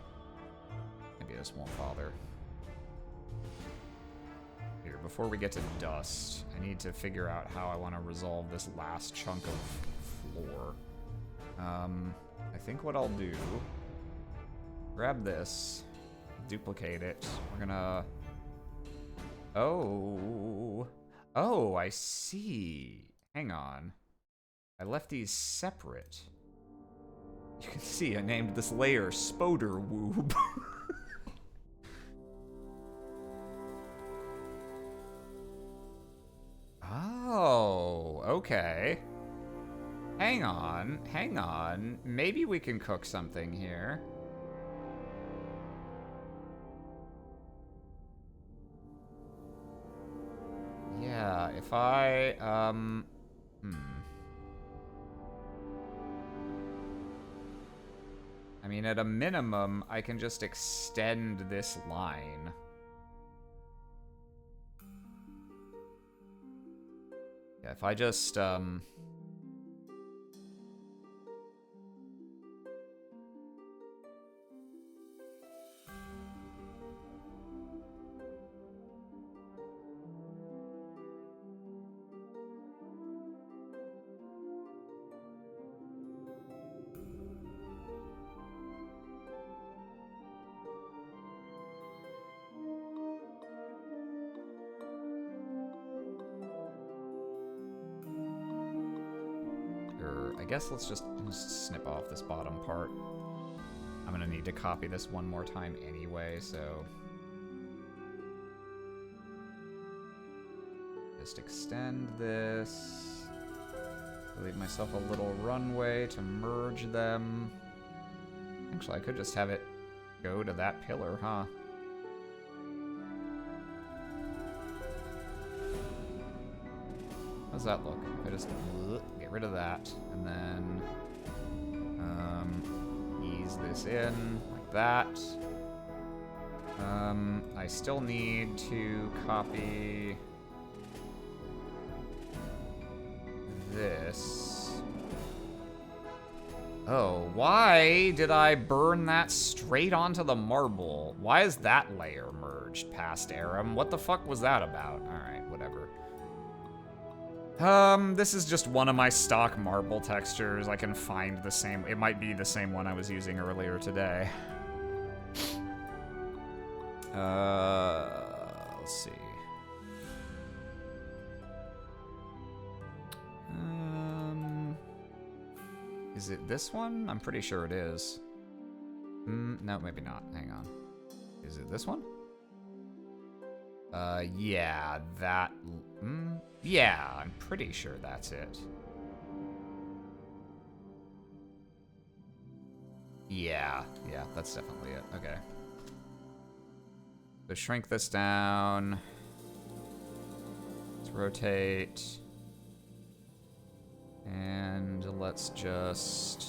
Maybe this won't bother. Here, before we get to dust, I need to figure out how I want to resolve this last chunk of floor. I think what I'll do, grab this, duplicate it. We're gonna, oh, I see. Hang on. I left these separate. You can see I named this layer Spoder Woob. Oh, okay. Hang on. Maybe we can cook something here. Yeah, if I, I mean, at a minimum, I can just extend this line. Yeah, if I just, I guess let's just snip off this bottom part. I'm gonna need to copy this one more time anyway, so... Just extend this. Leave myself a little runway to merge them. Actually, I could just have it go to that pillar, huh? How's that look? If I just get rid of that, and then ease this in like that. I still need to copy this. Oh, why did I burn that straight onto the marble? Why is that layer merged past Aram? What the fuck was that about? Alright, whatever. This is just one of my stock marble textures. I can find the same. It might be the same one I was using earlier today. Let's see. Is it this one? I'm pretty sure it is. No, maybe not. Hang on. Is it this one? Yeah, that... yeah, I'm pretty sure that's it. Yeah, that's definitely it. Okay. So shrink this down. Let's rotate. And let's just...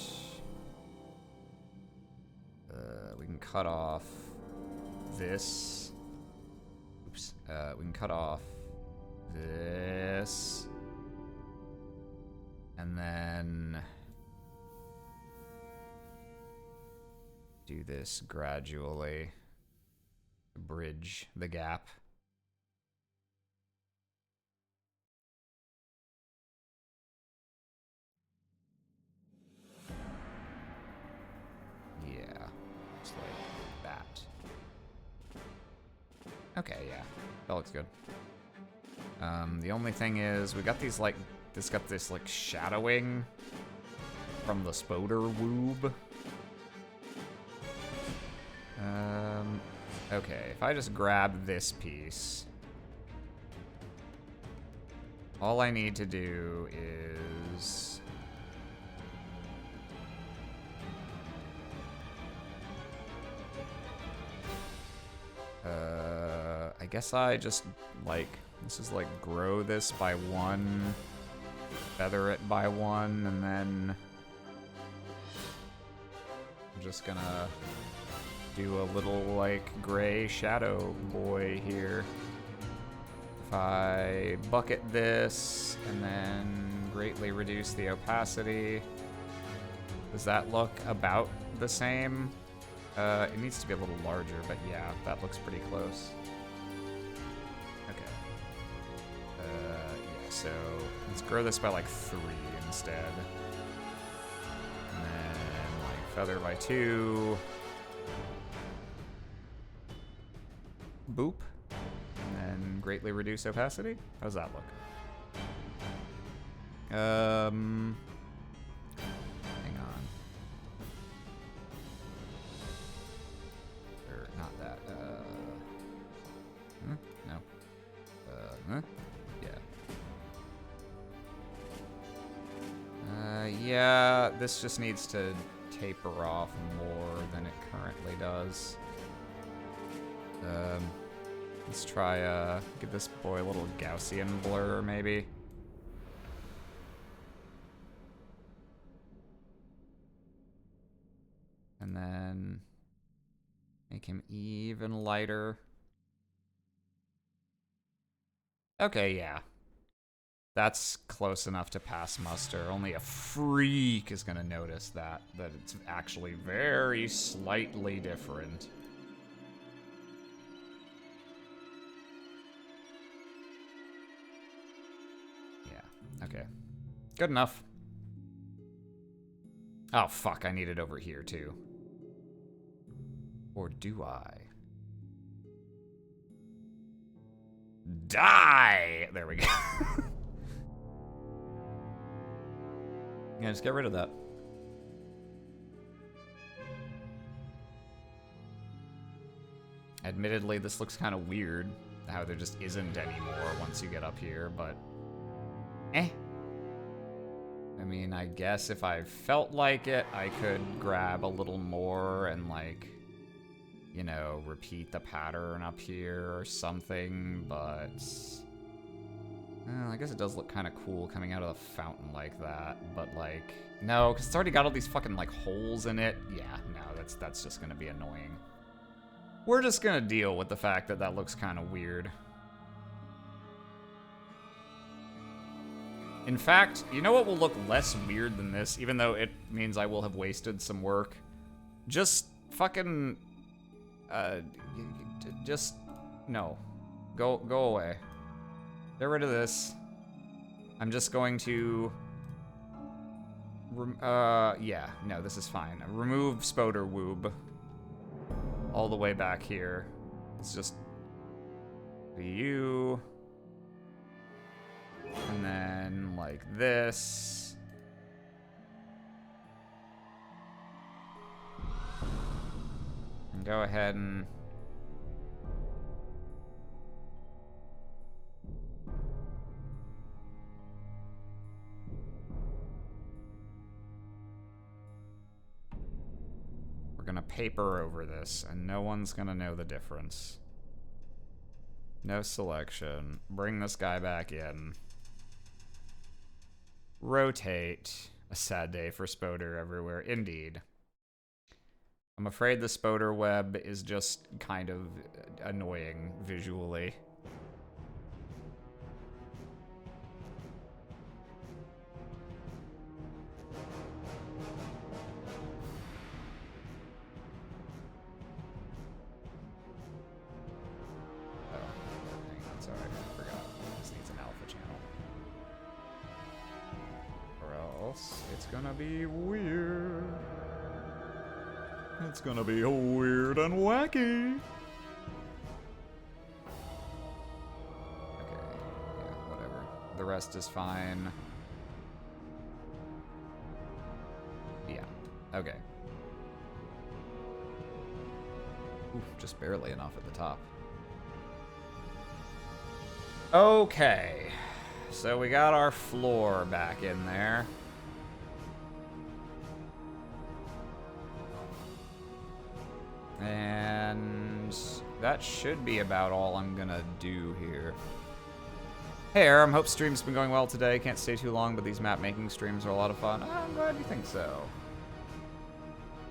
we can cut off this. Oops. We can cut off this. And then do this gradually to bridge the gap. Yeah, just like that. Okay, yeah, that looks good. The only thing is, we got these like, this got this like shadowing from the Spoder Woob. Okay, if I just grab this piece, all I need to do is I guess I just like, this is like grow this by one, feather it by one, and then I'm just gonna do a little, like, gray shadow boy here. If I bucket this and then greatly reduce the opacity, does that look about the same? It needs to be a little larger, but yeah, that looks pretty close. Okay. Yeah, so let's grow this by like 3 instead. And then like feather by 2. Boop. And then greatly reduce opacity. How does that look? Hang on. Or not that. No. Yeah. Yeah, this just needs to taper off more than it currently does. Let's try, give this boy a little Gaussian blur, maybe. And then make him even lighter. Okay, yeah. That's close enough to pass muster. Only a freak is gonna notice that it's actually very slightly different. Yeah, okay. Good enough. Oh, fuck, I need it over here, too. Or do I? Die! There we go. Yeah, just get rid of that. Admittedly, this looks kind of weird, how there just isn't anymore once you get up here, but... I mean, I guess if I felt like it, I could grab a little more and, like, you know, repeat the pattern up here or something, but... Well, I guess it does look kind of cool coming out of the fountain like that, but, like... No, because it's already got all these fucking, like, holes in it. Yeah, no, that's just gonna be annoying. We're just gonna deal with the fact that that looks kind of weird. In fact, you know what will look less weird than this, even though it means I will have wasted some work? Just fucking... just... No. Go away. Get rid of this. I'm just going to... yeah, no, this is fine. Remove Spoder Woob. All the way back here. It's just... you... And then, like this. And go ahead and... We're gonna paper over this, and no one's gonna know the difference. No selection. Bring this guy back in. Rotate. A sad day for Spoder everywhere. Indeed. I'm afraid the Spoder web is just kind of annoying visually. It's gonna be weird. It's gonna be weird and wacky. Okay, yeah, whatever. The rest is fine. Yeah, okay. Oof, just barely enough at the top. Okay, so we got our floor back in there. And that should be about all I'm gonna do here. Hey Aram, hope stream's been going well today. Can't stay too long, but these map making streams are a lot of fun. I'm glad you think so.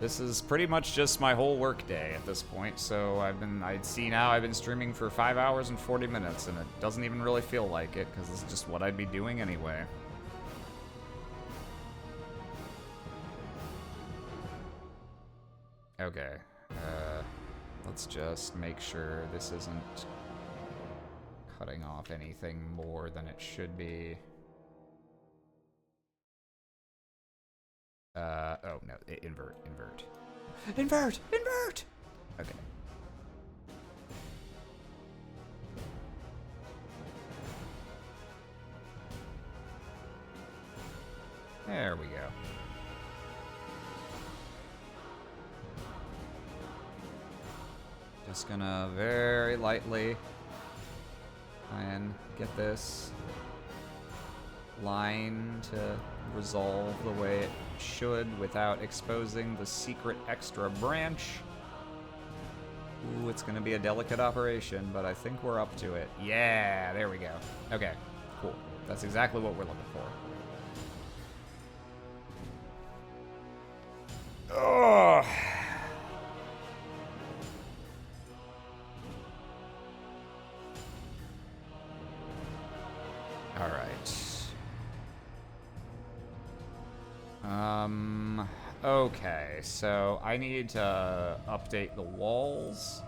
This is pretty much just my whole work day at this point, so I've been streaming for 5 hours and 40 minutes, and it doesn't even really feel like it, because this is just what I'd be doing anyway. Okay, let's just make sure this isn't cutting off anything more than it should be. Oh, no, invert. Invert! Okay. There we go. Just gonna very lightly try and get this line to resolve the way it should without exposing the secret extra branch. Ooh, it's gonna be a delicate operation, but I think we're up to it. Yeah, there we go. Okay, cool. That's exactly what we're looking for. Ugh. All right. Okay, so I need to update the walls.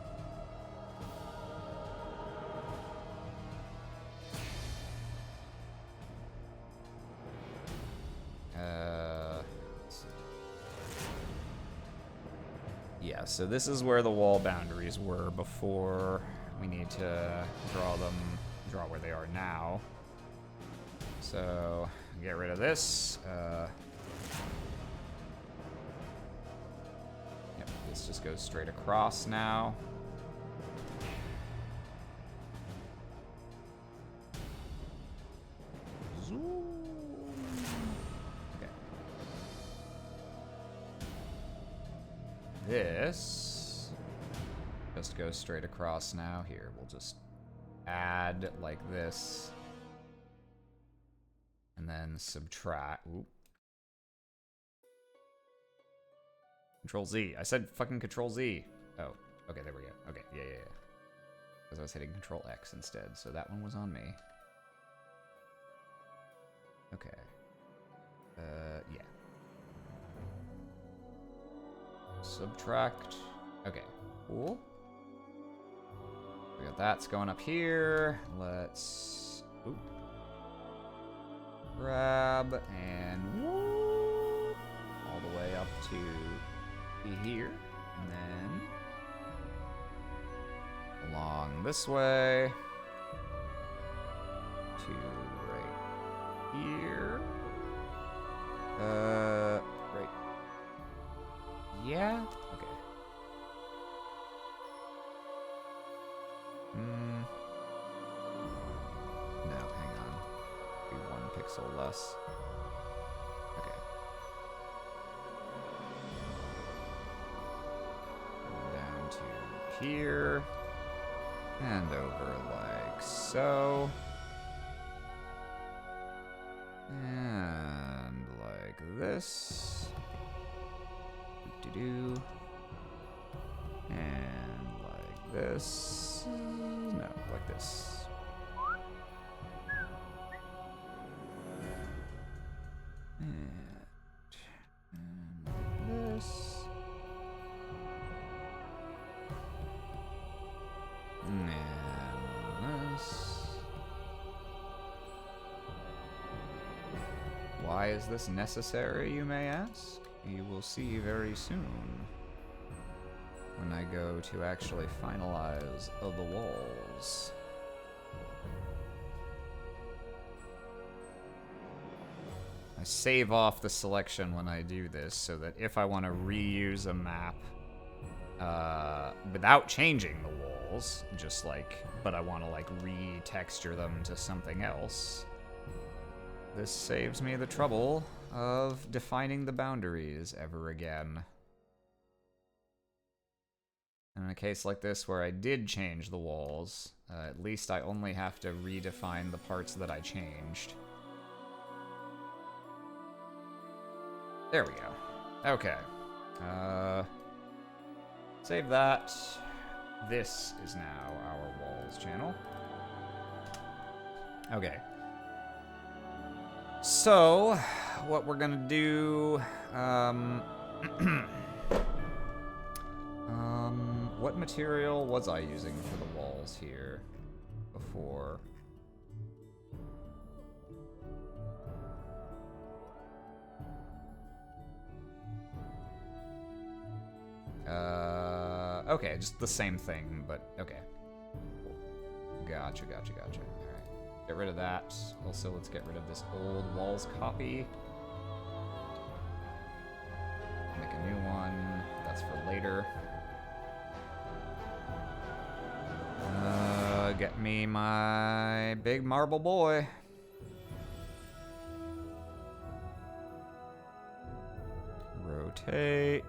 Yeah, so this is where the wall boundaries were before. We need to draw where they are now. So, get rid of this. Yep, this just goes straight across now. Zoom. Okay. This just goes straight across now. Here, we'll just add like this. And then subtract. Oop. Control Z. I said fucking Control Z. Oh, okay, there we go. Okay, yeah. Because I was hitting Control X instead, so that one was on me. Okay. Yeah. Subtract. Okay, cool. We got that's going up here. Let's. Oop. Grab and whoop, all the way up to here, and then along this way to right here. Right. Yeah. Okay. No, hang on. Be 1 pixel less. Okay. Down to here. And over like so. And like this. Do-do-do. And like this. No, like this. And this. And this. Why is this necessary, you may ask? You will see very soon when I go to actually finalize the walls. I save off the selection when I do this so that if I want to reuse a map without changing the walls, just like, but I want to like re-texture them to something else, this saves me the trouble of defining the boundaries ever again. And in a case like this where I did change the walls, at least I only have to redefine the parts that I changed. There we go. Okay. Save that. This is now our walls channel. Okay. So, what we're gonna do, what material was I using for the walls here before? Okay, just the same thing, but okay. Gotcha. Alright. Get rid of that. Also, let's get rid of this old walls copy. Make a new one. That's for later. Get me my big marble boy. Rotate.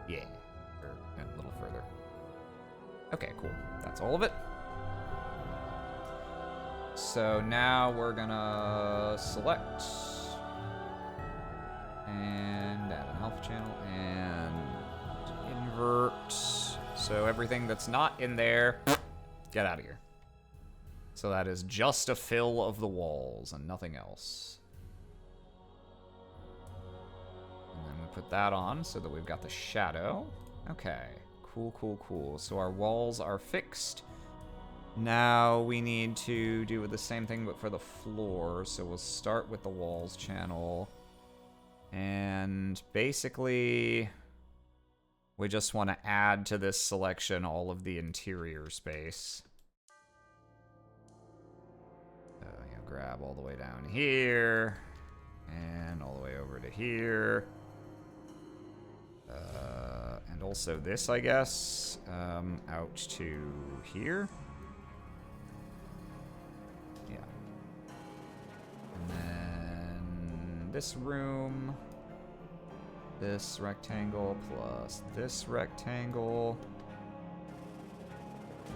Yeah, or a little further. Okay, cool. That's all of it. So now we're gonna select and add an alpha channel and invert. So everything that's not in there, get out of here. So that is just a fill of the walls and nothing else. And then we put that on so that we've got the shadow. Okay, cool. So our walls are fixed. Now we need to do the same thing but for the floor. So we'll start with the walls channel. And basically, we just want to add to this selection all of the interior space. Grab all the way down here, and all the way over to here. And also this, I guess, out to here. Yeah. And then this room, this rectangle plus this rectangle,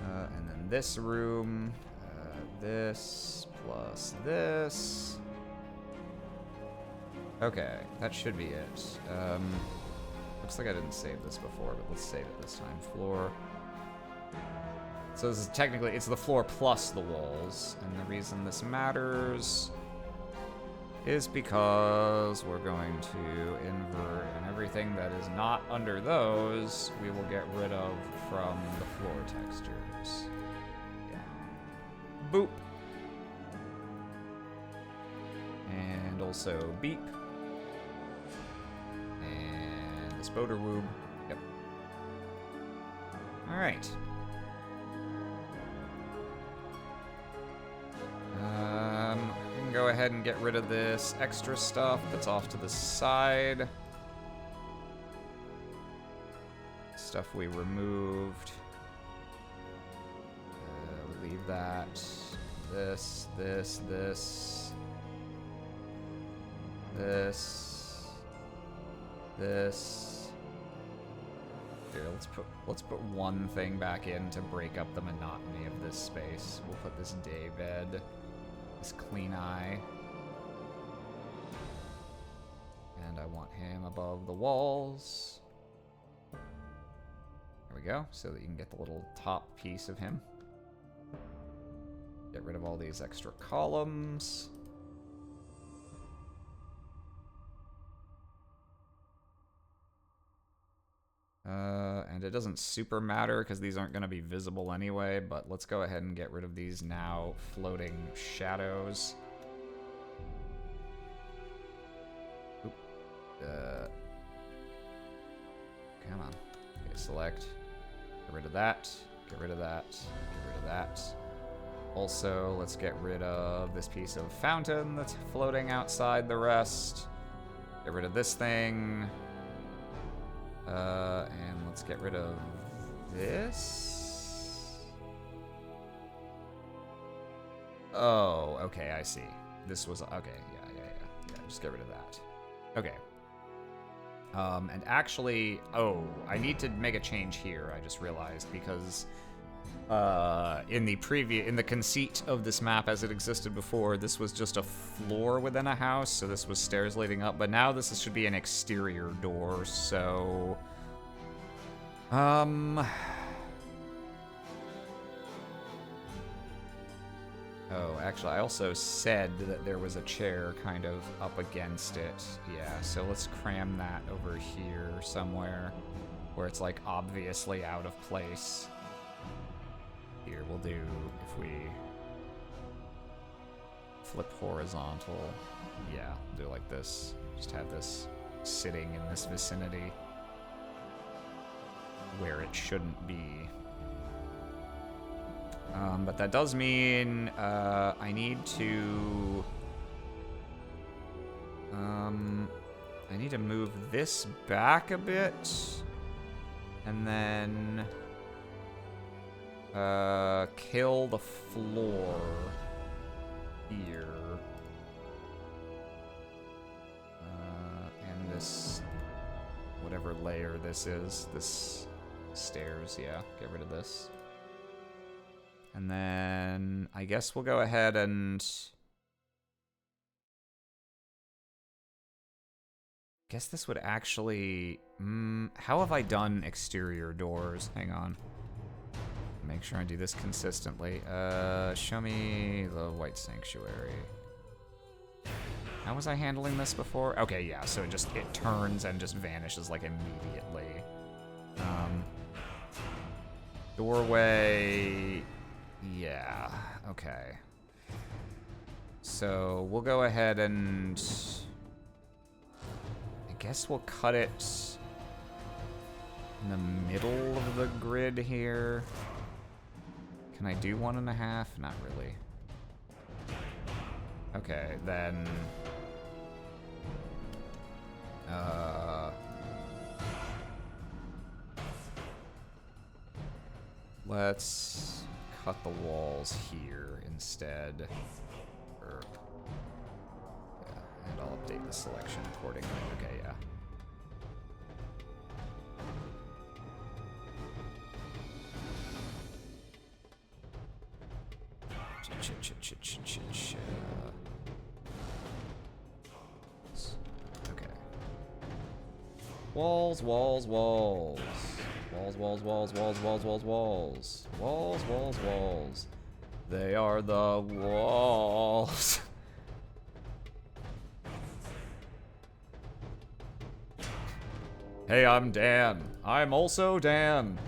and then this room, this plus this. Okay, that should be it. Looks like I didn't save this before, but let's save it this time. Floor. So this is technically, it's the floor plus the walls, and the reason this matters is because we're going to invert, and everything that is not under those, we will get rid of from the floor textures. Yeah. Boop. And also beep. And the spoder woob. Yep. Alright. We can go ahead and get rid of this extra stuff that's off to the side. Stuff we removed. We'll leave that. This. Here, let's put one thing back in to break up the monotony of this space. We'll put this day bed, this clean eye, and I want him above the walls. There we go, so that you can get the little top piece of him. Get rid of all these extra columns. And it doesn't super matter because these aren't going to be visible anyway, but let's go ahead and get rid of these now floating shadows. Oop. Come on. Okay, select. Get rid of that. Get rid of that. Get rid of that. Also, let's get rid of this piece of fountain that's floating outside the rest. Get rid of this thing. And let's get rid of this. Oh, okay, I see. This was, okay, yeah, just get rid of that. Okay. And actually, oh, I need to make a change here, I just realized, because In the conceit of this map as it existed before, this was just a floor within a house, so this was stairs leading up, but now should be an exterior door, so... Oh, actually, I also said that there was a chair kind of up against it. Yeah, so let's cram that over here somewhere, where it's, like, obviously out of place. Here, we'll do, if we flip horizontal, yeah, do it like this. Just have this sitting in this vicinity where it shouldn't be. But that does mean I need to move this back a bit, and then kill the floor here, and this whatever layer this is, this stairs, yeah, get rid of this. And then I guess we'll go ahead and guess this would actually how have I done exterior doors? Hang on. Make sure I do this consistently. Show me the White Sanctuary. How was I handling this before? Okay, yeah, so it turns and just vanishes like immediately. Doorway, yeah, okay. So we'll go ahead and I guess we'll cut it in the middle of the grid here. Can I do 1.5? Not really. Okay, then let's cut the walls here instead. Yeah, and I'll update the selection accordingly. Okay, yeah. Okay. Walls, walls, walls. Walls, walls, walls, walls, walls, walls, walls. Walls, walls, walls. They are the walls. Hey, I'm Dan. I'm also Dan.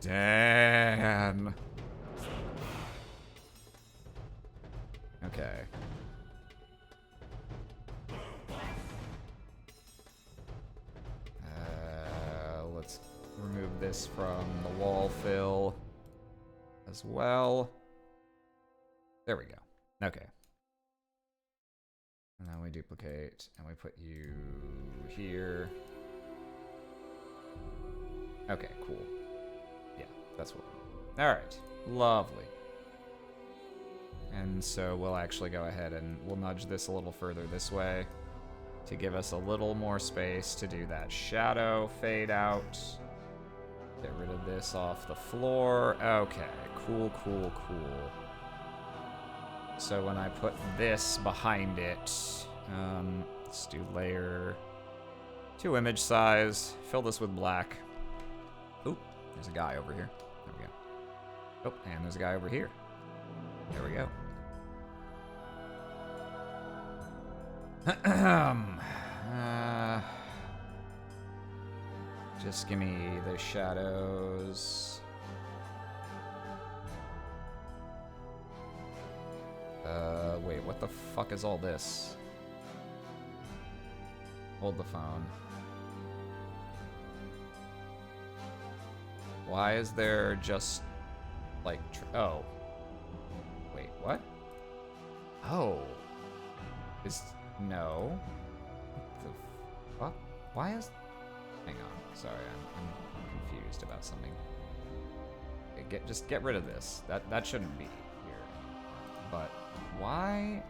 Dan. Okay. Let's remove this from the wall fill as well. There we go. Okay. And then we duplicate and we put you here. Okay, cool. Yeah, that's what. All right, lovely. And so we'll actually go ahead and we'll nudge this a little further this way to give us a little more space to do that shadow fade out. Get rid of this off the floor. Okay, cool, cool, cool. So when I put this behind it, let's do layer 2 image size, fill this with black. Oop, there's a guy over here. There we go. Oh, and there's a guy over here. There we go. Just give me the shadows. Wait, what the fuck is all this? Hold the phone. Why is there just, like, oh. Wait, what? Oh. No. What the fuck? Why is... Hang on. Sorry, I'm confused about something. Just get rid of this. That shouldn't be here. But why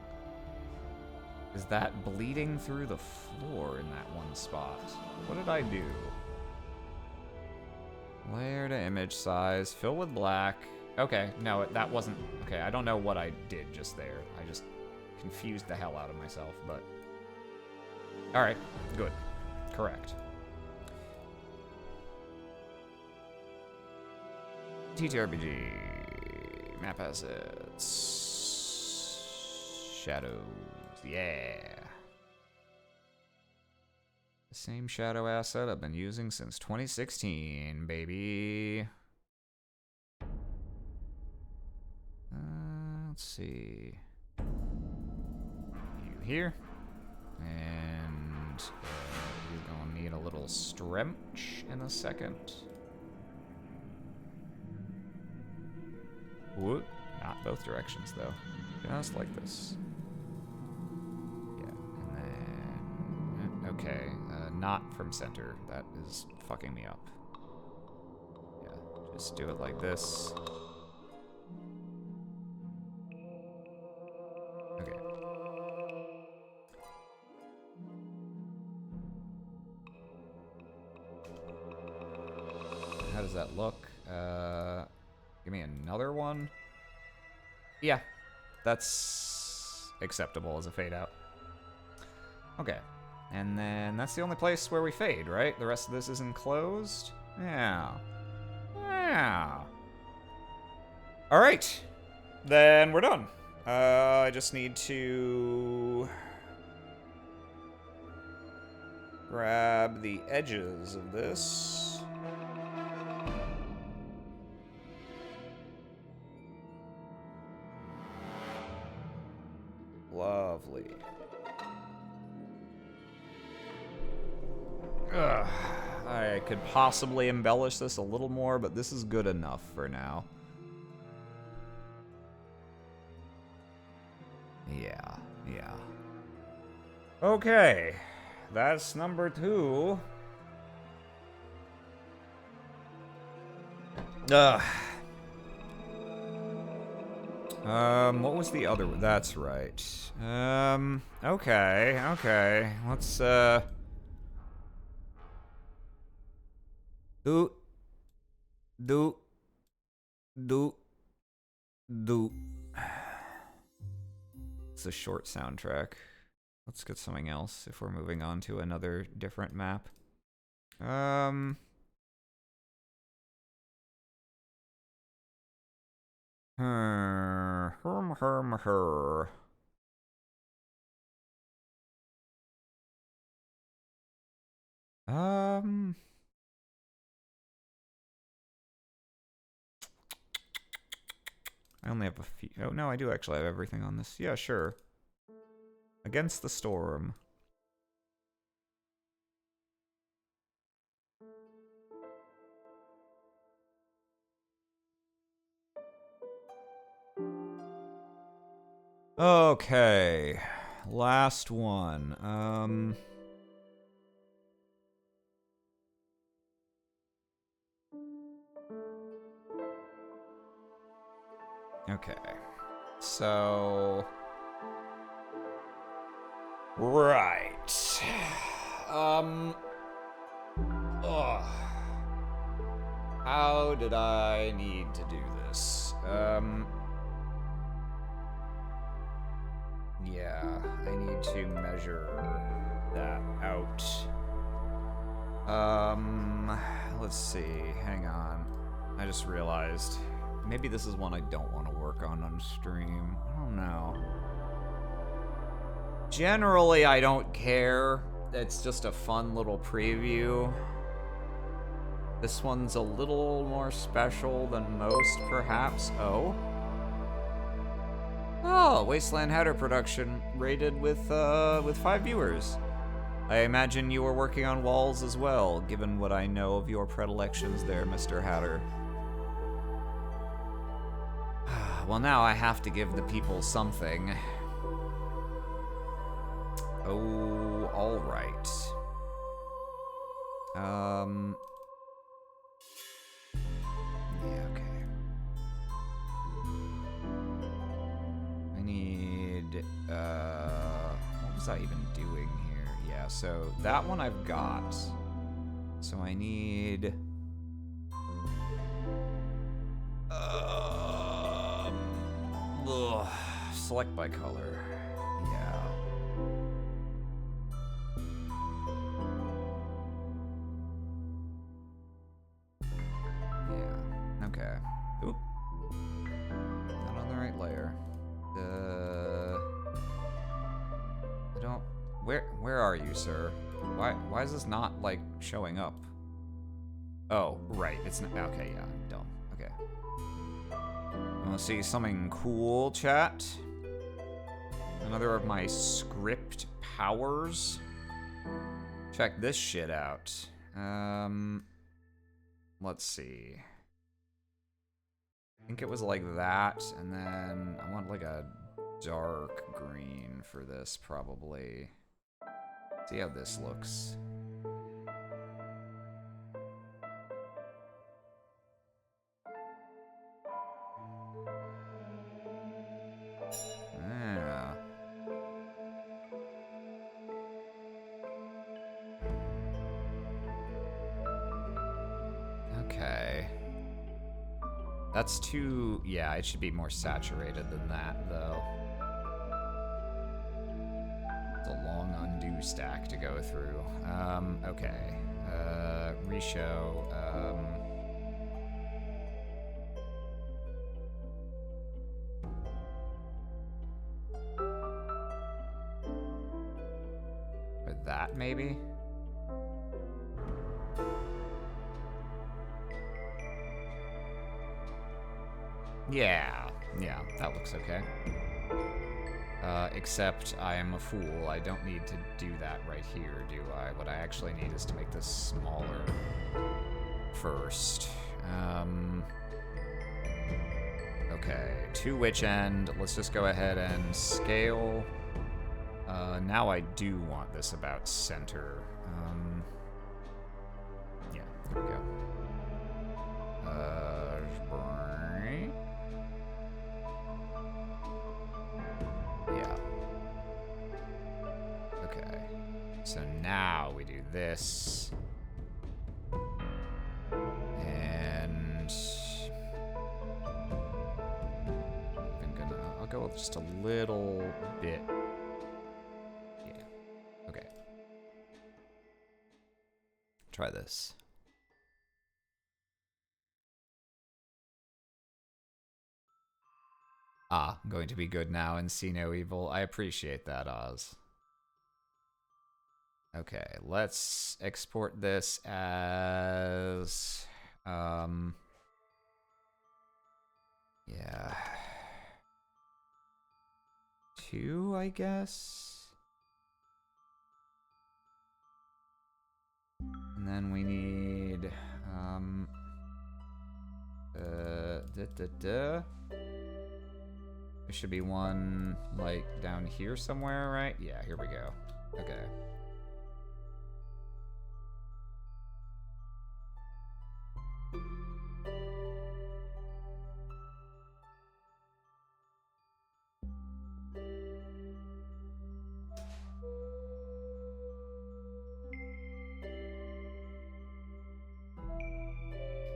is that bleeding through the floor in that one spot? What did I do? Layer to image size. Fill with black. Okay, no, that wasn't... Okay, I don't know what I did just there. I just confused the hell out of myself, but... Alright, good. Correct. TTRPG. Map assets. Shadows. Yeah. The same shadow asset I've been using since 2016, baby. Let's see. You here. And you're gonna need a little stretch in a second. Whoop. Not both directions, though. Just like this. Yeah, and then... Okay, not from center. That is fucking me up. Yeah, just do it like this. Okay. How does that look? Give me another one. Yeah, that's acceptable as a fade out. Okay, and then that's the only place where we fade, right? The rest of this is enclosed? Yeah. Yeah. All right, then we're done. I just need to grab the edges of this. Lovely. Ugh. I could possibly embellish this a little more, but this is good enough for now. Yeah, yeah. Okay, that's number 2. Ugh. What was the other one? That's right. Okay. Let's, Do. It's a short soundtrack. Let's get something else if we're moving on to another different map. I only have a few. Oh, no, I do actually have everything on this. Yeah, sure. Against the Storm. Okay. Last one. Okay. So... Right. How did I need to do this? Yeah, I need to measure that out. Let's see. Hang on. I just realized maybe this is one I don't want to work on stream. I don't know. Generally, I don't care. It's just a fun little preview. This one's a little more special than most, perhaps. Oh, Wasteland Hatter production rated with 5 viewers. I imagine you were working on walls as well, given what I know of your predilections there, Mr. Hatter. Well, now I have to give the people something. Oh, all right. Yeah, okay. I need, what was I even doing here? Yeah, so that one I've got. So I need... select by color. Yeah. Yeah. Okay. Oop. Not on the right layer. I don't. Where are you, sir? Why is this not like showing up? Oh, right. It's not. Okay, yeah. I'm dumb. Okay. You want to see something cool, chat? Another of my script powers. Check this shit out. Let's see. I think it was like that, and then I want like a dark green for this, probably. See how this looks. Yeah. Okay. That's too... Yeah, it should be more saturated than that, though. It's a long undo stack to go through. Okay. Reshow. Or that, maybe? Yeah, that looks okay. Except I am a fool. I don't need to do that right here, do I? What I actually need is to make this smaller first. Okay, to which end, let's just go ahead and scale. Now I do want this about center. Yeah, there we go. Yeah. Okay. So now we do this. And I'll go with just a little bit. Yeah. Okay. Try this. Ah, I'm going to be good now and see no evil. I appreciate that, Oz. Okay, let's export this as... yeah. 2, I guess? And then we need... There should be one, like, down here somewhere, right? Yeah, here we go. Okay.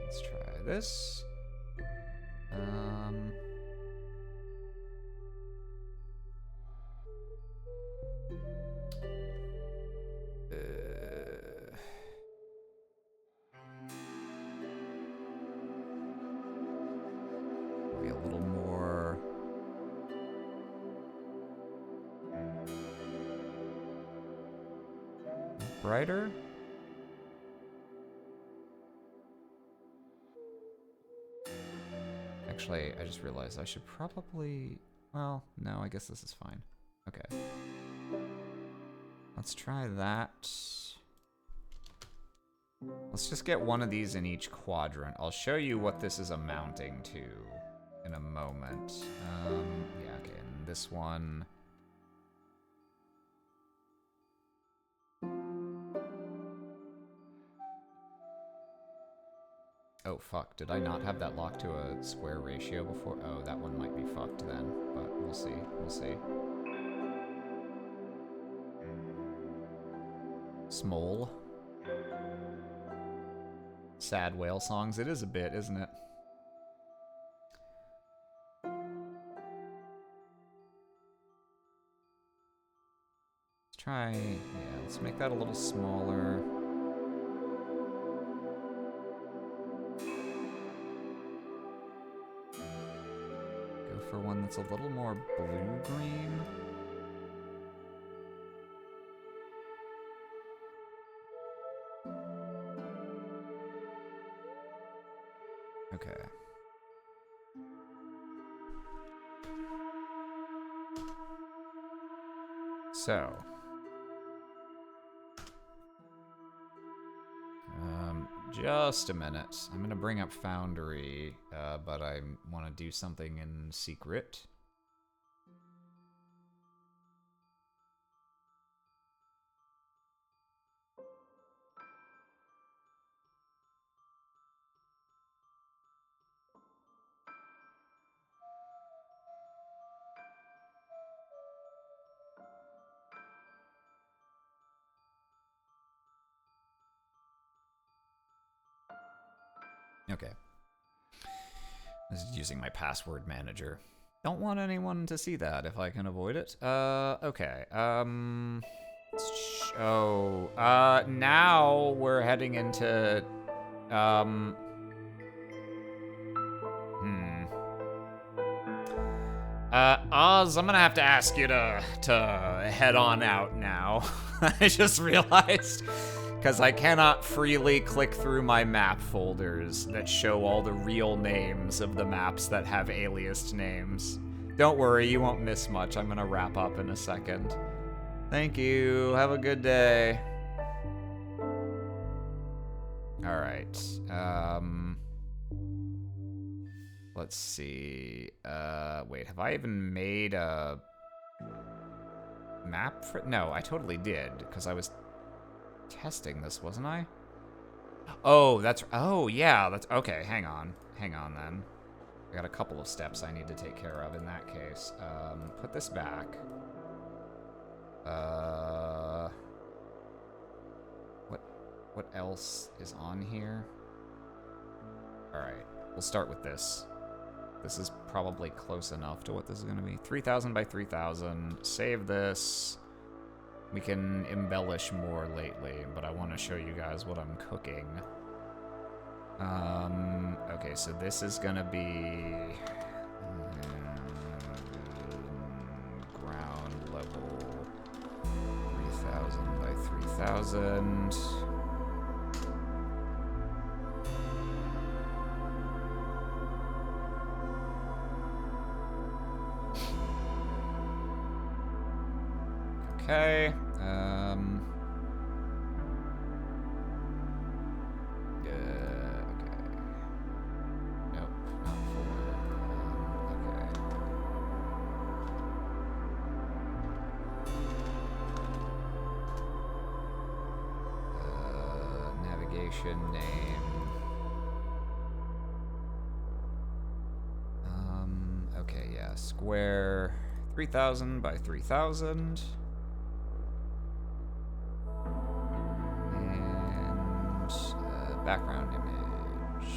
Let's try this. Be a little more brighter. Actually, I just realized I should probably... Well, no, I guess this is fine. Okay. Let's try that. Let's just get one of these in each quadrant. I'll show you what this is amounting to in a moment. Yeah, okay, and this one... Oh, fuck. Did I not have that locked to a square ratio before? Oh, that one might be fucked then, but we'll see. We'll see. Smole. Sad whale songs. It is a bit, isn't it? try, yeah, let's make that a little smaller. Go for one that's a little more blue-green. Okay. So, just a minute. I'm gonna bring up Foundry, but I want to do something in secret. Okay. This is using my password manager. Don't want anyone to see that if I can avoid it. Okay. Now we're heading into, Oz, I'm gonna have to ask you to head on out now. I just realized. Because I cannot freely click through my map folders that show all the real names of the maps that have aliased names. Don't worry, you won't miss much. I'm gonna wrap up in a second. Thank you. Have a good day. Alright. Let's see. Wait, have I even made a map for... No, I totally did, because I was testing this, wasn't I? Oh, that's... Oh, yeah, that's... Okay, hang on. Hang on, then. I got a couple of steps I need to take care of in that case. Put this back. What else is on here? Alright, we'll start with this. This is probably close enough to what this is going to be. 3,000 by 3,000. Save this. We can embellish more lately, but I want to show you guys what I'm cooking. Okay, so this is gonna be ground level 3,000 by 3,000. Okay, name. Okay, yeah, square 3,000 by 3,000. And background image.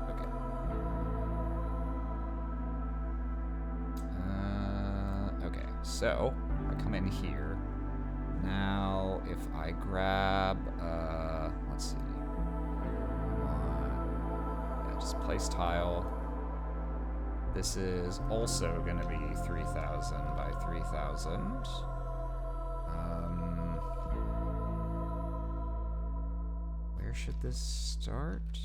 Okay. Okay, so I come in here. Now, if I grab, let's see. Yeah, just place tile. This is also going to be 3,000 by 3,000. Where should this start?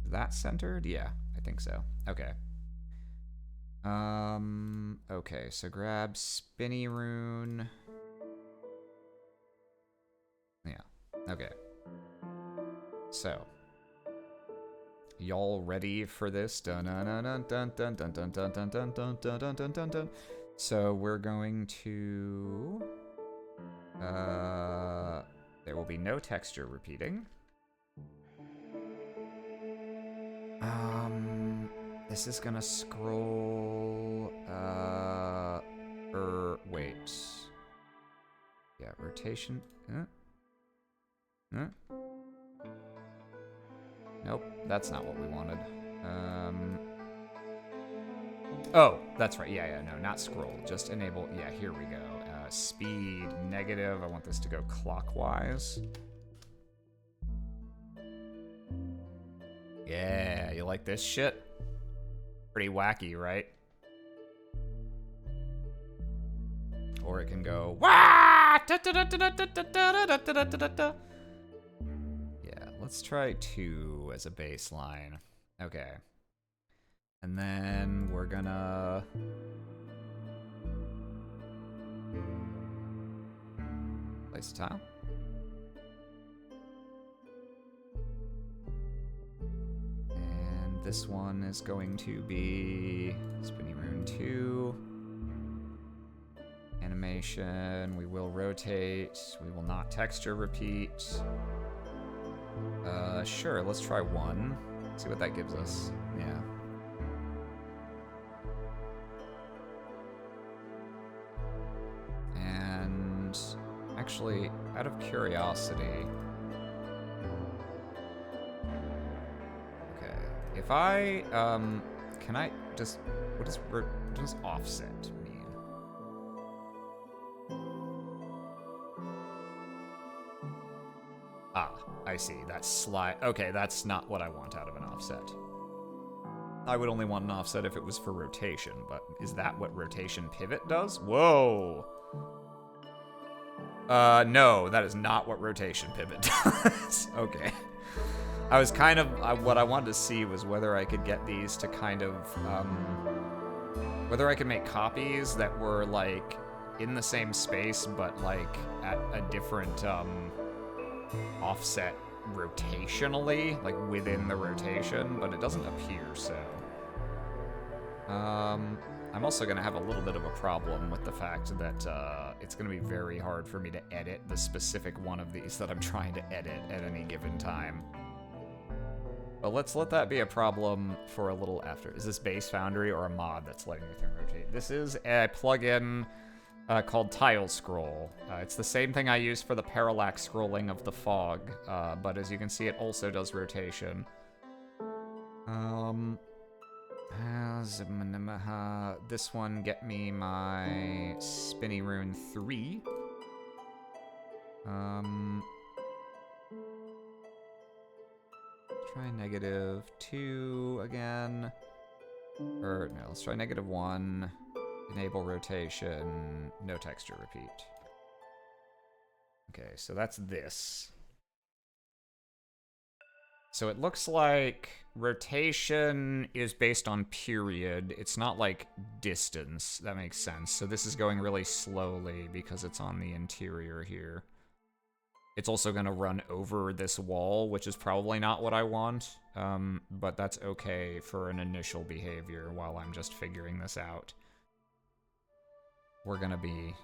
That centered? Yeah, I think so. Okay. Okay, so grab Spinny Rune. Yeah, okay. So, y'all ready for this? Dun dun dun dun dun dun dun dun dun dun dun dun dun dun dun dun. So we're going to there will be no texture repeating. This is gonna scroll wait. Yeah, rotation. Nope, that's not what we wanted. Oh, that's right. Yeah, no, not scroll. Just enable. Yeah, here we go. Speed negative. I want this to go clockwise. Yeah, you like this shit? Pretty wacky, right? Or it can go wah! Yeah, let's try 2 as a baseline. Okay. And then we're gonna place a tile. And this one is going to be Spinny Rune 2. Animation, we will rotate, we will not texture repeat. Sure, let's try 1. See what that gives us. Yeah. And actually, out of curiosity, okay, if I, can I just, what does offset mean? Ah, I see, that's slide, okay, that's not what I want out of an offset. I would only want an offset if it was for rotation, but is that what rotation pivot does? Whoa! No, that is not what rotation pivot does. Okay. I was kind of, what I wanted to see was whether I could get these to kind of, whether I could make copies that were, like, in the same space, but, like, at a different, offset rotationally, like, within the rotation, but it doesn't appear so. I'm also going to have a little bit of a problem with the fact that it's going to be very hard for me to edit the specific one of these that I'm trying to edit at any given time. But let's let that be a problem for a little after. Is this base Foundry or a mod that's letting the thing rotate? This is a plugin called Tile Scroll. It's the same thing I use for the parallax scrolling of the fog, but as you can see, it also does rotation. This one get me my Spinny Rune 3. Try -2 again. Or no, let's try -1. Enable rotation, no texture repeat. Okay, so that's this. So it looks like rotation is based on period. It's not like distance. That makes sense. So this is going really slowly because it's on the interior here. It's also going to run over this wall, which is probably not what I want. But that's okay for an initial behavior while I'm just figuring this out. I'm gonna be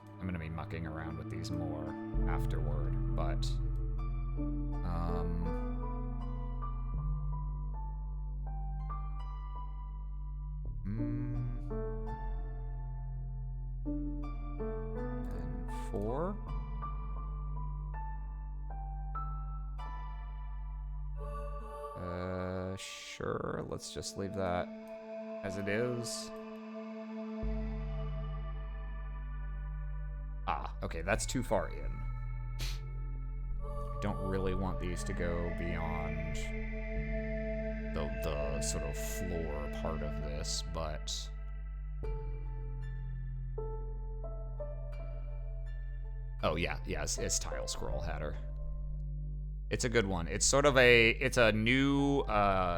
mucking around with these more afterward, but and 4. Sure, let's just leave that as it is. Ah, okay, that's too far in. I don't really want these to go beyond the sort of floor part of this, but oh yeah, it's Tile Scroll Hatter. It's a good one. It's sort of it's a new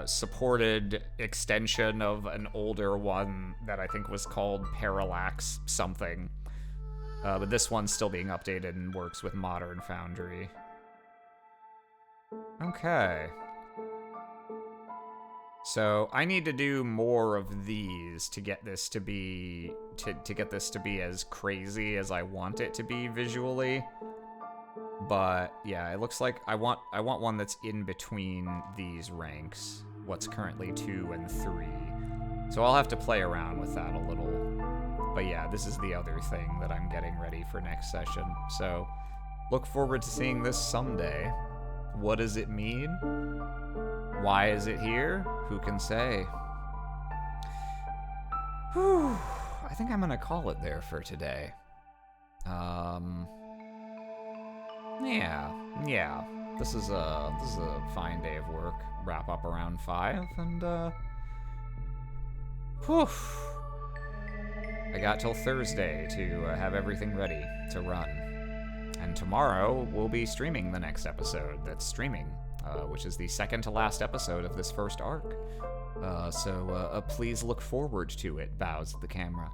supported extension of an older one that I think was called Parallax something. But this one's still being updated and works with modern Foundry. Okay. So I need to do more of these to get this to be to get this to be as crazy as I want it to be visually. But yeah, it looks like I want one that's in between these ranks, what's currently 2 and 3. So I'll have to play around with that a little. But yeah, this is the other thing that I'm getting ready for next session. So look forward to seeing this someday. What does it mean? Why is it here? Who can say? Whew. I think I'm gonna call it there for today. Yeah. This is a fine day of work. Wrap up around 5, and whew. I got till Thursday to have everything ready to run. And tomorrow we'll be streaming the next episode that's streaming, which is the second to last episode of this first arc. So please look forward to it, bows at the camera.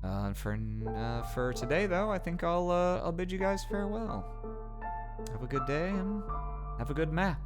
And for today, though, I think I'll bid you guys farewell. Have a good day and have a good map.